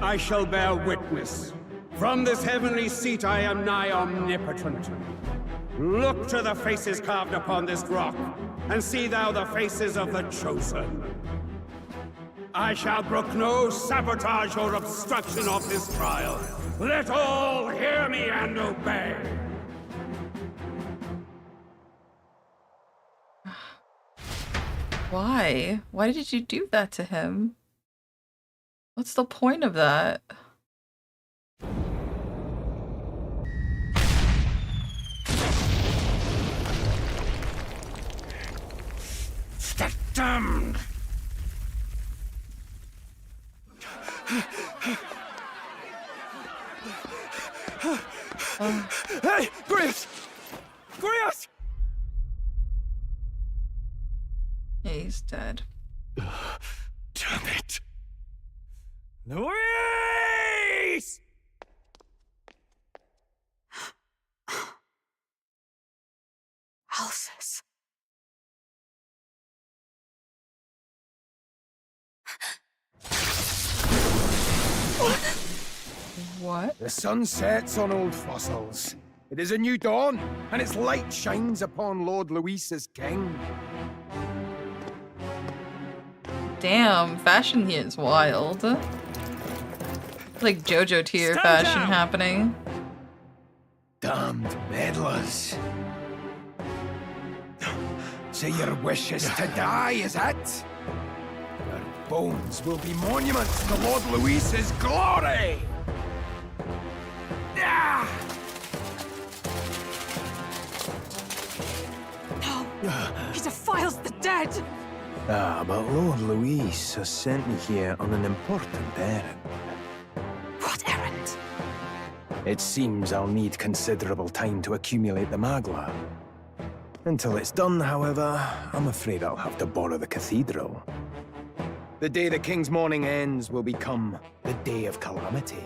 I shall bear witness. From this heavenly seat I am nigh omnipotent. Look to the faces carved upon this rock, and see thou the faces of the chosen. I shall brook no sabotage or obstruction of this trial. Let all hear me and obey. Why? Why did you do that to him? What's the point of that? Damned! Hey, Grius! Grius! He's dead. Damn it! Luis! Alsace. What? The sun sets on old fossils. It is a new dawn, and its light shines upon Lord Luis as king. Damn, fashion here is wild. Like JoJo tier fashion happening. Damned meddlers. So your wish is to die, is it? Your bones will be monuments to Lord Luis's glory! Ah! No! He defiles the dead! Ah, but Lord Luis has sent me here on an important errand. What errand? It seems I'll need considerable time to accumulate the magla. Until it's done, however, I'm afraid I'll have to borrow the cathedral. The day the King's Morning ends will become the Day of Calamity.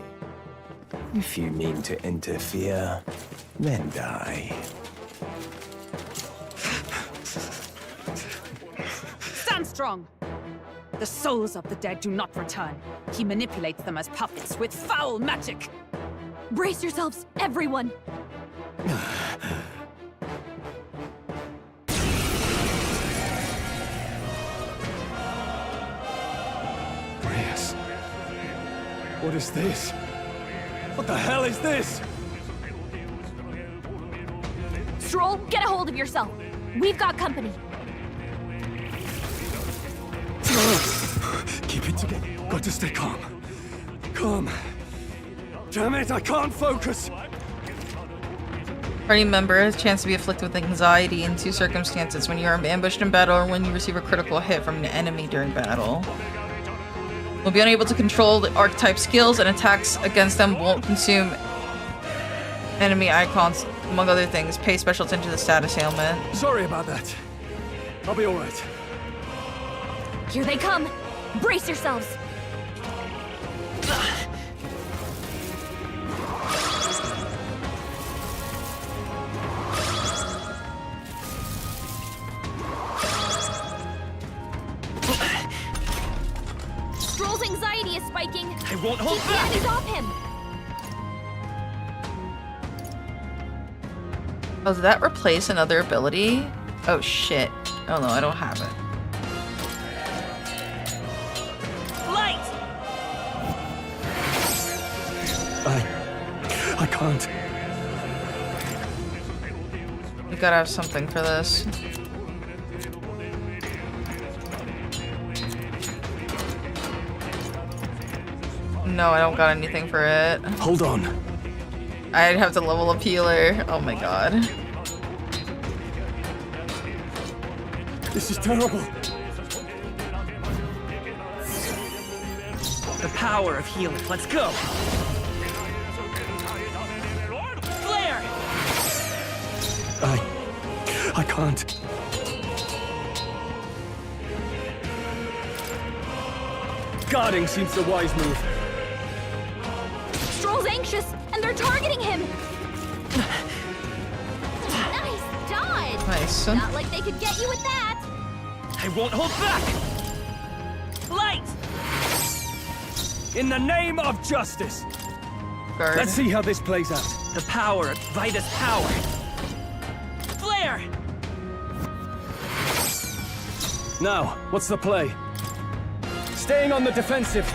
If you mean to interfere, then die. Stand strong! The souls of the dead do not return. He manipulates them as puppets with foul magic! Brace yourselves, everyone! Yes. What is this? What the hell is this? Stroll, get a hold of yourself. We've got company. Keep it together. Got to stay calm. Calm. Damn it, I can't focus. Party member has a chance to be afflicted with anxiety in 2 circumstances: when you are ambushed in battle or when you receive a critical hit from an enemy during battle. Will be unable to control the archetype skills, and attacks against them won't consume enemy icons, among other things. Pay special attention to the status ailment. Sorry about that. I'll be alright. Here they come. Brace yourselves. Stroll's anxiety is spiking. I won't hold back. He's off him. Oh, did that replace another ability? Oh shit. Oh no, I don't have it. Light! I can't. You gotta have something for this. No, I don't got anything for it. Hold on. I'd have to level up healer. Oh my god. This is terrible. The power of healing. Let's go. Flare! I can't. Guarding seems the wise move. Stroll's anxious, and they're targeting him. Nice dodge. Nice. Not like they could get you with that. I won't hold back. Light! In the name of justice. Guard. Let's see how this plays out. The power of Vitus power. Flare! Now, what's the play? Staying on the defensive.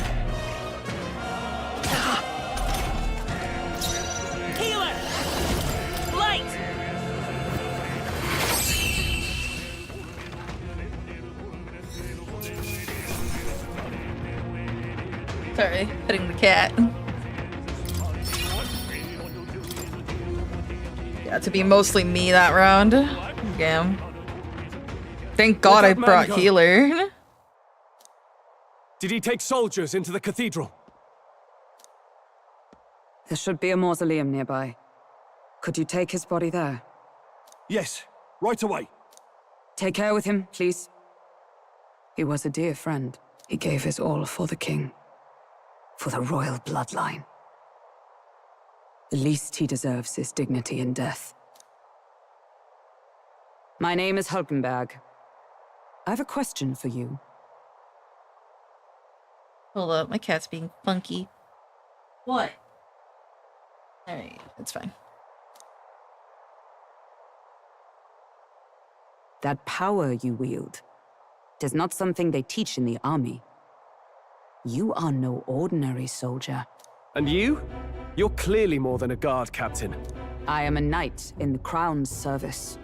Healer! Light! Sorry, petting the cat. Yeah, to be mostly me that round. Damn. Thank God I brought healer. Did he take soldiers into the cathedral? There should be a mausoleum nearby. Could you take his body there? Yes, right away. Take care with him, please. He was a dear friend. He gave his all for the king. For the royal bloodline. The least he deserves is dignity in death. My name is Hulkenberg. I have a question for you. Hold up, my cat's being funky. What? Alright, it's fine. That power you wield is not something they teach in the army. You are no ordinary soldier. And you? You're clearly more than a guard captain. I am a knight in the Crown's service.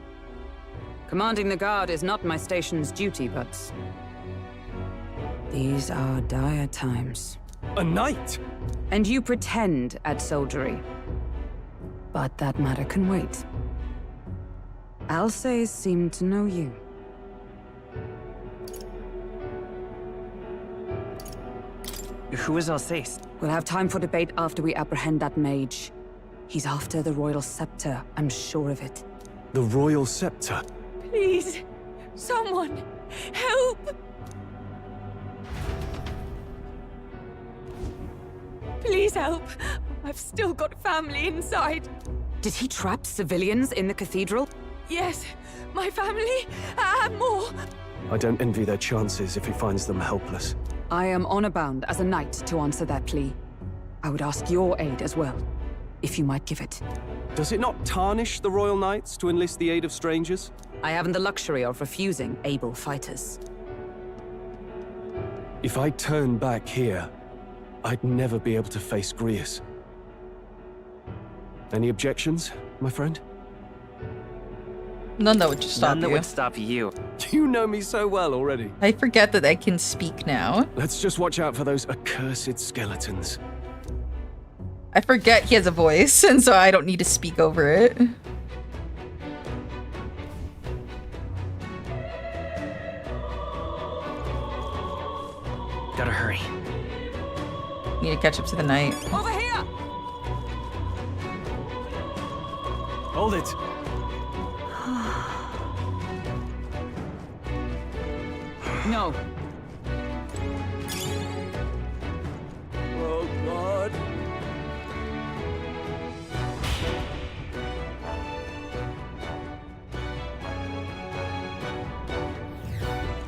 Commanding the guard is not my station's duty, but these are dire times. A knight? And you pretend at soldiery. But that matter can wait. Alsays seem to know you. Who is Alsace? We'll have time for debate after we apprehend that mage. He's after the royal scepter, I'm sure of it. The royal scepter? Please, someone, help! Please help. I've still got family inside. Did he trap civilians in the cathedral? Yes, my family, and more. I don't envy their chances if he finds them helpless. I am honor bound as a knight to answer that plea. I would ask your aid as well, if you might give it. Does it not tarnish the Royal Knights to enlist the aid of strangers? I haven't the luxury of refusing able fighters. If I turn back here, I'd never be able to face Grius. Any objections, my friend? None that would just stop None that you. would stop you. You know me so well already. I forget that I can speak now. Let's just watch out for those accursed skeletons. I forget he has a voice, and so I don't need to speak over it. Gotta hurry. Need to catch up to the night. Over here! Hold it. No. Oh, God.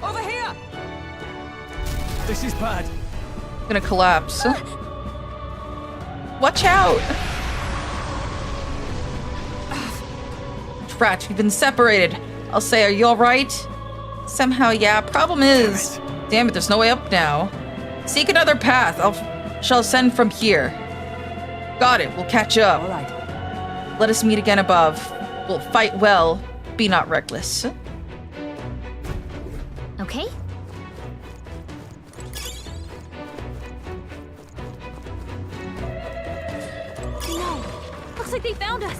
Over here! This is bad. Gonna collapse. Watch out! Dratch, we've been separated. I'll say, are you alright? Somehow, yeah. Problem is... Damn it, there's no way up now. Seek another path. Shall send from here. Got it, we'll catch up. Alright. Let us meet again above. We'll fight well. Be not reckless. Okay? No! Looks like they found us!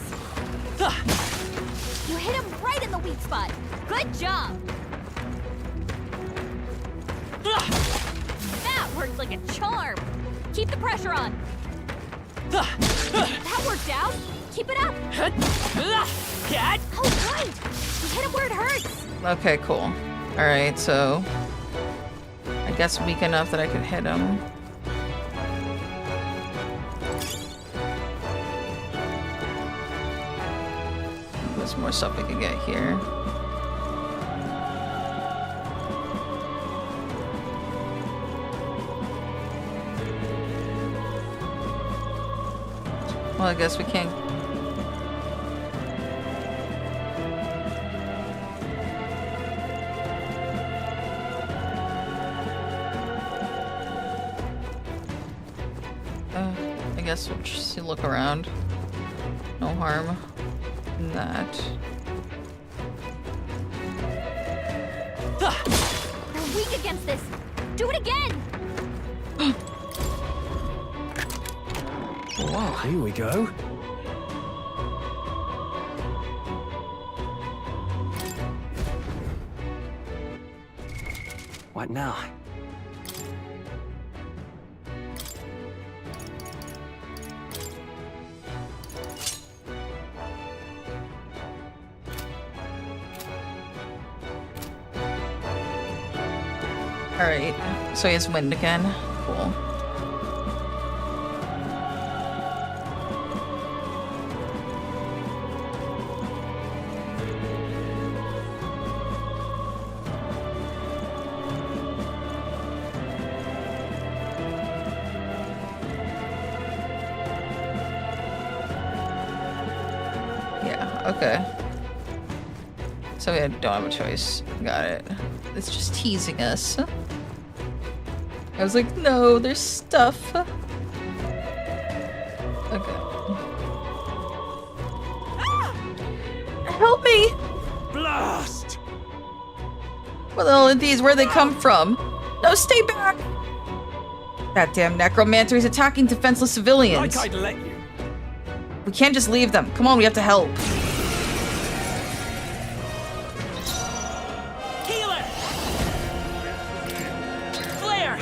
You hit him right in the weak spot! Good job! That worked like a charm! Keep the pressure on! That worked out! Keep it up! Oh, right! You hit him where it hurts! Okay, cool. Alright, so... I guess weak enough that I could hit him. There's more stuff we can get here. Well, I guess we can't. I guess we'll just look around. No harm in that. We're weak against this! Do it again! Whoa, here we go. What now? Alright, so he has wind again. Cool. Yeah, okay. So we don't have a choice. Got it. It's just teasing us. I was like, no, there's stuff. Okay. Help me! Blast! What the hell are these? Where'd they come from? No, stay back! That damn necromancer is attacking defenseless civilians. Like I'd let you. We can't just leave them. Come on, we have to help. Healer! Flare!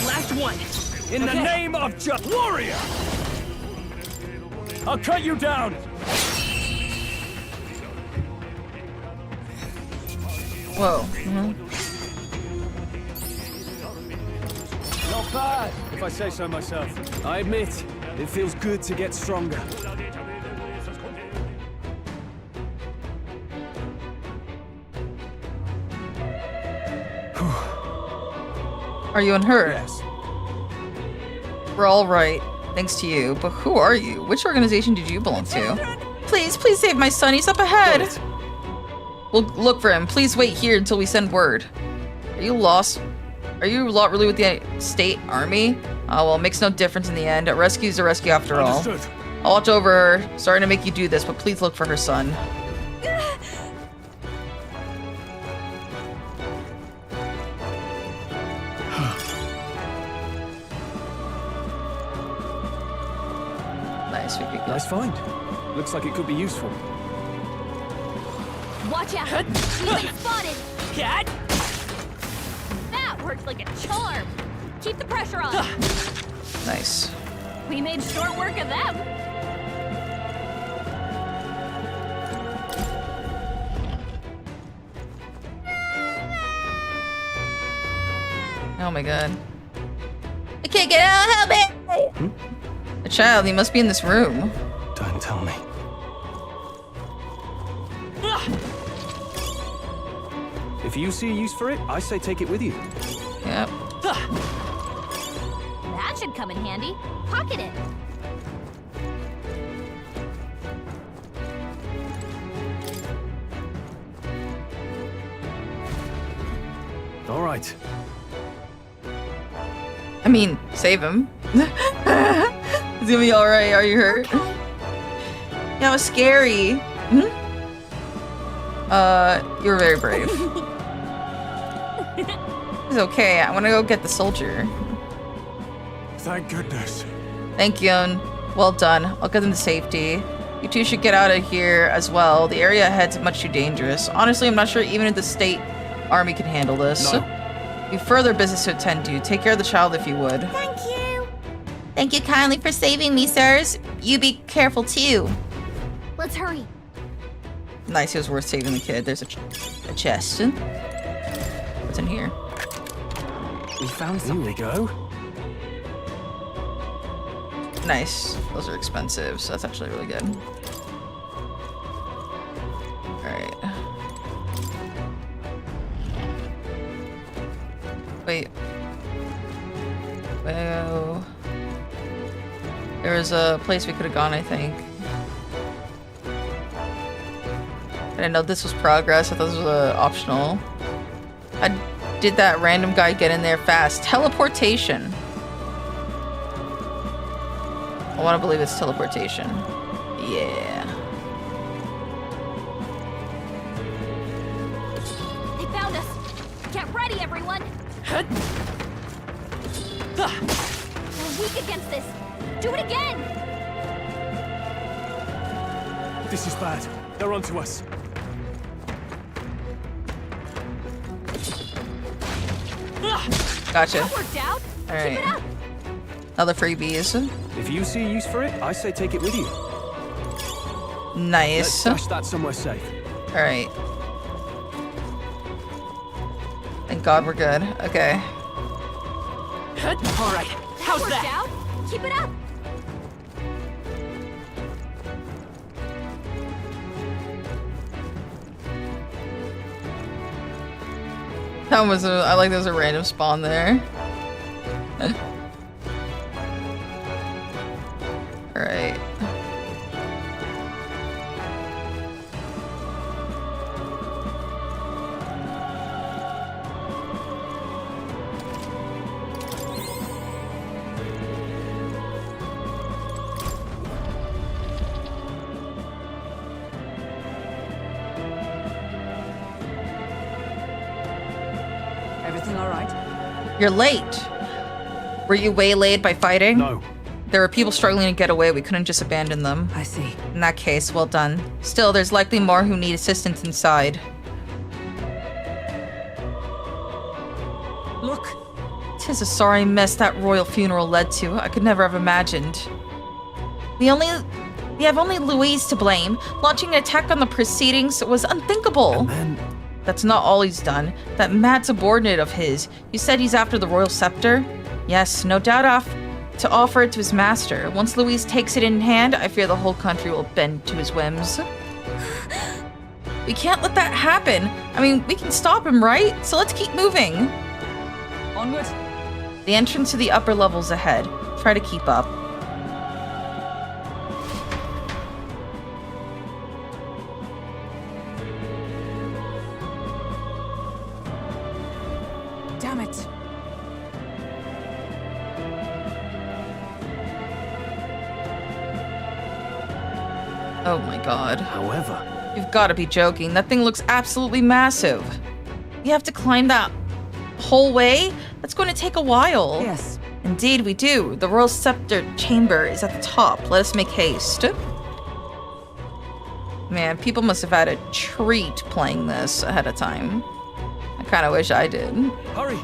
Last one. In the name of just warrior! I'll cut you down! Whoa. Not bad, if I say so myself. I admit, it feels good to get stronger. Are you unhurt? Yes. We're all right, thanks to you. But who are you? Which organization did you belong to? Please, please save my son. He's up ahead. We'll look for him. Please wait here until we send word. Are you lost? Are you really with the state army? Oh, well, it makes no difference in the end. A rescue's a rescue after all. Understood. I'll watch over her. Sorry to make you do this, but please look for her son. Nice, Nice find. Looks like it could be useful. Watch out! You've been spotted! Cat? That worked like a charm! Keep the pressure on! Nice. We made short work of them! Oh my god. I can't get out, help me! A child, he must be in this room. Don't tell me. If you see a use for it, I say take it with you. Yep. That should come in handy. Pocket it! All right. I mean, save him. He's gonna be alright. Are you hurt? Yeah, it was scary. You were very brave. He's okay. I want to go get the soldier. Thank goodness. Thank you, and well done. I'll get them to safety. You two should get out of here as well. The area ahead's much too dangerous. Honestly, I'm not sure even if the state army can handle this. No. You've further business to attend to. Take care of the child if you would. Thank you. Thank you kindly for saving me, sirs. You be careful too. Let's hurry. Nice, it was worth saving the kid. There's a chest. What's in here? We found something. Here we go. Nice. Those are expensive, so that's actually really good. Alright. Wait. Well, there was a place we could have gone, I think. I didn't know this was progress. I thought this was optional. How did that random guy get in there fast? Teleportation. I want to believe it's teleportation. Yeah. They found us! Get ready, everyone! We're weak against this! Do it again! This is bad. They're onto us. Gotcha. That worked out! Alright. Keep it up! Another freebies. If you see a use for it, I say take it with you. Nice. Let's stash that somewhere safe. Alright. Thank God we're good. Okay. Alright, how's Worked that? out? Keep it up! That was I like there's a random spawn there. Alright. Everything all right? You're late. Were you waylaid by fighting? No. There were people struggling to get away. We couldn't just abandon them. I see. In that case, well done. Still, there's likely more who need assistance inside. Look! 'Tis a sorry mess that royal funeral led to. I could never have imagined. The only We have only Louise to blame. Launching an attack on the proceedings was unthinkable. And then... That's not all he's done. That mad subordinate of his. You said he's after the royal scepter? Yes, no doubt to offer it to his master. Once Louise takes it in hand, I fear the whole country will bend to his whims. We can't let that happen. I mean, we can stop him, right? So let's keep moving. Onward. The entrance to the upper levels ahead. Try to keep up. Damn it. Oh my god. However... You've got to be joking. That thing looks absolutely massive. You have to climb that whole way? That's going to take a while. Yes. Indeed, we do. The Royal Scepter Chamber is at the top. Let us make haste. Man, people must have had a treat playing this ahead of time. I kind of wish I did. Hurry!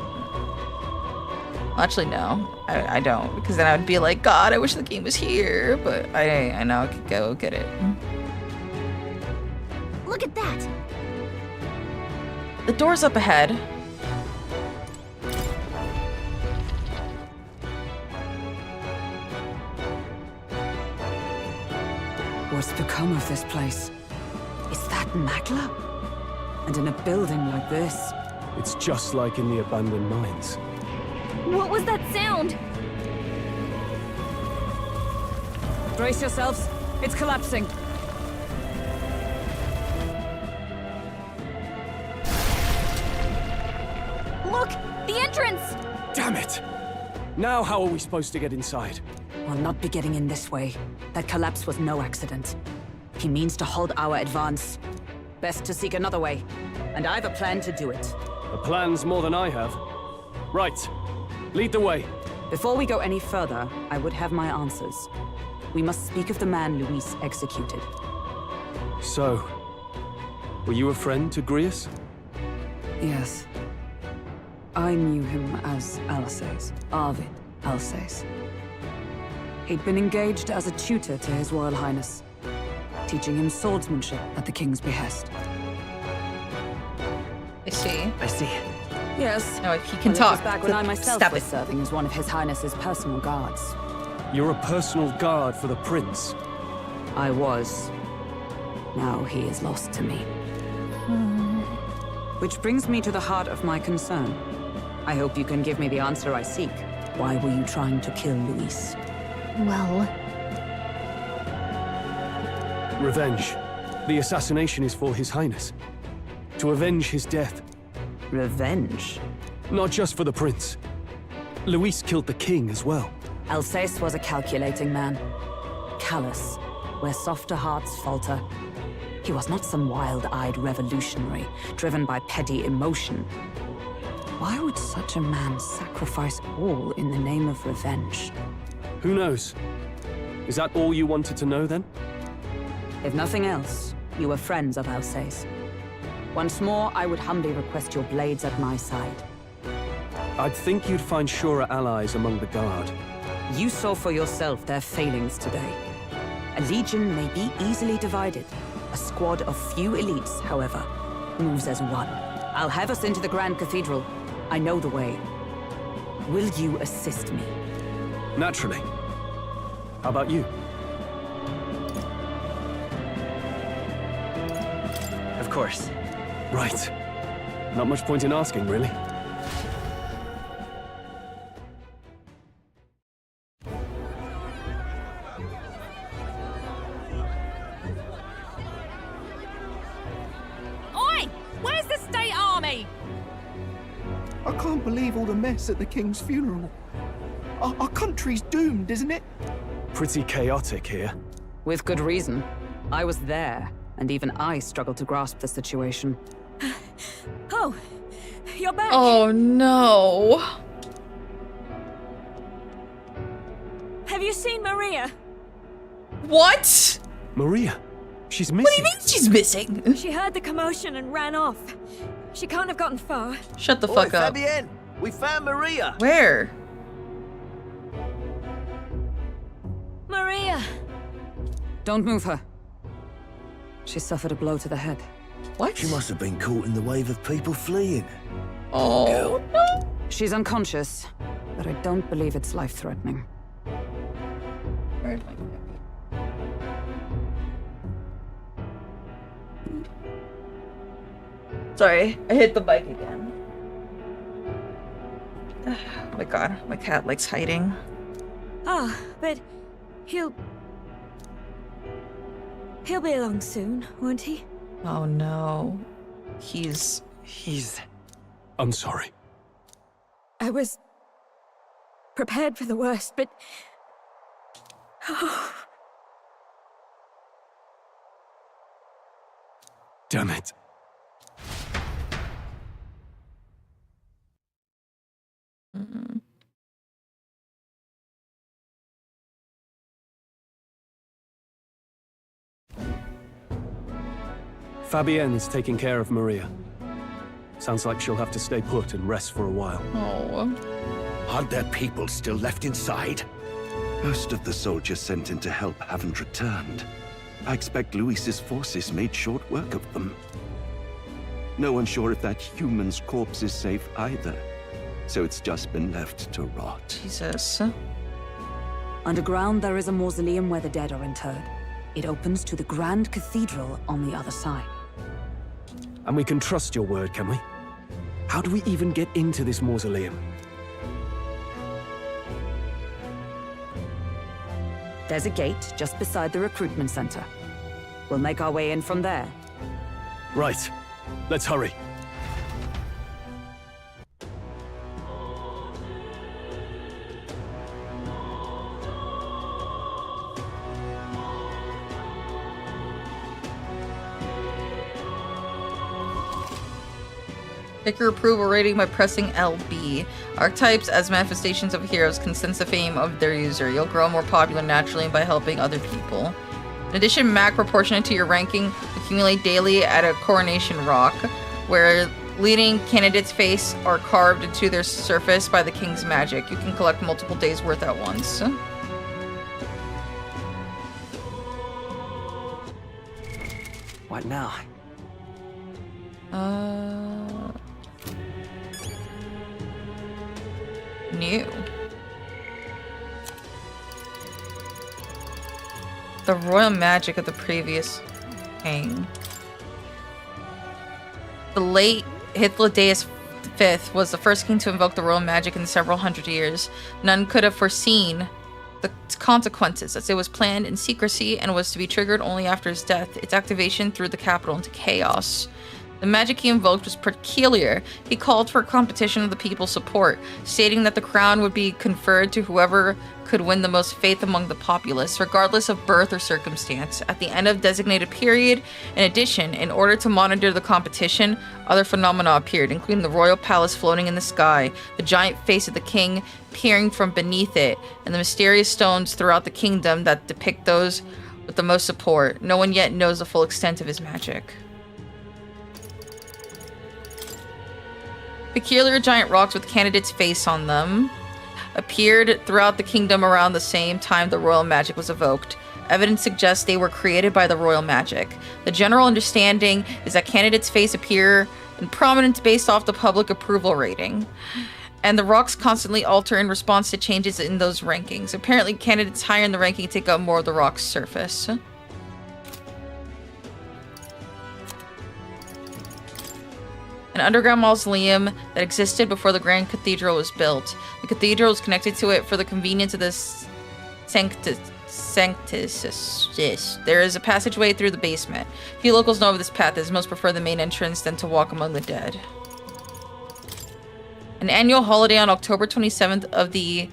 Actually, no. I don't. Because then I would be like, God, I wish the game was here. But I know I could go get it. Look at that! The door's up ahead. What's become of this place? Is that Magla? And in a building like this? It's just like in the abandoned mines. What was that sound? Brace yourselves. It's collapsing. Look! The entrance! Damn it! Now how are we supposed to get inside? We'll not be getting in this way. That collapse was no accident. He means to halt our advance. Best to seek another way. And I've a plan to do it. A plan's more than I have. Right. Lead the way. Before we go any further, I would have my answers. We must speak of the man Luis executed. So, were you a friend to Grius? Yes. I knew him as Alsace, Arvid Alsace. He'd been engaged as a tutor to His Royal Highness, teaching him swordsmanship at the king's behest. I see. I see. Yes. No, if he can Well, talk. It was back when I myself Stop was it. serving as one of His Highness's personal guards. You're a personal guard for the prince. I was. Now he is lost to me. Which brings me to the heart of my concern. I hope you can give me the answer I seek. Why were you trying to kill Luis? Well... Revenge. The assassination is for His Highness. To avenge his death. Revenge? Not just for the prince. Luis killed the king as well. Alsace was a calculating man. Callous, where softer hearts falter. He was not some wild-eyed revolutionary, driven by petty emotion. Why would such a man sacrifice all in the name of revenge? Who knows? Is that all you wanted to know, then? If nothing else, you were friends of Alsace. Once more, I would humbly request your blades at my side. I'd think you'd find surer allies among the Guard. You saw for yourself their failings today. A legion may be easily divided. A squad of few elites, however, moves as one. I'll have us into the Grand Cathedral. I know the way. Will you assist me? Naturally. How about you? Of course. Right. Not much point in asking, really. Oi! Where's the state army? I can't believe all the mess at the king's funeral. Our country's doomed, isn't it? Pretty chaotic here. With good reason. I was there, and even I struggled to grasp the situation. Oh, you're back. Oh no. Have you seen Maria? What? Maria? She's missing. What do you mean she's missing? She heard the commotion and ran off. She can't have gotten far. Shut the fuck up. Fabienne, we found Maria. Where? Maria! Don't move her. She suffered a blow to the head. What? She must have been caught in the wave of people fleeing. Oh, no. She's unconscious, but I don't believe it's life-threatening. Sorry, I hit the mic again. Oh my god, my cat likes hiding. Ah, but he'll be along soon, won't he? Oh no. He's... I'm sorry. I was prepared for the worst, but... Oh. Damn it. Fabienne's taking care of Maria. Sounds like she'll have to stay put and rest for a while. Oh. Aren't there people still left inside? Most of the soldiers sent in to help haven't returned. I expect Luis's forces made short work of them. No one's sure if that human's corpse is safe either. So it's just been left to rot. Jesus. Underground, there is a mausoleum where the dead are interred. It opens to the Grand Cathedral on the other side. And we can trust your word, can we? How do we even get into this mausoleum? There's a gate just beside the recruitment center. We'll make our way in from there. Right. Let's hurry. Pick your approval rating by pressing LB. Archetypes as manifestations of heroes can sense the fame of their user. You'll grow more popular naturally by helping other people. In addition, MAC proportionate to your ranking accumulate daily at a coronation rock, where leading candidates' face are carved into their surface by the king's magic. You can collect multiple days' worth at once. What now? New. The royal magic of the previous king. The late Hythlodaeus V was the first king to invoke the royal magic in several hundred years. None could have foreseen the consequences, as it was planned in secrecy and was to be triggered only after his death. Its activation threw the capital into chaos. The magic he invoked was peculiar. He called for a competition of the people's support, stating that the crown would be conferred to whoever could win the most faith among the populace, regardless of birth or circumstance. At the end of designated period, in addition, in order to monitor the competition, other phenomena appeared, including the royal palace floating in the sky, the giant face of the king peering from beneath it, and the mysterious stones throughout the kingdom that depict those with the most support. No one yet knows the full extent of his magic. Peculiar giant rocks with candidates' face on them appeared throughout the kingdom around the same time the royal magic was evoked. Evidence suggests they were created by the royal magic. The general understanding is that candidates' face appear in prominence based off the public approval rating, and the rocks constantly alter in response to changes in those rankings. Apparently, candidates higher in the ranking take up more of the rock's surface. An underground mausoleum that existed before the Grand Cathedral was built. The cathedral is connected to it for the convenience of the sanctus. There is a passageway through the basement. Few locals know of this path, as most prefer the main entrance than to walk among the dead. An annual holiday on October 27th of the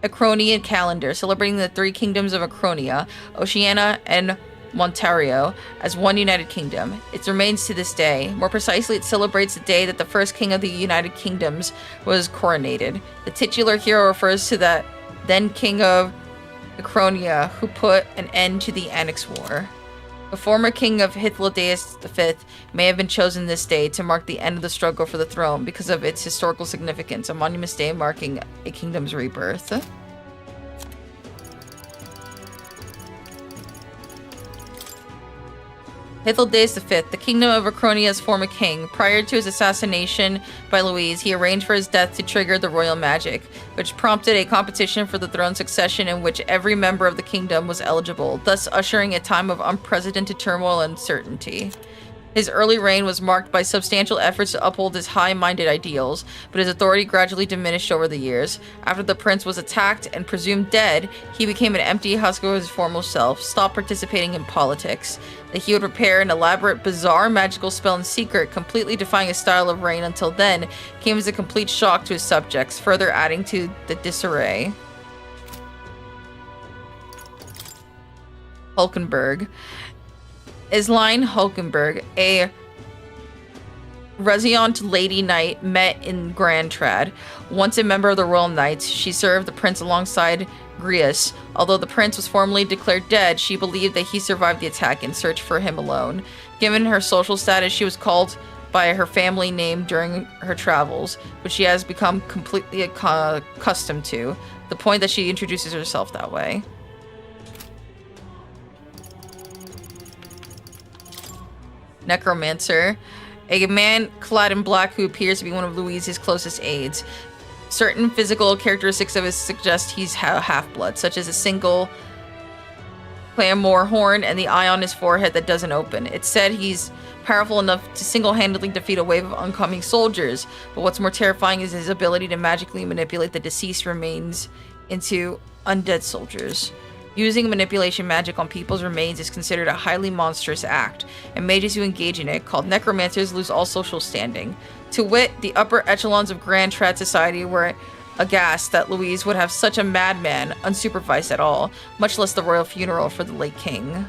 Acronian calendar, celebrating the three kingdoms of Acronia, Oceania, and Montario as one united kingdom. It remains to this day. More precisely, it celebrates the day that the first king of the United Kingdoms was coronated. The titular hero refers to that then king of Acronia who put an end to the Annex War. The former king of Hythlodaeus V may have been chosen this day to mark the end of the struggle for the throne because of its historical significance, a monumentous day marking a kingdom's rebirth. Hythlodaeus V, the kingdom of Acronia's former king. Prior to his assassination by Louise, he arranged for his death to trigger the royal magic, which prompted a competition for the throne succession in which every member of the kingdom was eligible, thus ushering a time of unprecedented turmoil and uncertainty. His early reign was marked by substantial efforts to uphold his high-minded ideals, but his authority gradually diminished over the years. After the prince was attacked and presumed dead, he became an empty husk of his former self, stopped participating in politics. That he would prepare an elaborate, bizarre magical spell in secret, completely defying his style of reign until then, came as a complete shock to his subjects, further adding to the disarray. Hulkenberg. Isline Hulkenberg, a Reziant Lady Knight, met in Grand Trad. Once a member of the Royal Knights, she served the prince alongside Grius. Although the prince was formally declared dead, she believed that he survived the attack and searched for him alone. Given her social status, she was called by her family name during her travels, which she has become completely accustomed to, the point that she introduces herself that way. Necromancer, a man clad in black who appears to be one of Louise's closest aides. Certain physical characteristics of his suggest he's half-blood, such as a single claymore horn and the eye on his forehead that doesn't open. It's said he's powerful enough to single-handedly defeat a wave of oncoming soldiers, but what's more terrifying is his ability to magically manipulate the deceased remains into undead soldiers. Using manipulation magic on people's remains is considered a highly monstrous act, and mages who engage in it, called necromancers, lose all social standing. To wit, the upper echelons of Grand Trad society were aghast that Louise would have such a madman unsupervised at all, much less the royal funeral for the late king.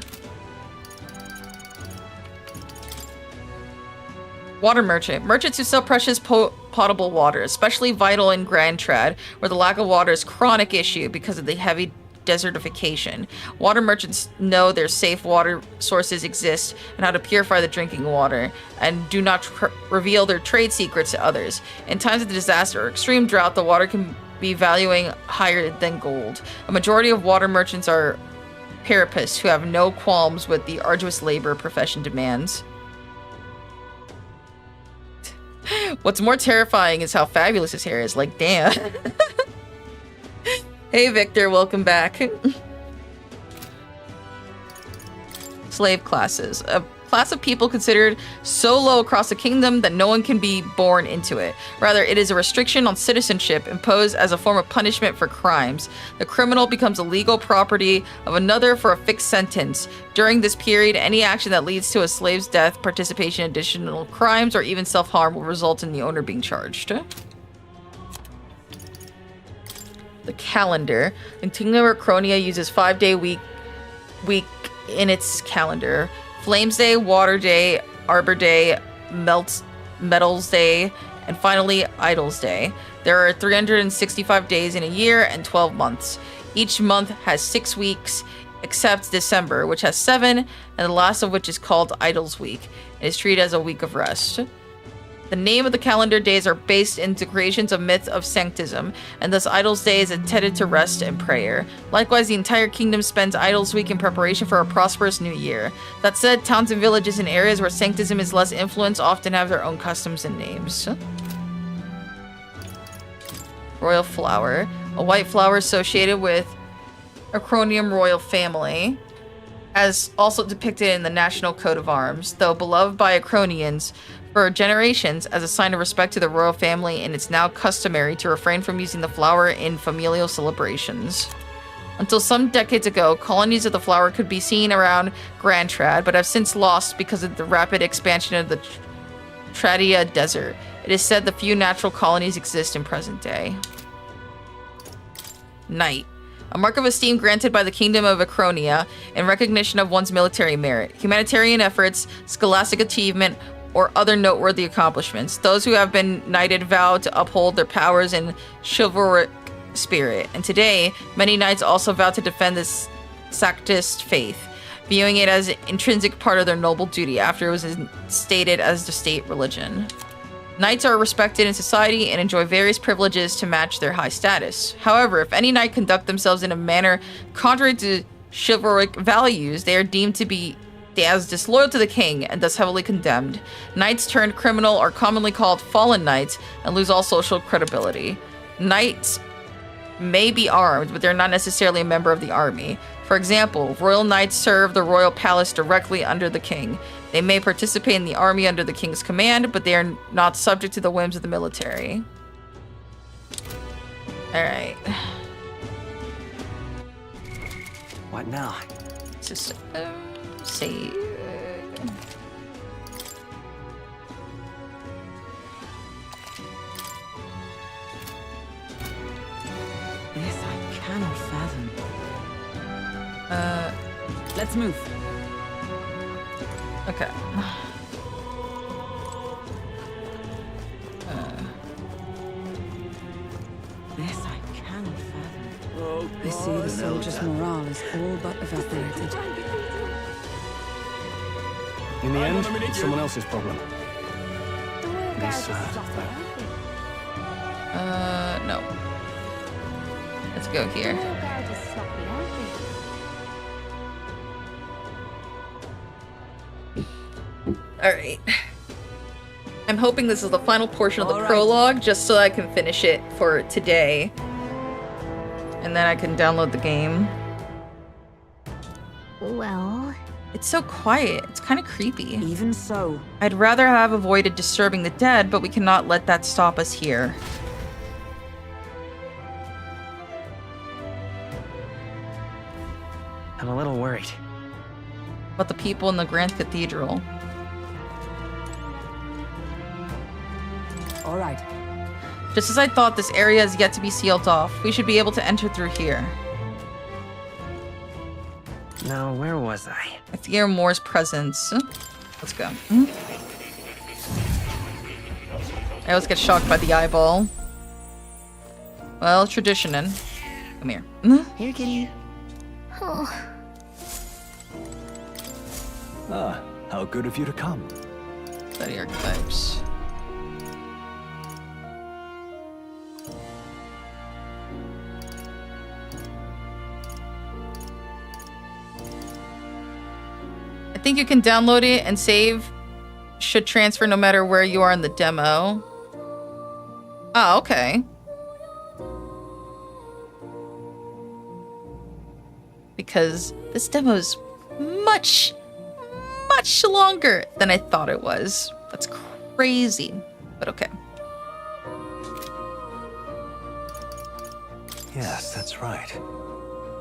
Water merchant. Merchants who sell precious potable water, especially vital in Grand Trad, where the lack of water is a chronic issue because of the heavy desertification. Water merchants know their safe water sources exist and how to purify the drinking water, and do not reveal their trade secrets to others. In times of disaster or extreme drought, the water can be valuing higher than gold. A majority of water merchants are peripists who have no qualms with the arduous labor profession demands. What's more terrifying is how fabulous his hair is. Like, damn. Hey Victor, welcome back. Slave classes. A class of people considered so low across the kingdom that no one can be born into it. Rather, it is a restriction on citizenship imposed as a form of punishment for crimes. The criminal becomes a legal property of another for a fixed sentence. During this period, any action that leads to a slave's death, participation in additional crimes, or even self-harm will result in the owner being charged. The calendar. Kingdom of Acronia uses 5-day week in its calendar. Flames Day, Water Day, Arbor Day, Metals Day, and finally Idols Day. There are 365 days in a year and 12 months. Each month has 6 weeks, except December, which has 7, and the last of which is called Idols Week. It is treated as a week of rest. The name of the calendar days are based into creations of myths of sanctism, and thus Idols Day is intended to rest and prayer. Likewise, the entire kingdom spends Idols Week in preparation for a prosperous new year. That said, towns and villages in areas where sanctism is less influenced often have their own customs and names. Royal flower. A white flower associated with Acronium royal family, as also depicted in the national coat of arms, though beloved by Acronians for generations as a sign of respect to the royal family, and it's now customary to refrain from using the flower in familial celebrations. Until some decades ago, colonies of the flower could be seen around Grand Trad, but have since lost because of the rapid expansion of the Tradia Desert. It is said the few natural colonies exist in present day. Knight. A mark of esteem granted by the Kingdom of Acronia in recognition of one's military merit, humanitarian efforts, scholastic achievement, or other noteworthy accomplishments. Those who have been knighted vow to uphold their powers in chivalric spirit, and today, many knights also vow to defend this Sactist faith, viewing it as an intrinsic part of their noble duty after it was stated as the state religion. Knights are respected in society and enjoy various privileges to match their high status. However, if any knight conduct themselves in a manner contrary to chivalric values, they are deemed to be as disloyal to the king and thus heavily condemned. Knights turned criminal are commonly called fallen knights and lose all social credibility. Knights may be armed, but they're not necessarily a member of the army. For example, royal knights serve the royal palace directly under the king. They may participate in the army under the king's command, but they are not subject to the whims of the military. Alright. What now? Just save. This I cannot fathom. Let's move. Okay. This I cannot fathom. I see the soldiers' morale is all but evaporated. In the end, it's someone else's problem. No. Let's go here. Alright. I'm hoping this is the final portion of the prologue, just so I can finish it for today. And then I can download the game. Well... It's so quiet. It's kind of creepy. Even so. I'd rather have avoided disturbing the dead, but we cannot let that stop us here. I'm a little worried. About the people in the Grand Cathedral. All right. Just as I thought, this area is yet to be sealed off. We should be able to enter through here. Now, where was I? I fear Moore's presence. Let's go. I always get shocked by the eyeball. Well, traditionin'. Come here. Here, kitty. Oh. Ah, how good of you to come. Study archetypes. I think you can download it and save. Should transfer no matter where you are in the demo. Oh, okay. Because this demo is much longer than I thought it was. That's crazy, but okay. Yes, that's right.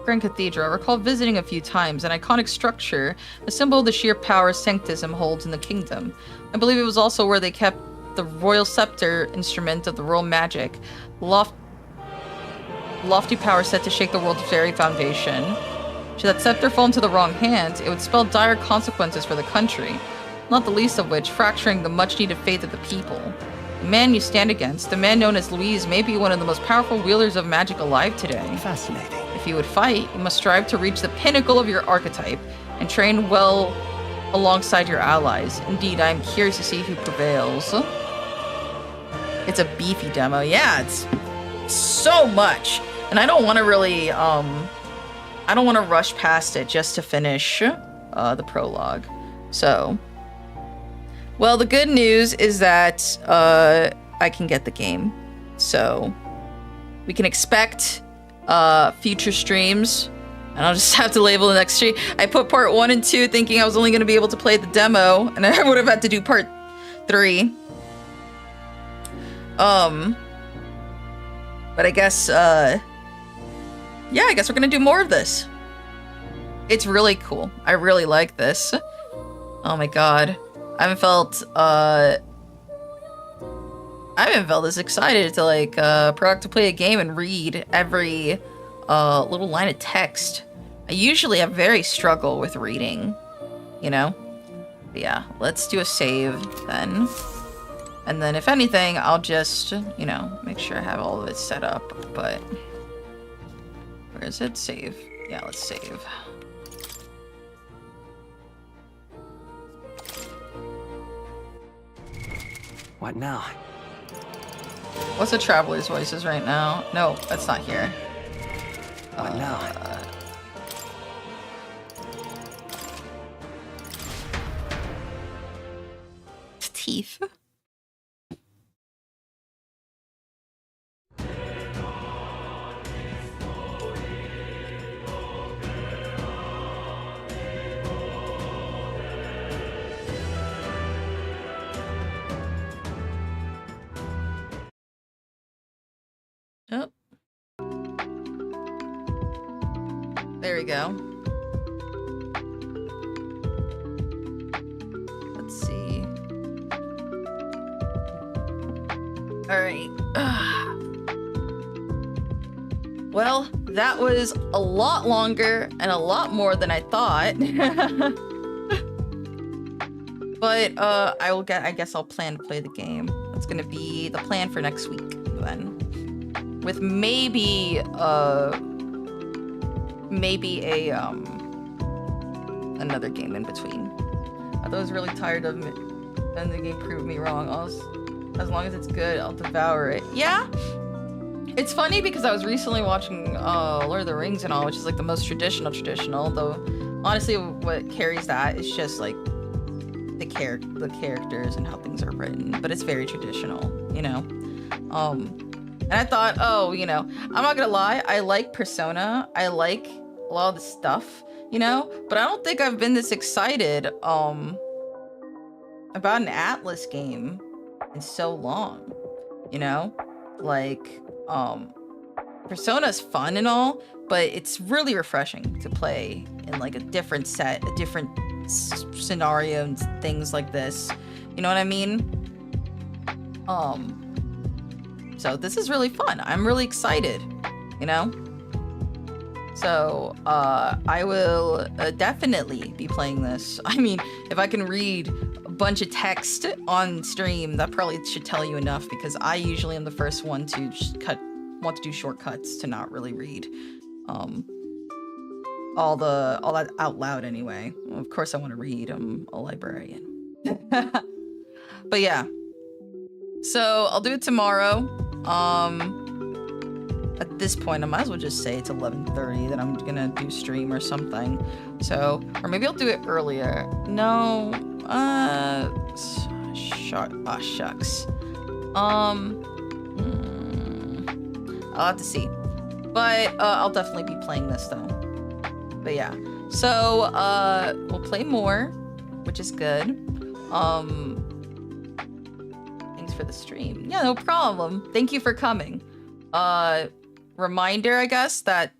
Grand Cathedral. I recall visiting a few times, an iconic structure, a symbol of the sheer power Sanctism holds in the kingdom. I believe it was also where they kept the royal scepter instrument of the royal magic. Lofty power set to shake the world's very foundation. Should that scepter fall into the wrong hands, it would spell dire consequences for the country, not the least of which fracturing the much-needed faith of the people. The man you stand against, the man known as Louise, may be one of the most powerful wielders of magic alive today. Fascinating. If you would fight, you must strive to reach the pinnacle of your archetype and train well alongside your allies. Indeed, I am curious to see who prevails. It's a beefy demo. Yeah, it's so much. And I don't want to really, I don't want to rush past it just to finish the prologue. So, well, the good news is that I can get the game. So, we can expect future streams, and I'll just have to label the next stream. I put part 1 and 2 thinking I was only going to be able to play the demo, and I would have had to do part 3. But I guess, yeah, I guess we're gonna do more of this. It's really cool. I really like this. Oh my god. I haven't felt this excited to like to play a game and read every little line of text. I usually have very struggle with reading, you know? But yeah, let's do a save then. And then if anything, I'll just, you know, make sure I have all of it set up, but where is it? Save. Yeah, let's save. What now? What's the Traveler's Voices right now? No, that's not here. What now? teeth. Oh. There we go. Let's see. All right. Well, that was a lot longer and a lot more than I thought. But I guess I'll plan to play the game. That's gonna be the plan for next week then. With maybe a another game in between. I was really tired of it, and the game proved me wrong. As long as it's good, I'll devour it. Yeah, it's funny because I was recently watching Lord of the Rings and all, which is like the most traditional. Though honestly, what carries that is just like the characters and how things are written. But it's very traditional, you know. And I thought, oh, you know, I'm not gonna lie, I like Persona. I like a lot of the stuff, you know, but I don't think I've been this excited about an Atlas game in so long, you know? Like, Persona's fun and all, but it's really refreshing to play in like a different set, a different scenario and things like this. You know what I mean? So this is really fun. I'm really excited, you know? So, I will definitely be playing this. I mean, if I can read a bunch of text on stream, that probably should tell you enough, because I usually am the first one to just want to do shortcuts to not really read all that out loud anyway. Well, of course I want to read. I'm a librarian. But yeah. So I'll do it tomorrow. At this point, I might as well just say it's 11:30 that I'm gonna do stream or something. So, or maybe I'll do it earlier. No, shucks. I'll have to see. But I'll definitely be playing this though. But yeah, so we'll play more, which is good. Thanks for the stream. Yeah, no problem. Thank you for coming. Reminder, I guess, that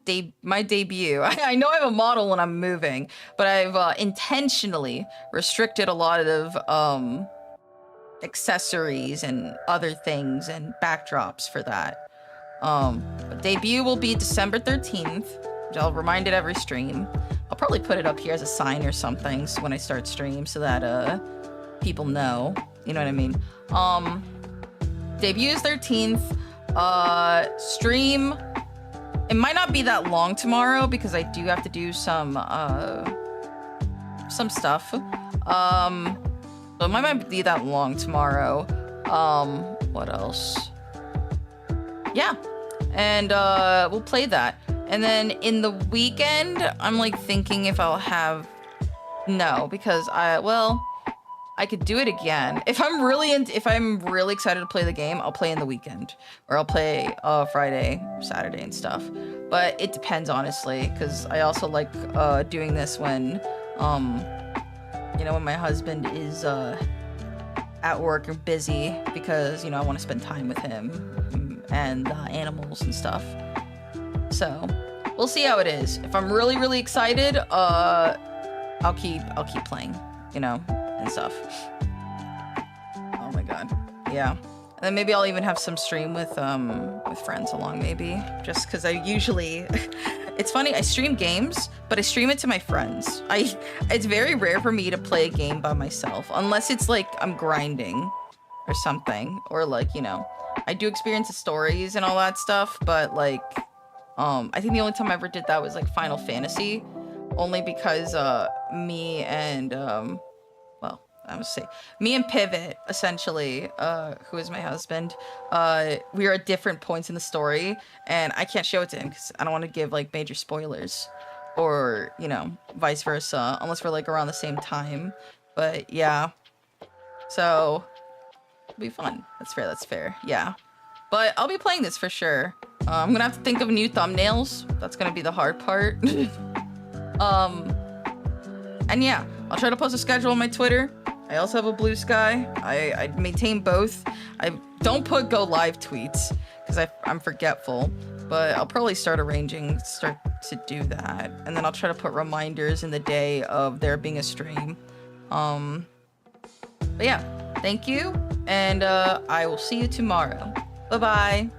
my debut. I know I have a model when I'm moving, but I've intentionally restricted a lot of accessories and other things and backdrops for that. But debut will be December 13th. Which I'll remind it every stream. I'll probably put it up here as a sign or something so when I start stream so that people know. You know what I mean? Debut is 13th. Stream, it might not be that long tomorrow because I do have to do some stuff. So it might not be that long tomorrow. What else? Yeah, and we'll play that. And then in the weekend, I'm like thinking if I'll have, no, because I could do it again. If I'm really excited to play the game, I'll play in the weekend. Or I'll play Friday, Saturday and stuff. But it depends, honestly, because I also like doing this when, you know, when my husband is at work or busy, because, you know, I want to spend time with him and animals and stuff. So, we'll see how it is. If I'm really, really excited, I'll keep playing, you know, and stuff. Oh my god. Yeah. And then maybe I'll even have some stream with friends along, maybe. Just because I usually it's funny, I stream games, but I stream it to my friends. It's very rare for me to play a game by myself, unless it's like I'm grinding or something, or like, you know, I do experience the stories and all that stuff, but like I think the only time I ever did that was like Final Fantasy, only because me and me and Pivot, essentially, who is my husband, we are at different points in the story, and I can't show it to him because I don't want to give like major spoilers, or, you know, vice versa, unless we're like around the same time. But yeah, so It'll be fun. That's fair, that's fair. Yeah. But I'll be playing this for sure. I'm gonna have to think of new thumbnails. That's gonna be the hard part. And yeah, I'll try to post a schedule on my Twitter. I also have a Blue Sky. I maintain both. I don't put go live tweets because I'm forgetful, but I'll probably start to do that. And then I'll try to put reminders in the day of there being a stream. But yeah, thank you. And I will see you tomorrow. Bye-bye.